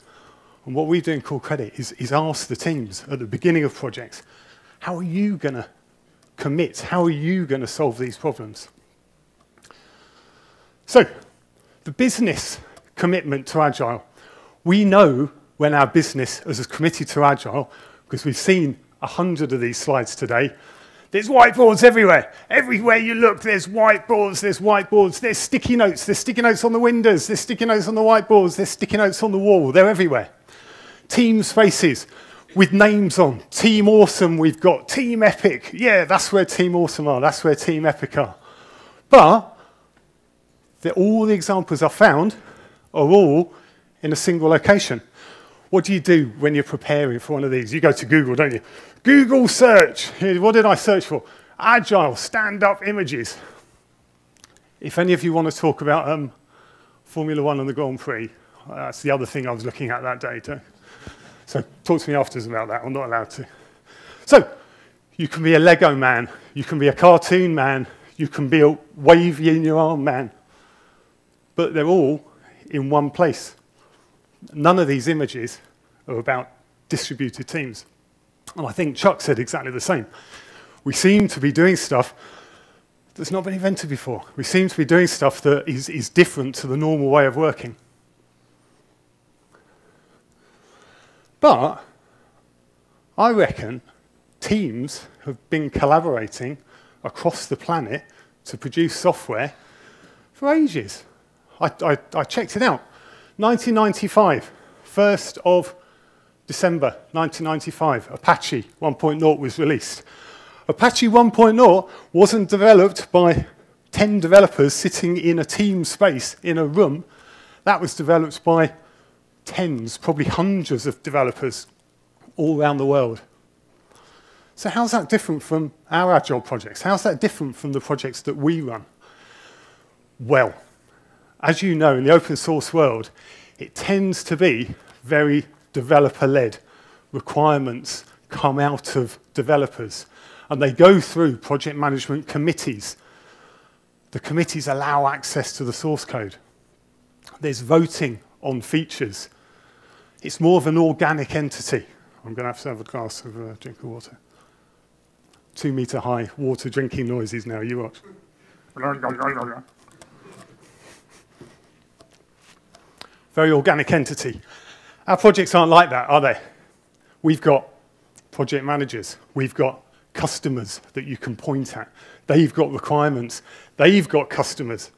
And what we do in Call Credit is ask the teams at the beginning of projects, how are you going to commit? How are you going to solve these problems? So, the business commitment to Agile. We know when our business is committed to Agile, because we've seen 100 of these slides today. There's whiteboards everywhere. Everywhere you look, there's whiteboards, there's sticky notes on the windows, there's sticky notes on the whiteboards, there's sticky notes on the wall, they're everywhere. Team spaces with names on. Team Awesome, we've got Team Epic. Yeah, that's where Team Awesome are, that's where Team Epic are. But all the examples I've found are all in a single location. What do you do when you're preparing for one of these? You go to Google, don't you? Google search. What did I search for? Agile, stand-up images. If any of you want to talk about Formula 1 and the Grand Prix, that's the other thing I was looking at that day, too. So talk to me afterwards about that. I'm not allowed to. So you can be a Lego man. You can be a cartoon man. You can be a wavy in your arm man. But they're all in one place. None of these images are about distributed teams. And I think Chuck said exactly the same. We seem to be doing stuff that's not been invented before. We seem to be doing stuff that is different to the normal way of working. But I reckon teams have been collaborating across the planet to produce software for ages. I checked it out. 1995, 1st of December 1995, Apache 1.0 was released. Apache 1.0 wasn't developed by 10 developers sitting in a team space in a room. That was developed by tens, probably hundreds of developers all around the world. So how's that different from our Agile projects? How's that different from the projects that we run? Well, as you know, in the open source world, it tends to be very developer-led. Requirements come out of developers, and they go through project management committees. The committees allow access to the source code. There's voting on features. It's more of an organic entity. I'm going to have a glass of drink of water. 2 meter high water drinking noises now, you watch. Very organic entity. Our projects aren't like that, are they? We've got project managers. We've got customers that you can point at. They've got requirements. They've got customers.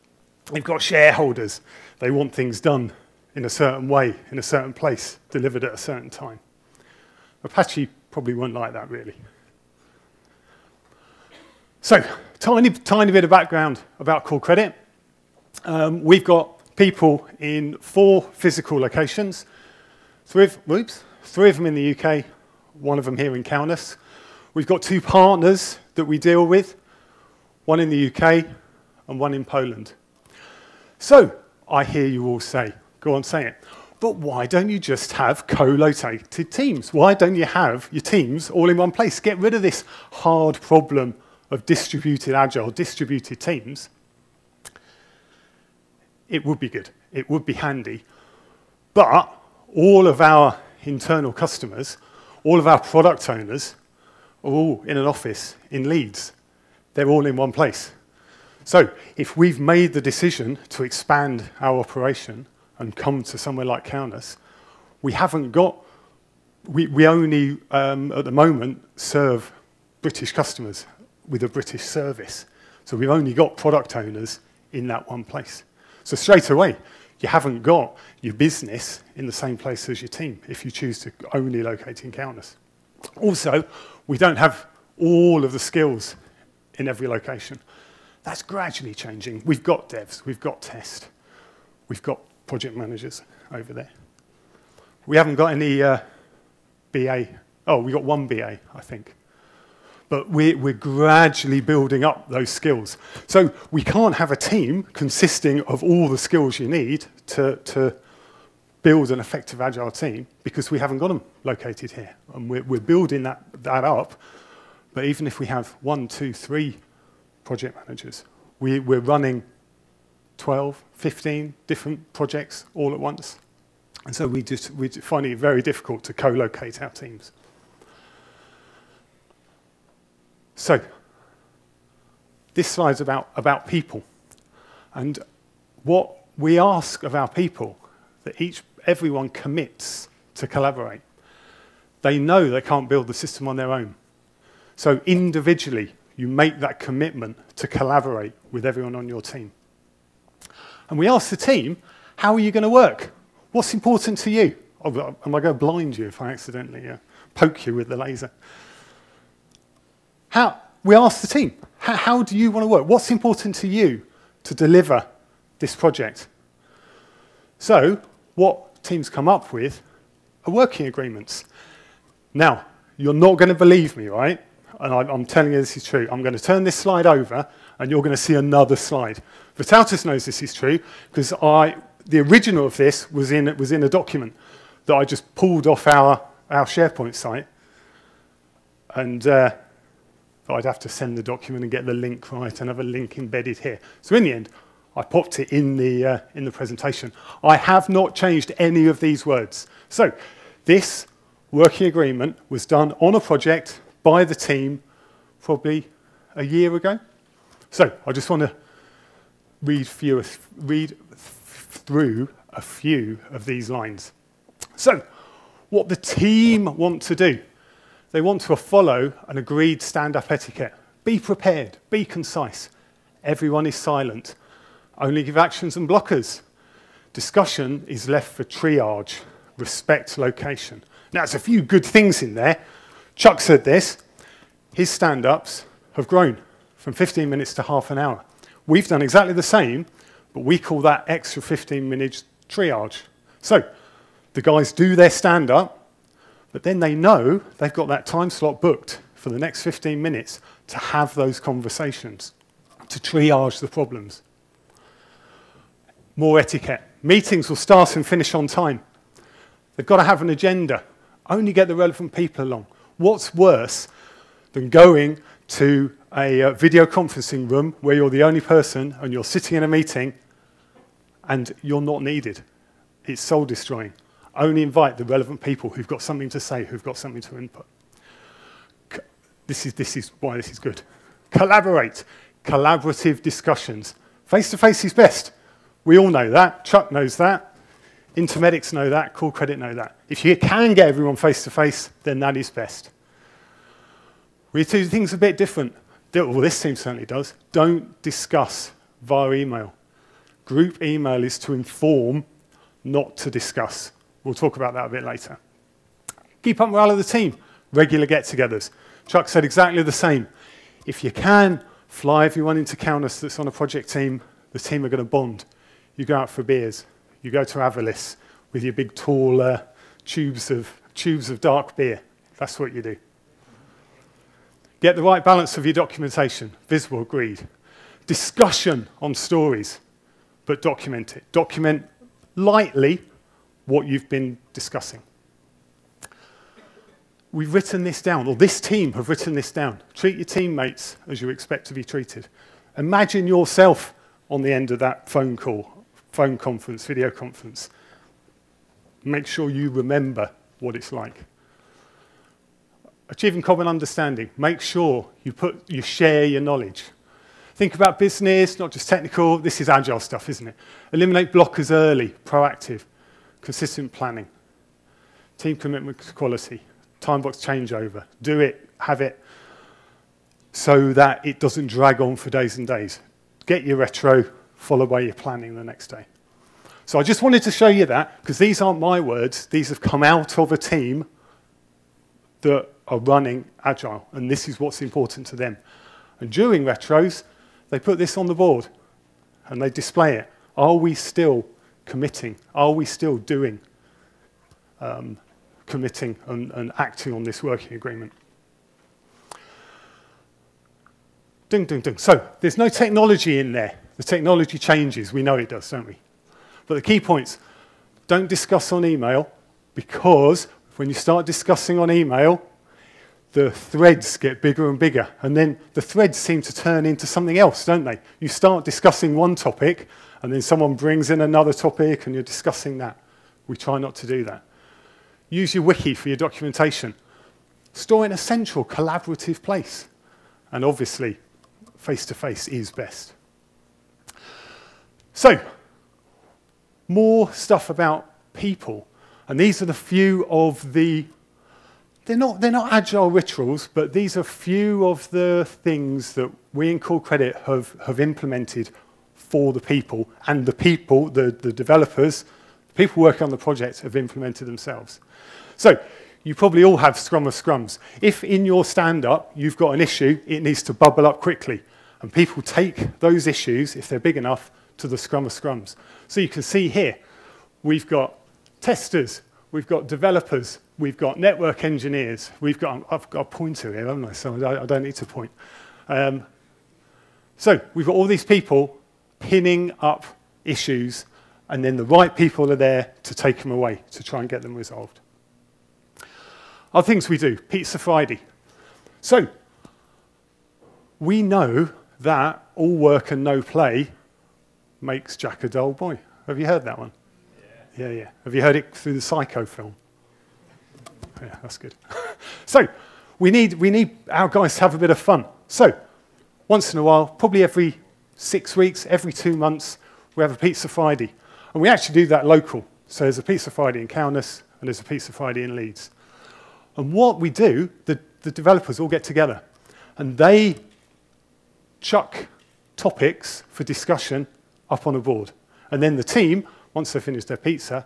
They've got shareholders. They want things done in a certain way, in a certain place, delivered at a certain time. Apache probably weren't like that, really. So, tiny bit of background about Core Credit. We've got people in 4 physical locations. 3 of them in the UK, 1 of them here in Kaunas. We've got 2 partners that we deal with, 1 in the UK and 1 in Poland. So, I hear you all say, go on, say it, but why don't you just have co-located teams? Why don't you have your teams all in one place? Get rid of this hard problem of distributed Agile, distributed teams. It would be good. It would be handy. But all of our internal customers, all of our product owners are all in an office in Leeds. They're all in one place. So if we've made the decision to expand our operation and come to somewhere like Kaunas, we haven't got, we only at the moment serve British customers with a British service. So we've only got product owners in that one place. So straight away, you haven't got your business in the same place as your team if you choose to only locate in Kaunas. Also, we don't have all of the skills in every location. That's gradually changing. We've got devs, we've got test, we've got project managers over there. We haven't got any BA. Oh, we got 1 BA, I think. But we're gradually building up those skills. So we can't have a team consisting of all the skills you need to build an effective Agile team because we haven't got them located here. And we're building that up. But even if we have 1, 2, 3 project managers, we're running 12, 15 different projects all at once. And so we're finding it very difficult to co-locate our teams. So, this slide's about people. And what we ask of our people, that everyone commits to collaborate. They know they can't build the system on their own. So individually, you make that commitment to collaborate with everyone on your team. And we ask the team, how are you going to work? What's important to you? Oh, am I going to blind you if I accidentally poke you with the laser? We ask the team, how do you want to work? What's important to you to deliver this project? So what teams come up with are working agreements. Now, you're not going to believe me, right? And I'm telling you this is true. I'm going to turn this slide over, and you're going to see another slide. Vitautas knows this is true, because the original of this was in a document that I just pulled off our SharePoint site. And I'd have to send the document and get the link right and have a link embedded here. So in the end, I popped it in the presentation. I have not changed any of these words. So this working agreement was done on a project by the team probably a year ago. So I just want to read through a few of these lines. So what the team want to do, they want to follow an agreed stand-up etiquette. Be prepared, be concise. Everyone is silent. Only give actions and blockers. Discussion is left for triage. Respect location. Now, there's a few good things in there. Chuck said this. His stand-ups have grown from 15 minutes to half an hour. We've done exactly the same, but we call that extra 15 minutes triage. So the guys do their stand-up, but then they know they've got that time slot booked for the next 15 minutes to have those conversations, to triage the problems. More etiquette. Meetings will start and finish on time. They've got to have an agenda. Only get the relevant people along. What's worse than going to a video conferencing room where you're the only person and you're sitting in a meeting and you're not needed? It's soul destroying. Only invite the relevant people who've got something to say, who've got something to input. This is why this is good. Collaborate. Collaborative discussions. Face-to-face is best. We all know that. Chuck knows that. Intermedics know that. Core Credit know that. If you can get everyone face-to-face, then that is best. We do things a bit different. Well, this team certainly does. Don't discuss via email. Group email is to inform, not to discuss. We'll talk about that a bit later. Keep up morale of the team. Regular get-togethers. Chuck said exactly the same. If you can, fly everyone into Kaunas that's on a project team. The team are going to bond. You go out for beers. You go to Avalis with your big, tall tubes of dark beer. That's what you do. Get the right balance of your documentation. Visible, agreed. Discussion on stories, but document it. Document lightly what you've been discussing. We've written this down, or this team have written this down. Treat your teammates as you expect to be treated. Imagine yourself on the end of that phone call, phone conference, video conference. Make sure you remember what it's like. Achieving common understanding. Make sure you share your knowledge. Think about business, not just technical. This is agile stuff, isn't it? Eliminate blockers early, proactive, consistent planning. Team commitment to quality. Time box changeover. Do it, have it, so that it doesn't drag on for days and days. Get your retro, followed by your planning the next day. So I just wanted to show you that, because these aren't my words. These have come out of a team that are running Agile, and this is what's important to them. And during retros, they put this on the board, and they display it. Are we still committing? Are we still doing, committing and acting on this working agreement? Ding, ding, ding. So there's no technology in there. The technology changes. We know it does, don't we? But the key points, don't discuss on email, because when you start discussing on email, the threads get bigger and bigger. And then the threads seem to turn into something else, don't they? You start discussing one topic, and then someone brings in another topic, and you're discussing that. We try not to do that. Use your wiki for your documentation. Store in a central, collaborative place. And obviously, face-to-face is best. So, more stuff about people. And these are the few of the, they're not agile rituals, but these are few of the things that we in Core Credit have implemented for the people, and the people, the developers, the people working on the project have implemented themselves. So, you probably all have Scrum of Scrums. If in your stand-up you've got an issue, it needs to bubble up quickly. And people take those issues, if they're big enough, to the Scrum of Scrums. So you can see here, we've got testers, we've got developers, we've got network engineers, I've got a pointer here, haven't I? So I don't need to point. So we've got all these people pinning up issues, and then the right people are there to take them away, to try and get them resolved. Other things we do, Pizza Friday. So, we know that all work and no play makes Jack a dull boy. Have you heard that one? Yeah. Have you heard it through the Psycho film? Yeah, that's good. So, we need our guys to have a bit of fun. So, once in a while, probably every 6 weeks, every 2 months, we have a Pizza Friday. And we actually do that local. So there's a Pizza Friday in Kaunas, and there's a Pizza Friday in Leeds. And what we do, the developers all get together, and they chuck topics for discussion up on a board. And then the team, once they've finished their pizza,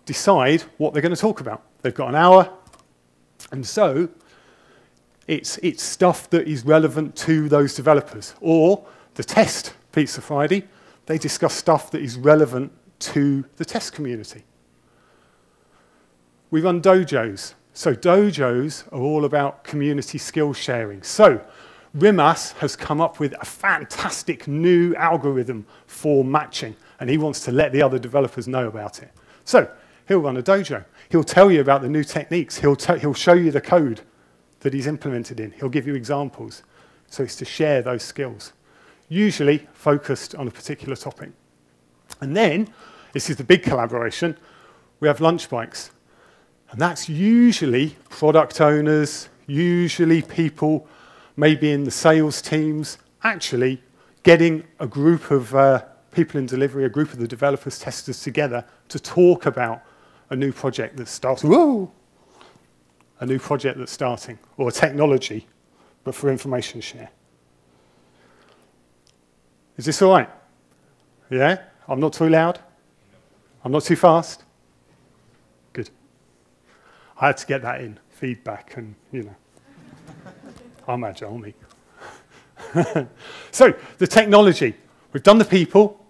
decide what they're going to talk about. They've got an hour, and so it's stuff that is relevant to those developers. Or the test Pizza Friday, they discuss stuff that is relevant to the test community. We run dojos. So dojos are all about community skill sharing. So Rimas has come up with a fantastic new algorithm for matching, and he wants to let the other developers know about it. So he'll run a dojo. He'll tell you about the new techniques. He'll show you the code that he's implemented in. He'll give you examples. So it's to share those skills, usually focused on a particular topic. And then, this is the big collaboration, we have lunch breaks. And that's usually product owners, usually people maybe in the sales teams, actually getting a group of people in delivery, a group of the developers, testers together to talk about a new project that's starting. Whoa! A new project that's starting, or a technology, but for information share. Is this all right? Yeah? I'm not too loud? I'm not too fast? Good. I had to get that in, feedback, and, you know. I'm agile, me. So, the technology. We've done the people,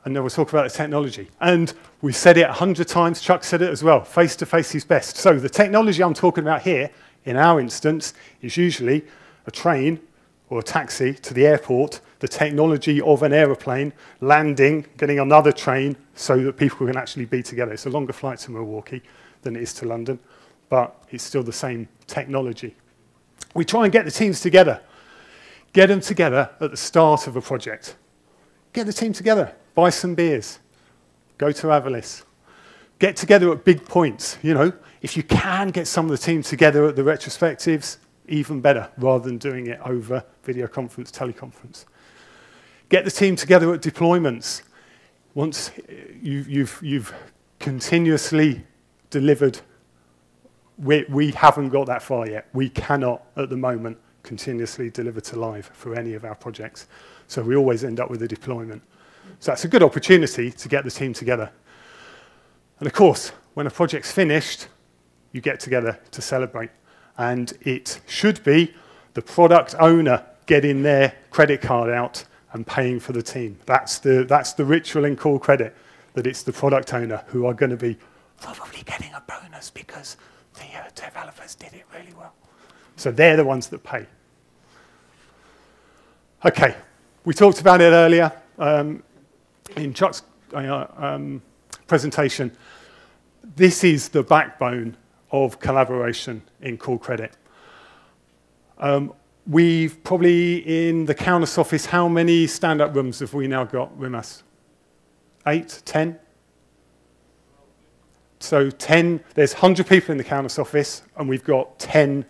and then we'll talk about the technology. And we've said it 100 times, Chuck said it as well, face-to-face is best. So the technology I'm talking about here, in our instance, is usually a train or a taxi to the airport, the technology of an aeroplane, landing, getting another train so that people can actually be together. It's a longer flight to Milwaukee than it is to London, but it's still the same technology. We try and get the teams together. Get them together at the start of a project. Get the team together. Buy some beers. Go to Avalis. Get together at big points. You know, if you can get some of the team together at the retrospectives, even better, rather than doing it over video conference, teleconference. Get the team together at deployments. Once you've continuously delivered, we haven't got that far yet. We cannot, at the moment, continuously deliver to live for any of our projects. So we always end up with a deployment. So that's a good opportunity to get the team together. And of course, when a project's finished, you get together to celebrate. And it should be the product owner getting their credit card out and paying for the team. That's the ritual in Core Credit, that it's the product owner who are going to be probably getting a bonus because the developers did it really well. So they're the ones that pay. Okay, we talked about it earlier in Chuck's presentation. This is the backbone of collaboration in Core Credit. We've probably, in the Kaunas office, how many stand-up rooms have we now got, Rimas? 8, 10? So 10, there's 100 people in the Kaunas office, and we've got 10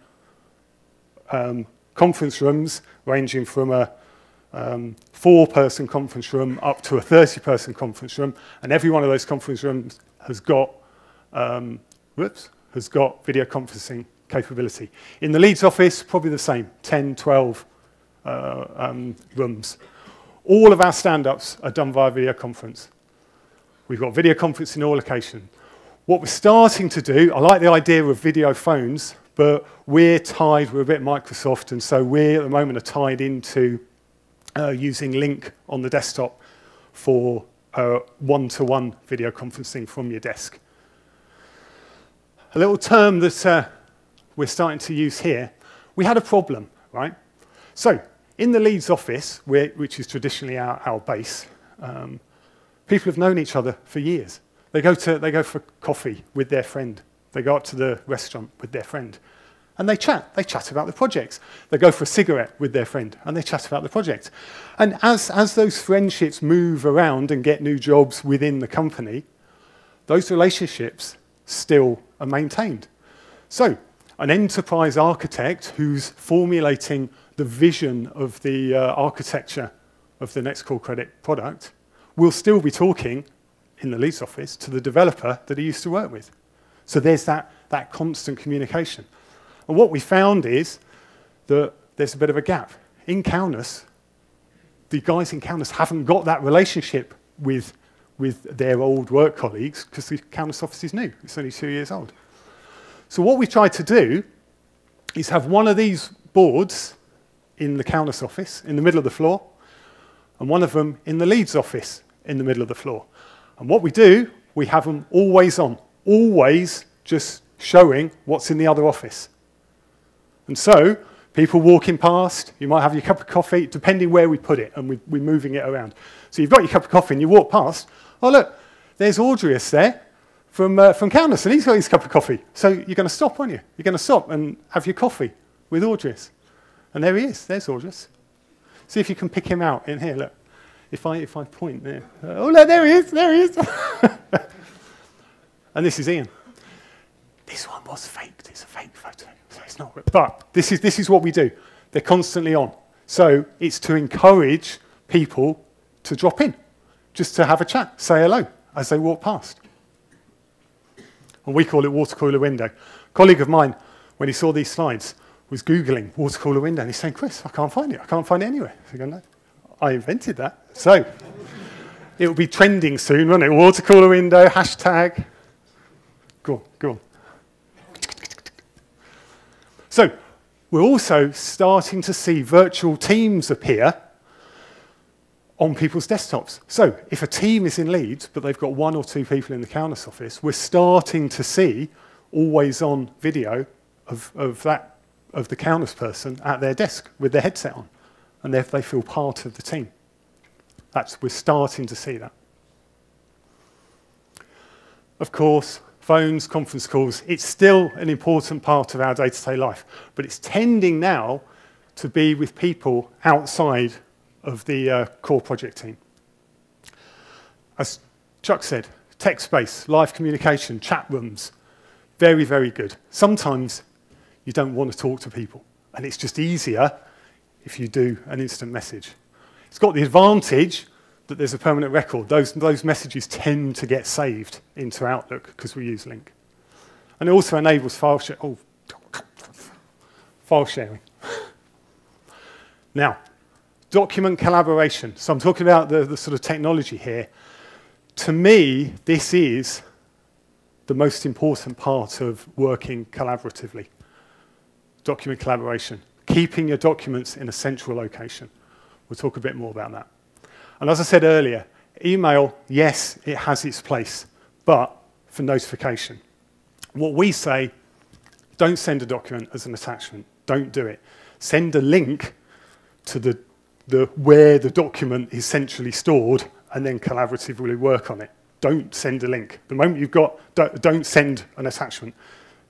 conference rooms ranging from a 4-person conference room up to a 30-person conference room, and every one of those conference rooms has got video conferencing capability. In the Leeds office, probably the same, 10, 12 rooms. All of our stand-ups are done via video conference. We've got video conference in all locations. What we're starting to do, I like the idea of video phones, but we're a bit Microsoft, and so we at the moment are tied into using Link on the desktop for one-to-one video conferencing from your desk. A little term that we're starting to use here, we had a problem, right? So in the Leeds office, which is traditionally our base, people have known each other for years. They go for coffee with their friend. They go up to the restaurant with their friend. And they chat. They chat about the projects. They go for a cigarette with their friend, and they chat about the project. And as those friendships move around and get new jobs within the company, those relationships still are maintained. So an enterprise architect who's formulating the vision of the architecture of the next core credit product will still be talking in the Leeds office to the developer that he used to work with. So there's that constant communication. And what we found is that there's a bit of a gap. In Kaunas, the guys in Kaunas haven't got that relationship with their old work colleagues because the Kaunas office is new. It's only 2 years old. So what we tried to do is have one of these boards in the Kaunas office in the middle of the floor and one of them in the Leeds office in the middle of the floor. And what we do, we have them always on, always just showing what's in the other office. And so people walking past, you might have your cup of coffee, depending where we put it, and we're moving it around. So you've got your cup of coffee and you walk past, oh look, there's Audrius there from Kaunas, and he's got his cup of coffee. So you're going to stop, aren't you? You're going to stop and have your coffee with Audrius. And there he is, there's Audrius. See if you can pick him out in here, look. If I point there, oh look, there he is. And this is Ian. This one was faked, it's a fake photo, so it's not real. But this is what we do. They're constantly on. So it's to encourage people to drop in, just to have a chat, say hello as they walk past. And we call it water cooler window. A colleague of mine, when he saw these slides, was Googling water cooler window, and he's saying, Chris, I can't find it. I can't find it anywhere. So I go, no, I invented that. So it will be trending soon, won't it? Water cooler window, hashtag. Go on. So we're also starting to see virtual teams appear on people's desktops. So if a team is in Leeds, but they've got 1 or 2 people in the Kaunas office, we're starting to see always-on video of the Kaunas person at their desk with their headset on, and they feel part of the team. We're starting to see that. Of course, phones, conference calls, it's still an important part of our day-to-day life, but it's tending now to be with people outside of the core project team. As Chuck said, text-based, live communication, chat rooms, very, very good. Sometimes you don't want to talk to people, and it's just easier if you do an instant message. It's got the advantage that there's a permanent record. Those messages tend to get saved into Outlook because we use Link. And it also enables file sharing. Now, document collaboration. So I'm talking about the sort of technology here. To me, this is the most important part of working collaboratively. Document collaboration. Keeping your documents in a central location. We'll talk a bit more about that. And as I said earlier, email, yes, it has its place, but for notification. What we say, don't send a document as an attachment. Don't do it. Send a link to where the document is centrally stored and then collaboratively work on it. Don't send a link. The moment you've got, don't send an attachment.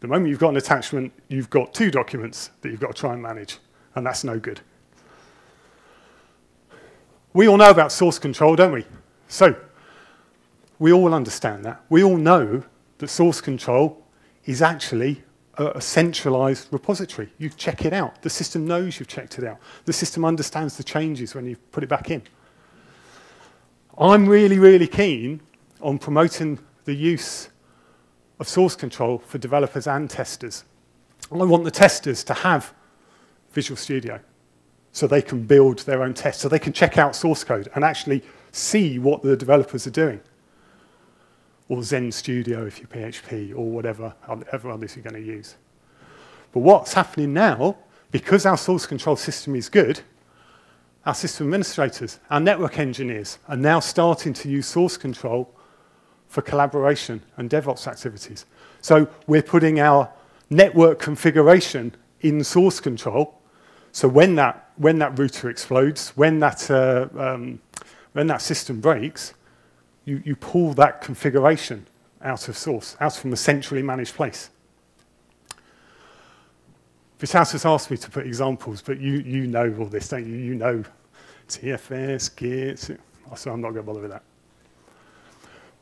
The moment you've got an attachment, you've got 2 documents that you've got to try and manage, and that's no good. We all know about source control, don't we? So we all understand that. We all know that source control is actually a centralized repository. You check it out. The system knows you've checked it out. The system understands the changes when you put it back in. I'm really, really keen on promoting the use of source control for developers and testers. I want the testers to have Visual Studio so they can build their own tests, so they can check out source code and actually see what the developers are doing. Or Zen Studio if you're PHP, or whatever others you're going to use. But what's happening now, because our source control system is good, our system administrators, our network engineers are now starting to use source control for collaboration and DevOps activities. So we're putting our network configuration in source control, so when that router explodes, when that system breaks, you pull that configuration out of source, out from a centrally managed place. Vitas has asked me to put examples, but you know all this, don't you? You know TFS, Git, so I'm not going to bother with that.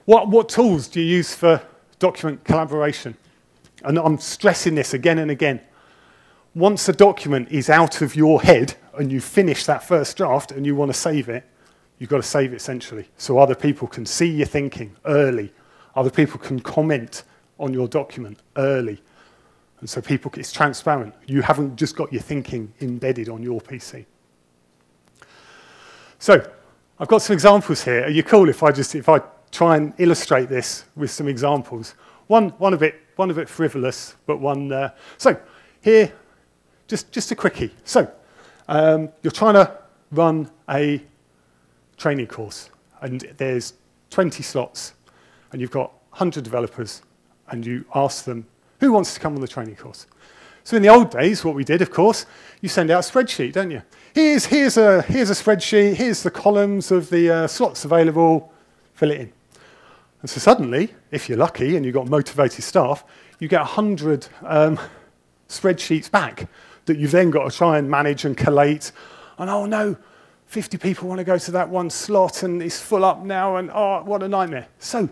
What tools do you use for document collaboration? And I'm stressing this again and again. Once a document is out of your head and you finish that first draft and you want to save it, you've got to save it centrally so other people can see your thinking early. Other people can comment on your document early. And so it's transparent. You haven't just got your thinking embedded on your PC. So I've got some examples here. Are you cool if I try and illustrate this with some examples? One a bit frivolous, but one. So here, just a quickie. So you're trying to run a training course, and there's 20 slots, and you've got 100 developers, and you ask them, who wants to come on the training course? So in the old days, what we did, of course, you send out a spreadsheet, don't you? Here's a spreadsheet, here's the columns of the slots available, fill it in. And so suddenly, if you're lucky and you've got motivated staff, you get 100 spreadsheets back that you've then got to try and manage and collate. And oh no, 50 people want to go to that one slot and it's full up now, and oh, what a nightmare. So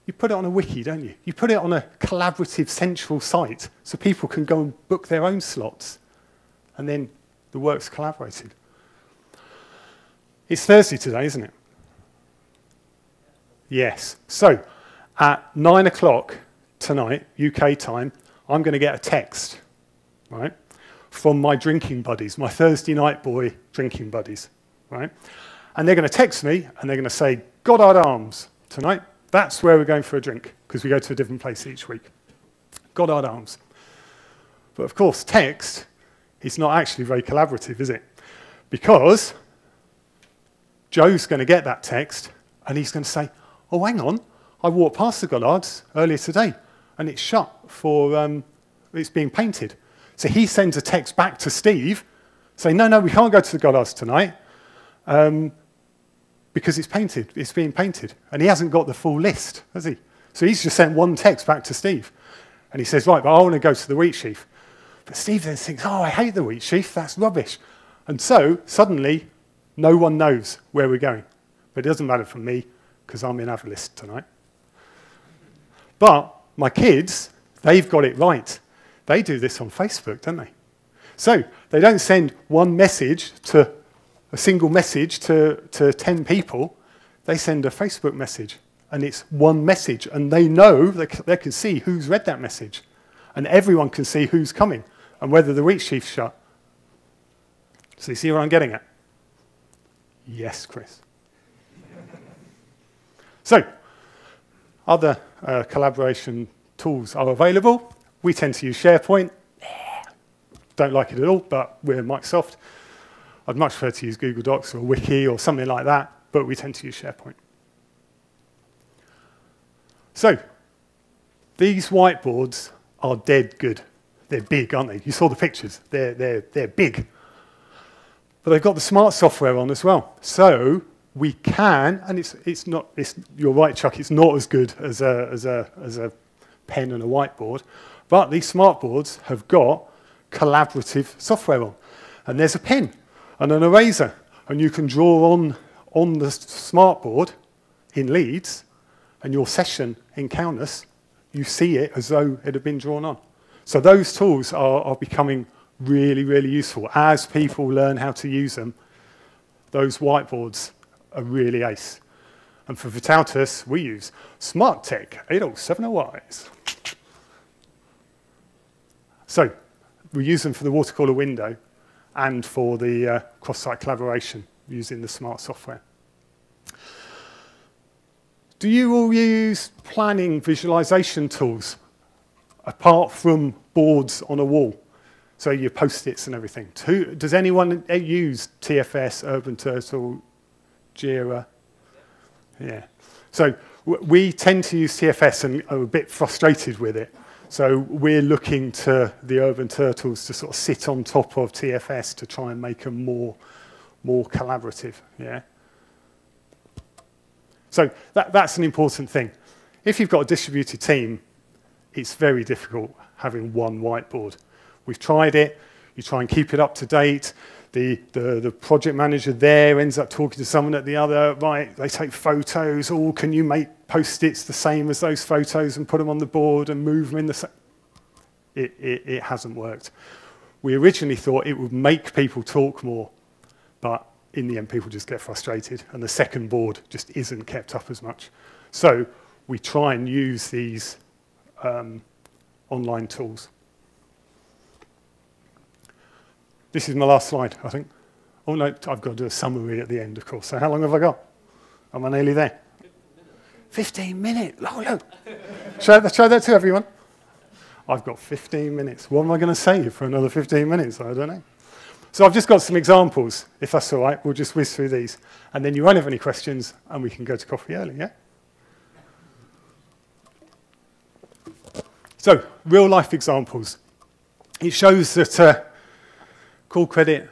you put it on a wiki, don't you? You put it on a collaborative central site so people can go and book their own slots, and then the work's collaborated. It's Thursday today, isn't it? Yes. So at 9 o'clock tonight, UK time, I'm going to get a text, right, from my drinking buddies, my Thursday night boy drinking buddies, right? And they're going to text me, and they're going to say, Goddard Arms tonight. That's where we're going for a drink, because we go to a different place each week. Goddard Arms. But of course, text is not actually very collaborative, is it? Because Joe's going to get that text, and he's going to say, oh, hang on, I walked past the Goddards earlier today, and it's shut for, it's being painted. So he sends a text back to Steve, saying, no, we can't go to the Goddards tonight, because it's painted, it's being painted. And he hasn't got the full list, has he? So he's just sent one text back to Steve. And he says, right, but I want to go to the wheat sheaf. But Steve then thinks, oh, I hate the wheat sheaf, that's rubbish. And so, suddenly, no one knows where we're going. But it doesn't matter for me, because I'm in Avalis tonight. But my kids, they've got it right. They do this on Facebook, don't they? So they don't send one message to a single message to 10 people. They send a Facebook message, and it's one message, and they know, they can see who's read that message, and everyone can see who's coming and whether the wheat sheaf's shut. So you see where I'm getting at? Yes, Chris. So other collaboration tools are available. We tend to use SharePoint. Don't like it at all, but we're Microsoft. I'd much prefer to use Google Docs or Wiki or something like that, but we tend to use SharePoint. So these whiteboards are dead good. They're big, aren't they? You saw the pictures. They're big. But they've got the smart software on as well. So we can, and you're right, Chuck, it's not as good as a pen and a whiteboard, but these smart boards have got collaborative software on. And there's a pen and an eraser, and you can draw on the smart board in Leeds, and your session in Kaunas, you see it as though it had been drawn on. So those tools are becoming really, really useful. As people learn how to use them, those whiteboards are really ace. And for Vitautus, we use SmartTech 8070Ys. So we use them for the water cooler window and for the cross-site collaboration using the smart software. Do you all use planning visualization tools apart from boards on a wall? So your post-its and everything. Does anyone use TFS, Urban Turtle, Jira? Yeah. So we tend to use TFS and are a bit frustrated with it. So we're looking to the Urban Turtles to sort of sit on top of TFS to try and make them more collaborative. Yeah. So that's an important thing. If you've got a distributed team, it's very difficult having one whiteboard. We've tried it. You try and keep it up to date. The project manager there ends up talking to someone at the other. Right, they take photos. Oh, can you make post-its the same as those photos and put them on the board and move them in the same? It hasn't worked. We originally thought it would make people talk more, but in the end, people just get frustrated, and the second board just isn't kept up as much. So we try and use these online tools. This is my last slide, I think. Oh, no, I've got to do a summary at the end, of course. So how long have I got? Am I nearly there? 15 minutes. Oh, look. Show that to everyone. I've got 15 minutes. What am I going to say for another 15 minutes? I don't know. So I've just got some examples, if that's all right. We'll just whiz through these. And then you won't have any questions, and we can go to coffee early, yeah? So, real-life examples. It shows that call credit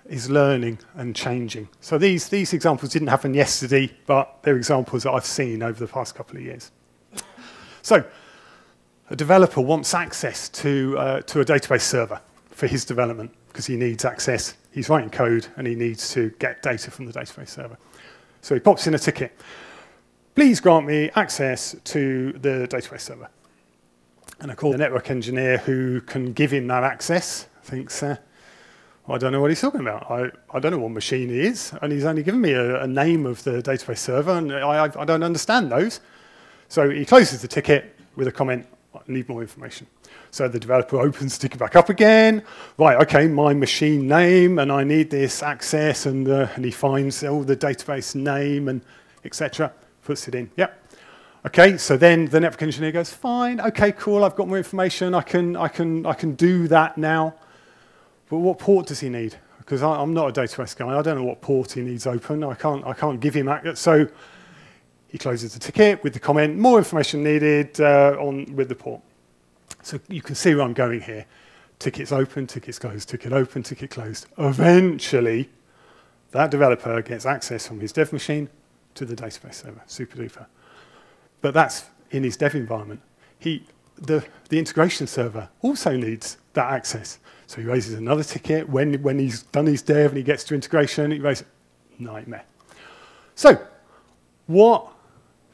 is learning and changing. So these examples didn't happen yesterday, but they're examples that I've seen over the past couple of years. So, a developer wants access to a database server for his development, because he needs access. He's writing code, and he needs to get data from the database server. So he pops in a ticket. Please grant me access to the database server. And I call the network engineer who can give him that access. Thinks, well, I don't know what he's talking about. I don't know what machine he is, and he's only given me a name of the database server, and I don't understand those. So he closes the ticket with a comment, I need more information. So the developer opens the ticket back up again. Right, okay, my machine name, and I need this access, and he finds all the database name and etc. Puts it in. Yep. Okay, so then the network engineer goes, fine, okay, cool, I've got more information. I can do that now. But what port does he need? Because I'm not a database guy. I don't know what port he needs open. I can't give him access. So he closes the ticket with the comment, more information needed with the port. So you can see where I'm going here. Tickets open, tickets closed, ticket open, ticket closed. Eventually, that developer gets access from his dev machine to the database server, super duper. But that's in his dev environment. The integration server also needs that access. So he raises another ticket. When he's done his dev and he gets to integration, he raises nightmare. So what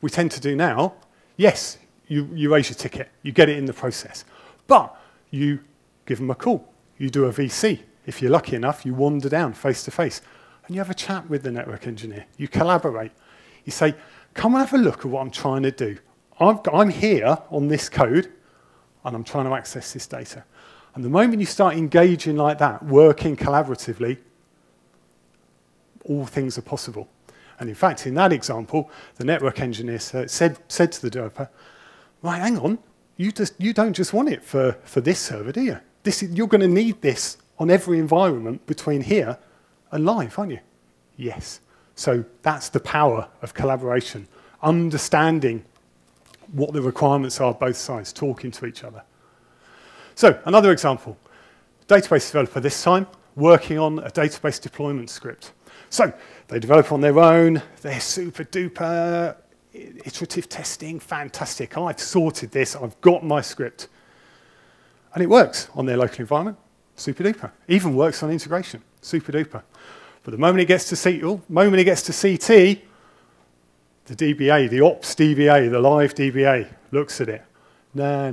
we tend to do now, yes, you raise your ticket, you get it in the process, but you give them a call. You do a VC. If you're lucky enough, you wander down face to face, and you have a chat with the network engineer. You collaborate. You say, come and have a look at what I'm trying to do. I'm here on this code, and I'm trying to access this data. And the moment you start engaging like that, working collaboratively, all things are possible. And in fact, in that example, the network engineer said to the developer, right, hang on, you don't just want it for this server, do you? You're going to need this on every environment between here and live, aren't you? Yes. So that's the power of collaboration, understanding what the requirements are both sides, talking to each other. So another example, database developer this time, working on a database deployment script. So they develop on their own, they're super duper, iterative testing, fantastic. I've sorted this, I've got my script. And it works on their local environment, super duper. Even works on integration, super duper. But the moment it gets to CT, the DBA, the ops DBA, the live DBA, looks at it. No.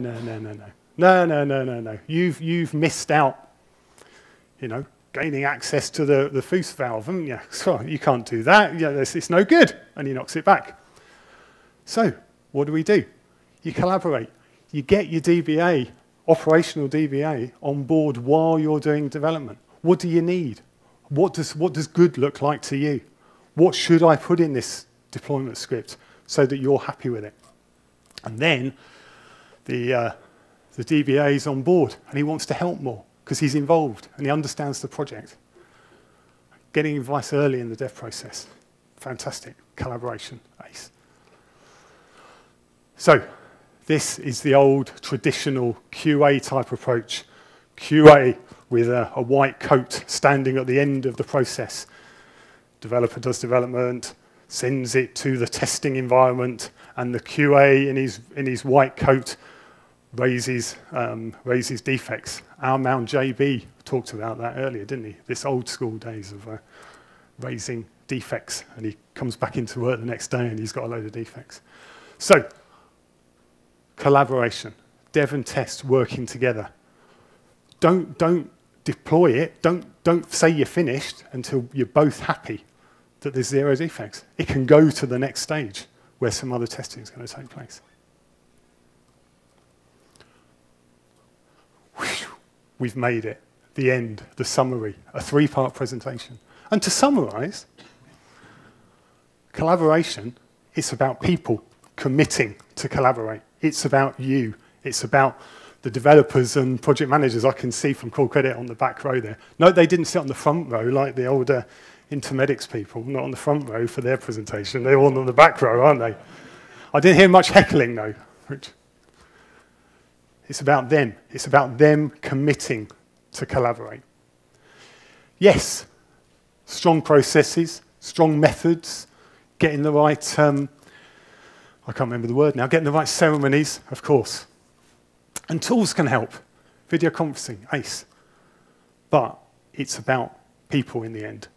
No, no, no, no, no. You've missed out, you know, gaining access to the Foos valve, haven't you? So you can't do that. Yeah, it's no good. And he knocks it back. So what do? You collaborate. You get your DBA, operational DBA, on board while you're doing development. What do you need? What does good look like to you? What should I put in this deployment script so that you're happy with it? And then the DBA is on board and he wants to help more because he's involved and he understands the project. Getting advice early in the dev process. Fantastic. Collaboration. Ace. So this is the old traditional QA type approach. QA with a white coat standing at the end of the process. Developer does development, sends it to the testing environment, and the QA in his white coat raises defects. Our Mount JB talked about that earlier, didn't he? This old school days of raising defects, and he comes back into work the next day and he's got a load of defects. So, collaboration, dev and test working together. Don't deploy it. Don't say you're finished until you're both happy that there's 0 defects. It can go to the next stage where some other testing is going to take place. We've made it. The end, the summary, a 3-part presentation. And to summarize, collaboration, it's about people committing to collaborate. It's about you. It's about the developers and project managers I can see from Core Credit on the back row there. No, they didn't sit on the front row like the older Intermedics people, not on the front row for their presentation. They're all on the back row, aren't they? I didn't hear much heckling, though. It's about them. It's about them committing to collaborate. Yes, strong processes, strong methods, getting the right, I can't remember the word now, getting the right ceremonies, of course. And tools can help. Video conferencing, ace. But it's about people in the end.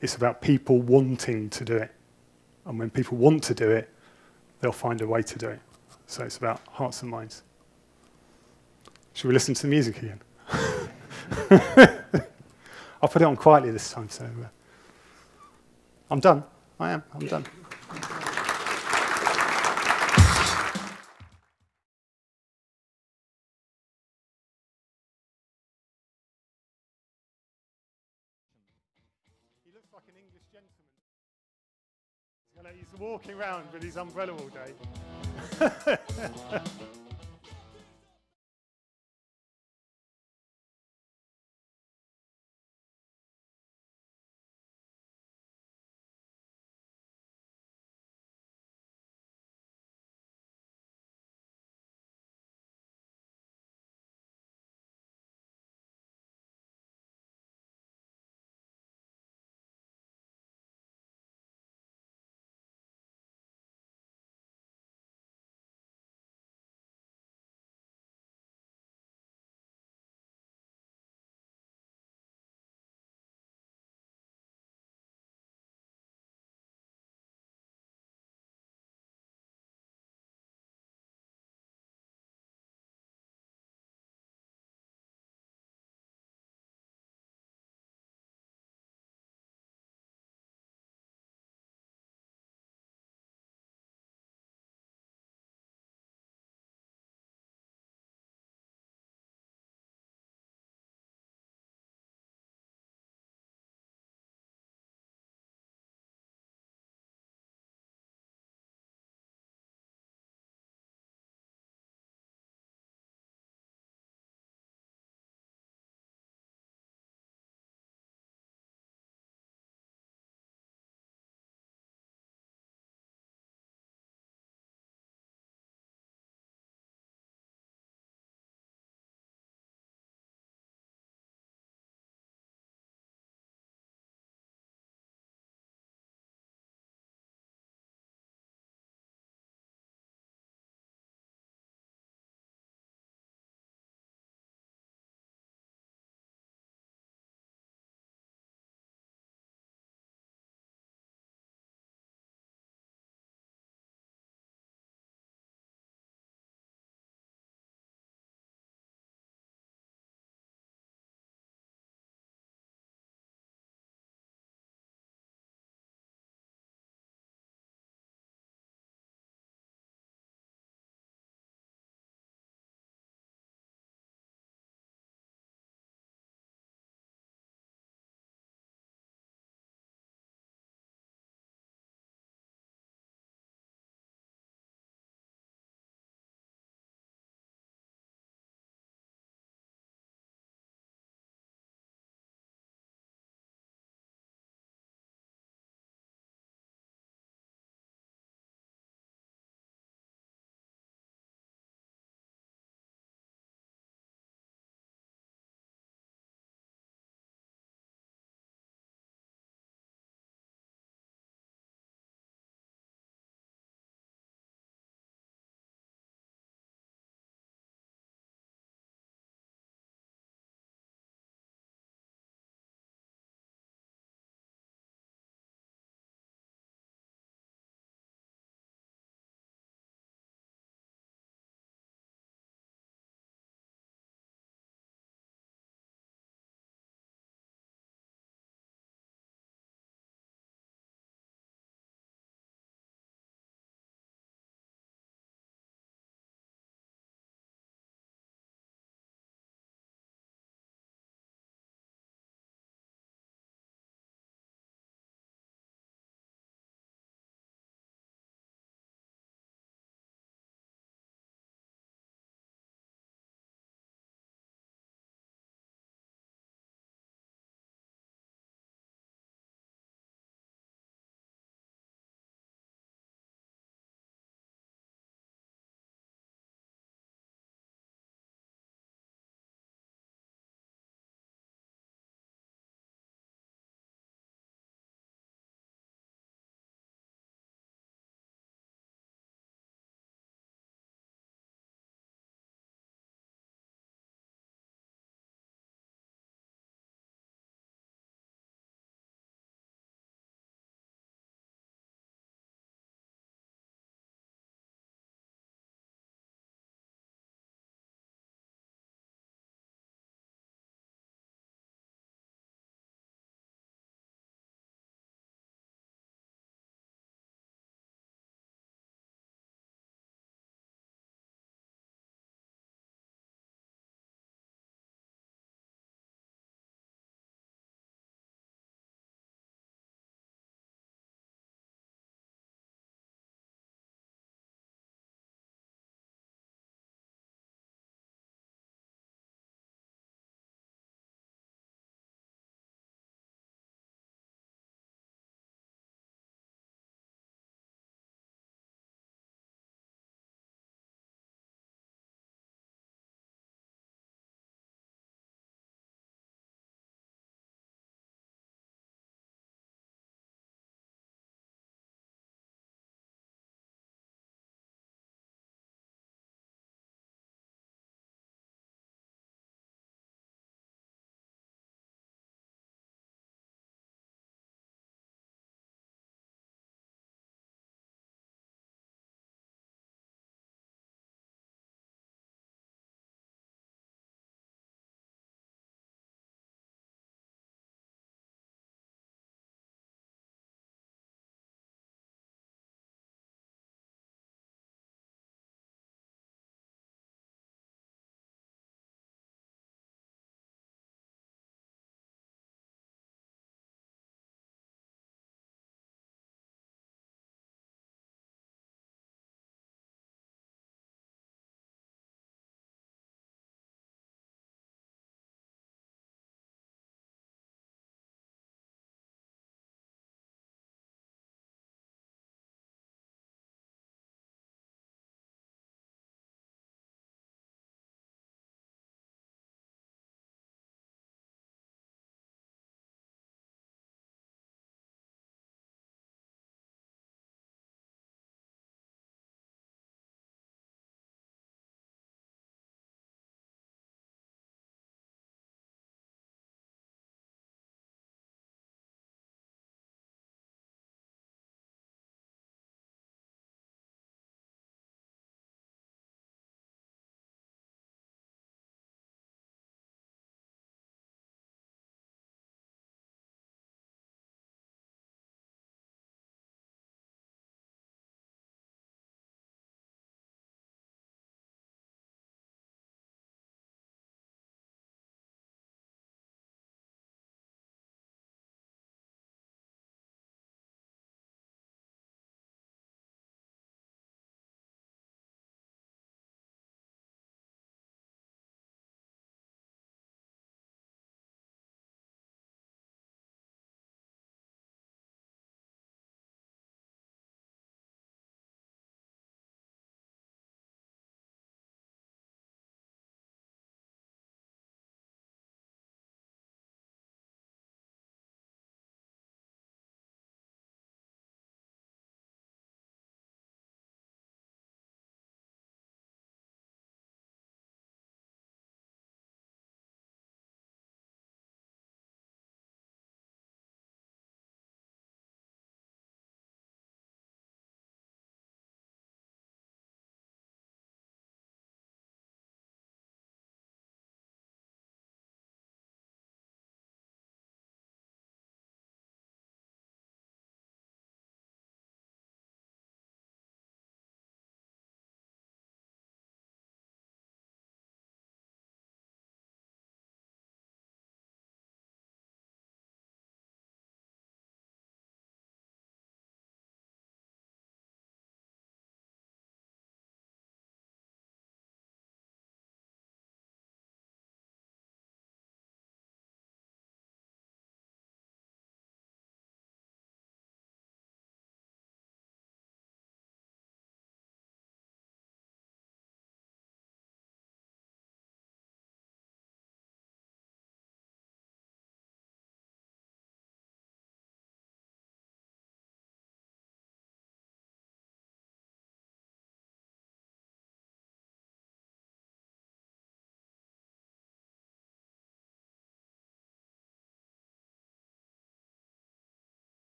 It's about people wanting to do it. And when people want to do it, they'll find a way to do it. So it's about hearts and minds. Should we listen to the music again? I'll put it on quietly this time. So I'm done. I'm done. He looks like an English gentleman. He's walking around with his umbrella all day.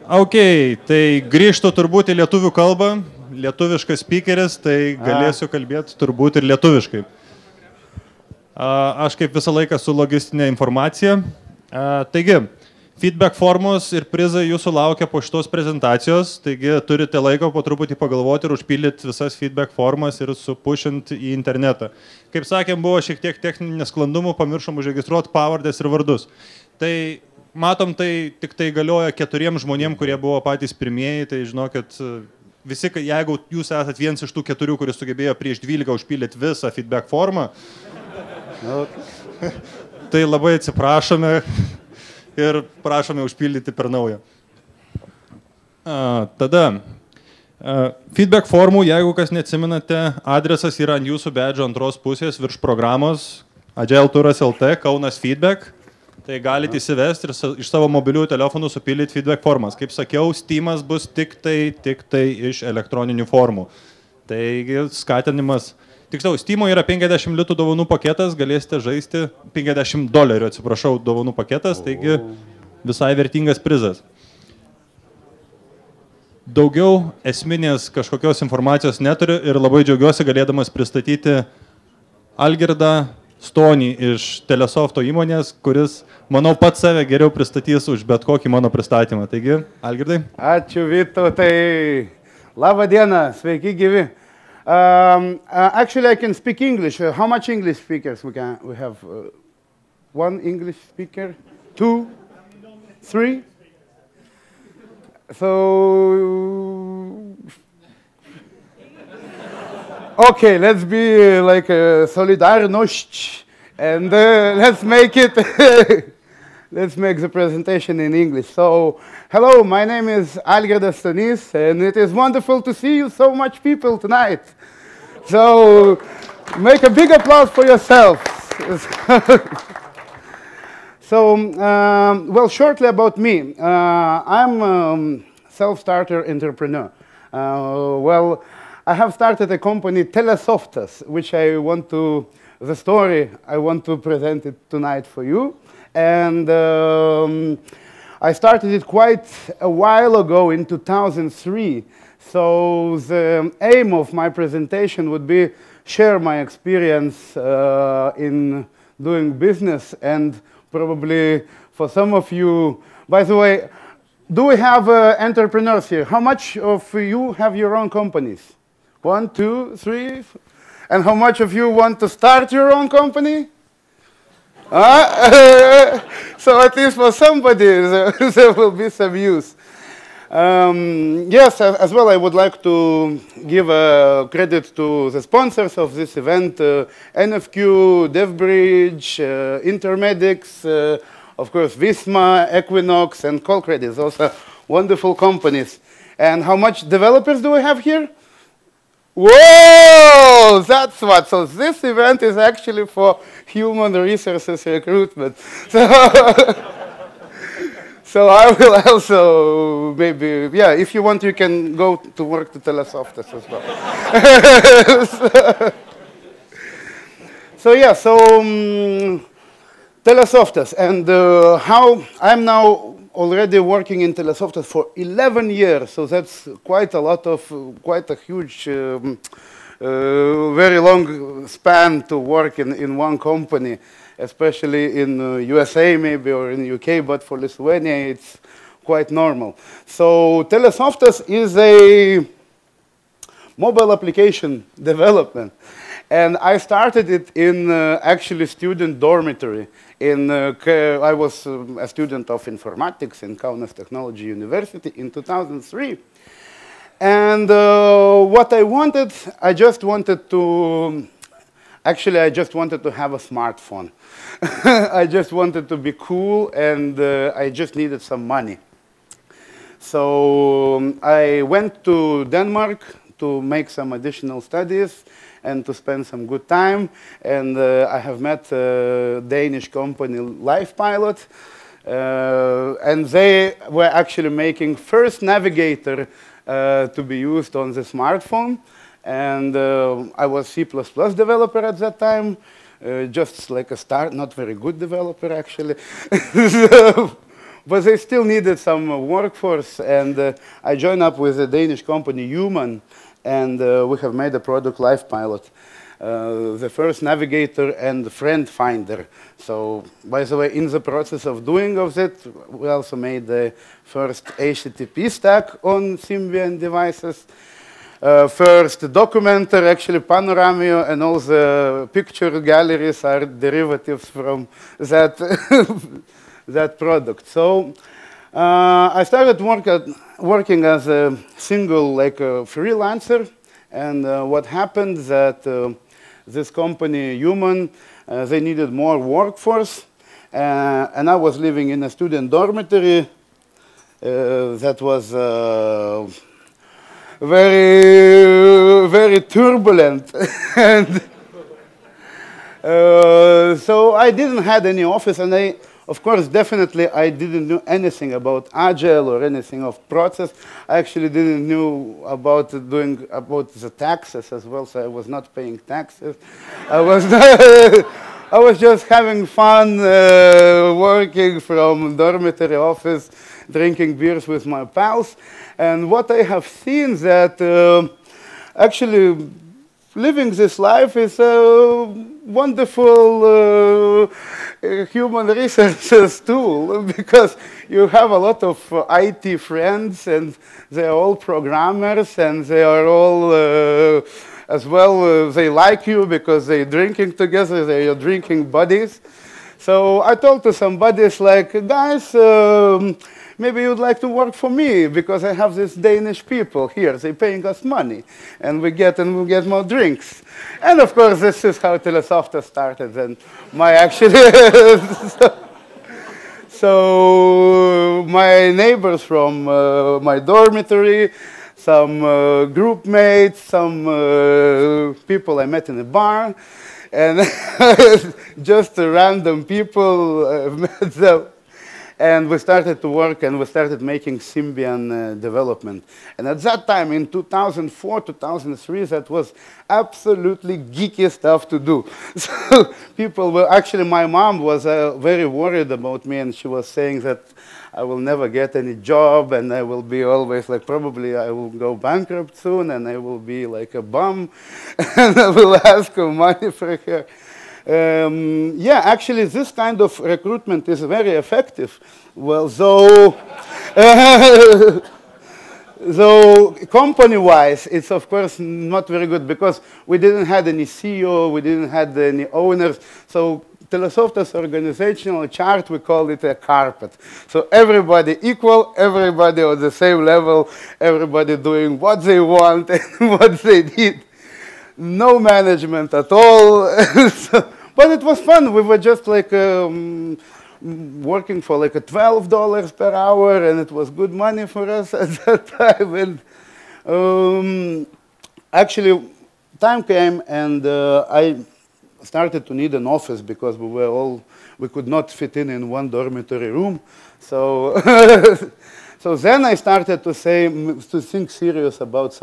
Ok, tai grįžtu turbūt į lietuvių kalbą. Lietuviškas speakeris, tai galėsiu kalbėti turbūt ir lietuviškai. Aš kaip visą laiką su logistinė informacija. Taigi, feedback formos ir prizai jūsų laukia po šitos prezentacijos, taigi turite laiko po truputį pagalvoti ir užpildyti visas feedback formas ir supušint į internetą. Kaip sakėm, buvo šiek tiek techninių nesklandumų, pamiršom užregistruoti pavardės ir vardus. Tai matom, tai tik tai galioja 4 žmonėm, kurie buvo patys pirmieji, tai žinokit, visi, jeigu jūs esat vienas iš tų 4, kuris sugebėjo prieš 12 užpildyti visą feedback formą, tai labai atsiprašome ir prašome užpildyti per naują. Tada, feedback formų, jeigu kas neatsiminate, adresas yra ant jūsų badžo antros pusės virš programos Agile turas LT, Kaunas feedback. Tai galite įsivesti ir iš savo mobilių telefonų supildyti feedback formas. Kaip sakiau, Steamas bus tik tai iš elektroninių formų. Taigi skatinimas. Tiksliau, Steamo yra 50 litų dovanų paketas, galėsite žaisti $50, atsiprašau, dovanų paketas, taigi visai vertingas prizas. Daugiau esminės kažkokios informacijos neturiu ir labai džiaugiuosi galėdamas pristatyti Algirdą Stonį iš Telesofto įmonės, kuris, manau, pats save geriau pristatys už bet kokį mano pristatymą. Taigi, Algirdai. Ačiū, Vytautai. Labą dieną, sveiki gyvi. Actually, I can speak English. How much English speakers we have? 1 English speaker? 2? 3? So... Okay, let's be like solidarność and let's make it, let's make the presentation in English. So, hello, my name is Algirdas Stonys, and it is wonderful to see you so much people tonight. So, make a big applause for yourselves. So, well, shortly about me. I'm a self-starter entrepreneur. Well, I have started a company, Telesoftas, which I want to present it tonight for you. And I started it quite a while ago in 2003. So the aim of my presentation would be share my experience in doing business, and probably for some of you, by the way, do we have entrepreneurs here? How much of you have your own companies? 1, 2, 3. And how much of you want to start your own company? So at least for somebody there will be some use. Yes, as well, I would like to give credit to the sponsors of this event, NFQ, DevBridge, Intermedics, of course, Visma, Equinox, and Colcredit. Those are wonderful companies. And how much developers do we have here? Whoa, that's what. So this event is actually for human resources recruitment. So I will also maybe, yeah, if you want, you can go to work to Telesoftas as well. So yeah, so Telesoftas, and how I'm now already working in Telesoftas for 11 years, so that's quite a huge, very long span to work in one company, especially in USA maybe or in UK, but for Lithuania it's quite normal. So Telesoftas is a mobile application development, and I started it in actually student dormitory. I was a student of informatics in Kaunas Technology University in 2003. And what I wanted, I just wanted to have a smartphone. I just wanted to be cool, and I just needed some money. So I went to Denmark to make some additional studies and to spend some good time. And I have met a Danish company, LifePilot, and they were actually making first navigator to be used on the smartphone. And I was C++ developer at that time, just like a start, not very good developer actually. but they still needed some workforce, and I joined up with a Danish company, Human, and we have made a product Life Pilot. The first navigator and friend finder. So, by the way, in the process of doing of that, we also made the first HTTP stack on Symbian devices. First documenter, actually Panoramio, and all the picture galleries are derivatives from that, that product. So, I started working as a single, like a freelancer, and what happened that this company, Human, they needed more workforce, and I was living in a student dormitory that was very turbulent. And so I didn't have any office, and of course, definitely, I didn't know anything about Agile or anything of process. I actually didn't know about the taxes as well, so I was not paying taxes. I was just having fun working from dormitory office, drinking beers with my pals. And what I have seen is that actually living this life is a wonderful human resources tool, because you have a lot of IT friends, and they are all programmers, and they are all as well, they like you because they're drinking together, they are drinking buddies. So I told to some buddies like, guys, maybe you'd like to work for me, because I have these Danish people here. They're paying us money, and we get more drinks. And of course, this is how Telesofta started, and my actually. So my neighbors from my dormitory, some group mates, some people I met in a bar, and just random people met them. And we started to work, and we started making Symbian development. And at that time, in 2004, 2003, that was absolutely geeky stuff to do. So people were, actually, my mom was very worried about me, and she was saying that I will never get any job, and I will be always like, probably I will go bankrupt soon, and I will be like a bum, and I will ask for money for her. Yeah, actually, this kind of recruitment is very effective. Well, though company-wise, it's of course not very good, because we didn't have any CEO, we didn't have any owners. So Telesofta's organizational chart, we call it a carpet. So everybody equal, everybody on the same level, everybody doing what they want and what they need. No management at all. But it was fun. We were just like working for like $12 per hour, and it was good money for us at that time. And actually, time came, and I started to need an office, because we could not fit in one dormitory room. So, so then I started to think serious about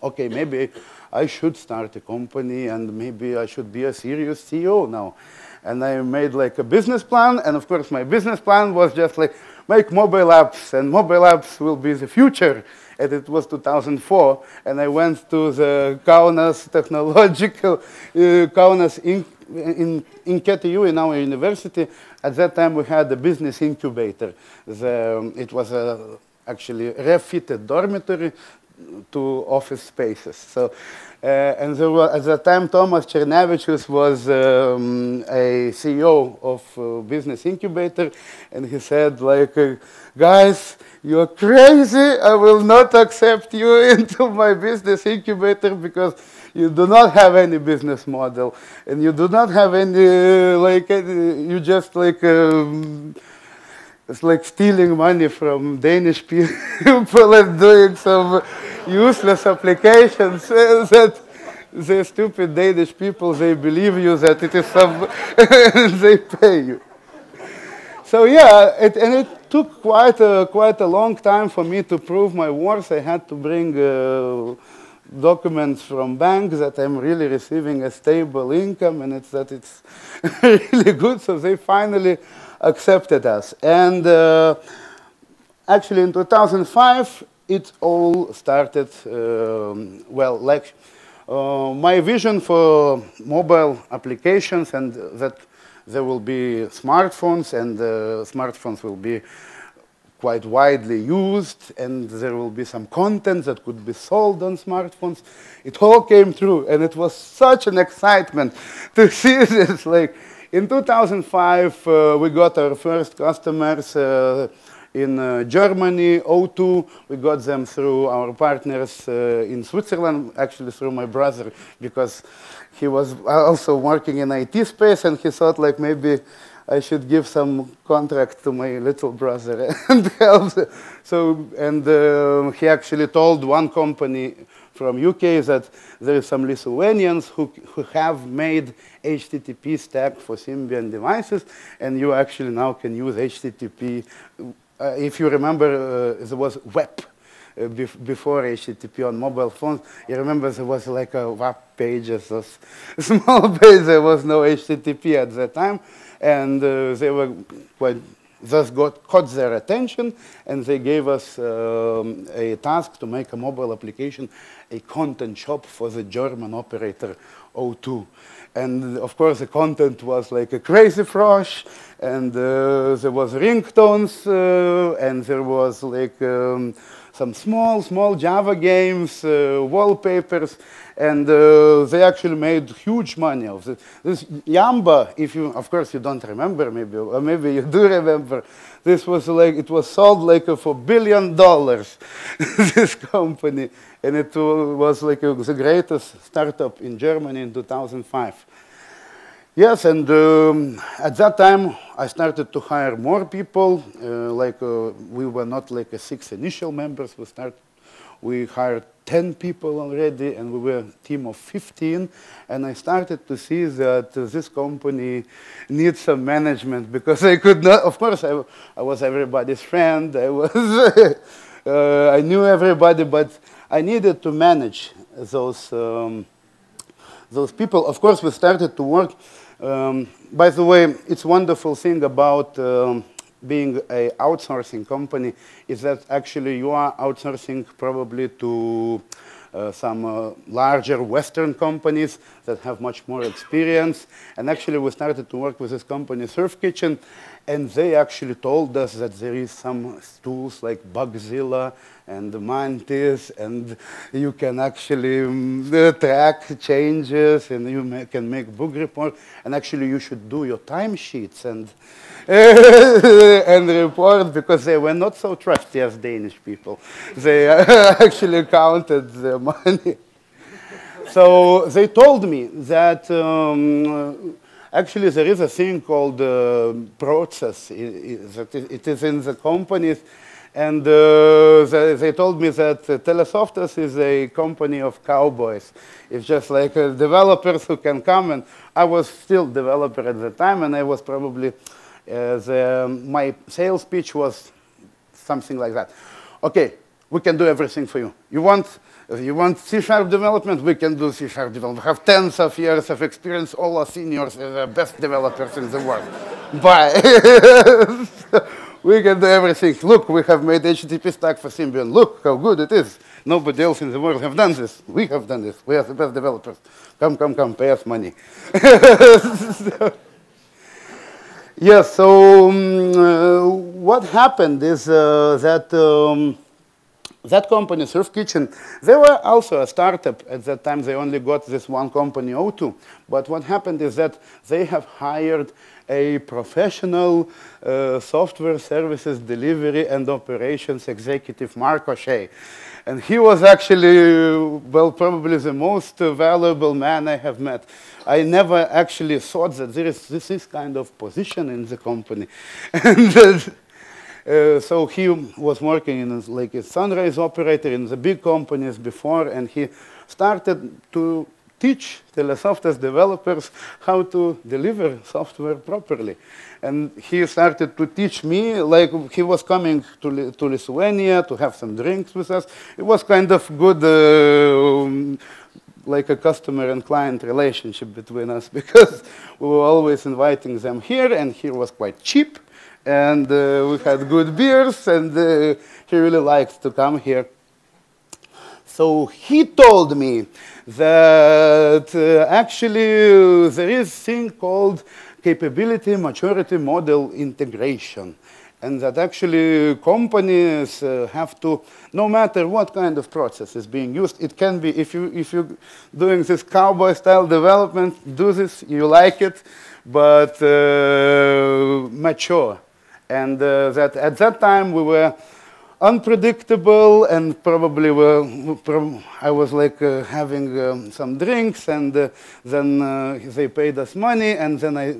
okay, maybe I should start a company, and maybe I should be a serious CEO now. And I made like a business plan, and of course my business plan was just like, make mobile apps, and mobile apps will be the future. And it was 2004, and I went to the Kaunas technological, Kaunas in KTU, in our university. At that time we had a business incubator. It was actually refitted dormitory to office spaces. So, and there was, at that time, Tomas Chernevičius was a CEO of Business Incubator, and he said, like, guys, you're crazy. I will not accept you into my business incubator, because you do not have any business model, and you do not have any, like, you just like, it's like stealing money from Danish people and doing some useless applications that the stupid Danish people, they believe you that it is some, they pay you. So yeah, and it took quite a long time for me to prove my worth. I had to bring documents from banks that I'm really receiving a stable income, and that it's really good. So they finally accepted us. And actually in 2005, it all started, well, like my vision for mobile applications, and that there will be smartphones, and smartphones will be quite widely used, and there will be some content that could be sold on smartphones. It all came true, and it was such an excitement to see this. Like in 2005, we got our first customers in Germany, O2. We got them through our partners in Switzerland, actually through my brother, because he was also working in IT space, and he thought like maybe I should give some contract to my little brother and help. So, and he actually told one company from UK that there are some Lithuanians who have made HTTP stack for Symbian devices, and you actually now can use HTTP. If you remember, there was web before HTTP on mobile phones. You remember there was like a web pages, a small page. There was no HTTP at that time. And they were quite, thus caught their attention, and they gave us a task to make a mobile application, a content shop for the German operator O2. And of course, the content was like a crazy frosh, and there was ringtones, and there was like some small Java games, wallpapers, and they actually made huge money of it. This Yamba, if you, of course, you don't remember, maybe, or maybe you do remember, this was like, it was sold like for $1 billion, this company, and it was like the greatest startup in Germany in 2005. Yes, and at that time, I started to hire more people. We were not like 6 initial members. We hired 10 people already, and we were a team of 15. And I started to see that this company needs some management, because I could not, of course, I was everybody's friend. I knew everybody, but I needed to manage those people. Of course, we started to work. By the way, it's a wonderful thing about being an outsourcing company is that actually you are outsourcing probably to some larger Western companies that have much more experience. And actually we started to work with this company, Surf Kitchen, and they actually told us that there is some tools like Bugzilla and Mantis, and you can actually track changes, and you can make bug report, and actually you should do your timesheets and and report, because they were not so trusty as Danish people. They actually counted their money. So they told me that actually there is a thing called process. It is in the companies. And they told me that Telesoftas is a company of cowboys. It's just like developers who can come, and I was still developer at the time, and I was probably, my sales pitch was something like that. Okay, we can do everything for you. You want C# development? We can do C# development. We have tens of years of experience, all our seniors are the best developers in the world. Bye. We can do everything. Look, we have made HTTP stack for Symbian. Look how good it is. Nobody else in the world have done this. We have done this. We are the best developers. Come, pay us money. Yes, so what happened is that that company, Surf Kitchen, they were also a startup. At that time, they only got this one company, O2. But what happened is that they have hired a professional software services delivery and operations executive, Mark O'Shea. And he was actually, well, probably the most valuable man I have met. I never actually thought that there is this kind of position in the company. And so he was working in like a sunrise operator in the big companies before, and he started to teach Telesoftas developers how to deliver software properly. And he started to teach me, like he was coming to Lithuania to have some drinks with us. It was kind of good like a customer and client relationship between us because we were always inviting them here, and here was quite cheap, and we had good beers, and he really liked to come here. So he told me that actually there is a thing called capability maturity model integration, and that actually companies have to, no matter what kind of process is being used, it can be, if you're doing this cowboy style development, do this, you like it, but mature. And that at that time we were unpredictable, and probably I was like having some drinks, and then they paid us money, and then I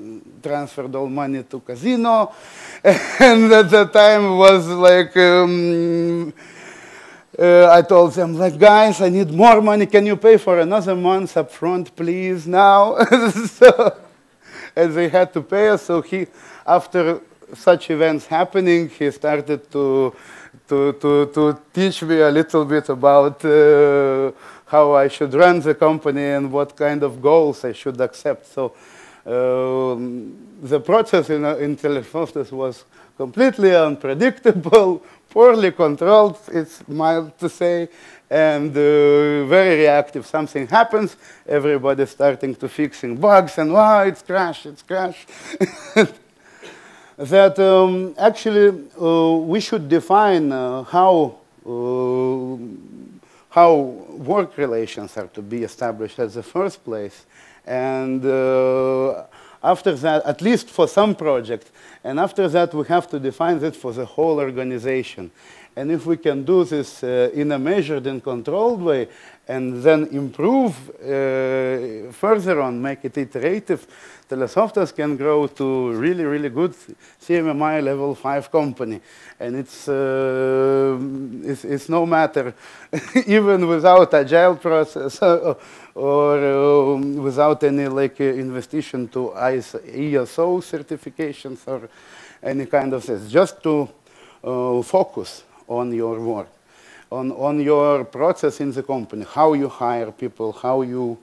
transferred all money to casino, and at that time was like I told them, like, guys, I need more money. Can you pay for another month up front, please, now? So, and they had to pay us. So he, after such events happening, he started to teach me a little bit about how I should run the company and what kind of goals I should accept. So the process in Telesoftas was completely unpredictable, poorly controlled, it's mild to say, and very reactive. Something happens, everybody's starting to fixing bugs, and wow, it's crashed, it's crashed. That actually we should define how work relations are to be established as the first place, and after that, at least for some project, and after that we have to define that for the whole organization. And if we can do this in a measured and controlled way, and then improve further on, make it iterative, Telesoftas can grow to really, really good CMMI level 5 company. And it's no matter, even without agile process or without any like investigation to ESO certifications or any kind of this, just to focus on your work, on your process in the company, how you hire people, how you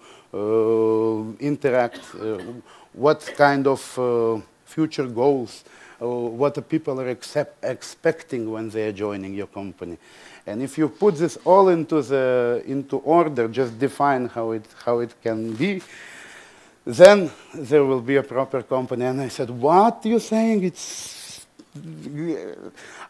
interact, what kind of future goals, what the people are expecting when they are joining your company. And if you put this all into order, just define how it can be, then there will be a proper company. And I said, what are you saying?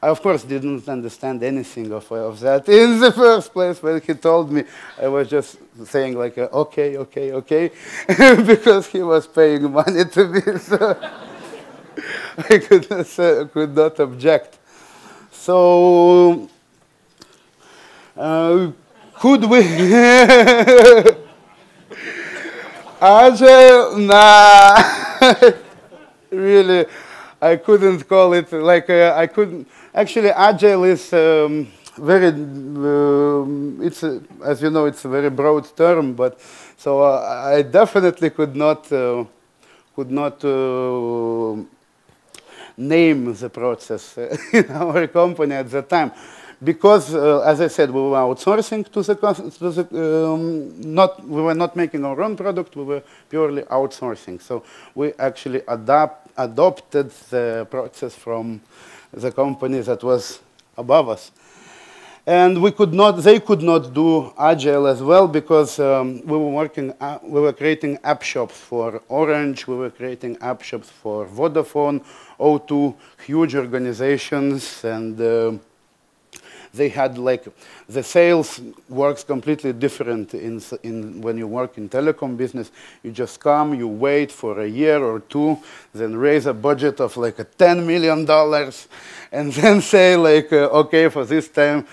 I, of course, didn't understand anything of that in the first place. When he told me, I was just saying like, okay, okay, okay, because he was paying money to me, so I could not object. So, could we? Agile? Nah, really. I couldn't call it like I couldn't. Actually, Agile is very. It's as you know, it's a very broad term. But so I definitely could not name the process in our company at the time, because as I said, we were outsourcing to the we were not making our own product. We were purely outsourcing. So we actually adopted the process from the company that was above us. And they could not do Agile as well, because we were creating app shops for Orange, we were creating app shops for Vodafone, O2, huge organizations, and they had like, the sales works completely different when you work in telecom business. You just come, you wait for a year or two, then raise a budget of like $10 million, and then say like, okay, for this time,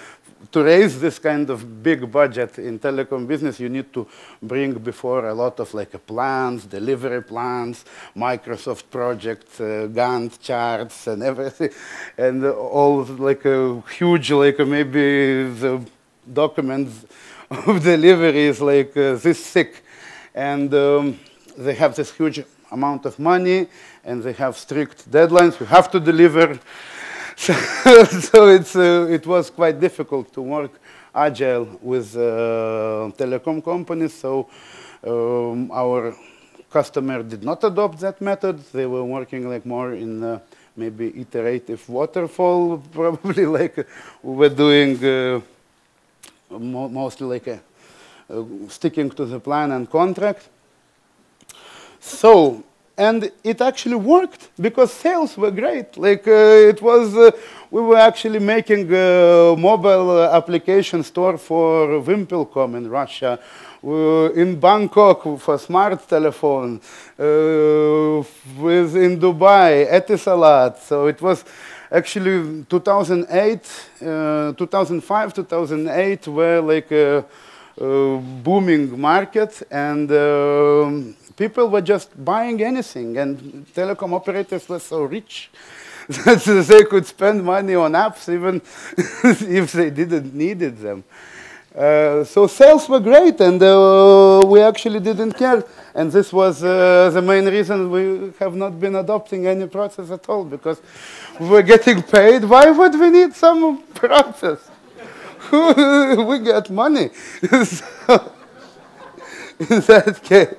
to raise this kind of big budget in telecom business, you need to bring before a lot of like plans, delivery plans, Microsoft projects, Gantt charts, and everything, and all like a huge, like maybe the documents of delivery is like this thick, and they have this huge amount of money, and they have strict deadlines. You have to deliver. So it was quite difficult to work Agile with telecom companies. So our customer did not adopt that method. They were working like more in maybe iterative waterfall, probably like we were doing mostly like sticking to the plan and contract. So, and it actually worked because sales were great. Like it was, we were actually making a mobile application store for Wimpelcom in Russia, in Bangkok for smart telephone, in Dubai, Etisalat. So it was actually 2008, 2005, 2008 were like a booming market, and people were just buying anything, and telecom operators were so rich that they could spend money on apps even if they didn't need them. So sales were great, and we actually didn't care. And this was the main reason we have not been adopting any process at all, because we were getting paid. Why would we need some process? We get money. So, in that case.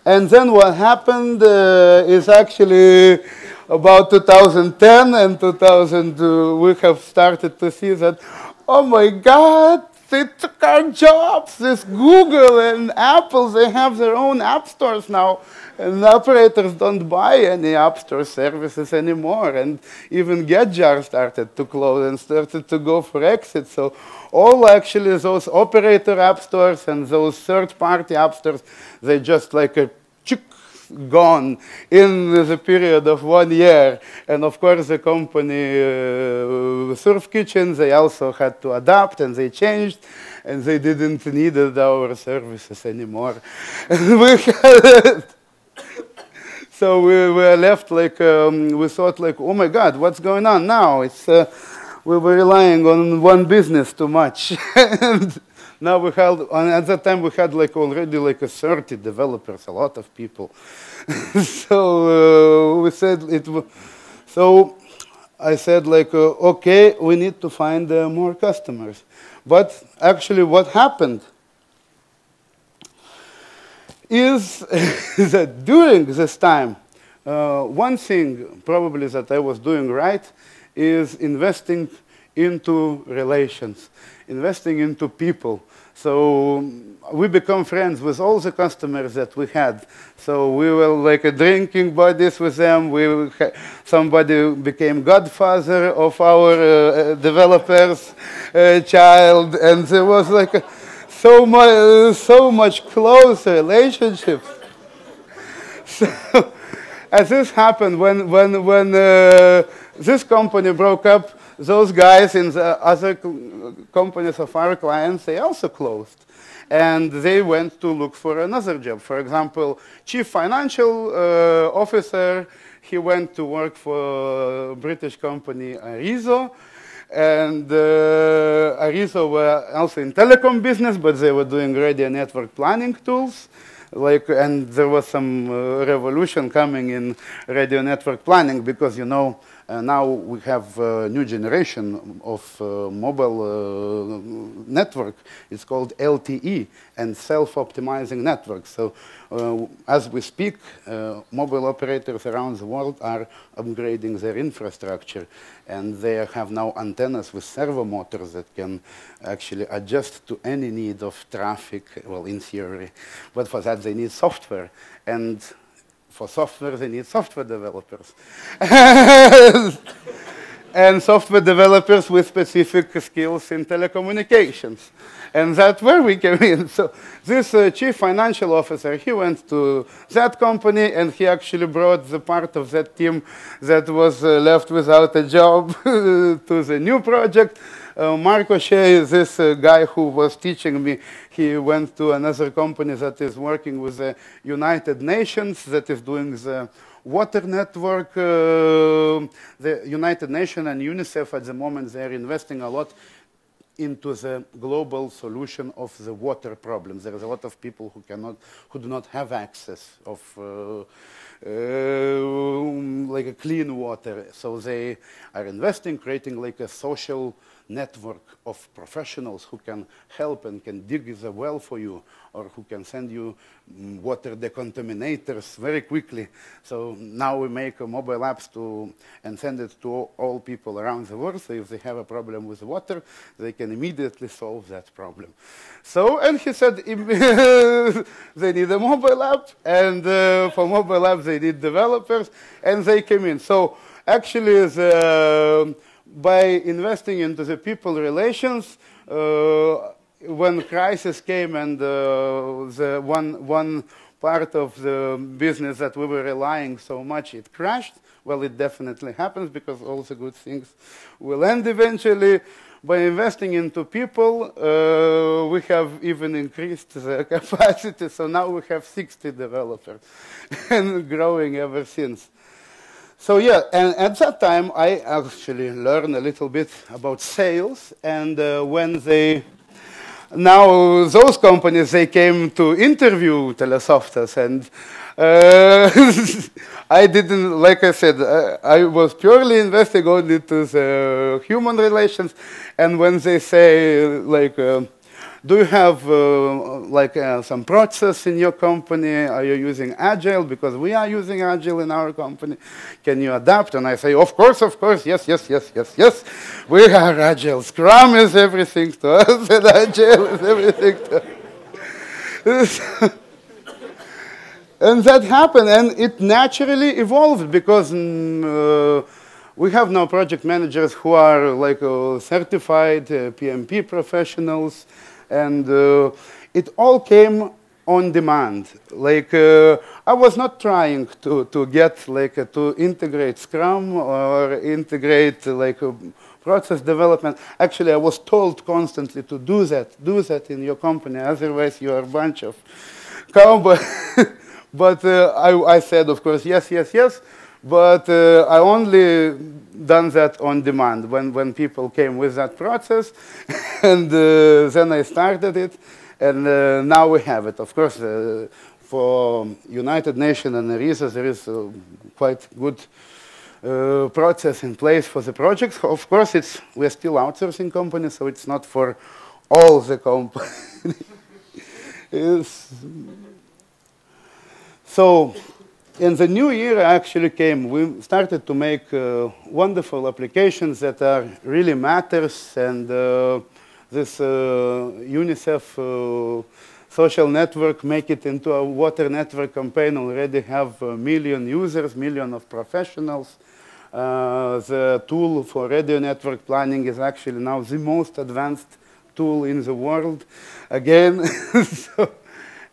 And then what happened is actually about 2010 and 2000, we have started to see that, oh my God, they took our jobs. This Google and Apple, they have their own app stores now. And operators don't buy any app store services anymore. And even GetJar started to close and started to go for exit. So all actually those operator app stores and those third-party app stores, they just like a gone in the period of 1 year. And of course the company Surf Kitchen, they also had to adapt, and they changed, and they didn't need our services anymore. So we were left like, we thought like, oh my God, what's going on now? It's, we were relying on one business too much. And now we had, at that time we had like already like 30 developers, a lot of people. So we said it. So I said like, okay, we need to find more customers. But actually, what happened is that during this time, one thing probably that I was doing right is investing into relations, investing into people. So we become friends with all the customers that we had. So we were like drinking buddies with them. Somebody became godfather of our developer's child, and there was like so much close relationship. So, as this happened when this company broke up, those guys in the other companies of our clients, they also closed. And they went to look for another job. For example, chief financial officer, he went to work for a British company, Arizo. And Arizo were also in telecom business, but they were doing radio network planning tools. And there was some revolution coming in radio network planning, because, you know, now we have a new generation of mobile network. It's called LTE, and self-optimizing network. So as we speak, mobile operators around the world are upgrading their infrastructure. And they have now antennas with servo motors that can actually adjust to any need of traffic, well, in theory. But for that, they need software. And for software, they need software developers. And software developers with specific skills in telecommunications. And that's where we came in. So this chief financial officer, he went to that company, and he actually brought the part of that team that was left without a job to the new project. Mark O'Shea, this guy who was teaching me, he went to another company that is working with the United Nations, that is doing the water network. The United Nations and UNICEF at the moment, they're investing a lot into the global solution of the water problems. There is a lot of people who do not have access of like a clean water. So they are investing, creating like a social network of professionals who can help and can dig the well for you, or who can send you water decontaminators very quickly. So now we make mobile apps and send it to all people around the world. So if they have a problem with water, they can immediately solve that problem. So, and he said they need a mobile app, and for mobile apps they need developers, and they came in. So actually by investing into the people relations, when crisis came and the one part of the business that we were relying so much, it crashed. Well, it definitely happens because all the good things will end eventually. By investing into people, we have even increased the capacity. So now we have 60 developers and growing ever since. So yeah, and at that time, I actually learned a little bit about sales. And when now those companies, they came to interview Telesoftas. And I didn't, like I said, I was purely investing only to the human relations. And when they say, like, do you have some process in your company? Are you using Agile? Because we are using Agile in our company. Can you adapt? And I say, of course, yes, yes, yes, yes, yes. We are Agile. Scrum is everything to us, and Agile is everything to us. And that happened, and it naturally evolved because we have now project managers who are like certified PMP professionals. And it all came on demand. Like I was not trying to get like to integrate Scrum or integrate like process development. Actually, I was told constantly to do that in your company. Otherwise, you are a bunch of cowboys. But I said, of course, yes, yes, yes. But I only done that on demand when people came with that process, and then I started it, and now we have it. Of course, for United Nations and ERISA, there is a quite good process in place for the projects. Of course, we're still outsourcing companies, so it's not for all the companies. So. In the new year actually came, we started to make wonderful applications that are really matters, and this UNICEF social network make it into a water network campaign, already have a million users, million of professionals. The tool for radio network planning is actually now the most advanced tool in the world, again.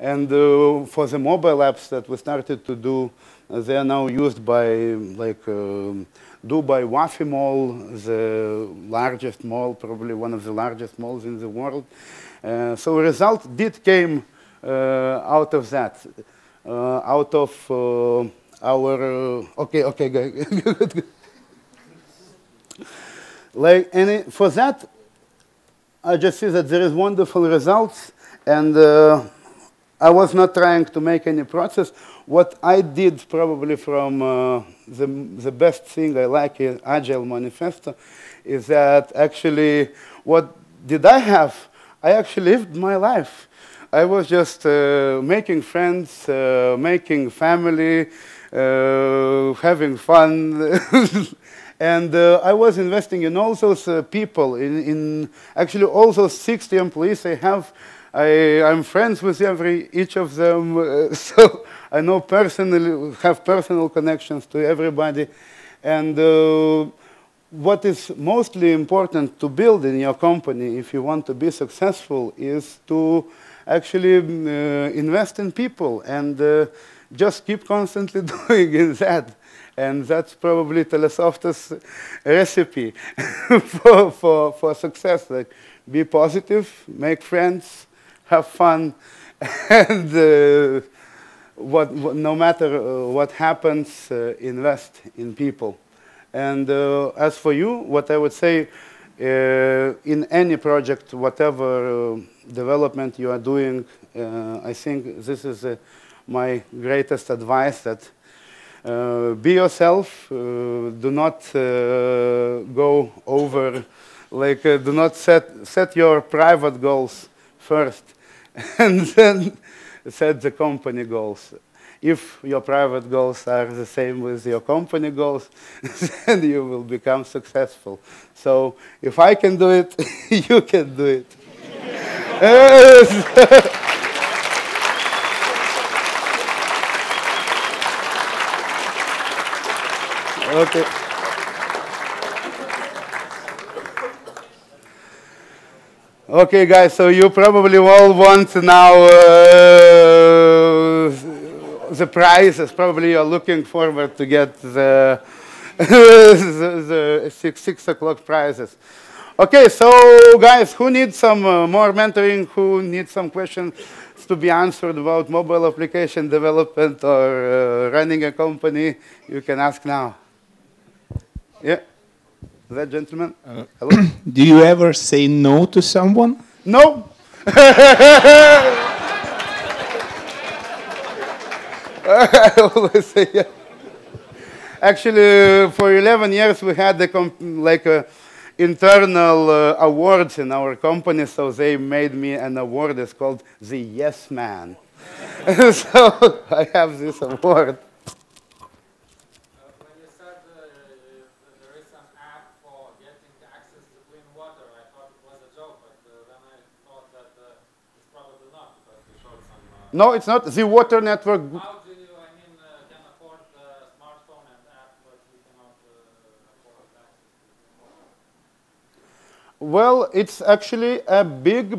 And for the mobile apps that we started to do, they are now used by Dubai Wafi Mall, the largest mall, probably one of the largest malls in the world. So a result did came out of that, out of our okay, good. For that, I just see that there is wonderful results, and I was not trying to make any process. What I did probably from the best thing I like in Agile Manifesto is that actually, what did I have? I actually lived my life. I was just making friends, making family, having fun. And I was investing in all those people, in actually all those 60 employees I have. I'm friends with each of them, so I know personally, have personal connections to everybody. And what is mostly important to build in your company, if you want to be successful, is to actually invest in people and just keep constantly doing that. And that's probably Telesofta's recipe for success. Like, be positive, make friends, have fun, and no matter what happens, invest in people. And as for you, what I would say, in any project, whatever development you are doing, I think this is my greatest advice, that be yourself, do not go over, like do not set your private goals first and then set the company goals. If your private goals are the same with your company goals, then you will become successful. So if I can do it, you can do it. Okay. Okay, guys, so you probably all want now the prizes. Probably you're looking forward to get the, the 6 o'clock prizes. Okay, so guys, who needs some more mentoring? Who needs some questions to be answered about mobile application development or running a company? You can ask now. Yeah, that gentleman. Hello. Do you ever say no to someone? No. I always say yeah. Actually, for 11 years we had internal awards in our company, so they made me an award. It's called the Yes Man. So I have this award. No, it's not. The water network. How do you, can afford the smartphone and app, but we cannot afford that? Well, it's actually a big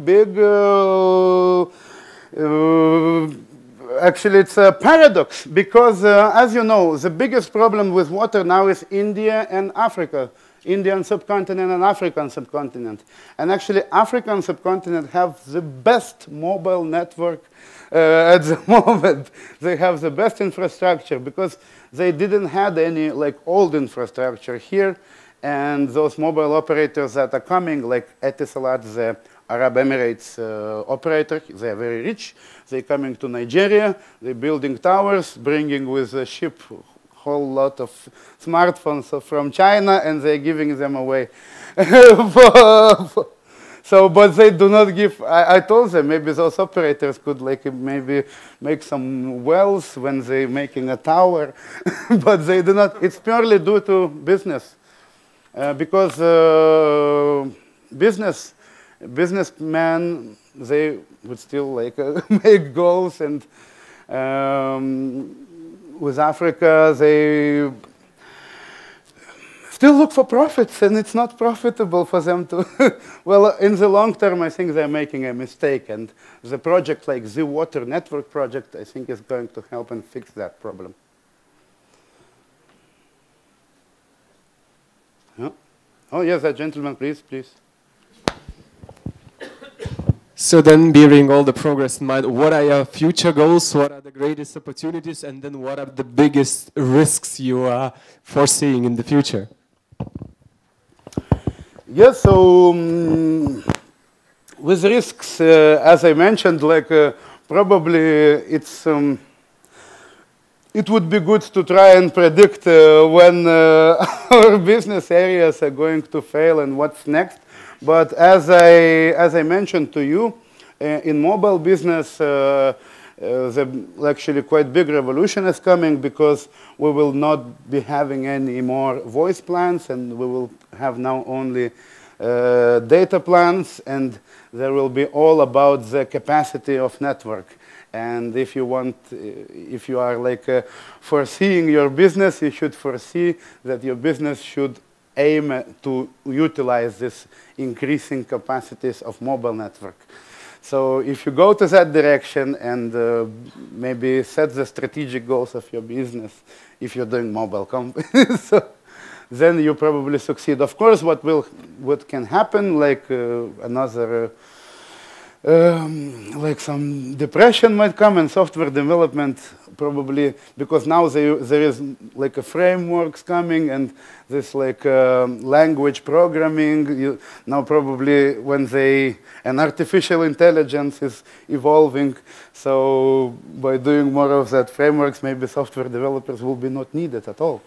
actually, it's a paradox, because as you know, the biggest problem with water now is India and Africa. Indian subcontinent and African subcontinent. And actually, African subcontinent have the best mobile network at the moment. They have the best infrastructure because they didn't have any old infrastructure here. And those mobile operators that are coming, like Etisalat, the Arab Emirates operator, they are very rich. They're coming to Nigeria, they're building towers, bringing with a ship whole lot of smartphones from China, and they're giving them away. So, but they do not give, I told them maybe those operators could maybe make some wells when they're making a tower, but they do not. It's purely due to business. Because businessmen, they would still make goals, and with Africa, they still look for profits, and it's not profitable for them to. Well, in the long term, I think they're making a mistake, and the project like the Water Network project, I think, is going to help and fix that problem. Yeah. Oh, yes, that gentleman, please, please. So then, bearing all the progress in mind, what are your future goals? What are the greatest opportunities? And then what are the biggest risks you are foreseeing in the future? Yes, so with risks, as I mentioned, probably it's it would be good to try and predict when our business areas are going to fail and what's next. But as I mentioned to you, in mobile business, actually quite big revolution is coming, because we will not be having any more voice plans, and we will have now only data plans, and there will be all about the capacity of network. And if you want, if you are foreseeing your business, you should foresee that your business should aim to utilize this increasing capacities of mobile network. So if you go to that direction and maybe set the strategic goals of your business, if you're doing mobile companies, so then you probably succeed. Of course, what can happen, another like some depression might come in software development, probably because now there is like a frameworks coming and this like language programming. Now probably when an artificial intelligence is evolving, so by doing more of that frameworks, maybe software developers will be not needed at all.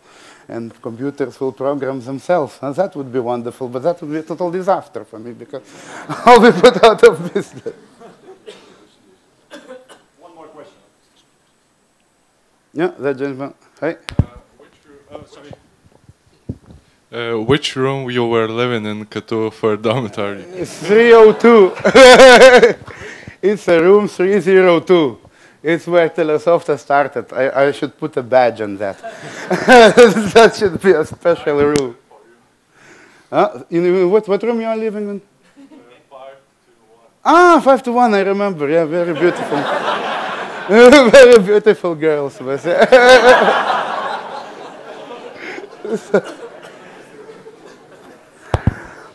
And computers will program themselves. And that would be wonderful, but that would be a total disaster for me because I'll be put out of business. One more question. Yeah, that gentleman. Hi. Which room you were living in Katu for dormitory? It's 302. It's a room 302. It's where Telesofta started. I should put a badge on that. That should be a special room. In what room you are living in? 5 to 1. 5 to 1, I remember. Yeah, very beautiful. Very beautiful girls.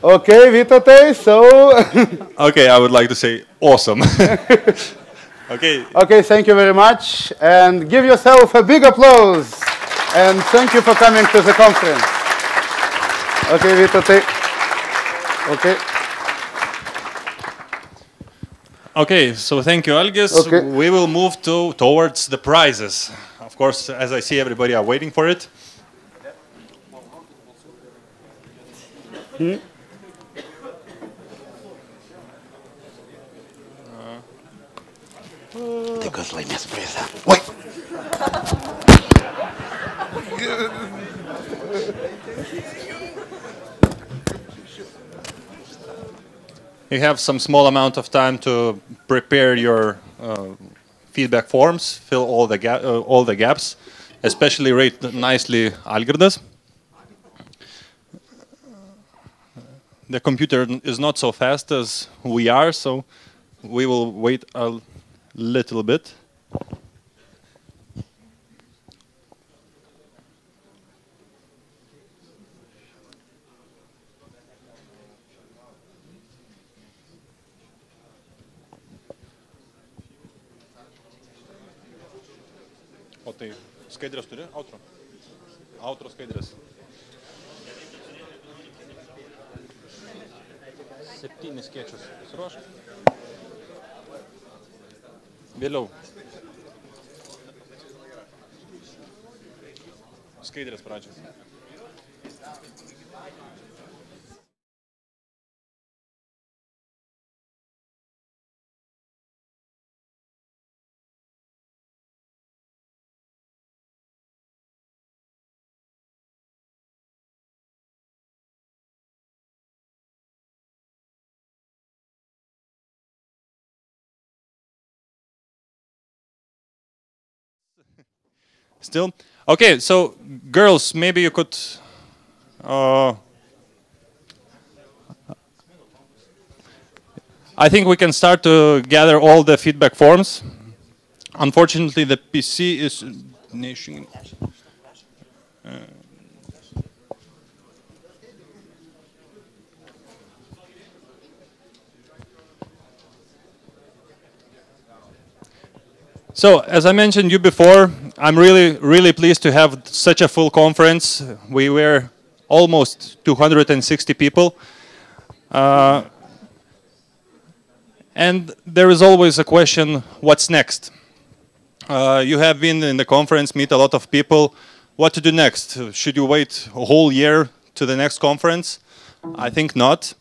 Okay, Vitote, so... Okay, I would like to say awesome. Okay. Okay, thank you very much. And give yourself a big applause. And thank you for coming to the conference. Okay, Vitote. Okay. Okay, so thank you, Algis. Okay. We will move towards the prizes. Of course, as I see, everybody are waiting for it. Tikras laimės prizą. Oi! You have some small amount of time to prepare your feedback forms, fill all the gaps, especially rate nicely Algirdas. The computer is not so fast as we are, so we will wait a little bit. O tai skaidrės turi? Outro. Outro skaidrės. 7 skėčius. Suruoš. Vėliau. Skaidrės pradžios. Still? Okay, so girls, maybe you could I think we can start to gather all the feedback forms. Unfortunately, the PC is So, as I mentioned you before, I'm really pleased to have such a full conference. We were almost 260 people. And there is always a question, what's next? You have been in the conference, meet a lot of people. What to do next? Should you wait a whole year to the next conference? I think not.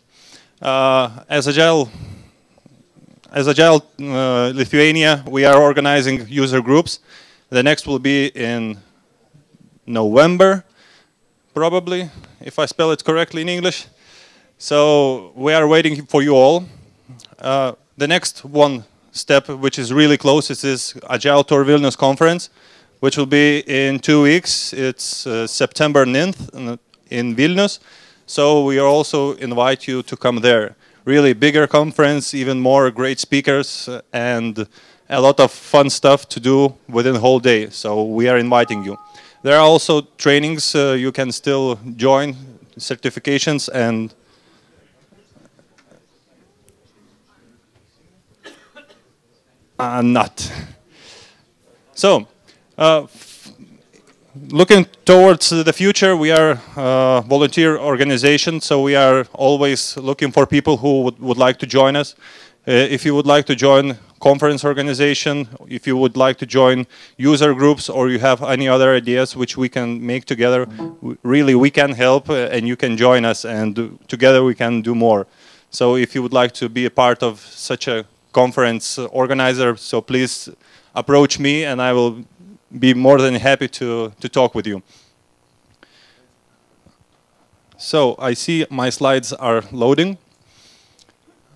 As Agile Lithuania, we are organizing user groups. The next will be in November, probably, if I spell it correctly in English. So we are waiting for you all. The next one step, which is really close, is this Agile Tour Vilnius conference, which will be in 2 weeks. It's September 9th in Vilnius. So we also invite you to come there. Really bigger conference, even more great speakers, and a lot of fun stuff to do within the whole day. So we are inviting you. There are also trainings you can still join, certifications, and Not. So, looking towards the future, we are a volunteer organization, so we are always looking for people who would like to join us. If you would like to join conference organization, if you would like to join user groups, or you have any other ideas which we can make together, really we can help and you can join us, and together we can do more. So if you would like to be a part of such a conference organizer, so please approach me and I will be more than happy to talk with you. So I see my slides are loading.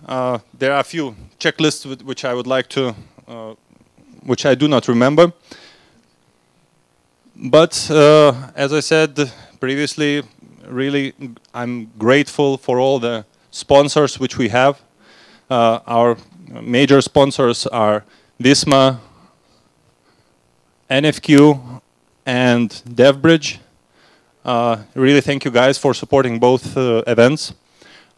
There are a few checklists which I would like to, which I do not remember. But as I said previously, really I'm grateful for all the sponsors which we have. Our major sponsors are Visma, NFQ, and DevBridge. Really thank you guys for supporting both events.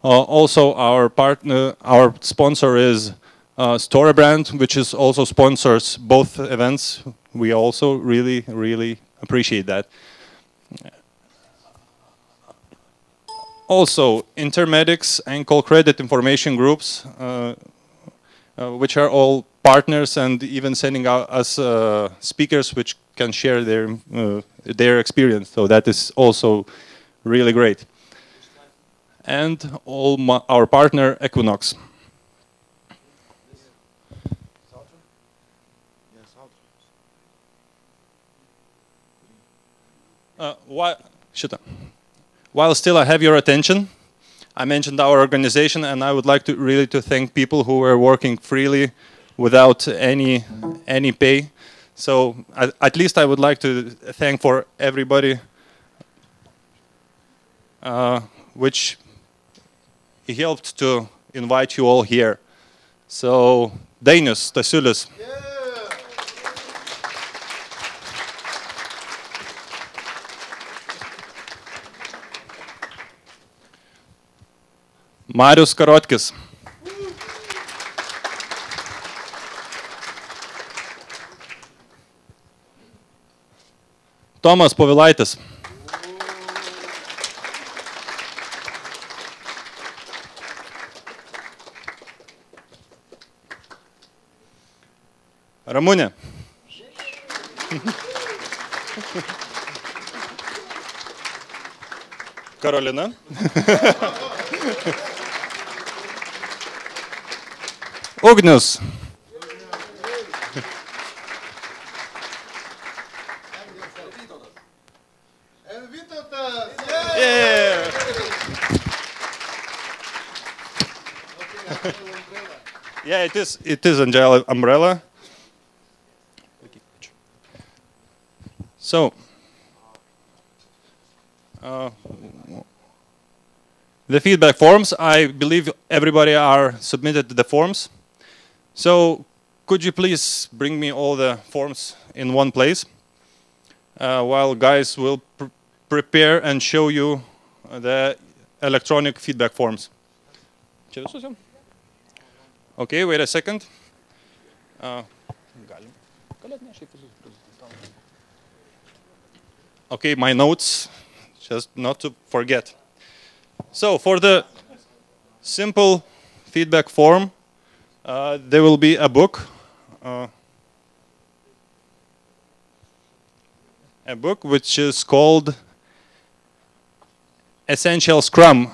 Also, our partner, our sponsor is Storebrand, which is also sponsors both events. We also really appreciate that. Also, Intermedics and Call Credit Information Groups, which are all partners and even sending out us speakers which can share their experience. So that is also really great. And our partner, Equinox. While still I have your attention, I mentioned our organization, and I would like to really thank people who are working freely without any pay. So at least I would like to thank for everybody which helped to invite you all here. So Dainius Stasiulis. Marius Karotkis. Tomas Povilaitis. Ramunė. Karolina. Ugnius. Yeah. Yeah, it is Agile umbrella. So, the feedback forms, I believe everybody are submitted the forms. So, could you please bring me all the forms in one place, while guys will prepare and show you the electronic feedback forms. Okay, wait a second. Okay, my notes, just not to forget. So for the simple feedback form, there will be a book. A book which is called Essential Scrum.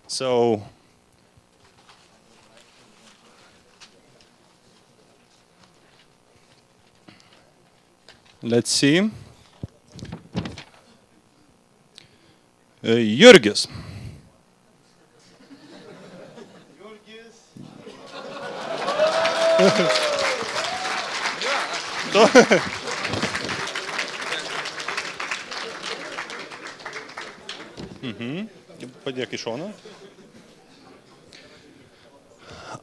So let's see. Jurgis. Padėk į šoną.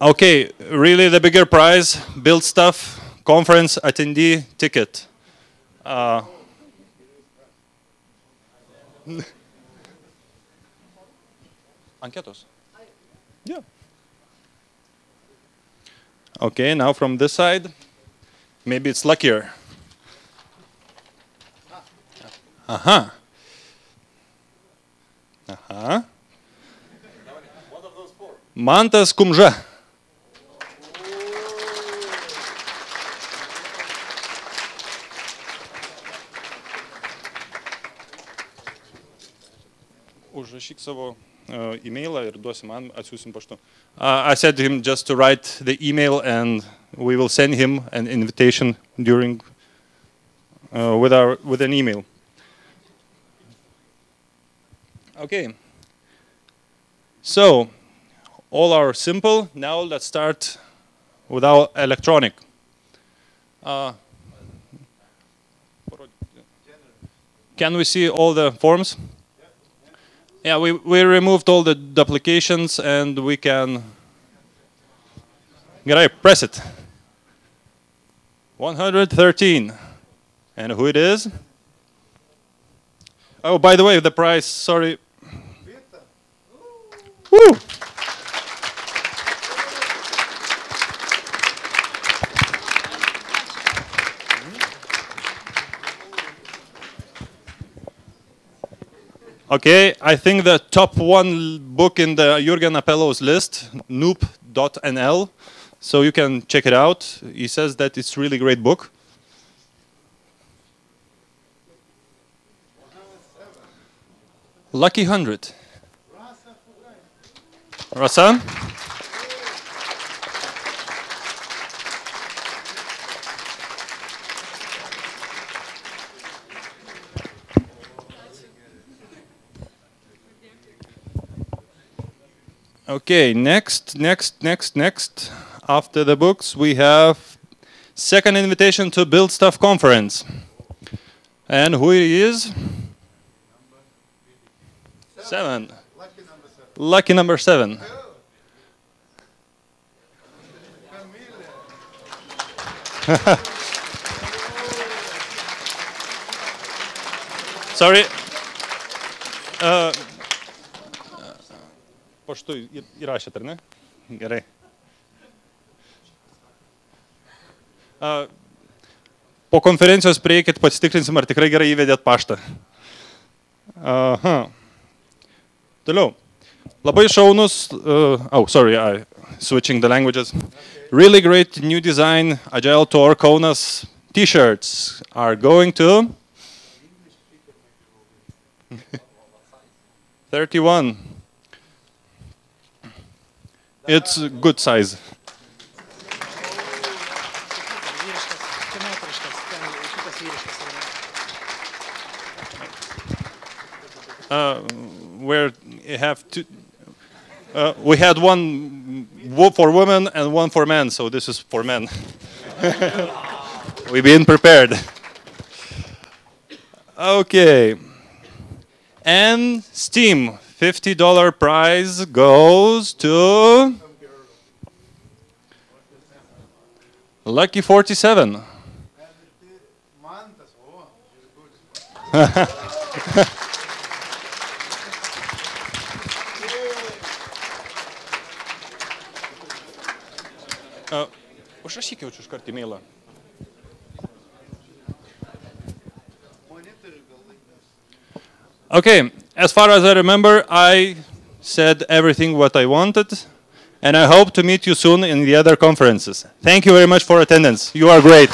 Okay, really the bigger prize, build stuff, conference attendee ticket. Anketos? Yeah. Okay, now from this side, maybe it's luckier. Aha. Aha. Mantas Kumža. Užrašyk savo emailą ir duosi man, atsiųsim paštu. I said to him just to write the email and we will send him an invitation during with an email. Okay. So all are simple. Now let's start with our electronic. Can we see all the forms? Yeah, we removed all the duplications and we can press it. 113. And who it is? Oh, by the way, the price, sorry. Woo! Okay, I think the top one book in the Jürgen Appello's list, Noob.nl, so you can check it out. He says that it's really great book. Lucky 100. Rasa? Okay, next. After the books, we have second invitation to Build Stuff conference. And who it is? 7. Lucky number 7. Sorry. Paštu įrašėt, ar ne? Gerai. Po konferencijos prieikit, pasitikrinsim, ar tikrai gerai įvedėt paštą. Aha. Toliau. Labai šaunus, switching the languages. Really great new design, Agile Tour Kaunas t-shirts are going to 31. It's a good size. We had one for women and one for men, so this is for men. We've been prepared. Okay. And Steam, $50 prize goes to Lucky 47. Užrašyk jau iš karto emailą. Okay, as far as I remember, I said everything what I wanted, and I hope to meet you soon in the other conferences. Thank you very much for attendance. You are great.